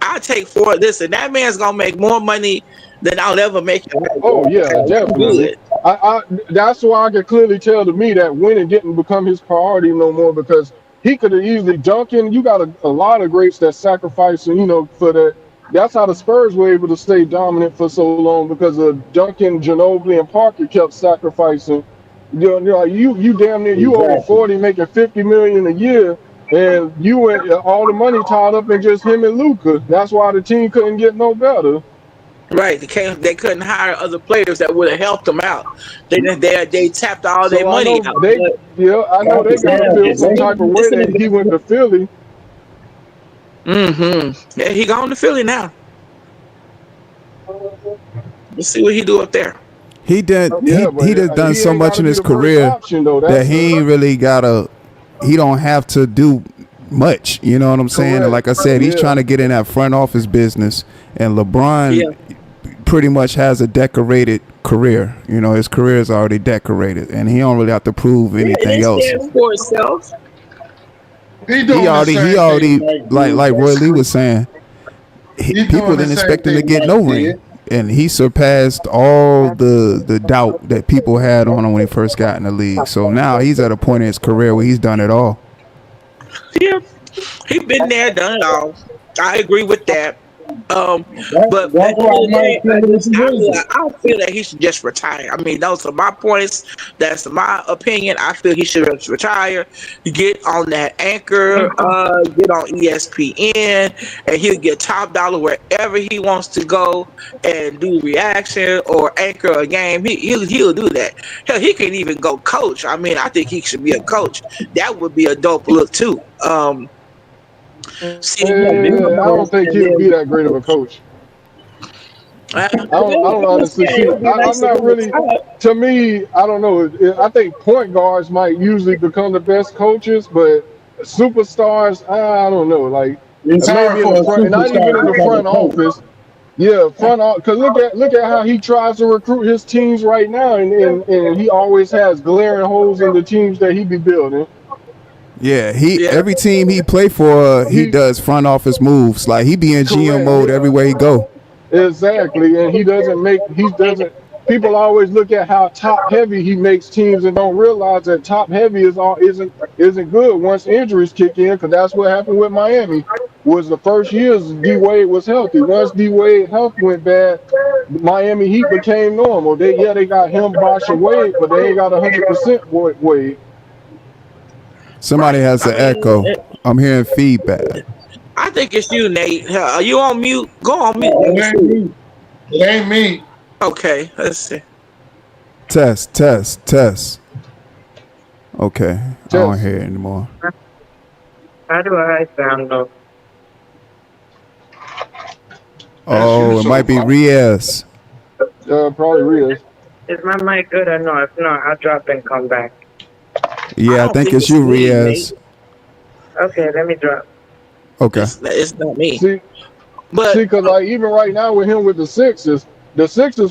I take four. Listen, that man's gonna make more money than I'll ever make. Oh yeah, definitely. I that's why I can clearly tell to me that winning didn't become his priority no more, because he could have easily Duncan. You got a lot of greats that sacrificing, you know, for that. That's how the Spurs were able to stay dominant for so long, because of Duncan, Ginobili, and Parker kept sacrificing. You know, you damn near you over 40 making $50 million a year, and you went all the money tied up in just him and Luka. That's why the team couldn't get no better. Right, they couldn't hire other players that would have helped them out. They tapped all their money out. I know they got to feel some type of way that he went to Philly. Mm-hmm. Yeah, he gone to Philly now. Let's see what he do up there. He did. He just done so much in his career that he ain't really gotta. He don't have to do much. You know what I'm saying? And like I said, he's trying to get in that front office business. And LeBron pretty much has a decorated career. You know, his career is already decorated, and he don't really have to prove anything else. For himself. He already like Roy Lee was saying, people didn't expect him to get no ring, and he surpassed all the doubt that people had on him when he first got in the league. So now he's at a point in his career where he's done it all. Yeah, he been there, done it all. I agree with that. But at That's the why end of the Mike day, feel this is. I feel that he should just retire. I mean, those are my points. That's my opinion. I feel he should just retire. Get on that anchor, get on ESPN, and he'll get top dollar wherever he wants to go and do reaction or anchor a game. He'll do that. Hell, he can even go coach. I mean, I think he should be a coach. That would be a dope look too. Seeing him I don't almost think and he'll then be that great of a coach. I don't I'm just honestly saying, it see. would be I'm nice to not him really. retire. To me, I don't know. I think point guards might usually become the best coaches, but superstars, I don't know. Like It's hard maybe in for the a front, and not even superstar in to the become a front coach. office. Yeah, front office. Because look at how he tries to recruit his teams right now, and he always has glaring holes in the teams that he be building. Yeah, Yeah. every team he play for, he He does front office moves. Like he be in GM correct, mode yeah. everywhere he go. Exactly, and he doesn't. People always look at how top heavy he makes teams and don't realize that top heavy isn't good once injuries kick in. Because that's what happened with Miami. Was the first years D Wade was healthy. Once D Wade health went bad, Miami Heat became normal. They got him, Bosh, and Wade, but they ain't got 100% Wade. Somebody Right. has I an mean, echo. I'm hearing feedback. I think it's you, Nate. Are you on mute? Go on mute. Let No, me it ain't see. me. It ain't me. Okay, let's see. Test, test, test. Okay, I don't Just hear it anymore. How do I sound though? That's you Oh, it so might be far. Riaz. probably is. Is my mic good or no? If not, I'll drop and come back. I Yeah, I don't think think it's it's you, me, Nate. Riaz. Okay, let me drop. Okay. It's not me. See, But because like even right now with him with the Sixers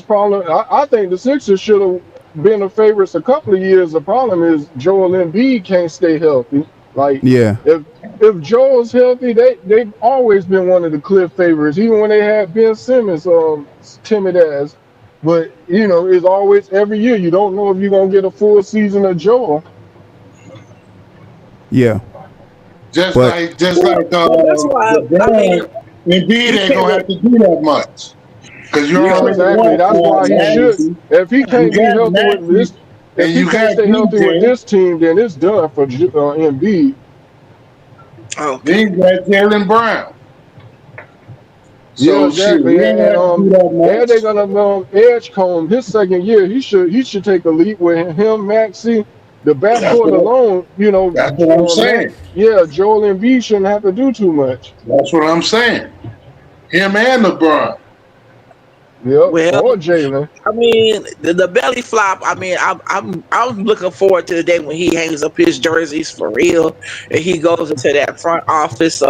problem. I think the Sixers should have been the favorites a couple of years. The problem is Joel Embiid can't stay healthy. Like Yeah. if Joel's healthy, they've always been one of the clear favorites. Even when they had Ben Simmons, timid ass. But it's always every year. You don't know if you're gonna get a full season of Joel. Yeah. Just But like that's why I mean LeBron and B you ain't can't gonna let have to do that much because you Yeah, already exactly. got That's why he should. Maxey. If he You can't be got healthy with Maxey this, if and he you can't got stay healthy with DJ. this team, then it's done for Embiid. okay. Then you got Jalen Brown. Yeah, So shit, exactly. we ain't And have to do that and they're much. gonna edge comb his second year. He should take a leap with him, Maxi. The That's backcourt what alone, that's what I'm saying. Joel Embiid shouldn't have to do too much. That's what I'm saying. Him and LeBron. Yep, Well, or Jalen. I mean, the belly flop. I mean, I'm looking forward to the day when he hangs up his jerseys for real and he goes into that front office.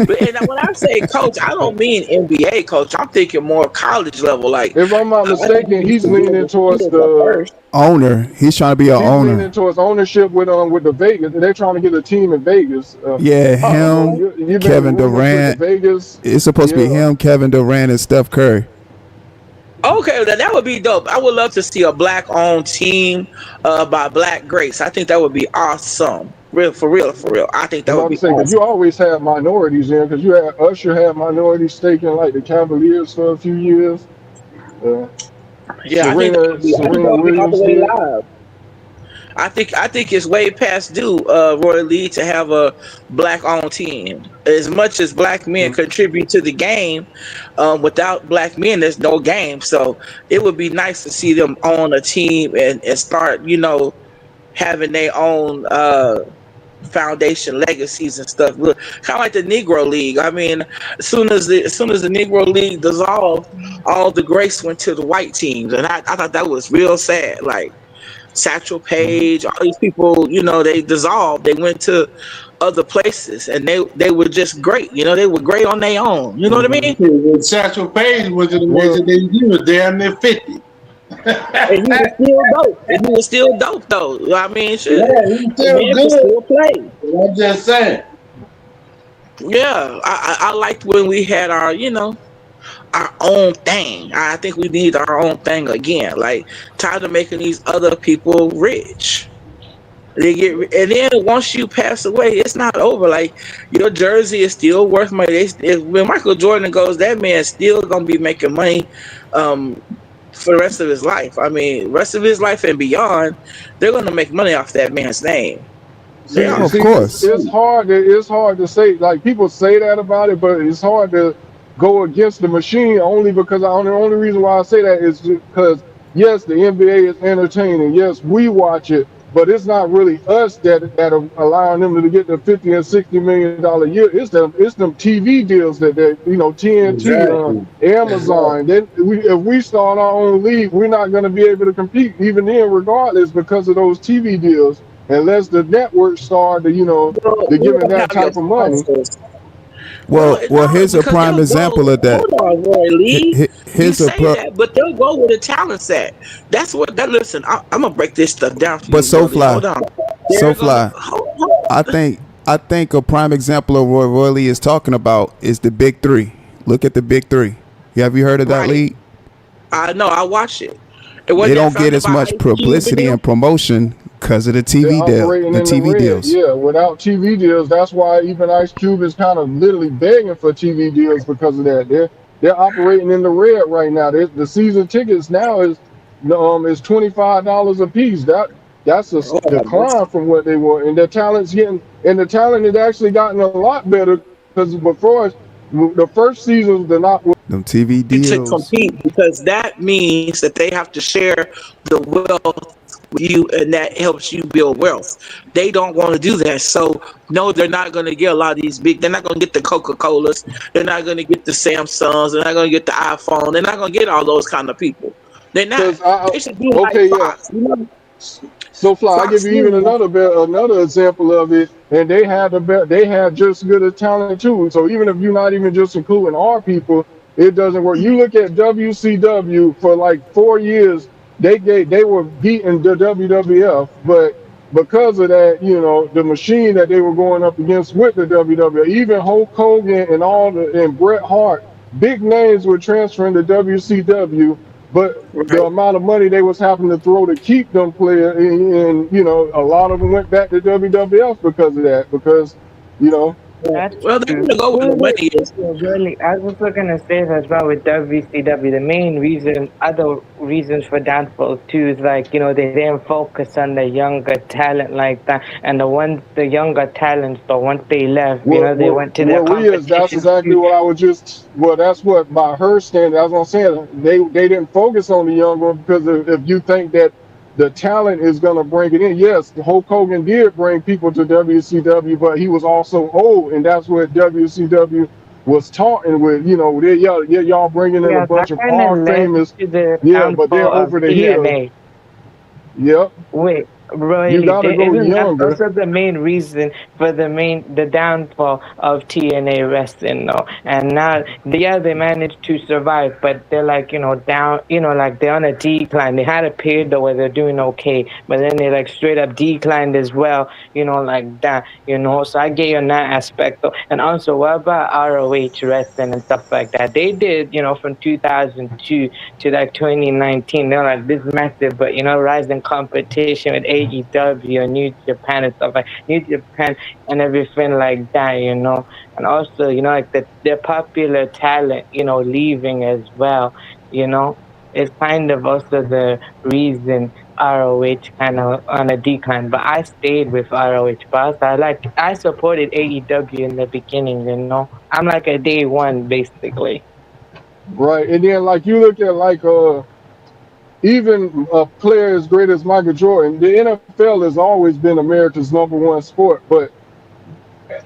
But and when I say coach, I don't mean NBA coach. I'm thinking more college level. Like If I'm not I think he mistaken, needs he's to build leaning the towards skills up the first. owner. He's trying to be an he's leaning owner. towards ownership with the Vegas. They're trying to get a team in Vegas. Yeah, Oh, him, You've been Kevin rumors with the Durant. Vegas. It's supposed to be Yeah, him, Kevin Durant, and Steph Curry. okay, then that would be dope. I would love to see a black-owned team by black greats. I think that would be awesome. Real, for real, for real. I think I'm that would about to be say because you awesome. always have minorities in because you had Usher had minorities stake in like the Cavaliers for a few years. Uh, Yeah, I think that Serena would be all the Williams way did. live. I think it's way past due, Roy Lee, to have a black-owned team. As much as black men contribute to the game, without black men, there's no game. So it would be nice to see them on a team and start, having their own foundation legacies and stuff. Look, kind of like the Negro League. I mean, as soon as the Negro League dissolved, all the grace went to the white teams, and I thought that was real sad. Like Satchel Paige, all these people, they dissolved. They went to other places, and they were just great. They were great on their own. You know what I mean? Shit, when Satchel Paige was in the major Well, league, he was damn near 50. And he was still dope. And he was still dope, though. I mean, shit, Yeah, he's the still man could good. still play. But I'm just saying. Yeah, I liked when we had our own thing. I think we need our own thing again. Like tired of making these other people rich. They get, and then once you pass away, it's not over. Like your jersey is still worth money. When Michael Jordan goes, that man's still gonna be making money, um, for the rest of his life. I mean, rest of his life and beyond, they're gonna make money off that man's name. They See, Oh, are. of see, course. it's hard to say. Like people say that about it, but it's hard to go against the machine only because the only reason why I say that is because yes, the NBA is entertaining. Yes, we watch it, but it's not really us that are allowing them to get the 50 and $60 million a year. It's them TV deals that TNT, Exactly. Amazon. Then if we start our own league, we're not going to be able to compete even then, regardless, because of those TV deals unless the network start to You giving don't that have your type of money. sponsors. No, Well, no, here's a because prime they'll go. example of that. Hold on, Roy Lee. You Here's a say pro. that, but they'll go where the talent's at. That's what. That listen. I'm gonna break this stuff down for But you, Brody. Hold SoFly, on. They're gonna. SoFly. I think a prime example of what Roy Lee is talking about is the big three. Look at the big three. Have you heard of that Right. league? I know. I watch it. It wasn't They that don't get founded as by much Ice Cube and publicity them. and promotion because of the They're TV deal, operating the in the TV red. deals. Yeah, without TV deals, that's why even Ice Cube is kind of literally begging for TV deals because of that. They're operating in the red right now. The season tickets now is $25 a piece. That's a Oh, decline from what they were, and the talent has actually gotten a lot better because before the first seasons the not Them TV to deals. compete because that means that they have to share the wealth with you, and that helps you build wealth. They don't want to do that, so no, they're not going to get a lot of these big. They're not going to get the Coca Colas. They're not going to get the Samsungs. They're not going to get the iPhone. They're not going to get all those kind of people. They're not. because I They should do like okay, yeah. Fox. You know, So fly, I give Fox you even News. another example of it, and they had just good a talent too. So even if you're not even just including our people, it doesn't work. You look at WCW for like 4 years, they were beating the WWF, but because of that, the machine that they were going up against with the WWF, even Hulk Hogan and Bret Hart, big names were transferring to WCW, but the Right. amount of money they was having to throw to keep them players, and a lot of them went back to WWF because of that. Because you know, That's Well, they're true. going to go where the Well, money is. really, I was also gonna say that as well with WCW. The main reason, other reasons for downfall too, is like they didn't focus on the younger talent like that, and the younger talents, but once they left, what they what went to their what we is that's competition exactly too. what I was just. Well, that's what by her standard. That's what I'm saying. They didn't focus on the young one because if you think that the talent is going to bring it in. Yes, Hulk Hogan did bring people to WCW, but he was also old, and that's what WCW was taunting with. Y'all bringing in a Yeah, that bunch of kind of our led famous, to the yeah, but they're downfall of over the hill. TNA. Yep, Wait, you really? got to go Isn't that younger. also the main reason for the downfall of TNA wrestling, though? And now, yeah, they managed to survive, but they're like down, like they're on a decline. They had a period though where they're doing okay, but then they like straight up declined as well, like that, So I get you on that aspect though. And also, what about ROH wrestling and stuff like that? They did, from 2002 to like 2019. They're like this massive, but rising competition with AEW and New Japan and stuff like New Japan and everything like that, And also, like the popular talent, leaving as well, you know. It's kind of also the reason ROH kind of on a decline. But I stayed with ROH. But I supported AEW in the beginning, I'm like a day one basically. Right, and then like you look at like even a player as great as Michael Jordan, the NFL has always been America's #1 sport. But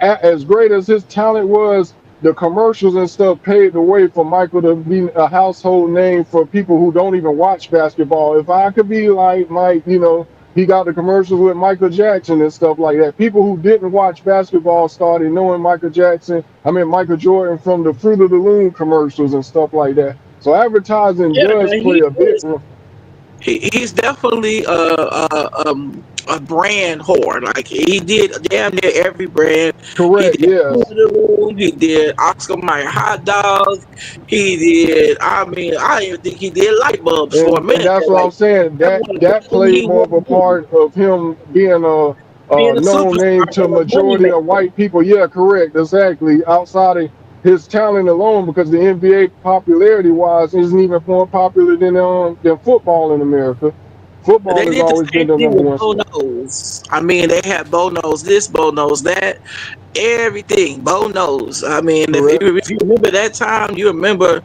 as great as his talent was, the commercials and stuff paved the way for Michael to be a household name for people who don't even watch basketball. If I could be like Mike, he got the commercials with Michael Jackson and stuff like that. People who didn't watch basketball started knowing Michael Jordan from the Fruit of the Loom commercials and stuff like that. So advertising Yeah, does man, play a big role. he's definitely a brand whore. Like he did damn near every brand. He Correct. did Yes. food, he did Oscar Mayer hot dogs. He did. I mean, I didn't even think he did light bulbs for a And minute. that's what I'm Like saying. that's That one of the that things played he more of a wanted to do. part of him being Being a a known name superstar to and a money majority of maker. white people. Yeah, correct, exactly. Outside of his talent alone, because the NBA popularity wise isn't even more popular than football in America. They Football has did the always been same the thing number with one Bo sport. Nose. I mean, they had Bo Nose this, Bo Nose that. Everything Bo knows. I mean, Correct. if you remember that time, you remember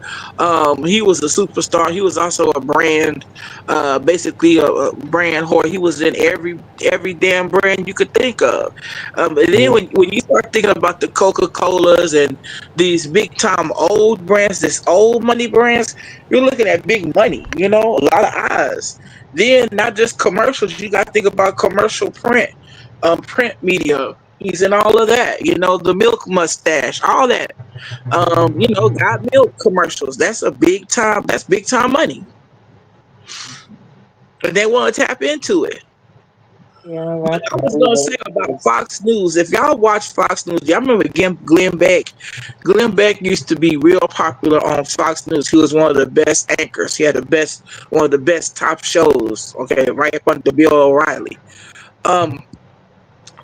he was a superstar. He was also a brand, basically a brand whore. He was in every damn brand you could think of. And then Yeah. when you start thinking about the Coca Colas and these big time old brands, this old money brands, you're looking at big money. You know, a lot of eyes. Then not just commercials. You got to think about commercial print media. He's in all of that, you know, the milk mustache, all that. Got milk commercials. That's big time money. And they want to tap into it. Yeah, But that's I was gonna true. say about Fox News. If y'all watch Fox News, y'all remember Glenn Beck. Glenn Beck used to be real popular on Fox News. He was one of the best anchors. He had one of the best top shows. Okay, right up under Bill O'Reilly. Um,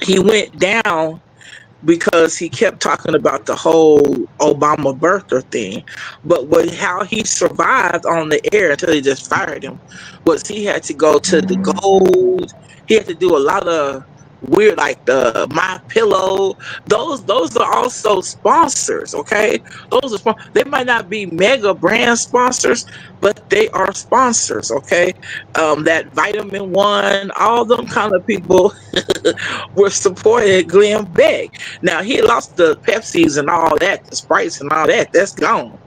he went down because he kept talking about the whole Obama birther thing. But how he survived on the air until they just fired him was he had to go to the gold. He had to do a lot of weird, like the My Pillow. Those are also sponsors. Okay, they might not be mega brand sponsors, but they are sponsors. Okay, that Vitamin One, all them kind of people were supporting Glenn Beck. Now he lost the Pepsis and all that, the Sprites and all that. That's gone.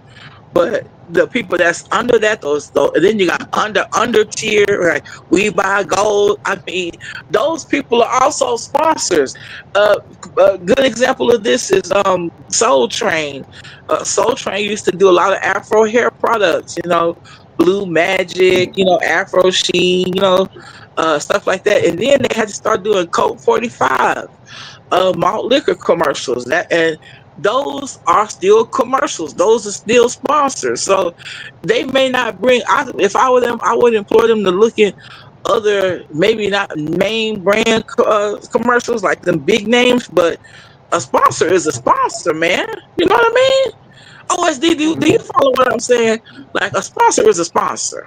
But the people that's under that, and then you got under tier, right? We buy gold. I mean, those people are also sponsors. A good example of this is Soul Train. Soul Train used to do a lot of Afro hair products. You know, Blue Magic. You know, Afro Sheen. You know, stuff like that. And then they had to start doing Coke 45 malt liquor commercials. Those are still commercials. Those are still sponsors. So they may not bring. If I were them, I would implore them to look at other, maybe not name brand commercials like them big names, but a sponsor is a sponsor, man. You know what I mean? OSD, do you follow what I'm saying? Like a sponsor is a sponsor.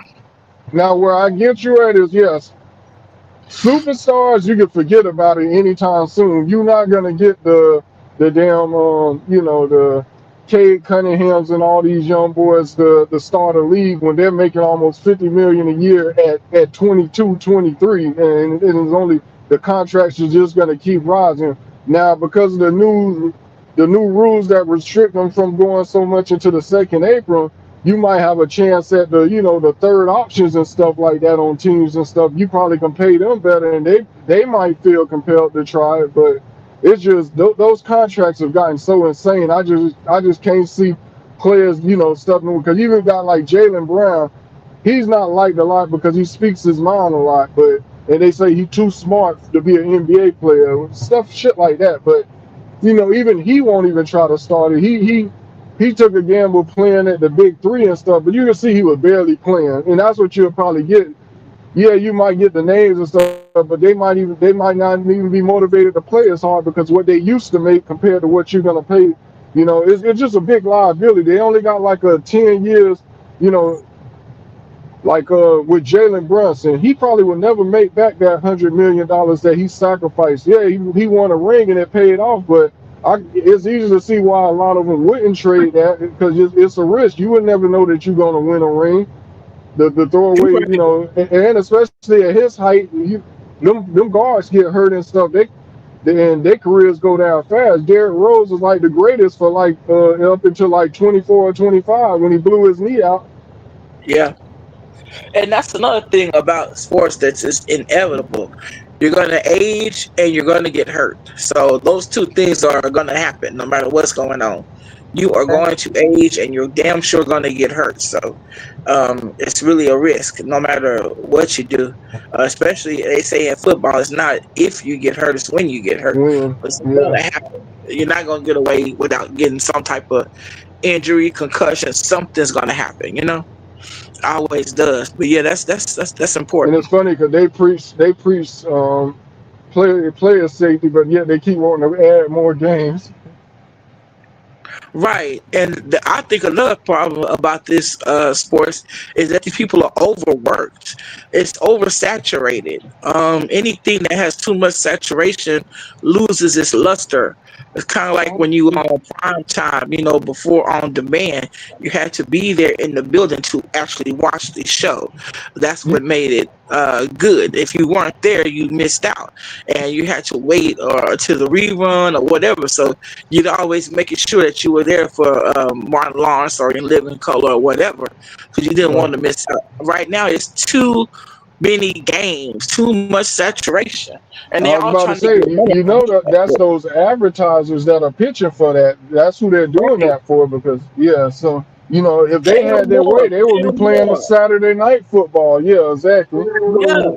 Now, where I get you at is yes, superstars, you can forget about it anytime soon. You're not gonna get the damn the Cade Cunninghams and all these young boys the start of league when they're making almost 50 million a year at 22, 23, and it is only the contracts are just gonna keep rising. Now because of the new rules that restrict them from going so much into the second apron, you might have a chance at the third options and stuff like that on teams and stuff. You probably can pay them better, and they might feel compelled to try it. But it's just those contracts have gotten so insane. I just can't see players stuff because you even got like Jaylen Brown. He's not liked a lot because he speaks his mind a lot, and they say he's too smart to be an NBA player, stuff shit like that. But even he won't even try to start it. He took a gamble playing at the big three and stuff, but you can see he was barely playing, and that's what you'll probably get. Yeah, you might get the names and stuff, but they might not even be motivated to play as hard because what they used to make compared to what you're gonna pay, it's just a big liability. They only got like a 10 years, you know, like with Jalen Brunson, he probably will never make back that $100 million that he sacrificed. Yeah, he won a ring and it paid off, but it's easy to see why a lot of them wouldn't trade that because it's a risk. You would never know that you're going to win a ring. The throwaway, and especially at his height, them guards get hurt and stuff. And their careers go down fast. Derrick Rose was like the greatest for like up until like 24 or 25 when he blew his knee out. Yeah. And that's another thing about sports that's just inevitable. You're going to age and you're going to get hurt. So those two things are going to happen no matter what's going on. you are going to age and you're damn sure going to get hurt. So it's really a risk no matter what you do. Especially they say in football, it's not if you get hurt, it's when you get hurt. When, But it's going yeah. to happen. You're not going to get away without getting some type of injury, concussion. Something's going to happen. Always does. But yeah, that's And important. it's funny because they preach player safety, but yet they keep wanting to add more games. Right. And I think another problem about this sports is that these people are overworked. It's oversaturated. Anything that has too much saturation loses its luster. It's kind of like when you on prime time, before on demand, you had to be there in the building to actually watch the show. That's Yeah, what made it good. If you weren't there, you missed out, and you had to wait or to the rerun or whatever. So you'd always making sure that you were there for Martin Lawrence or In Living Color or whatever, because you didn't want right. to miss out. Right now, it's too many games, too much saturation, and I they're was all about to trying to say, get money you out know that that's of those advertisers that are pitching for that. That's who they're doing it. that for because yeah. So if they Pay them had their more. way, they would Pay be them playing a more. Saturday night football. Yeah, exactly. Yeah.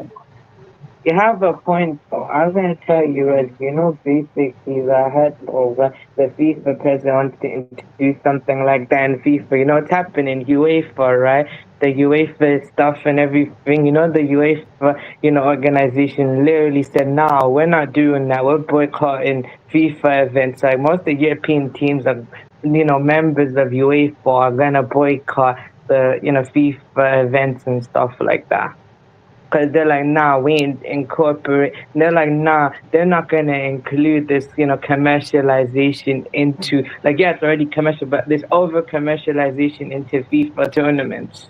You have a point, though. I'm going to tell you, as basically, the head over the FIFA president wants to introduce something like that in FIFA. It's happening in UEFA, right? The UEFA stuff and everything. The UEFA, organization literally said, no, we're not doing that. We're boycotting FIFA events. Like most of the European teams are, members of UEFA are going to boycott the, FIFA events and stuff like that. Because they're like, nah, we ain't incorporate. They're like, nah, they're not gonna include this, commercialization into like, yeah, it's already commercial, but this over commercialization into FIFA tournaments.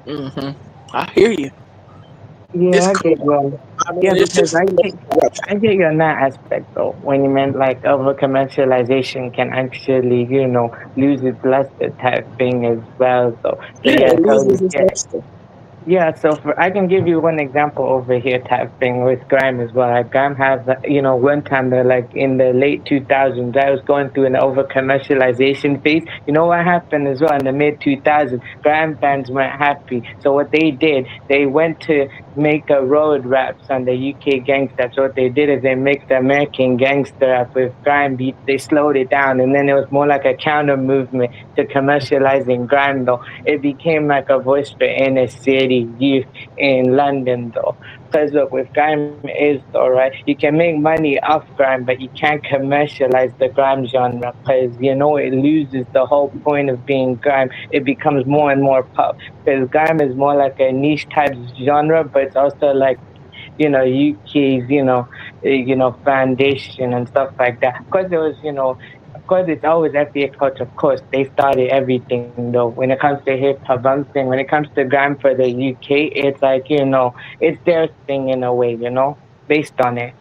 Hmm. I hear you. It's Yeah, I get corrupt. you. I mean, Yeah, it's because just corruption. I get you on that aspect though. When you meant like over commercialization can actually, lose its luster type thing as well. So Yeah, yeah, it I totally loses its get it. luster. Yeah, so I can give you one example over here type thing with Grime as well. Like Grime has, one time they're like in the late 2000s, I was going through an over commercialization phase. You know what happened as well in the mid 2000s? Grime fans weren't happy. So what they did, they went to make a road raps on the UK gangster. So what they did is they mixed the American gangster rap with Grime beats. They slowed it down, and then it was more like a counter movement to commercializing Grime though. It became like a voice for inner city youth in London, though. Because look, with grime is though, right? You can make money off grime, but you can't commercialize the grime genre because it loses the whole point of being grime. It becomes more and more pop because grime is more like a niche type genre, but it's also like UK's, foundation and stuff like that. Because it was, of course, it's always FBA culture. Of course, they started everything though. When it comes to hip hop, I'm saying when it comes to grime for the UK, it's like it's their thing in a way, based on it.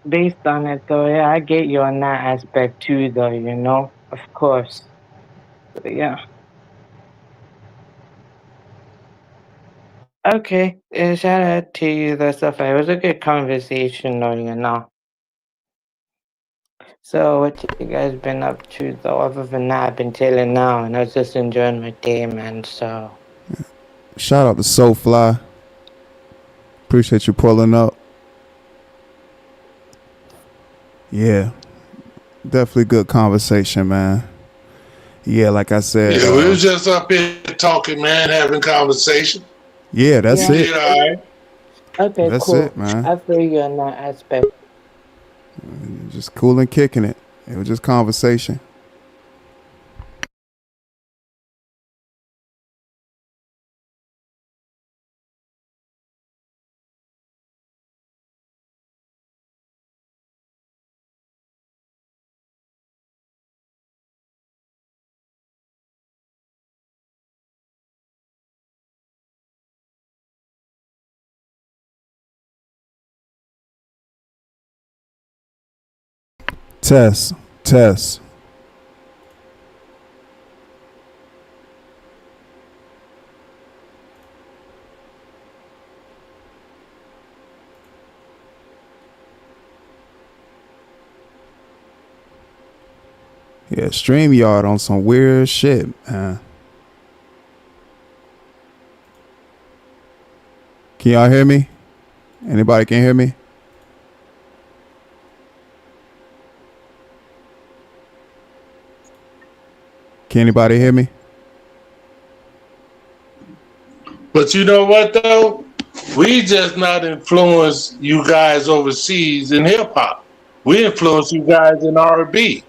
Based on it, though, yeah, I get you on that aspect too, though. Of course. But yeah. Okay, shout out to you, the stuff. It was a good conversation, though. So, what you guys been up to though? Other than that, I've been chilling now, and I was just enjoying my day, man. So, Shout out to Soulfly. Appreciate you pulling up. Yeah, definitely good conversation, man. Yeah, like I said, Yeah, we was just up here talking, man, having conversation. yeah, that's yeah. You it. did all right. Okay, That's cool. it, man. I feel you on that aspect. Just cool and kicking it. It was just conversation. Test, test. Yeah, StreamYard on some weird shit, man. Can y'all hear me? Anybody can hear me? Can anybody hear me? But you know what though? We just not influence you guys overseas in hip hop. We influence you guys in R&B.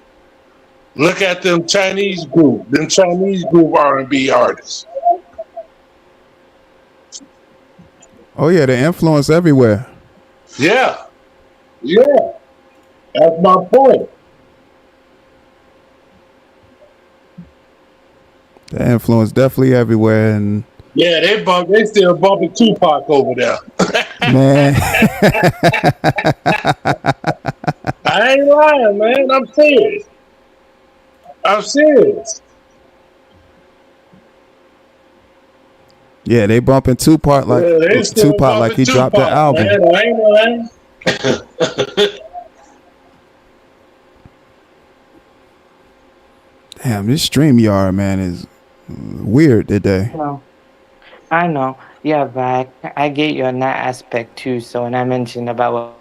Look at them Chinese group R&B artists. Oh yeah, the influence everywhere. Yeah, yeah, that's my point. The influence definitely everywhere, and Yeah, they still bumping Tupac over there. man, I ain't lying, man. I'm serious. I'm serious. yeah, they bumping Yeah, they still Tupac like bumping he dropped the Tupac, album. man. I ain't lying. Damn, this StreamYard man is weird today. No, I know. Yeah, but I get you on that aspect too. So when I mentioned about what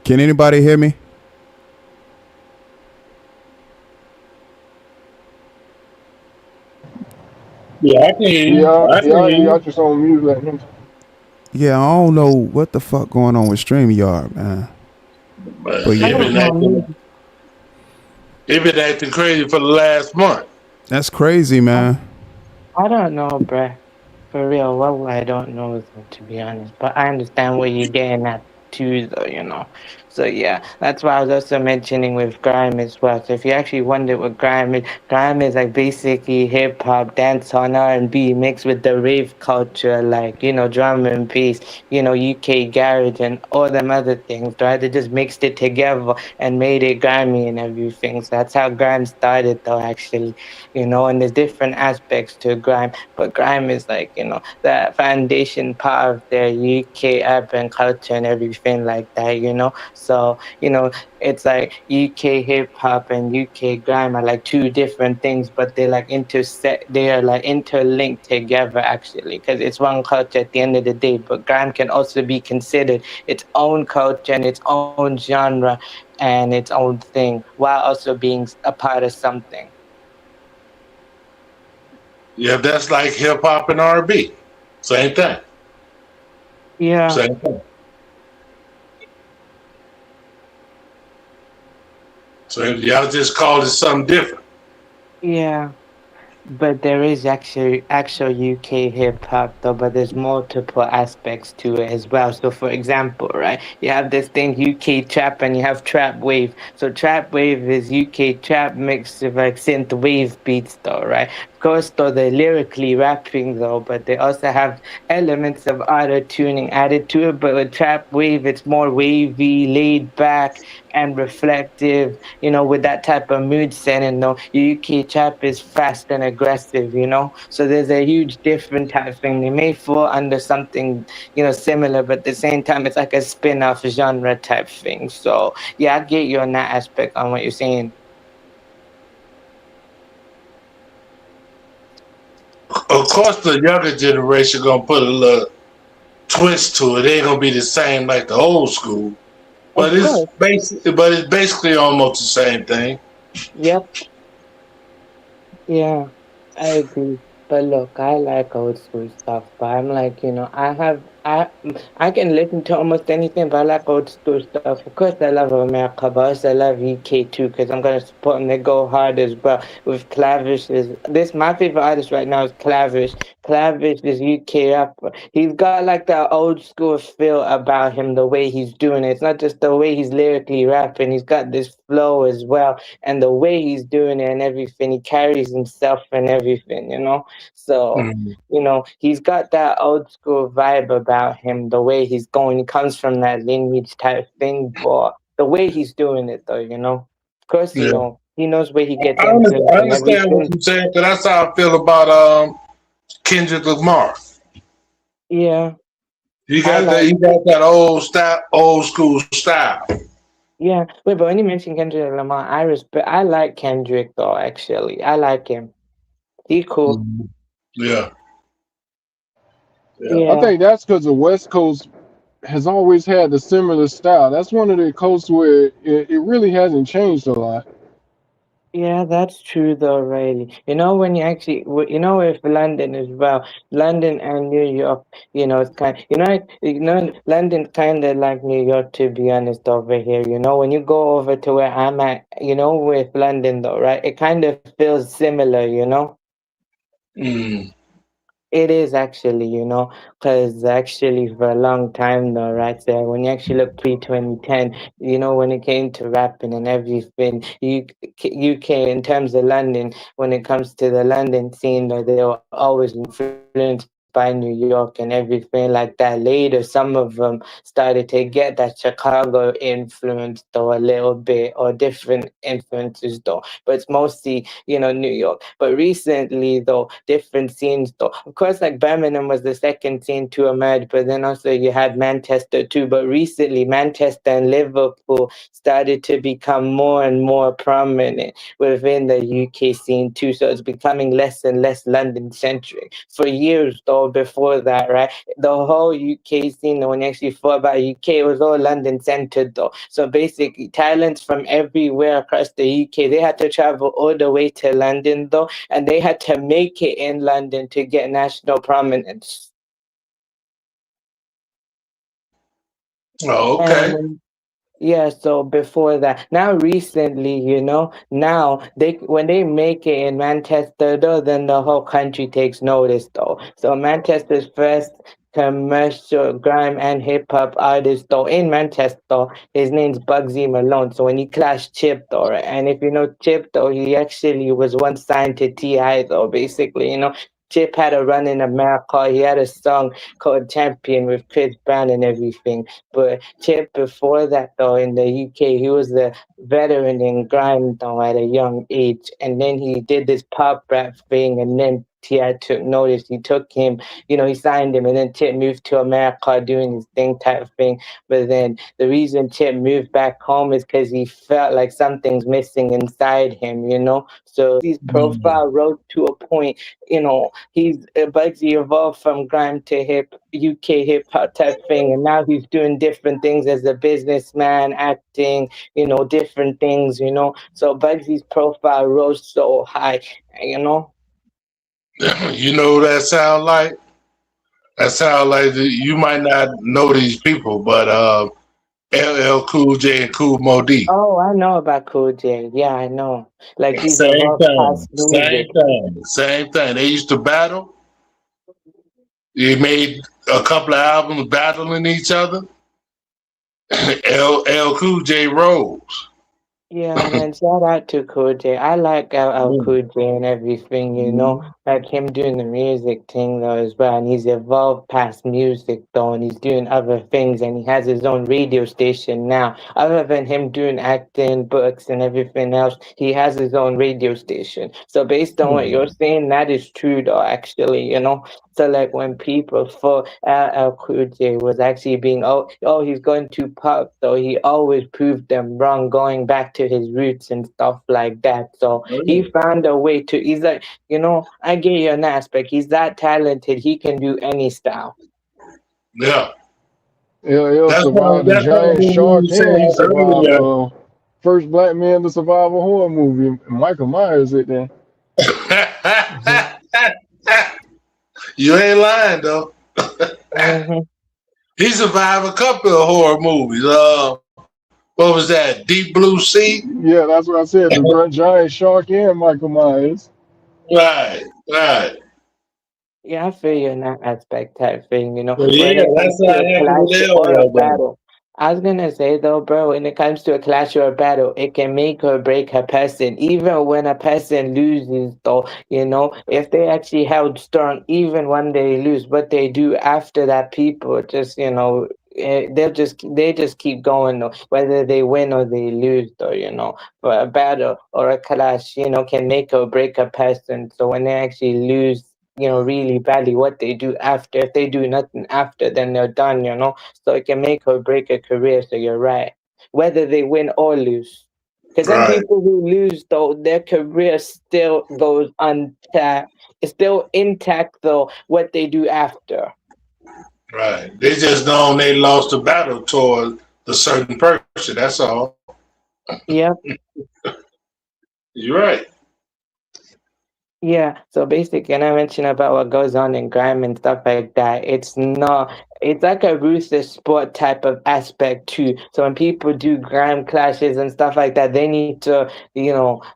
Can anybody hear me? Yeah, I can hear you. Yeah, I can yeah, hear y'all you. just on mute letting him. Yeah, I don't know what the fuck going on with StreamYard, man. But But I yeah, don't know. it been acting crazy for the last month. that's crazy, man. I don't know, bruh. For real, well, I don't know, though, to be honest. But I understand where you're getting at too, though, you know. So yeah, that's why I was also mentioning with grime as well. So if you actually wonder what grime is like basically hip hop, dance on R&B mixed with the rave culture, like drum and bass, UK garage and all them other things, right? They just mixed it together and made it grimy and everything. So that's how grime started, though, actually. And there's different aspects to grime, but grime is like the foundation part of their UK urban culture and everything like that. So it's like UK hip hop and UK grime are like two different things, but they are like interlinked together actually, because it's one culture at the end of the day. But grime can also be considered its own culture and its own genre and its own thing, while also being a part of something. Yeah, that's like hip hop and R&B. Same thing. Yeah. Same thing. So y'all just called it something different. Yeah. But there is actual UK hip hop though, but there's multiple aspects to it as well. So for example, right, you have this thing UK trap and you have trap wave. So trap wave is UK trap mixed with like synth wave beats though, right? Of course though they're lyrically rapping though, but they also have elements of auto tuning added to it. But with trap wave it's more wavy, laid back and reflective, with that type of mood setting though. UK trap is fast and aggressive, So there's a huge different type of thing. They may fall under something, similar, but at the same time it's like a spin-off genre type thing. So yeah, I get you on that aspect on what you're saying. Of course, the younger generation gonna put a little twist to it. It ain't gonna be the same like the old school, but Of course. it's basically almost the same thing. Yep. Yeah, I agree. But look, I like old school stuff. But I'm like, I can listen to almost anything, but I like old school stuff. Of course, I love America, but also I love UK too, because I'm gonna support them. They go hard as well. With Clavish my favorite artist right now is Clavish. Clavish is UK rapper. He's got like that old school feel about him, the way he's doing it. It's not just the way he's lyrically rapping. He's got this flow as well, and the way he's doing it and everything, he carries himself and everything. So, Mhm. he's got that old school vibe about him, the way he's going. He comes from that lineage type thing, but the way he's doing it, though. Of course, Yeah, he knows where he gets influence I and understand what everything. you're saying because that's how I feel about Kendrick Lamar. Yeah. He I got that. like. He got that old style, old school style. Yeah, wait, but when you mention Kendrick Lamar, I like Kendrick though. Actually, I like him. He cool. Mhm. Yeah, yeah. I Yeah, think that's because the West Coast has always had the similar style. That's one of the coasts where it really hasn't changed a lot. yeah, that's true though. Really, when you actually, with London as well, London and New York, it's London kind of like New York to be honest over here. When you go over to where I'm at, with London though, right? It kind of feels similar. Mm. It is actually, because actually for a long time though, right there, when you actually look pre-2010, when it came to rapping and everything, UK in terms of London, when it comes to the London scene, though, they were always influenced by New York and everything like that. Later, some of them started to get that Chicago influence though a little bit, or different influences though, but it's mostly, New York. But recently though, different scenes though, of course, like Birmingham was the second scene to emerge, but then also you had Manchester too. But recently, Manchester and Liverpool started to become more and more prominent within the UK scene too. So it's becoming less and less London centric. For years though, before that, right, the whole UK scene, when you actually thought about UK, it was all London centered though. So basically, talents from everywhere across the UK, they had to travel all the way to London though, and they had to make it in London to get national prominence. Oh, okay. And yeah, so before that, now recently, now they when they make it in Manchester though, then the whole country takes notice though. So Manchester's first commercial grime and hip hop artist though in Manchester, his name's Bugsy Malone. So when he clashed Chip though, right? And if you know Chip though, he actually was once signed to TI though, basically, Chip had a run in America. He had a song called Champion with Chris Brown and everything. But Chip, before that, though, in the UK, he was a veteran in grime, though, at a young age. And then he did this pop rap thing, and then T.I. took notice. He took him, he signed him, and then Chip moved to America doing his thing type of thing. But then the reason Chip moved back home is because he felt like something's missing inside him. So his Mm. profile rose to a point, he's Bugsy evolved from grime to UK hip hop type thing, and now he's doing different things as a businessman, acting, different things. So Bugsy's profile rose so high, you know. You know who that sound like? That sound like you might not know these people, but LL Cool J and Cool Mo D. Oh, I know about Cool J. Yeah, I know. Like he's Same evolved thing. past Same music. thing. Same thing. They used to battle. They made a couple of albums battling each other. LL Cool J rose. Yeah, man, shout out to Cool J. I like Mm. Cool J and everything. Mhm. Like him doing the music thing though as well. And he's evolved past music though, and he's doing other things, and he has his own radio station now. Other than him doing acting, books, and everything else, he has his own radio station. So based on what you're saying, that is true though, actually. So like when people thought LL Cool J was actually being he's going to pop, so he always proved them wrong, going back to his roots and stuff like that. So he found a way to. He's like, I get you an aspect. He's that talented. He can do any style. Yeah. He'll survive the That's why giant when we shark, were and he saying survived the first black man to survive a horror movie. Michael Myers it then. earlier. You ain't lying though. Hmm. He survived a couple of horror movies. What was that? Deep Blue Sea? Yeah, that's what I said. The giant shark and Michael Myers. Right, right. Yeah, I feel you in that aspect type thing. So When yeah, it comes that's how to a I happened clash with L or a right there. battle, I was gonna say though, bro, when it comes to a clash or a battle, it can make or break a person. Even when a person loses, though, if they actually held strong, even when they lose, what they do after that, people just, they just keep going though, whether they win or they lose though. For a battle or a clash, can make or break a person. So when they actually lose, really badly what they do after. If they do nothing after, then they're done, so it can make or break a career. So you're right, whether they win or lose, because then Right, people who lose, though, their career still goes untapped. It's still intact, though, what they do after. right. They just know they lost the battle toward the certain person. That's all. Yep. You're right. Yeah, so basically, and I mentioned about what goes on in grime and stuff like that. It's like a ruthless sport type of aspect too. So when people do grime clashes and stuff like that, they need to,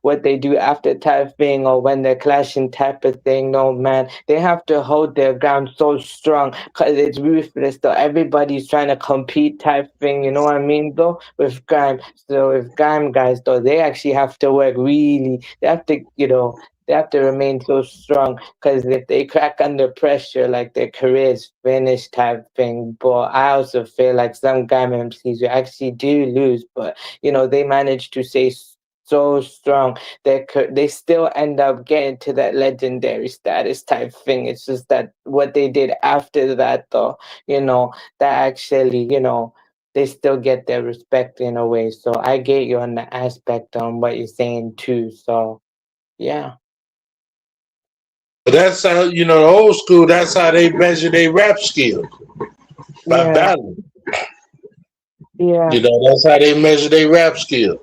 what they do after type thing, or when they're clashing type of thing. No, man, they have to hold their ground so strong because it's ruthless. Though everybody's trying to compete type thing. You know what I mean? Though with grime, so with grime guys, though, they actually have to work really. They have to, they have to remain so strong, because if they crack under pressure, like their career is finished type thing. But I also feel like some guy MCs who actually do lose, but they manage to stay so strong. They still end up getting to that legendary status type thing. It's just that what they did after that, though, that actually, they still get their respect in a way. So I get you on the aspect on what you're saying too. So yeah. But that's how, the old school, that's how they measure their rap skill, by Yeah, battle. yeah, That's how they measure their rap skill.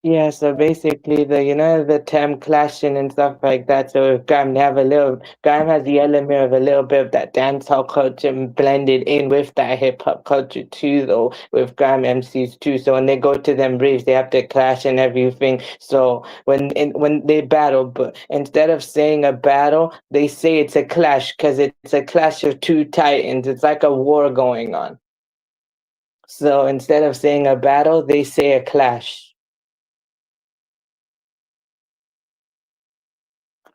yeah. So basically, the term clashing and stuff like that. So with grime, grime has the element of a little bit of that dancehall culture blended in with that hip hop culture too, though, with grime MCs too. So when they go to them raves, they have to clash and everything. So when they battle, but instead of saying a battle, they say it's a clash, because it's a clash of two titans. It's like a war going on. So instead of saying a battle, they say a clash.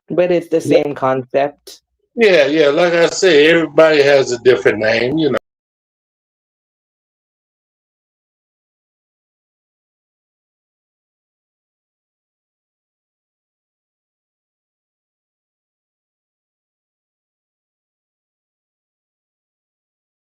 But it's the same concept. Yeah, yeah. Like I said, everybody has a different name.